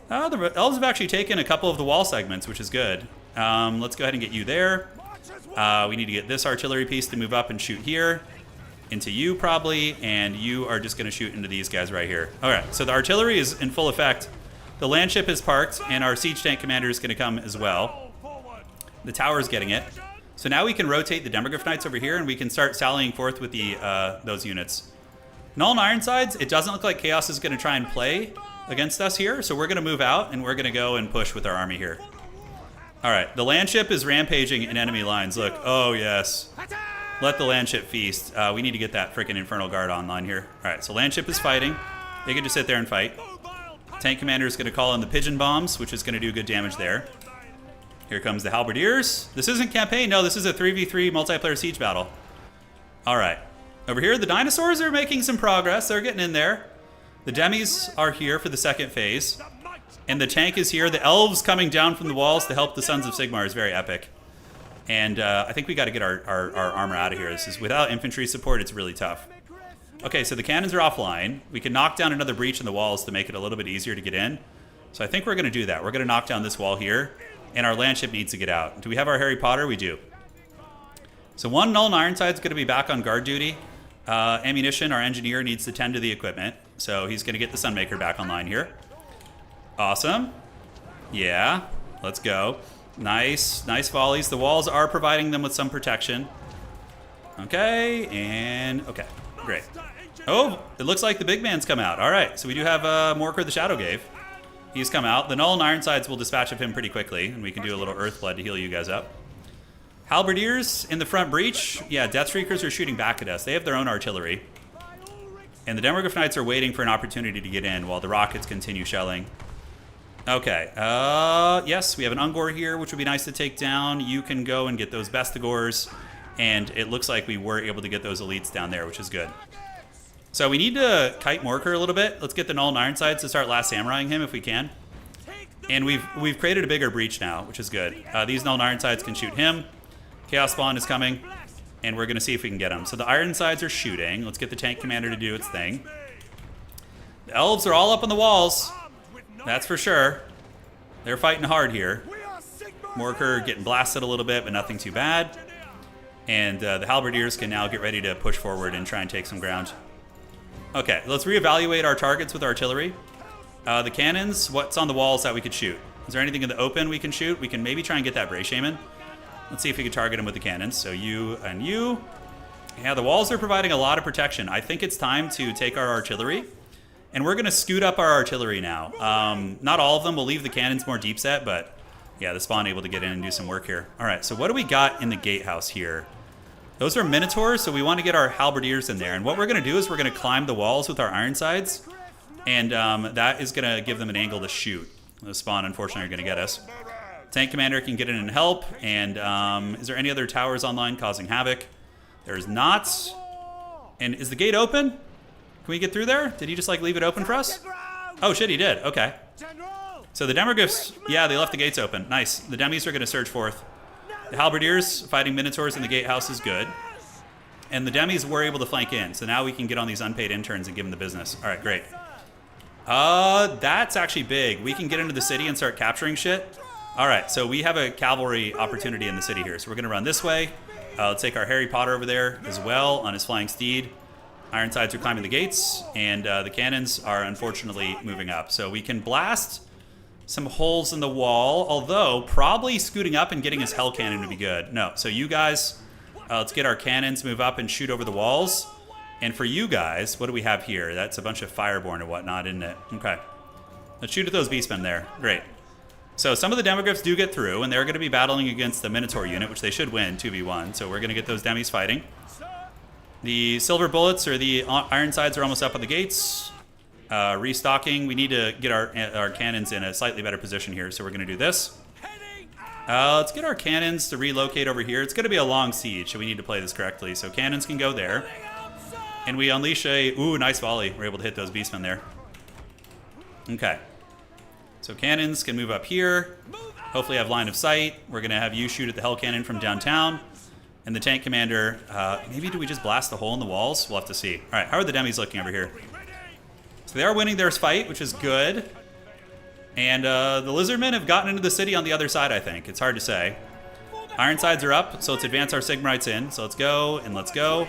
The elves have actually taken a couple of the wall segments, which is good. Let's go ahead and get you there. We need to get this artillery piece to move up and shoot here. Into you, probably, and you are just going to shoot into these guys right here. All right, so the artillery is in full effect. The land ship is parked, and our siege tank commander is going to come as well. The tower is getting it. So now we can rotate the Demogryph Knights over here, and we can start sallying forth with the those units. Null and Ironsides, it doesn't look like Chaos is going to try and play against us here, so we're going to move out, and we're going to go and push with our army here. All right, the land ship is rampaging in enemy lines. Look, oh yes. Let the land ship feast. We need to get that freaking Infernal Guard online here. All right, so land ship is fighting. They can just sit there and fight. Tank commander is going to call in the pigeon bombs, which is going to do good damage there. Here comes the halberdiers. This isn't campaign. No, this is a 3v3 multiplayer siege battle. All right. Over here, the dinosaurs are making some progress. They're getting in there. The demis are here for the second phase. And the tank is here. The elves coming down from the walls to help the Sons of Sigmar is very epic. And I think we got to get our armor out of here. This is without infantry support, it's really tough. Okay, so the cannons are offline. We can knock down another breach in the walls to make it a little bit easier to get in. So I think we're going to do that. We're going to knock down this wall here. And our land ship needs to get out. Do we have our Harry Potter? We do. So one Null and Ironside is going to be back on guard duty. Ammunition, our engineer, needs to tend to the equipment. So he's going to get the Sunmaker back online here. Awesome. Yeah, let's go. Nice volleys. The walls are providing them with some protection. Okay, and okay, great. Oh, it looks like the big man's come out. All right, so we do have Morker the Shadowgave. He's come out. The Null and Ironsides will dispatch of him pretty quickly, and we can do a little Earthblood to heal you guys up. Halberdiers in the front breach. Yeah, Deathstreakers are shooting back at us. They have their own artillery. And the Demogryph Knights are waiting for an opportunity to get in while the rockets continue shelling. Okay, yes, we have an Ungor here, which would be nice to take down. You can go and get those Bestigors, and it looks like we were able to get those elites down there, which is good. So we need to kite Morker a little bit. Let's get the Null and Ironsides to start Last Samurai-ing him if we can. And we've created a bigger breach now, which is good. These Null and Ironsides can shoot him. Chaos Spawn is coming, and we're going to see if we can get him. So the Ironsides are shooting. Let's get the tank commander to do its thing. The elves are all up on the walls. That's for sure. They're fighting hard here. Morker getting blasted a little bit, but nothing too bad. And the Halberdiers can now get ready to push forward and try and take some ground. Okay, let's reevaluate our targets with artillery. The cannons, what's on the walls that we could shoot? Is there anything in the open we can shoot? We can maybe try and get that Bray Shaman. Let's see if we can target him with the cannons. So you and you. Yeah, the walls are providing a lot of protection. I think it's time to take our artillery. And we're going to scoot up our artillery now. Not all of them. We'll leave the cannons more deep set, but yeah, the Spawn able to get in and do some work here. All right, so what do we got in the gatehouse here? Those are Minotaurs, so we want to get our Halberdiers in there. And what we're going to do is we're going to climb the walls with our Ironsides, and that is going to give them an angle to shoot. The Spawn, unfortunately, are going to get us. Tank Commander can get in and help, and is there any other towers online causing havoc? There is not. And is the gate open? Can we get through there? Did he just like leave it open for us? Oh shit, he did. Okay. So the Demogryphs, yeah, they left the gates open. Nice. The Demis are going to surge forth. The Halberdiers fighting Minotaurs in the gatehouse is good. And the Demis were able to flank in. So now we can get on these unpaid interns and give them the business. All right, great. That's actually big. We can get into the city and start capturing shit. All right, so we have a cavalry opportunity in the city here. So we're going to run this way. Let's take our Harry Potter over there as well on his flying steed. Ironsides are climbing the gates, and the cannons are unfortunately moving up. So we can blast some holes in the wall, although probably scooting up and getting his Hell Cannon would be good. No, so you guys, let's get our cannons, move up and shoot over the walls. And for you guys, what do we have here? That's a bunch of Fireborn and whatnot, isn't it? Okay. Let's shoot at those Beastmen there. Great. So some of the Demogryphs do get through, and they're going to be battling against the Minotaur unit, which they should win 2v1. So we're going to get those Demis fighting. The Silver Bullets or the Ironsides are almost up on the gates. Restocking. We need to get our cannons in a slightly better position here, so we're going to do this. Let's get our cannons to relocate over here. It's going to be a long siege, so we need to play this correctly. So cannons can go there. And we unleash a... Ooh, nice volley. We're able to hit those Beastmen there. Okay. So cannons can move up here. hopefully have line of sight. We're going to have you shoot at the Hell Cannon from downtown. And the tank commander, maybe do we just blast the hole in the walls? We'll have to see. All right, how are the demis looking over here? So they are winning their fight, which is good. And the Lizardmen have gotten into the city on the other side, I think. It's hard to say. Ironsides are up, so let's advance our Sigmarites in. So let's go, and let's go.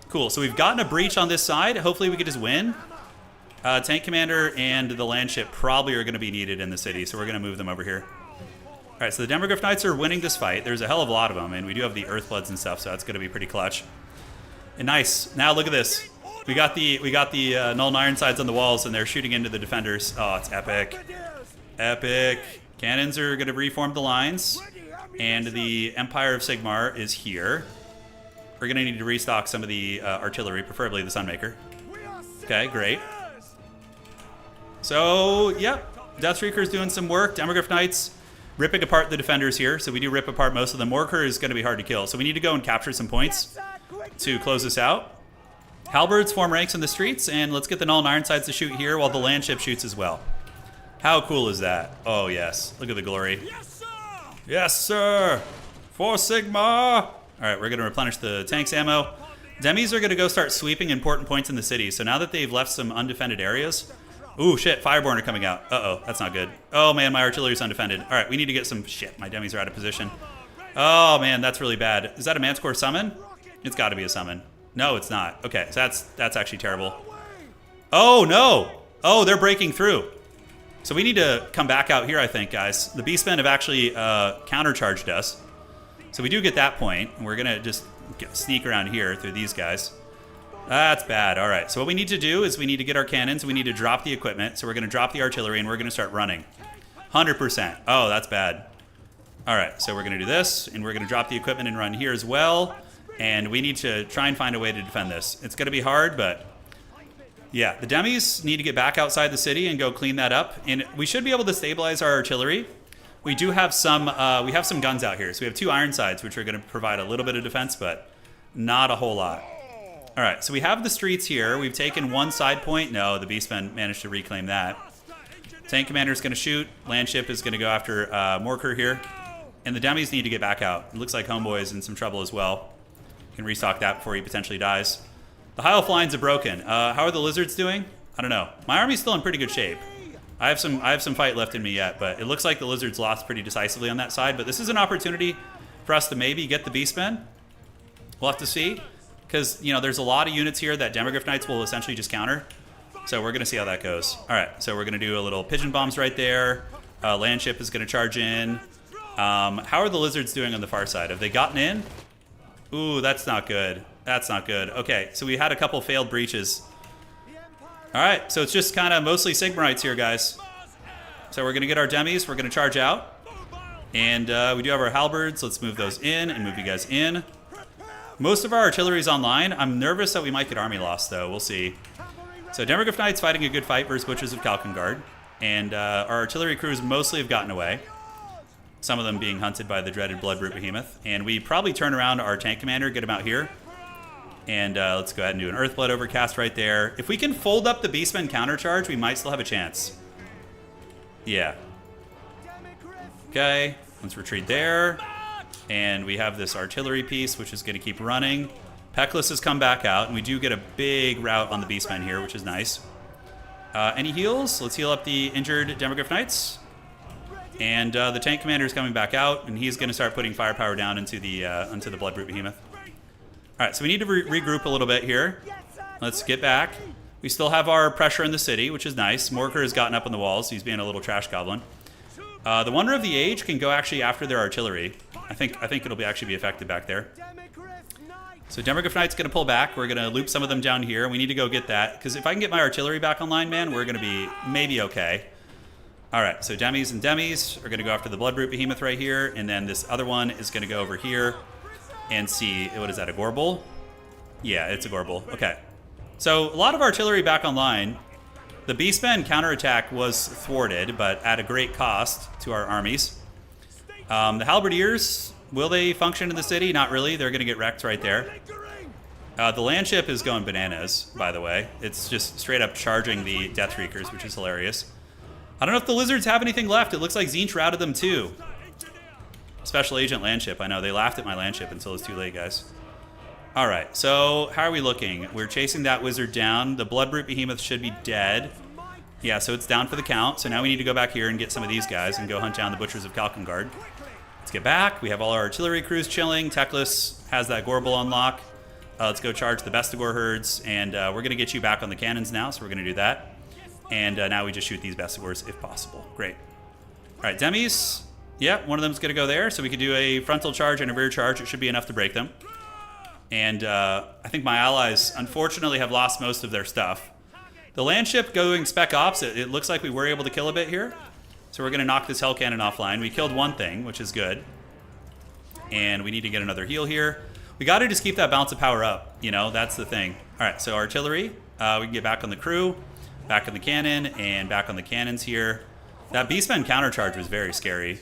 Cool, so we've gotten a breach on this side. Hopefully we could just win. Tank commander and the land ship probably are going to be needed in the city, so we're going to move them over here. All right, so the Demogryph Knights are winning this fight. There's a hell of a lot of them, and we do have the Earthbloods and stuff, so that's going to be pretty clutch. And nice. Now look at this. We got the Null and Ironsides on the walls, and they're shooting into the defenders. Oh, it's epic. Epic. Cannons are going to reform the lines, and the Empire of Sigmar is here. We're going to need to restock some of the artillery, preferably the Sunmaker. Okay, great. So, yep. Deathstreaker's doing some work. Demogryph Knights ripping apart the defenders here. So we do rip apart most of them. Morker is going to be hard to kill. So we need to go and capture some points to close this out. Halberds form ranks in the streets. And let's get the Null and Ironsides to shoot here while the land ship shoots as well. How cool is that? Oh, yes. Look at the glory. Yes, sir! Yes, sir! For Sigmar! All right, we're going to replenish the tanks ammo. Demis are going to go start sweeping important points in the city. So now that they've left some undefended areas... Ooh, shit, Fireborn are coming out. Uh-oh, that's not good. Oh, man, my artillery's undefended. All right, we need to get some... Shit, my demis are out of position. Oh, man, that's really bad. Is that a Manticore summon? It's got to be a summon. No, it's not. Okay, so that's actually terrible. Oh, no! Oh, they're breaking through. So we need to come back out here, I think, guys. The Beastmen have actually countercharged us. So we do get that point, and we're going to just sneak around here through these guys. That's bad. All right. So what we need to do is we need to get our cannons. We need to drop the equipment. So we're going to drop the artillery, and we're going to start running. 100%. Oh, that's bad. All right. So we're going to do this, and we're going to drop the equipment and run here as well. And we need to try and find a way to defend this. It's going to be hard, but... Yeah, the demis need to get back outside the city and go clean that up. And we should be able to stabilize our artillery. We do have some guns out here. So we have 2 Ironsides, which are going to provide a little bit of defense, but not a whole lot. All right, so we have the streets here. We've taken one side point. No, the Beastmen managed to reclaim that. Tank commander is going to shoot. Land ship is going to go after Morker here. And the demis need to get back out. It looks like Homeboy is in some trouble as well. Can restock that before he potentially dies. The High Elf lines are broken. How are the Lizards doing? I don't know. My army's still in pretty good shape. I have some fight left in me yet, but it looks like the Lizards lost pretty decisively on that side. But this is an opportunity for us to maybe get the Beastmen. We'll have to see. Because, you know, there's a lot of units here that Demogryph Knights will essentially just counter. So we're going to see how that goes. All right, so we're going to do a little pigeon bombs right there. Land ship is going to charge in. How are the Lizards doing on the far side? Have they gotten in? Ooh, that's not good. That's not good. Okay, so we had a couple failed breaches. All right, so it's just kind of mostly Sigmarites here, guys. So we're going to get our demis. We're going to charge out. And we do have our halberds. Let's move those in and move you guys in. Most of our artillery is online. I'm nervous that we might get army loss, though. We'll see. So Demogryph Knights fighting a good fight versus Butchers of Kalkengard. And our artillery crews mostly have gotten away. Some of them being hunted by the dreaded Bloodroot Behemoth. And we probably turn around our tank commander, get him out here. And let's go ahead and do an Earthblood overcast right there. If we can fold up the Beastmen countercharge, we might still have a chance. Yeah. Okay, let's retreat there. And we have this artillery piece, which is going to keep running. Peckless has come back out, and we do get a big rout on the Beastmen here, which is nice. Any heals? Let's heal up the injured Demogryph Knights. And the tank commander is coming back out, and he's going to start putting firepower down into the Bloodroot Behemoth. All right, so we need to regroup a little bit here. Let's get back. We still have our pressure in the city, which is nice. Morker has gotten up on the walls. He's being a little trash goblin. The Wonder of the Age can go actually after their artillery. I think it'll actually be effective back there. So Demogryph Knight's going to pull back. We're going to loop some of them down here. We need to go get that. Because if I can get my artillery back online, man, we're going to be maybe okay. All right, so demis and demis are going to go after the Bloodroot Behemoth right here. And then this other one is going to go over here and see, what is that, a Gorble? Yeah, it's a Gorble. Okay. So a lot of artillery back online. The Beastmen counterattack was thwarted, but at a great cost to our armies. The Halberdiers, will they function in the city? Not really. They're going to get wrecked right there. The land ship is going bananas, by the way. It's just straight up charging the Deathshriekers, which is hilarious. I don't know if the lizards have anything left. It looks like Tzeentch routed them too. Special Agent Landship. I know, they laughed at my Landship until it's too late, guys. All right, so how are we looking? We're chasing that wizard down. The Bloodbrute Behemoth should be dead. Yeah, so it's down for the count. So now we need to go back here and get some of these guys and go hunt down the Butchers of Kalkengard. Let's get back. We have all our artillery crews chilling. Teclis has that Gorbel on lock. Let's go charge the Bestigor herds, and we're going to get you back on the cannons now, so we're going to do that. And now we just shoot these Bestigors if possible. Great. All right, Demis. Yep, one of them's going to go there, so we could do a frontal charge and a rear charge. It should be enough to break them. And I think my allies, unfortunately, have lost most of their stuff. The Landship going spec ops, it looks like we were able to kill a bit here. So we're going to knock this Hell Cannon offline. We killed one thing, which is good. And we need to get another heal here. We got to just keep that balance of power up. You know, that's the thing. All right, so artillery. We can get back on the crew, back on the cannon, and back on the cannons here. That Beastmen countercharge was very scary.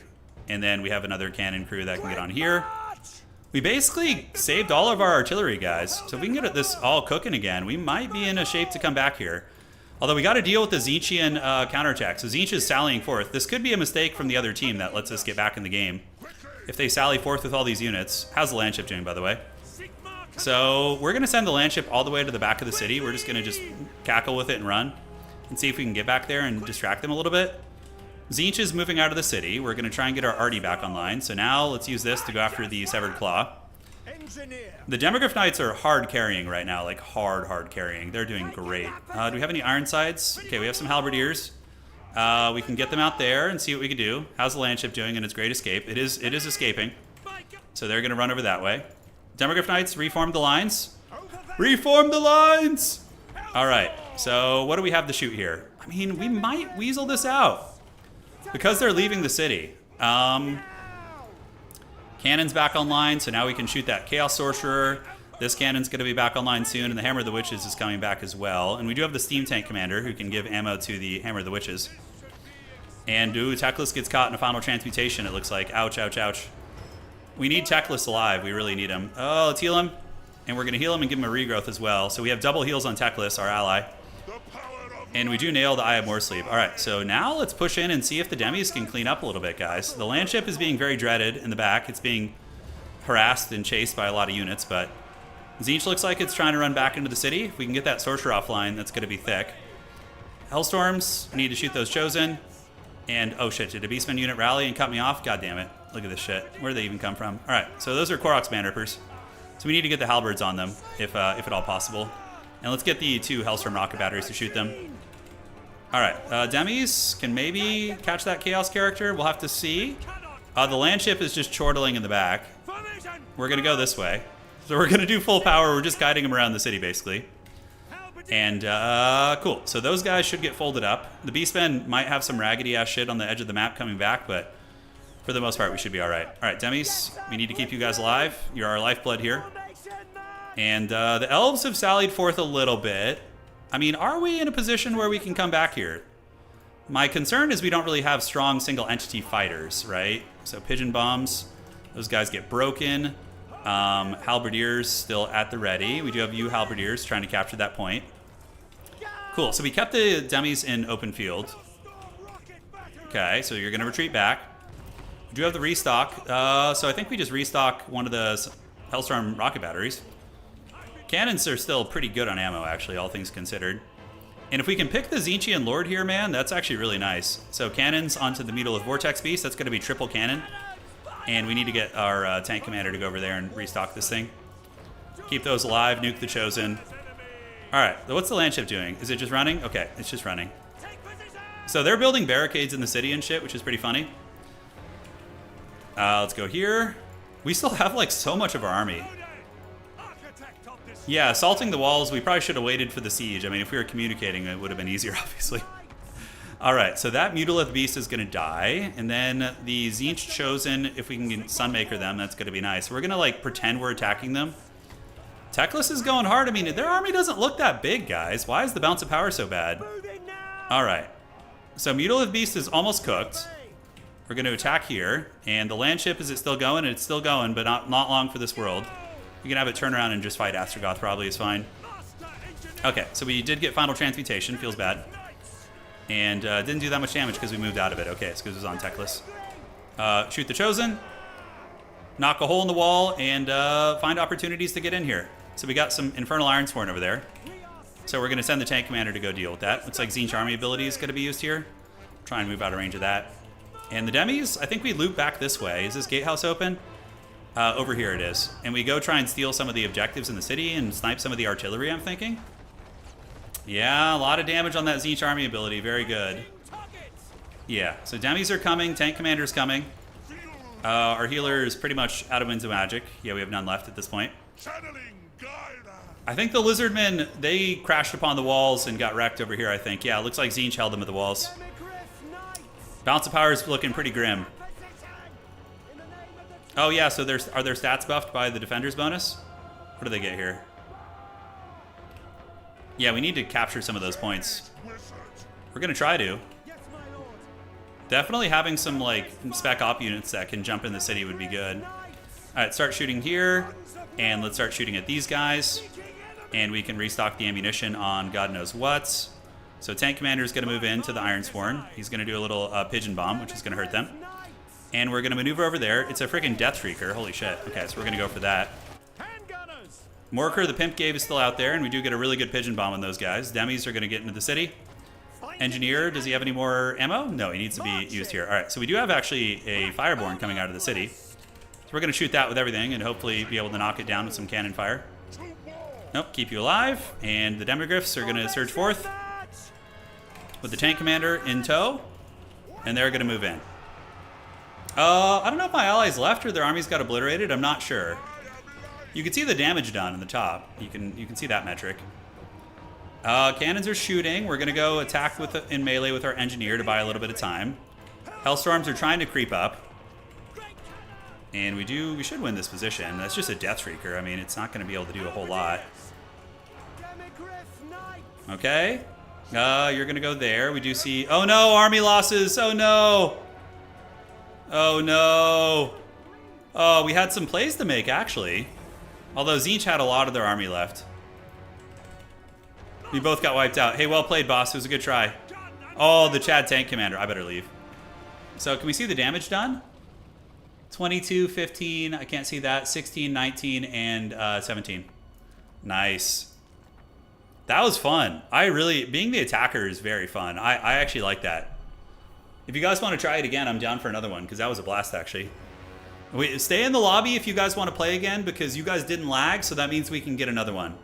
And then we have another cannon crew that can get on here. We basically saved all of our artillery, guys. So if we can get this all cooking again, we might be in a shape to come back here. Although we got to deal with the Tzeentchian counterattack. So Tzeentch is sallying forth. This could be a mistake from the other team that lets us get back in the game. If they sally forth with all these units. How's the Landship doing, by the way? So we're going to send the Landship all the way to the back of the city. We're just going to just cackle with it and run. And see if we can get back there and distract them a little bit. Tzeentch is moving out of the city. We're going to try and get our arty back online. So now let's use this to go after the Severed Claw. The Demogryph Knights are hard carrying right now, like hard carrying. They're doing great. Do we have any Ironsides? Okay, we have some Halberdiers. We can get them out there and see what we can do. How's the Landship doing in its great escape? It is escaping. So they're going to run over that way. Demogryph Knights, reform the lines. Reform the lines! All right, so what do we have to shoot here? I mean, we might weasel this out. Because they're leaving the city. Cannon's back online, so now we can shoot that Chaos Sorcerer. This cannon's going to be back online soon, and the Hammer of the Witches is coming back as well. And we do have the Steam Tank Commander, who can give ammo to the Hammer of the Witches. And Teclis gets caught in a final transmutation, it looks like. Ouch, ouch, ouch. We need Teclis alive. We really need him. Oh, let's heal him. And we're going to heal him and give him a regrowth as well. So we have double heals on Teclis, our ally. And we do nail the Eye of Moorsleep. All right, so now let's push in and see if the Demis can clean up a little bit, guys. The Landship is being very dreaded in the back. It's being harassed and chased by a lot of units, but Tzeentch looks like it's trying to run back into the city. If we can get that Sorcerer offline, that's going to be thick. Hellstorms, we need to shoot those Chosen. And, oh shit, did a Beastman unit rally and cut me off? God damn it. Look at this shit. Where did they even come from? All right, so those are Koroks Manrippers. So we need to get the Halberds on them, if at all possible. And let's get the two Hellstorm rocket batteries to shoot them. All right, Demis can maybe catch that Chaos character. We'll have to see. The Landship is just chortling in the back. We're going to go this way. So we're going to do full power. We're just guiding them around the city, basically. And, cool. So those guys should get folded up. The Beastmen might have some raggedy-ass shit on the edge of the map coming back, but for the most part, we should be all right. All right, Demis, we need to keep you guys alive. You're our lifeblood here. And the Elves have sallied forth a little bit. I mean, are we in a position where we can come back here? My concern is we don't really have strong single-entity fighters, right? So Pigeon Bombs, those guys get broken. Halberdiers still at the ready. We do have you Halberdiers trying to capture that point. Cool, so we kept the Demis in open field. Okay, so you're going to retreat back. We do have the restock. So I think we just restock one of the Hellstorm rocket batteries. Cannons are still pretty good on ammo, actually, all things considered. And if we can pick the Tzeentchian Lord here, man, that's actually really nice. So cannons onto the Mutilith Vortex Beast. That's going to be triple cannon. And we need to get our tank commander to go over there and restock this thing. Keep those alive, nuke the Chosen. All right, so what's the Landship doing? Is it just running? Okay, it's just running. So they're building barricades in the city and shit, which is pretty funny. Let's go here. We still have, like, so much of our army. Yeah, assaulting the walls, we probably should have waited for the siege. I mean, if we were communicating, it would have been easier, obviously. All right, so that Mutilith Beast is going to die. And then the Tzeentch Chosen, if we can Sunmaker them, that's going to be nice. We're going to, like, pretend we're attacking them. Teclis is going hard. I mean, their army doesn't look that big, guys. Why is the bounce of power so bad? All right. So Mutilith Beast is almost cooked. We're going to attack here. And the Landship, is it still going? It's still going, but not long for this world. We can have it turn around and just fight Astrogoth, probably is fine. Okay, so we did get Final Transmutation. Feels bad. And didn't do that much damage because we moved out of it. Okay, it's because it was on techless. Shoot the Chosen. Knock a hole in the wall and find opportunities to get in here. So we got some Infernal Ironsworn over there. So we're going to send the tank commander to go deal with that. Looks like Tzeentch army ability is going to be used here. Try and move out of range of that. And the demis, I think we loop back this way. Is this gatehouse open? Over here it is. And we go try and steal some of the objectives in the city and snipe some of the artillery, I'm thinking. Yeah, a lot of damage on that Tzeentch army ability. Very good. Yeah, so demis are coming. Tank commander's coming. Our healer is pretty much out of Winds of Magic. Yeah, we have none left at this point. I think the Lizardmen, they crashed upon the walls and got wrecked over here, I think. Yeah, it looks like Tzeentch held them at the walls. Balance of power is looking pretty grim. Oh, yeah, so are their stats buffed by the defender's bonus? What do they get here? Yeah, we need to capture some of those points. We're going to try to. Definitely having some, like, spec op units that can jump in the city would be good. All right, start shooting here. And let's start shooting at these guys. And we can restock the ammunition on God knows what. So tank commander is going to move into the Ironsworn. He's going to do a little pigeon bomb, which is going to hurt them. And we're going to maneuver over there. It's a freaking Death Shrieker. Holy shit. Okay, so we're going to go for that. Morker, the Pimp Gave, is still out there, and we do get a really good pigeon bomb on those guys. Demis are going to get into the city. Engineer, does he have any more ammo? No, he needs to be used here. All right, so we do have actually a Fireborn coming out of the city. So we're going to shoot that with everything and hopefully be able to knock it down with some cannon fire. Nope, keep you alive. And the Demogryphs are going to surge forth with the tank commander in tow, and they're going to move in. I don't know if my allies left or their armies got obliterated. I'm not sure. You can see the damage done in the top. You can see that metric. Cannons are shooting. We're going to go attack in melee with our engineer to buy a little bit of time. Hellstorms are trying to creep up. And we should win this position. That's just a Death Shrieker. I mean, it's not going to be able to do a whole lot. Okay. You're going to go there. We do see... Oh, no! Army losses! Oh, no! Oh, no! Oh, we had some plays to make, actually. Although Tzeentch had a lot of their army left. We both got wiped out. Hey, well played, boss. It was a good try. Oh, the Chad tank commander. I better leave. So, can we see the damage done? 22, 15. I can't see that. 16, 19, and 17. Nice. That was fun. Being the attacker is very fun. I actually like that. If you guys want to try it again, I'm down for another one, because that was a blast, actually. Stay in the lobby if you guys want to play again, because you guys didn't lag, so that means we can get another one.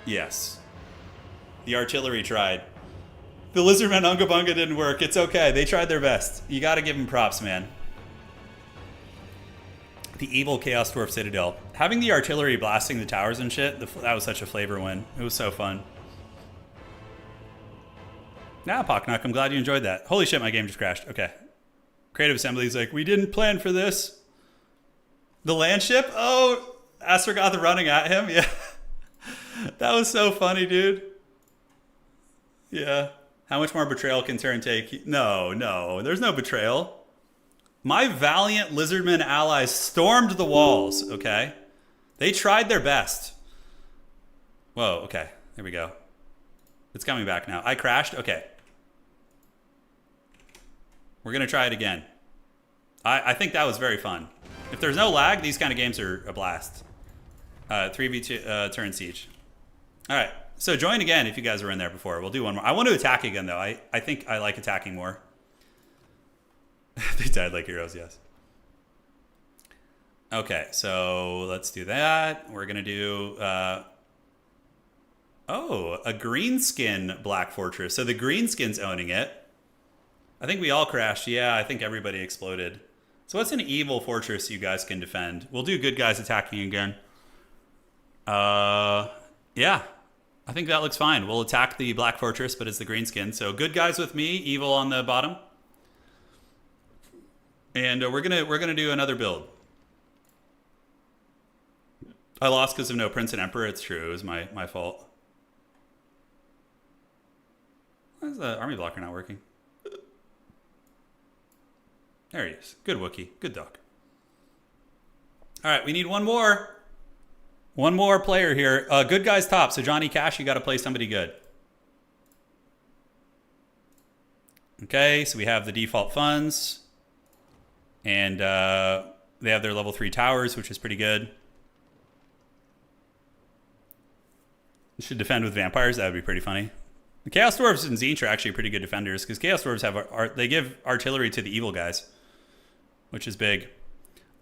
Yes. The artillery tried. The Lizardmen Unga Bunga didn't work. It's okay. They tried their best. You got to give them props, man. The evil Chaos Dwarf Citadel. Having the artillery blasting the towers and shit, that was such a flavor win. It was so fun. Nah, Pocknock, I'm glad you enjoyed that. Holy shit, my game just crashed. Okay. Creative Assembly's like, we didn't plan for this. The land ship? Oh, Astragoth running at him? Yeah. That was so funny, dude. Yeah. How much more betrayal can Turin take? No. There's no betrayal. My valiant Lizardmen allies stormed the walls, okay? They tried their best. Whoa, okay. There we go. It's coming back now. I crashed? Okay. We're going to try it again. I think that was very fun. If there's no lag, these kind of games are a blast. 3v2 Turin Siege. All right. So join again if you guys were in there before. We'll do one more. I want to attack again, though. I think I like attacking more. They died like heroes, yes. Okay, so let's do that. We're going to do... a greenskin Black Fortress. So the greenskin's owning it. I think we all crashed. Yeah, I think everybody exploded. So what's an evil fortress you guys can defend? We'll do good guys attacking again. Yeah. I think that looks fine. We'll attack the Black Fortress, but it's the greenskin. So good guys with me, evil on the bottom. And we're gonna do another build. I lost because of no Prince and Emperor. It's true. It was my fault. Why is the army blocker not working? There he is. Good Wookiee. Good dog. All right, we need one more. One more player here. Good guys top. So Johnny Cash, you got to play somebody good. Okay, so we have the default funds. And they have their level 3 towers, which is pretty good. Should defend with vampires. That would be pretty funny. The Chaos Dwarves and Tzeentch are actually pretty good defenders because Chaos Dwarves have they give artillery to the evil guys, which is big.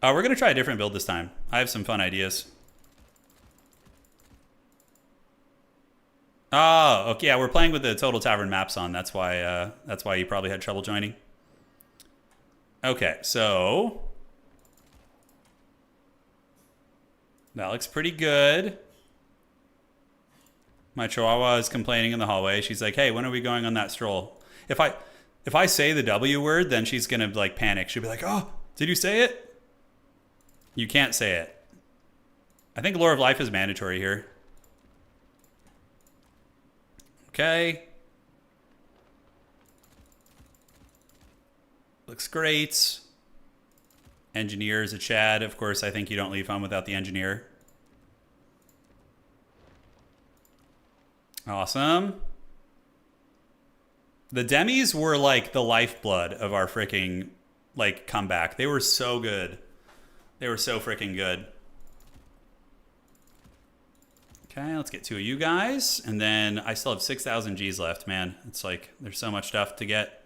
We're going to try a different build this time. I have some fun ideas. Oh, okay. Yeah, we're playing with the Total Tavern maps on. That's why you probably had trouble joining. Okay, so that looks pretty good. My Chihuahua is complaining in the hallway. She's like, "Hey, when are we going on that stroll?" If I say the W word, then she's gonna like panic. She'll be like, "Oh, did you say it?" You can't say it. I think Lore of Life is mandatory here. Okay. Looks great. Engineer is a Chad. Of course, I think you don't leave home without the engineer. Awesome. The demis were like the lifeblood of our freaking like comeback. They were so good. They were so freaking good. Okay, let's get 2 of you guys. And then I still have 6,000 Gs left, man. It's like there's so much stuff to get.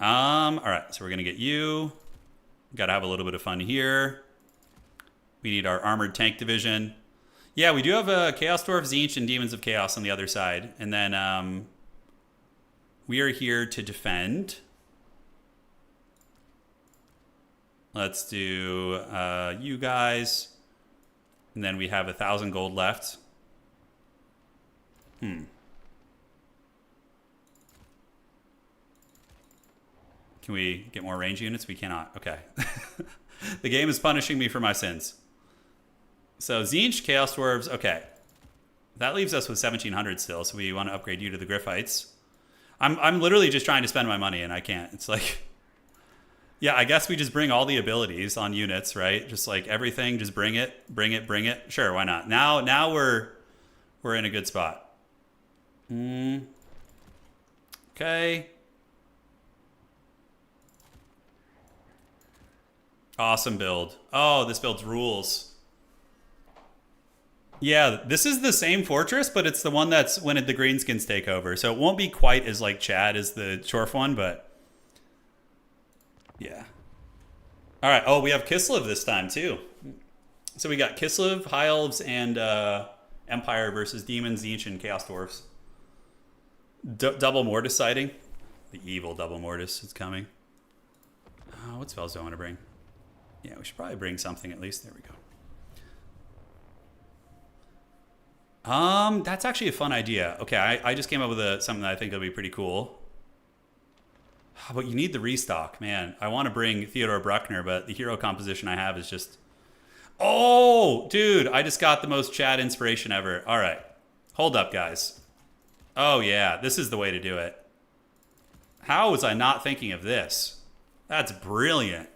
All right, so we're gonna get you. Gotta have a little bit of fun here. We need our armored tank division. Yeah, we do have a Chaos Dwarf, Tzeentch, and Demons of Chaos on the other side. And then we are here to defend. Let's do you guys. And then we have 1,000 gold left. Can we get more range units? We cannot. Okay. The game is punishing me for my sins. So Tzeentch, Chaos Dwarves. Okay. That leaves us with 1,700 still, so we want to upgrade you to the Griffites. I'm literally just trying to spend my money, and I can't. It's like... Yeah, I guess we just bring all the abilities on units, right? Just like everything, just bring it, bring it, bring it. Sure, why not? Now we're in a good spot. Okay. Awesome build. Oh, this build's rules. Yeah, this is the same fortress, but it's the one that's when the greenskins take over. So it won't be quite as like Chad as the Chorf one, but yeah. All right. Oh, we have Kislev this time too. So we got Kislev, High Elves, and Empire versus Demons, Tzeentch, and Chaos Dwarfs. Double Mortis sighting. The evil Double Mortis is coming. What spells do I want to bring? Yeah, we should probably bring something at least. There we go. That's actually a fun idea. Okay, I just came up with something that I think will be pretty cool. But you need the restock, man. I want to bring Theodore Bruckner, but the hero composition I have is just... Oh, dude, I just got the most Chad inspiration ever. All right, hold up, guys. Oh, yeah, this is the way to do it. How was I not thinking of this? That's brilliant.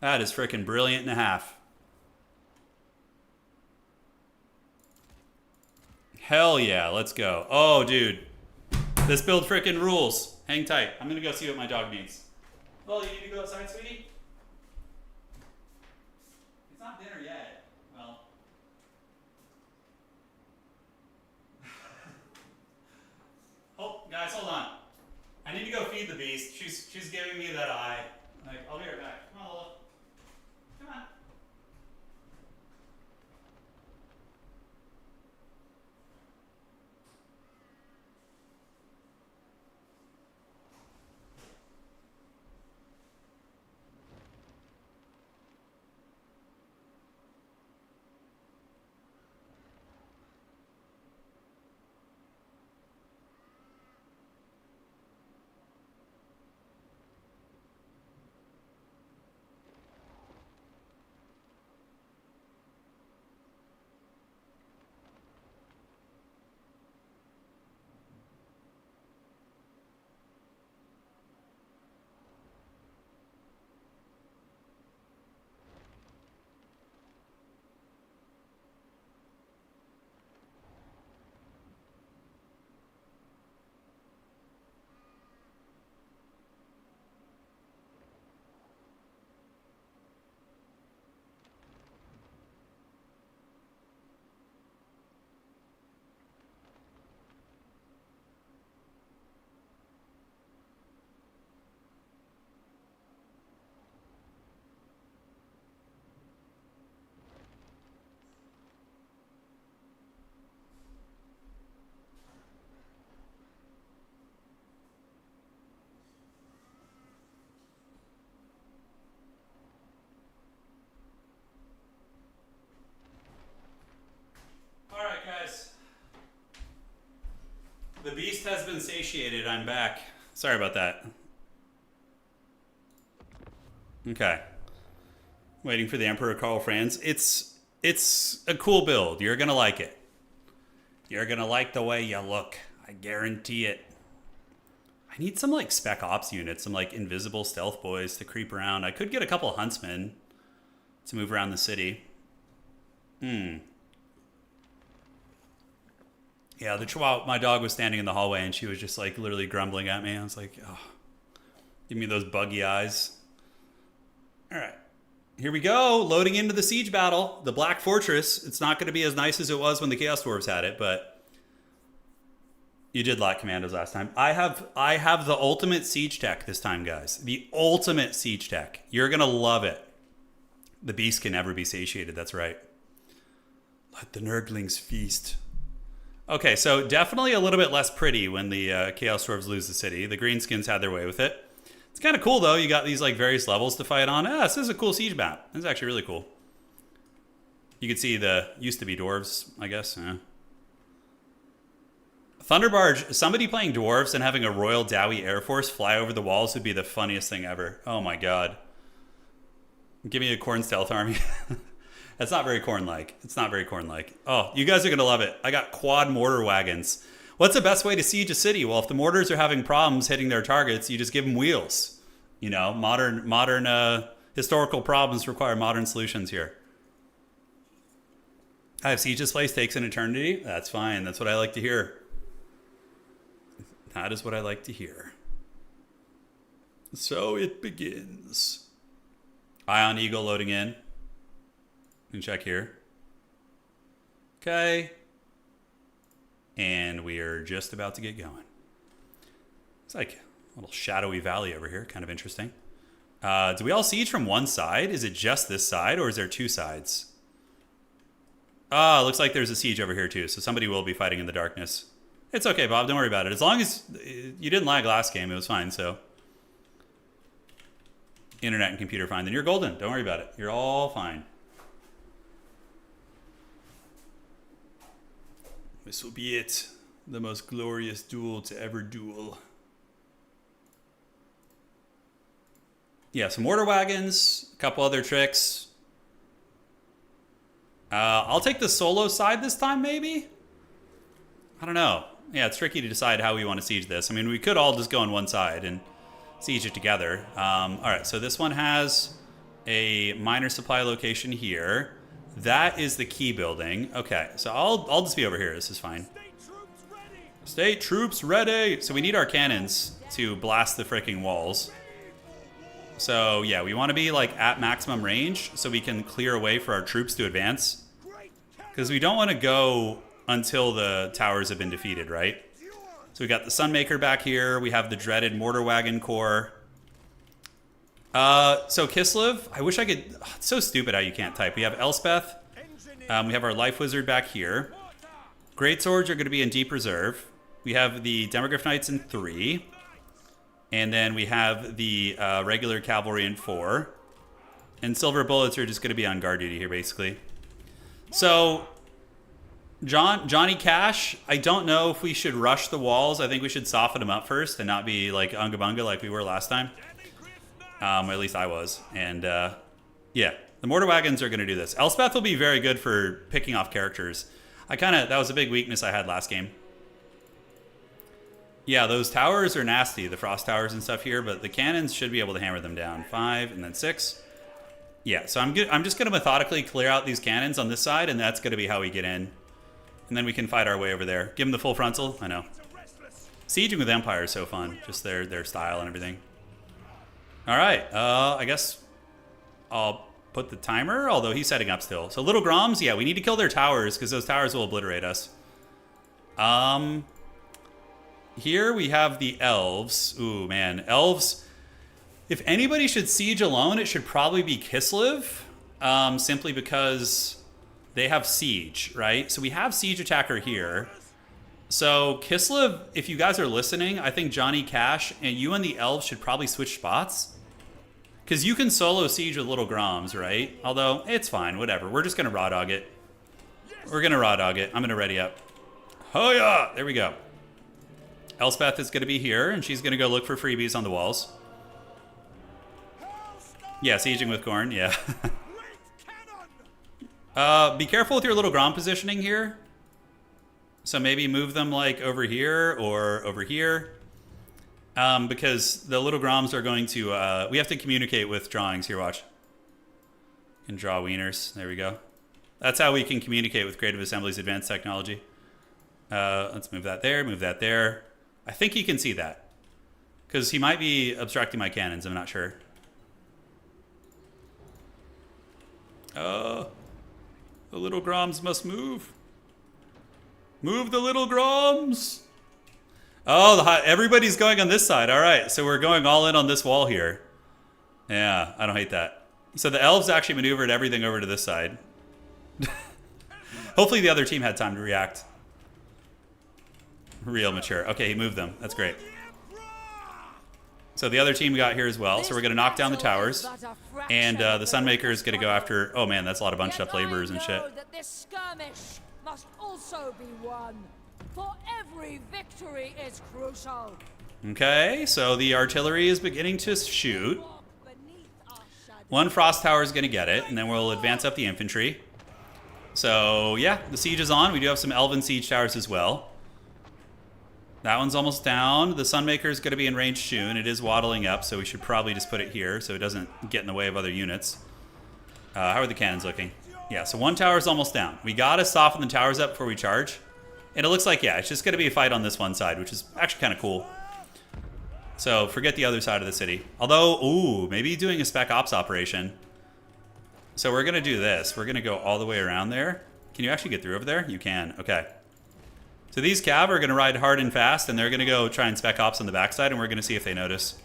That is freaking brilliant and a half. Hell yeah, let's go. Oh, dude. This build freaking rules. Hang tight. I'm going to go see what my dog needs. Well, you need to go outside, sweetie? It's not dinner yet. Well. Oh, guys, hold on. I need to go feed the beast. She's giving me that eye. Like, I'll be right back. Come on, Lola. Come on. beast has been satiated. I'm back. Sorry about that. Okay. Waiting for the Emperor Karl Franz. It's a cool build. You're gonna like it. You're gonna like the way you look. I guarantee it. I need some like spec ops units, some like invisible stealth boys to creep around. I could get a couple huntsmen to move around the city. Yeah, the Chihuahua, my dog was standing in the hallway and she was just like literally grumbling at me. I was like, oh, give me those buggy eyes. All right, here we go. Loading into the siege battle, the Black Fortress. It's not going to be as nice as it was when the Chaos Dwarves had it, but you did like commandos last time. I have the ultimate siege tech this time, guys. The ultimate siege tech. You're going to love it. The beast can never be satiated. That's right. Let the Nurglings feast. Okay, so definitely a little bit less pretty when the Chaos Dwarves lose the city. The Greenskins had their way with it. It's kind of cool, though. You got these like various levels to fight on. This is a cool siege map. This is actually really cool. You could see the used to be dwarves, I guess. Thunderbarge, somebody playing dwarves and having a Royal Dowie Air Force fly over the walls would be the funniest thing ever. Oh my god. Give me a Khorne stealth army. That's not very Khorne-like. It's not very Khorne-like. Oh, you guys are going to love it. I got quad mortar wagons. What's the best way to siege a city? Well, if the mortars are having problems hitting their targets, you just give them wheels. You know, modern historical problems require modern solutions here. I have siege displays takes an eternity. That's fine. That's what I like to hear. That is what I like to hear. So it begins. Ion Eagle loading in. And check here. Okay. And we are just about to get going. It's like a little shadowy valley over here. Kind of interesting. Do we all siege from one side? Is it just this side or is there two sides? Ah, looks like there's a siege over here too. So somebody will be fighting in the darkness. It's okay, Bob. Don't worry about it. As long as you didn't lag last game, it was fine. So internet and computer fine. Then you're golden. Don't worry about it. You're all fine. This will be it. The most glorious duel to ever duel. Yeah, some mortar wagons, a couple other tricks. I'll take the solo side this time, maybe? I don't know. Yeah, it's tricky to decide how we want to siege this. I mean, we could all just go on one side and siege it together. All right, so this one has a minor supply location here. That is the key building. Okay, so I'll just be over here. This is fine. State troops ready. So we need our cannons to blast the freaking walls. So yeah, we want to be like at maximum range so we can clear a way for our troops to advance. Because we don't want to go until the towers have been defeated, right? So we got the Sunmaker back here. We have the dreaded Mortar Wagon Corps. So Kislev, I wish I could... Oh, it's so stupid how you can't type. We have Elspeth. We have our Life Wizard back here. Great Swords are going to be in Deep Reserve. We have the Demogryph Knights in 3. And then we have the regular Cavalry in 4. And Silver Bullets are just going to be on guard duty here, basically. So, Johnny Cash, I don't know if we should rush the walls. I think we should soften them up first and not be like Unga Bunga like we were last time. At least I was. And yeah, the mortar wagons are going to do this. Elspeth will be very good for picking off characters. That was a big weakness I had last game. Yeah, those towers are nasty, the frost towers and stuff here, but the cannons should be able to hammer them down. 5 and then 6. Yeah, so I'm just going to methodically clear out these cannons on this side, and that's going to be how we get in. And then we can fight our way over there. Give them the full frontal. I know. Sieging with Empire is so fun. Just their style and everything. All right, I guess I'll put the timer, although he's setting up still. So Little Groms, yeah, we need to kill their towers because those towers will obliterate us. Here we have the elves. Ooh, man, elves. If anybody should siege alone, it should probably be Kislev, simply because they have siege, right? So we have siege attacker here. So Kislev, if you guys are listening, I think Johnny Cash and you and the elves should probably switch spots. Because you can solo siege with Little Groms, right? Although, it's fine, whatever. We're just going to raw dog it. We're going to raw dog it. I'm going to ready up. Oh yeah! There we go. Elspeth is going to be here, and she's going to go look for freebies on the walls. Yeah, sieging with Gorn, yeah. Be careful with your little Grom positioning here. So maybe move them like over here or over here. Because the little Groms are going to... we have to communicate with drawings here, watch. Can draw wieners, there we go. That's how we can communicate with Creative Assembly's advanced technology. Let's move that there, move that there. I think he can see that. Because he might be obstructing my cannons, I'm not sure. The little Groms must move. Move the little Groms! Oh, everybody's going on this side. All right, so we're going all in on this wall here. Yeah, I don't hate that. So the elves actually maneuvered everything over to this side. Hopefully the other team had time to react. Real mature. Okay, he moved them. That's great. So the other team got here as well. So we're going to knock down the towers. And the Sunmaker is going to go after... Oh man, that's a lot of bunched up laborers and shit. This skirmish must also be won. For every victory is crucial. Okay, so the artillery is beginning to shoot. One frost tower is going to get it, and then we'll advance up the infantry. So yeah, the siege is on. We do have some elven siege towers as well. That one's almost down. The Sunmaker is going to be in range soon. It is waddling up, so we should probably just put it here so it doesn't get in the way of other units. How are the cannons looking? Yeah, so one tower is almost down. We got to soften the towers up before we charge. And it looks like, yeah, it's just going to be a fight on this one side, which is actually kind of cool. So forget the other side of the city. Although, ooh, maybe doing a spec ops operation. So we're going to do this. We're going to go all the way around there. Can you actually get through over there? You can. Okay. So these cav are going to ride hard and fast, and they're going to go try and spec ops on the backside, and we're going to see if they notice.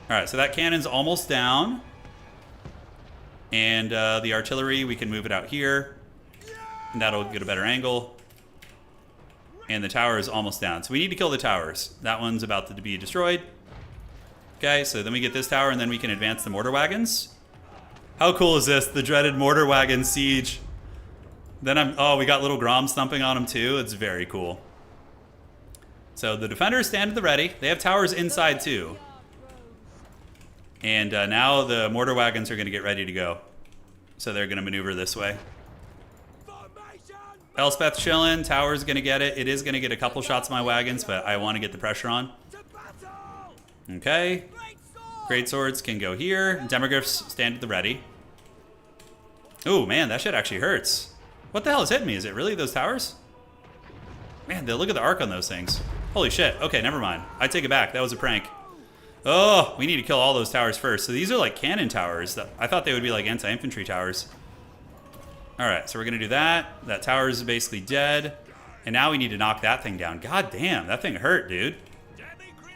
All right, so that cannon's almost down. And the artillery, we can move it out here. And that'll get a better angle. And the tower is almost down. So we need to kill the towers. That one's about to be destroyed. Okay, so then we get this tower, and then we can advance the mortar wagons. How cool is this? The dreaded mortar wagon siege. Then oh, we got little Grom thumping on them too. It's very cool. So the defenders stand at the ready. They have towers inside too. And now the mortar wagons are going to get ready to go. So they're going to maneuver this way. Elspeth chilling. Tower's going to get it. It is going to get a couple shots of my wagons, but I want to get the pressure on. Okay. Great swords can go here. Demogryphs stand at the ready. Ooh, man, that shit actually hurts. What the hell is hitting me? Is it really those towers? Man, look at the arc on those things. Holy shit. Okay, never mind. I take it back. That was a prank. Oh, we need to kill all those towers first. So these are like cannon towers. I thought they would be like anti-infantry towers. All right, so we're going to do that. That tower is basically dead. And now we need to knock that thing down. God damn, that thing hurt, dude.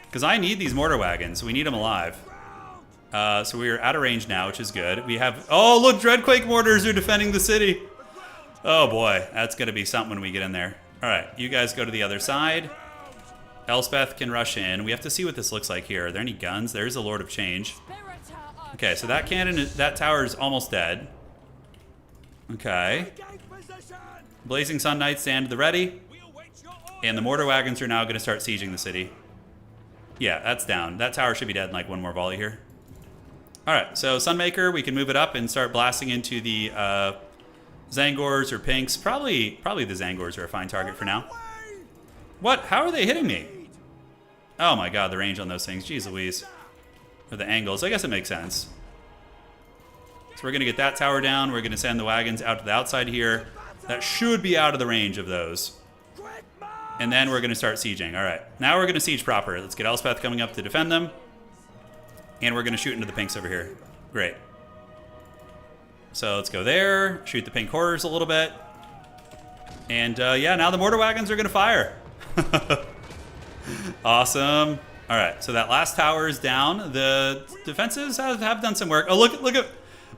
Because I need these mortar wagons. We need them alive. So we're out of range now, which is good. We have... Oh, look, Dreadquake mortars are defending the city. Oh boy, that's going to be something when we get in there. All right, you guys go to the other side. Elspeth can rush in. We have to see what this looks like here. Are there any guns? There's a Lord of Change. Okay, so that cannon, that tower is almost dead. Okay. Blazing Sun Knights stand to the ready. And the mortar wagons are now going to start sieging the city. Yeah, that's down. That tower should be dead in like one more volley here. All right, so Sunmaker, we can move it up and start blasting into the Zangors or Pinks. Probably the Zangors are a fine target for now. What? How are they hitting me? Oh my god, the range on those things. Jeez Louise. Or the angles. I guess it makes sense. So we're going to get that tower down. We're going to send the wagons out to the outside here. That should be out of the range of those. And then we're going to start sieging. All right. Now we're going to siege proper. Let's get Elspeth coming up to defend them. And we're going to shoot into the Pinks over here. Great. So let's go there. Shoot the Pink Horrors a little bit. And yeah, now the mortar wagons are going to fire. Awesome. All right. So that last tower is down. The defenses have done some work. Oh, look at...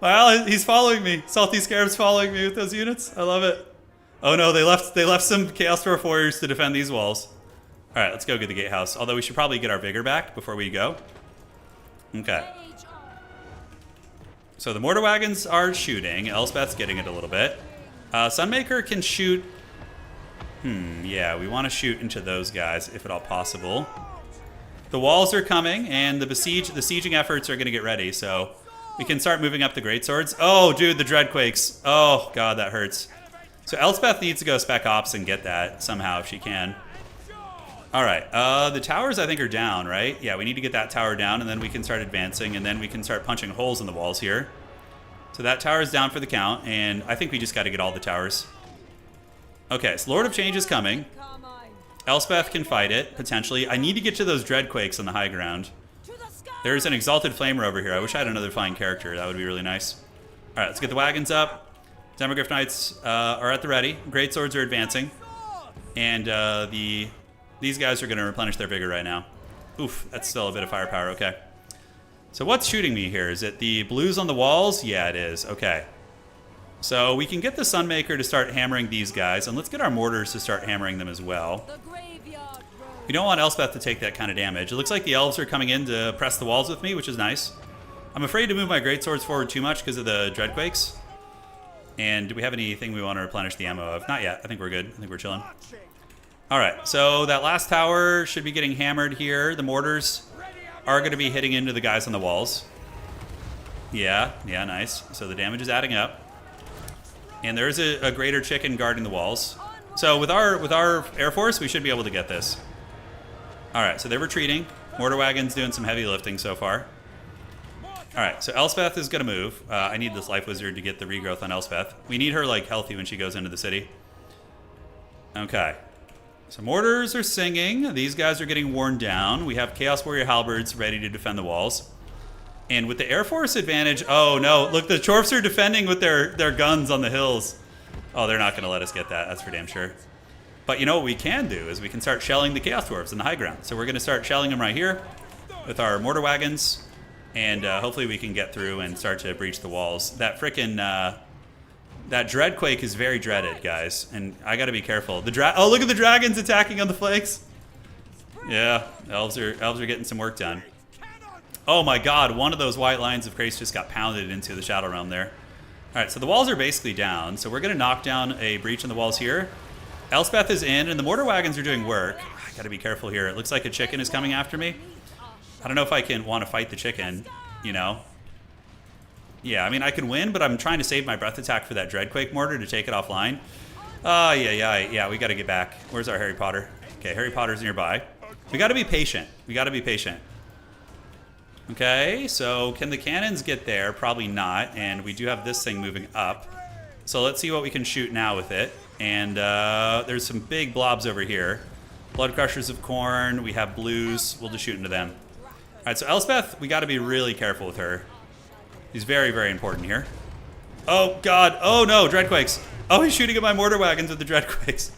Wow, he's following me. Salty Scarab's following me with those units. I love it. Oh no, they left some Chaos Dwarf warriors to defend these walls. All right, let's go get the gatehouse. Although we should probably get our vigor back before we go. Okay. So the mortar wagons are shooting. Elspeth's getting it a little bit. Sunmaker can shoot Yeah, we want to shoot into those guys if at all possible. The walls are coming, and the besieging efforts are going to get ready, so we can start moving up the greatswords. Oh, dude, the Dreadquakes. Oh, God, that hurts. So Elspeth needs to go spec ops and get that somehow if she can. All right, the towers I think are down, right? Yeah, we need to get that tower down, and then we can start advancing, and then we can start punching holes in the walls here. So that tower is down for the count, and I think we just got to get all the towers. Okay, so Lord of Change is coming. Elspeth can fight it, potentially. I need to get to those Dreadquakes on the high ground. There's an Exalted Flamer over here. I wish I had another flying character. That would be really nice. All right, let's get the wagons up. Demogryph Knights are at the ready. Great Swords are advancing. And these guys are going to replenish their vigor right now. Oof, that's still a bit of firepower. Okay. So what's shooting me here? Is it the blues on the walls? Yeah, it is. Okay. So we can get the Sunmaker to start hammering these guys, and let's get our mortars to start hammering them as well. We don't want Elspeth to take that kind of damage. It looks like the elves are coming in to press the walls with me, which is nice. I'm afraid to move my greatswords forward too much because of the Dreadquakes. And do we have anything we want to replenish the ammo of? Not yet. I think we're good. I think we're chilling. All right, so that last tower should be getting hammered here. The mortars are going to be hitting into the guys on the walls. Yeah, nice. So the damage is adding up. And there is a greater chicken guarding the walls. So with our Air Force, we should be able to get this. All right, so they're retreating. Mortar Wagon's doing some heavy lifting so far. All right, so Elspeth is going to move. I need this Life Wizard to get the regrowth on Elspeth. We need her, like, healthy when she goes into the city. Okay. So mortars are singing. These guys are getting worn down. We have Chaos Warrior Halberds ready to defend the walls. And with the Air Force advantage... Oh, no. Look, the Dwarfs are defending with their guns on the hills. Oh, they're not going to let us get that. That's for damn sure. But you know what we can do is we can start shelling the Chaos Dwarfs in the high ground. So we're going to start shelling them right here with our mortar wagons. And hopefully we can get through and start to breach the walls. That frickin'... that Dreadquake is very dreaded, guys. And I got to be careful. Oh, look at the dragons attacking on the flanks. Yeah, elves are getting some work done. Oh my god, one of those white lines of Grace just got pounded into the Shadow Realm there. Alright, so the walls are basically down. So we're going to knock down a breach in the walls here. Elspeth is in, and the mortar wagons are doing work. I got to be careful here. It looks like a chicken is coming after me. I don't know if I can want to fight the chicken, you know. Yeah, I mean, I can win, but I'm trying to save my breath attack for that Dreadquake mortar to take it offline. Yeah, we got to get back. Where's our Harry Potter? Okay, Harry Potter's nearby. We got to be patient. Okay, so can the cannons get there? Probably not, and we do have this thing moving up. So let's see what we can shoot now with it. And there's some big blobs over here. Blood Crushers of Corn, we have blues. We'll just shoot into them. All right, so Elspeth, we got to be really careful with her. He's very, very important here. Oh, God. Oh, no, Dreadquakes. Oh, he's shooting at my mortar wagons with the Dreadquakes.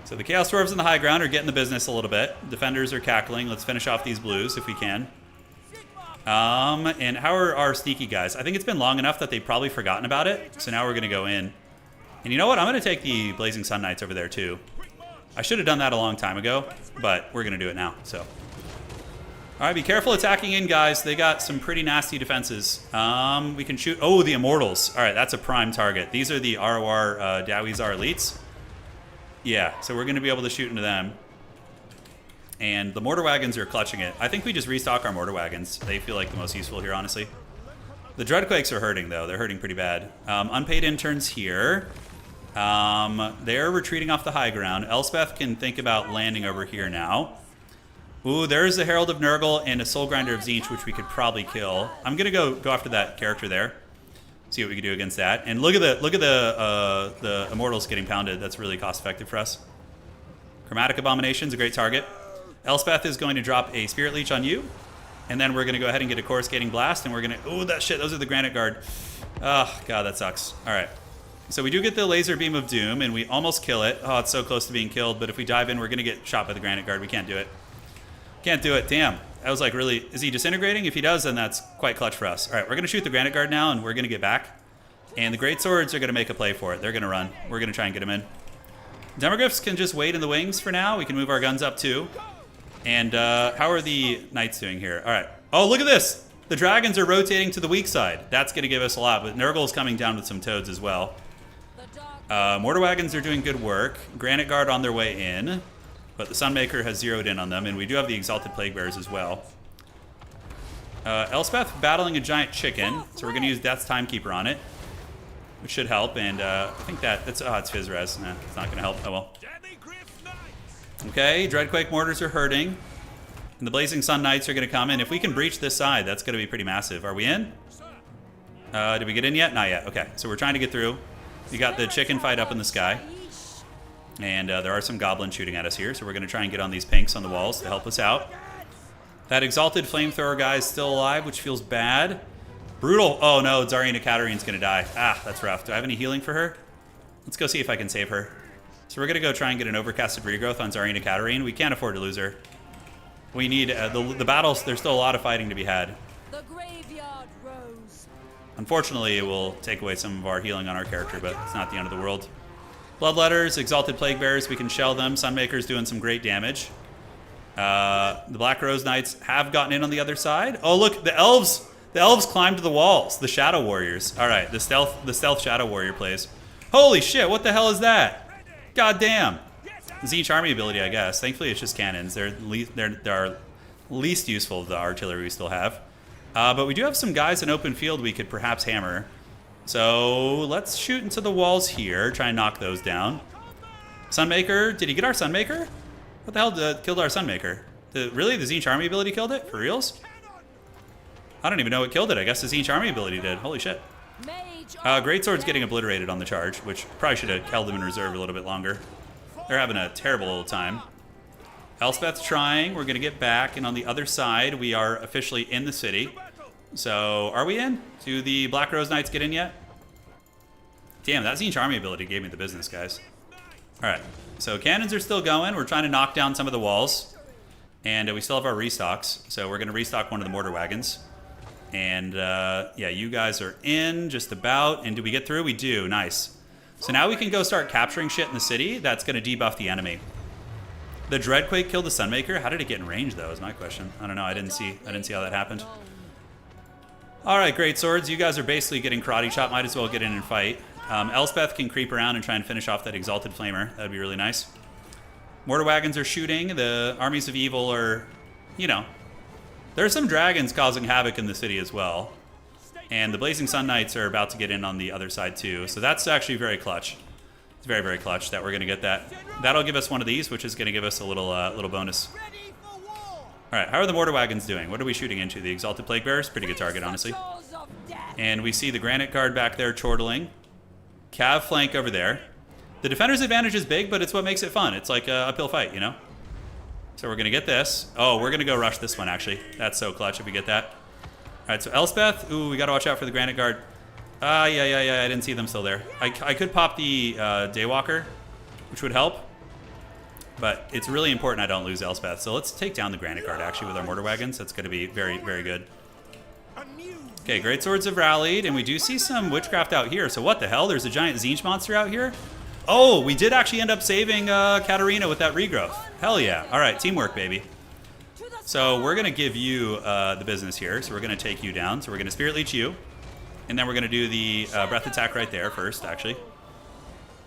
So the Chaos Dwarves in the high ground are getting the business a little bit. Defenders are cackling. Let's finish off these blues if we can. And how are our sneaky guys? I think it's been long enough that they've probably forgotten about it. So now we're going to go in. And you know what? I'm going to take the Blazing Sun Knights over there, too. I should have done that a long time ago, but we're going to do it now, so... All right, be careful attacking in, guys. They got some pretty nasty defenses. We can shoot... Oh, the Immortals. All right, that's a prime target. These are the ROR Dawizar Elites. Yeah, so we're going to be able to shoot into them. And the mortar wagons are clutching it. I think we just restock our mortar wagons. They feel like the most useful here, honestly. The Dreadquakes are hurting, though. They're hurting pretty bad. Unpaid interns here. They're retreating off the high ground. Elspeth can think about landing over here now. Ooh, there's the Herald of Nurgle and a Soul Grinder of Tzeentch, which we could probably kill. I'm gonna go after that character there. See what we can do against that. And look at the Immortals getting pounded. That's really cost effective for us. Chromatic Abomination's a great target. Elspeth is going to drop a Spirit Leech on you. And then we're gonna go ahead and get a Coruscating Blast, and we're gonna... Oh, that shit, those are the Granite Guard. Oh, God, that sucks. All right. So we do get the Laser Beam of Doom, and we almost kill it. Oh, it's so close to being killed, but if we dive in, we're gonna get shot by the Granite Guard. We can't do it. Can't do it. Damn. That was like really... Is he disintegrating? If he does, then that's quite clutch for us. All right, we're going to shoot the Granite Guard now, and we're going to get back. And the Great Swords are going to make a play for it. They're going to run. We're going to try and get them in. Demogryphs can just wait in the wings for now. We can move our guns up, too. And how are the Knights doing here? All right. Oh, look at this. The Dragons are rotating to the weak side. That's going to give us a lot. But Nurgle's coming down with some Toads as well. Mortar wagons are doing good work. Granite Guard on their way in, but the Sunmaker has zeroed in on them, and we do have the Exalted Plague Bearers as well. Elspeth battling a giant chicken, so we're going to use Death's Timekeeper on it, which should help, and I think that's... Oh, it's Fizzres. Nah, it's not going to help. Oh, well. Okay, Dreadquake Mortars are hurting, and the Blazing Sun Knights are going to come in. If we can breach this side, that's going to be pretty massive. Are we in? Did we get in yet? Not yet. Okay, so we're trying to get through. We got the chicken fight up in the sky, and there are some goblins shooting at us here, so we're going to try and get on these pinks on the walls to help us out. That Exalted Flamethrower guy is still alive, which feels bad. Brutal. Oh no, Tsarina Katarine's going to die. Ah, that's rough. Do I have any healing for her? Let's go see if I can save her. So we're going to go try and get an Overcasted Regrowth on Tsarina Katarine. We can't afford to lose her. We need the battles. There's still a lot of fighting to be had. The graveyard rose. Unfortunately, it will take away some of our healing on our character, but it's not the end of the world. Bloodletters, Exalted Plague Bearers, we can shell them. Sunmaker's doing some great damage. The Black Rose Knights have gotten in on the other side. Oh, look, the elves climbed the walls. The Shadow Warriors. All right, the stealth Shadow Warrior plays. Holy shit, what the hell is that? God damn. Tzeentch army ability, I guess. Thankfully, it's just cannons. They're our least useful of the artillery we still have. But we do have some guys in open field we could perhaps hammer. So let's shoot into the walls here. Try and knock those down. Sunmaker, did he get our Sunmaker? What the hell killed our Sunmaker? Really? The Tzeentch army ability killed it? For reals? I don't even know what killed it. I guess the Tzeentch army ability did. Holy shit. Greatsword's getting obliterated on the charge, which probably should have held them in reserve a little bit longer. They're having a terrible old time. Elspeth's trying. We're going to get back. And on the other side, we are officially in the city. So, are we in? Do the Black Rose Knights get in yet? Damn, that Tzeentch army ability gave me the business, guys. Alright, so cannons are still going. We're trying to knock down some of the walls. And we still have our restocks. So we're going to restock one of the mortar wagons. And, yeah, you guys are in just about. And do we get through? We do. Nice. So now we can go start capturing shit in the city. That's going to debuff the enemy. The Dreadquake killed the Sunmaker. How did it get in range, though, is my question. I don't know. I didn't see how that happened. All right, great swords. You guys are basically getting karate chop. Might as well get in and fight. Elspeth can creep around and try and finish off that Exalted Flamer. That would be really nice. Mortar wagons are shooting. The armies of evil are, you know, there are some dragons causing havoc in the city as well. And the Blazing Sun Knights are about to get in on the other side too. So that's actually very clutch. It's very, very clutch that we're going to get that. That'll give us one of these, which is going to give us a little bonus. All right, how are the mortar wagons doing? What are we shooting into? The Exalted Plague Bearers? Pretty good target, honestly. And we see the Granite Guard back there chortling. Cav flank over there. The defender's advantage is big, but it's what makes it fun. It's like a uphill fight, you know? So we're going to get this. Oh, we're going to go rush this one, actually. That's so clutch if we get that. All right, so Elspeth. Ooh, we got to watch out for the Granite Guard. Yeah, I didn't see them still there. I could pop the Daywalker, which would help. But it's really important I don't lose Elspeth. So let's take down the Granite Guard, actually, with our mortar wagons. That's going to be very, very good. Okay, Great Swords have rallied, and we do see some witchcraft out here. So what the hell? There's a giant Tzeentch monster out here? Oh, we did actually end up saving Katarina with that regrowth. Hell yeah. All right, teamwork, baby. So we're going to give you the business here. So we're going to take you down. So we're going to Spirit Leech you. And then we're going to do the breath attack right there first, actually.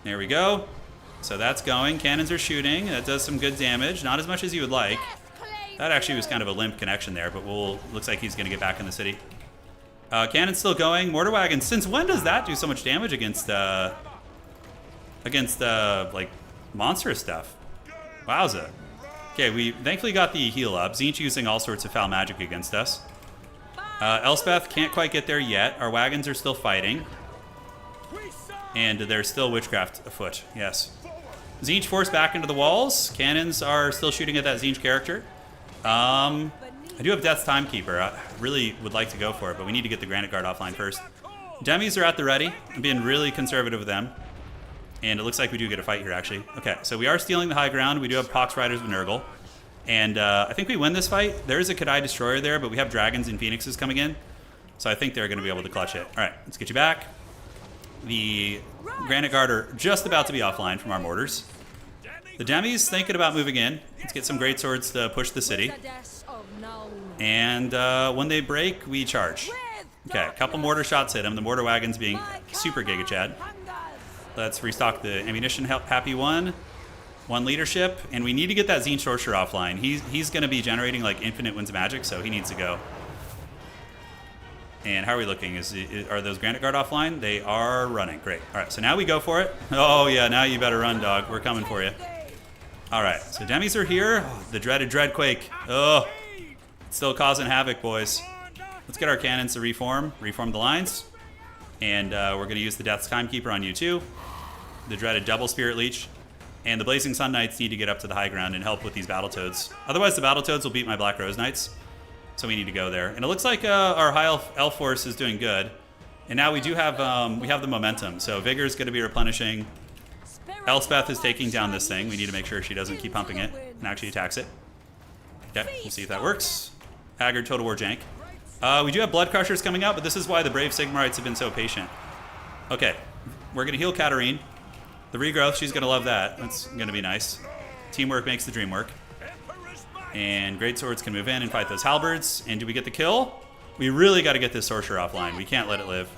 There we go. So that's going. Cannons are shooting. That does some good damage. Not as much as you would like. That actually was kind of a limp connection there, but looks like he's going to get back in the city. Cannon's still going. Mortar wagons. Since when does that do so much damage against like monstrous stuff? Wowza. Okay, we thankfully got the heal up. Tzeentch using all sorts of foul magic against us. Elspeth can't quite get there yet. Our wagons are still fighting. And there's still witchcraft afoot. Yes. Tzeentch forced back into the walls. Cannons are still shooting at that Tzeentch character. I do have Death's Timekeeper. I really would like to go for it, but we need to get the Granite Guard offline first. Demis are at the ready. I'm being really conservative with them. And it looks like we do get a fight here, actually. Okay, so we are stealing the high ground. We do have Pox Riders of Nurgle. And I think we win this fight. There is a Kadai Destroyer there, but we have Dragons and Phoenixes coming in. So I think they're going to be able to clutch it. All right, let's get you back. The Granite Guard are just about to be offline from our mortars. The Demis thinking about moving in. Let's get some Great Swords to push the city. And when they break, we charge. Okay, a couple mortar shots hit him. The mortar wagons being super Giga Chad. Let's restock the ammunition. Happy one leadership, and we need to get that Tzeentch Sorcerer offline. He's going to be generating like infinite winds of magic, so he needs to go. And how are we looking? Are those Granite Guard offline? They are running. Great. All right, so now we go for it. Oh yeah, now you better run, dog. We're coming for you. All right, so demis are here. Oh, the dreaded Dreadquake. Oh, still causing havoc, boys. Let's get our cannons to reform the lines. And we're going to use the Death's Timekeeper on you too. The dreaded double Spirit Leech. And the Blazing Sun Knights need to get up to the high ground and help with these Battletoads. Otherwise, the Battletoads will beat my Black Rose Knights. So we need to go there. And it looks like our High Elf Force is doing good. And now we do have the momentum. So Vigor is going to be replenishing. Elspeth is taking down this thing. We need to make sure she doesn't keep pumping it and actually attacks it. Okay, we'll see if that works. Haggard Total War Jank. We do have Blood Crushers coming out, but this is why the brave Sigmarites have been so patient. Okay, we're going to heal Katarine. The regrowth, she's going to love that. That's going to be nice. Teamwork makes the dream work. And Great Swords can move in and fight those halberds. And do we get the kill? We really got to get this Sorcerer offline. We can't let it live.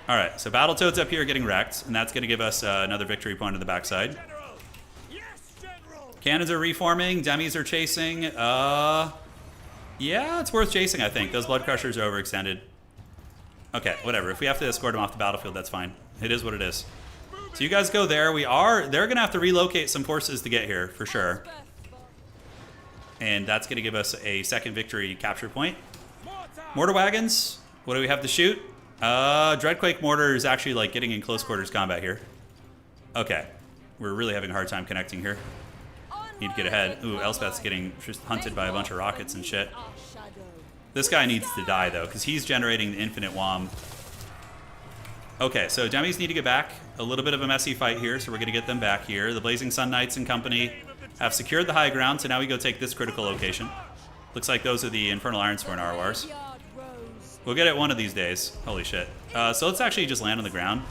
All right, so Battletoads up here getting wrecked, and that's going to give us another victory point on the backside. Cannons are reforming. Demis are chasing. Yeah, it's worth chasing, I think. Those Blood Crushers are overextended. Okay, whatever. If we have to escort them off the battlefield, that's fine. It is what it is. So you guys go there. They're going to have to relocate some forces to get here, for sure. And that's going to give us a second victory capture point. Mortar wagons. What do we have to shoot? Dreadquake Mortar is actually like getting in close quarters combat here. Okay. We're really having a hard time connecting here. Need to get ahead. Ooh, Elspeth's getting just hunted by a bunch of rockets and shit. This guy needs to die, though, because he's generating the infinite womb. Okay, so demis need to get back. A little bit of a messy fight here, so we're going to get them back here. The Blazing Sun Knights and company have secured the high ground, so now we go take this critical location. Looks like those are the Infernal Ironsworn RORs. We'll get it one of these days. Holy shit. So let's actually just land on the ground.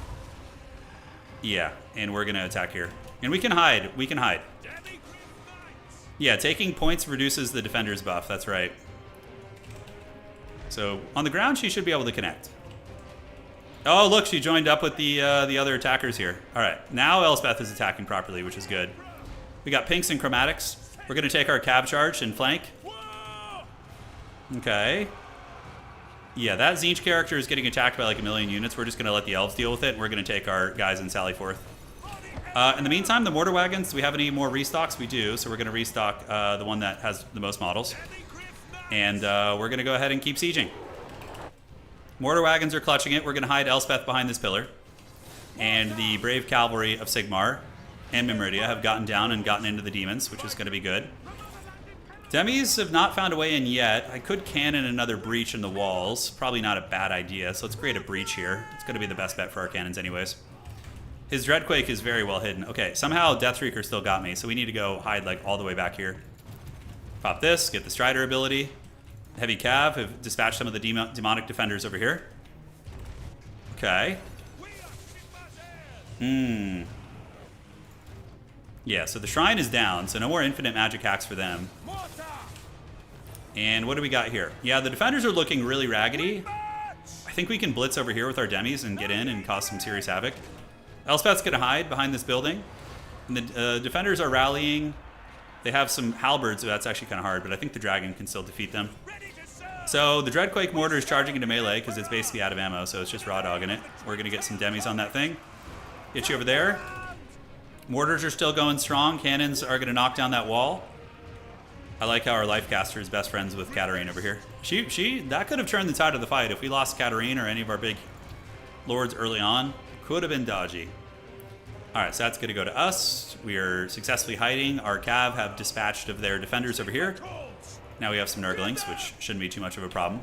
Yeah, and we're going to attack here. And we can hide. We can hide. Yeah, taking points reduces the defender's buff. That's right. So on the ground, she should be able to connect. Oh, look, she joined up with the other attackers here. All right, now Elspeth is attacking properly, which is good. We got pinks and chromatics. We're going to take our cab charge and flank. Okay. Yeah, that Tzeentch character is getting attacked by like a million units. We're just going to let the elves deal with it, and we're going to take our guys and sally forth. In the meantime, the mortar wagons, do we have any more restocks? We do, so we're going to restock the one that has the most models. And we're going to go ahead and keep sieging. Mortar wagons are clutching it. We're going to hide Elspeth behind this pillar. And the brave cavalry of Sigmar and Mimridia have gotten down and gotten into the demons, which is going to be good. Demis have not found a way in yet. I could cannon another breach in the walls. Probably not a bad idea, so let's create a breach here. It's going to be the best bet for our cannons anyways. His Dreadquake is very well hidden. Okay, somehow Deathreaker still got me, so we need to go hide like all the way back here. Pop this, get the Strider ability. Heavy Cav have dispatched some of the demonic defenders over here. Okay. Yeah, so the shrine is down, so no more infinite magic hacks for them. And what do we got here? Yeah, the defenders are looking really raggedy. I think we can blitz over here with our demis and get in and cause some serious havoc. Elspeth's gonna hide behind this building. And the defenders are rallying. They have some halberds, so that's actually kind of hard, but I think the dragon can still defeat them. So the Dreadquake Mortar is charging into melee because it's basically out of ammo, so it's just raw dogging it. We're gonna get some demis on that thing. Get you over there. Mortars are still going strong. Cannons are gonna knock down that wall. I like how our Lifecaster is best friends with Katarine over here. That could have turned the tide of the fight. If we lost Katarine or any of our big lords early on, could have been dodgy. All right, so that's going to go to us. We are successfully hiding. Our Cav have dispatched of their defenders over here. Now we have some Nurglings, which shouldn't be too much of a problem.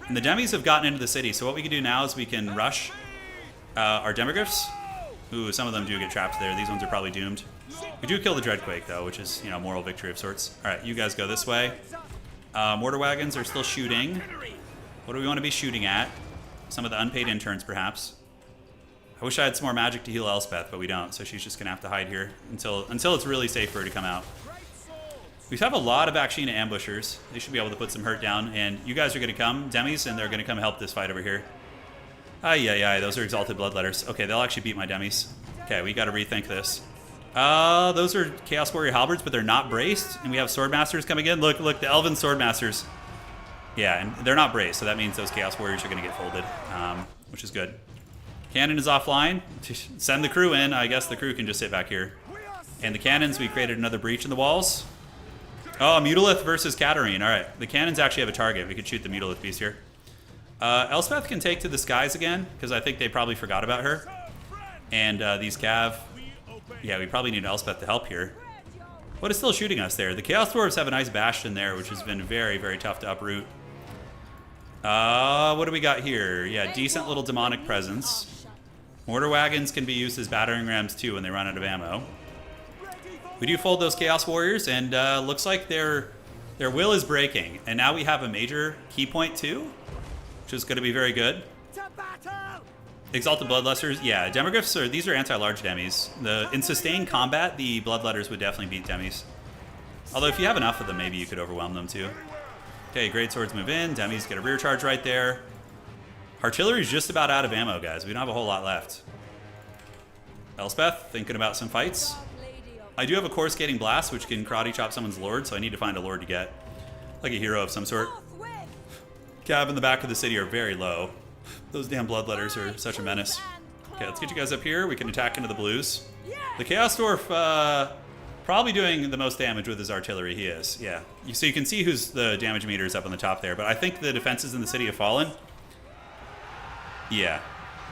And the demis have gotten into the city, so what we can do now is we can rush our Demogryphs. Ooh, some of them do get trapped there. These ones are probably doomed. We do kill the Dreadquake, though, which is, moral victory of sorts. All right, you guys go this way. Mortar wagons are still shooting. What do we want to be shooting at? Some of the unpaid interns, perhaps. I wish I had some more magic to heal Elspeth, but we don't, so she's just going to have to hide here until it's really safe for her to come out. We have a lot of Akshina ambushers. They should be able to put some hurt down, and you guys are going to come, demis, and they're going to come help this fight over here. Ay, those are exalted bloodletters. Okay, they'll actually beat my demis. Okay, we got to rethink this. Those are Chaos Warrior halberds, but they're not braced, and we have Swordmasters coming in. Look, the Elven Swordmasters. Yeah, and they're not braced, so that means those Chaos Warriors are going to get folded, which is good. Cannon is offline. Send the crew in. I guess the crew can just sit back here. And the cannons, we created another breach in the walls. Oh, Mutalith versus Katarine. All right, the cannons actually have a target. We could shoot the Mutalith piece here. Elspeth can take to the skies again, because I think they probably forgot about her. And these Cav... Yeah, we probably need Elspeth to help here. What is still shooting us there? The Chaos Dwarves have a nice bastion there, which has been very, very tough to uproot. What do we got here? Yeah, decent little demonic presence. Mortar wagons can be used as battering rams too when they run out of ammo. We do fold those Chaos Warriors, and looks like their will is breaking. And now we have a major key point too, which is going to be very good. Exalted Bloodlusters, yeah, Demogryphs these are anti-large demis. In sustained combat, the Bloodletters would definitely beat demis. Although if you have enough of them, maybe you could overwhelm them too. Okay, Great Swords move in, demis get a rear charge right there. Artillery's just about out of ammo, guys. We don't have a whole lot left. Elspeth, thinking about some fights. I do have a Coruscating Blast, which can karate chop someone's lord, so I need to find a lord to get. Like a hero of some sort. Cav in the back of the city are very low. Those damn Bloodletters are such a menace. Okay, let's get you guys up here. We can attack into the blues. The Chaos Dwarf, probably doing the most damage with his artillery. He is, yeah. So you can see who's the damage meters up on the top there. But I think the defenses in the city have fallen. Yeah.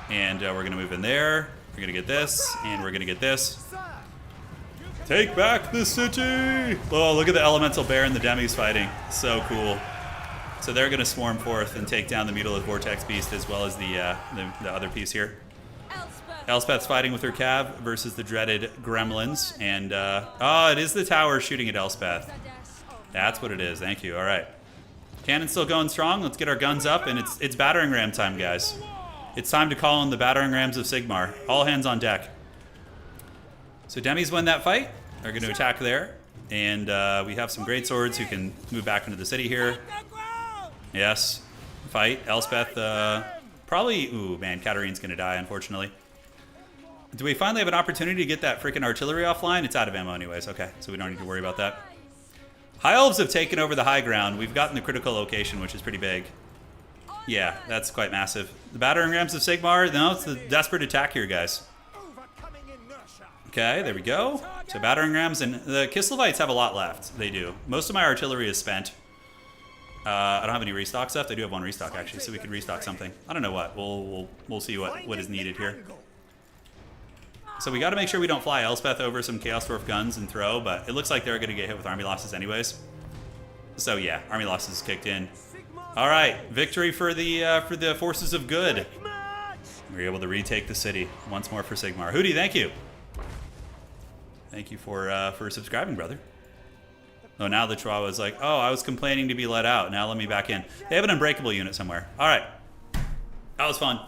And we're going to move in there. We're going to get this. And we're going to get this. Take back the city! Oh, look at the Elemental Bear and the Demis fighting. So cool. So they're going to swarm forth and take down the Mutalith Vortex Beast as well as the other piece here. Elspeth's fighting with her Cav versus the dreaded Gremlins. And, oh, it is the tower shooting at Elspeth. That's what it is. Thank you. All right. Cannon's still going strong. Let's get our guns up. And it's battering ram time, guys. It's time to call in the battering rams of Sigmar. All hands on deck. So Demis win that fight. They're going to attack there. And we have some great swords who can move back into the city here. Yes. Fight. Elspeth, probably... Ooh, man, Katarine's going to die, unfortunately. Do we finally have an opportunity to get that freaking artillery offline? It's out of ammo anyways. Okay, so we don't need to worry about that. High Elves have taken over the high ground. We've gotten the critical location, which is pretty big. Yeah, that's quite massive. The battering rams of Sigmar. No, it's the desperate attack here, guys. Okay, there we go. So battering rams, and the Kislevites have a lot left. They do. Most of my artillery is spent. I don't have any restocks left. I do have one restock actually, so we could restock something. I don't know what. We'll see what is needed here. So we got to make sure we don't fly Elspeth over some Chaos Dwarf guns and throw, but it looks like they're going to get hit with army losses anyways. So yeah, army losses kicked in. All right, victory for the forces of good. We were able to retake the city once more for Sigmar. Hootie, thank you. Thank you for subscribing, brother. Oh, now the Chihuahua's like, oh, I was complaining to be let out. Now let me back in. They have an unbreakable unit somewhere. All right. That was fun.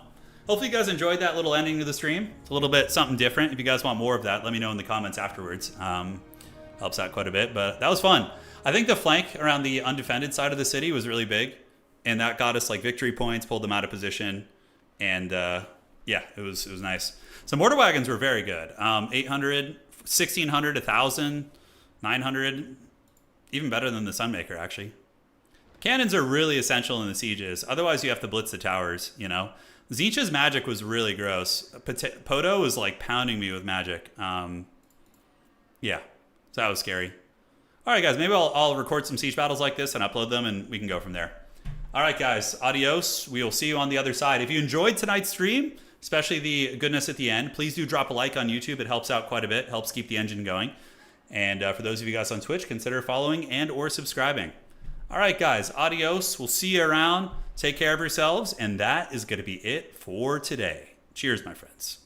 Hopefully you guys enjoyed that little ending to the stream. It's a little bit something different. If you guys want more of that, let me know in the comments afterwards. Helps out quite a bit, but that was fun. I think the flank around the undefended side of the city was really big, and that got us like victory points, pulled them out of position, and yeah, it was nice. So mortar wagons were very good. 800, 1600, 1000, 900, even better than the Sunmaker actually. Cannons are really essential in the sieges. Otherwise, you have to blitz the towers, you know. Tzeentch's magic was really gross. Poto was like pounding me with magic. Yeah, so that was scary. All right, guys, maybe I'll record some siege battles like this and upload them, and we can go from there. All right, guys, adios. We will see you on the other side. If you enjoyed tonight's stream, especially the goodness at the end, please do drop a like on YouTube. It helps out quite a bit, helps keep the engine going. And for those of you guys on Twitch, consider following and or subscribing. All right, guys, adios. We'll see you around. Take care of yourselves. And that is going to be it for today. Cheers, my friends.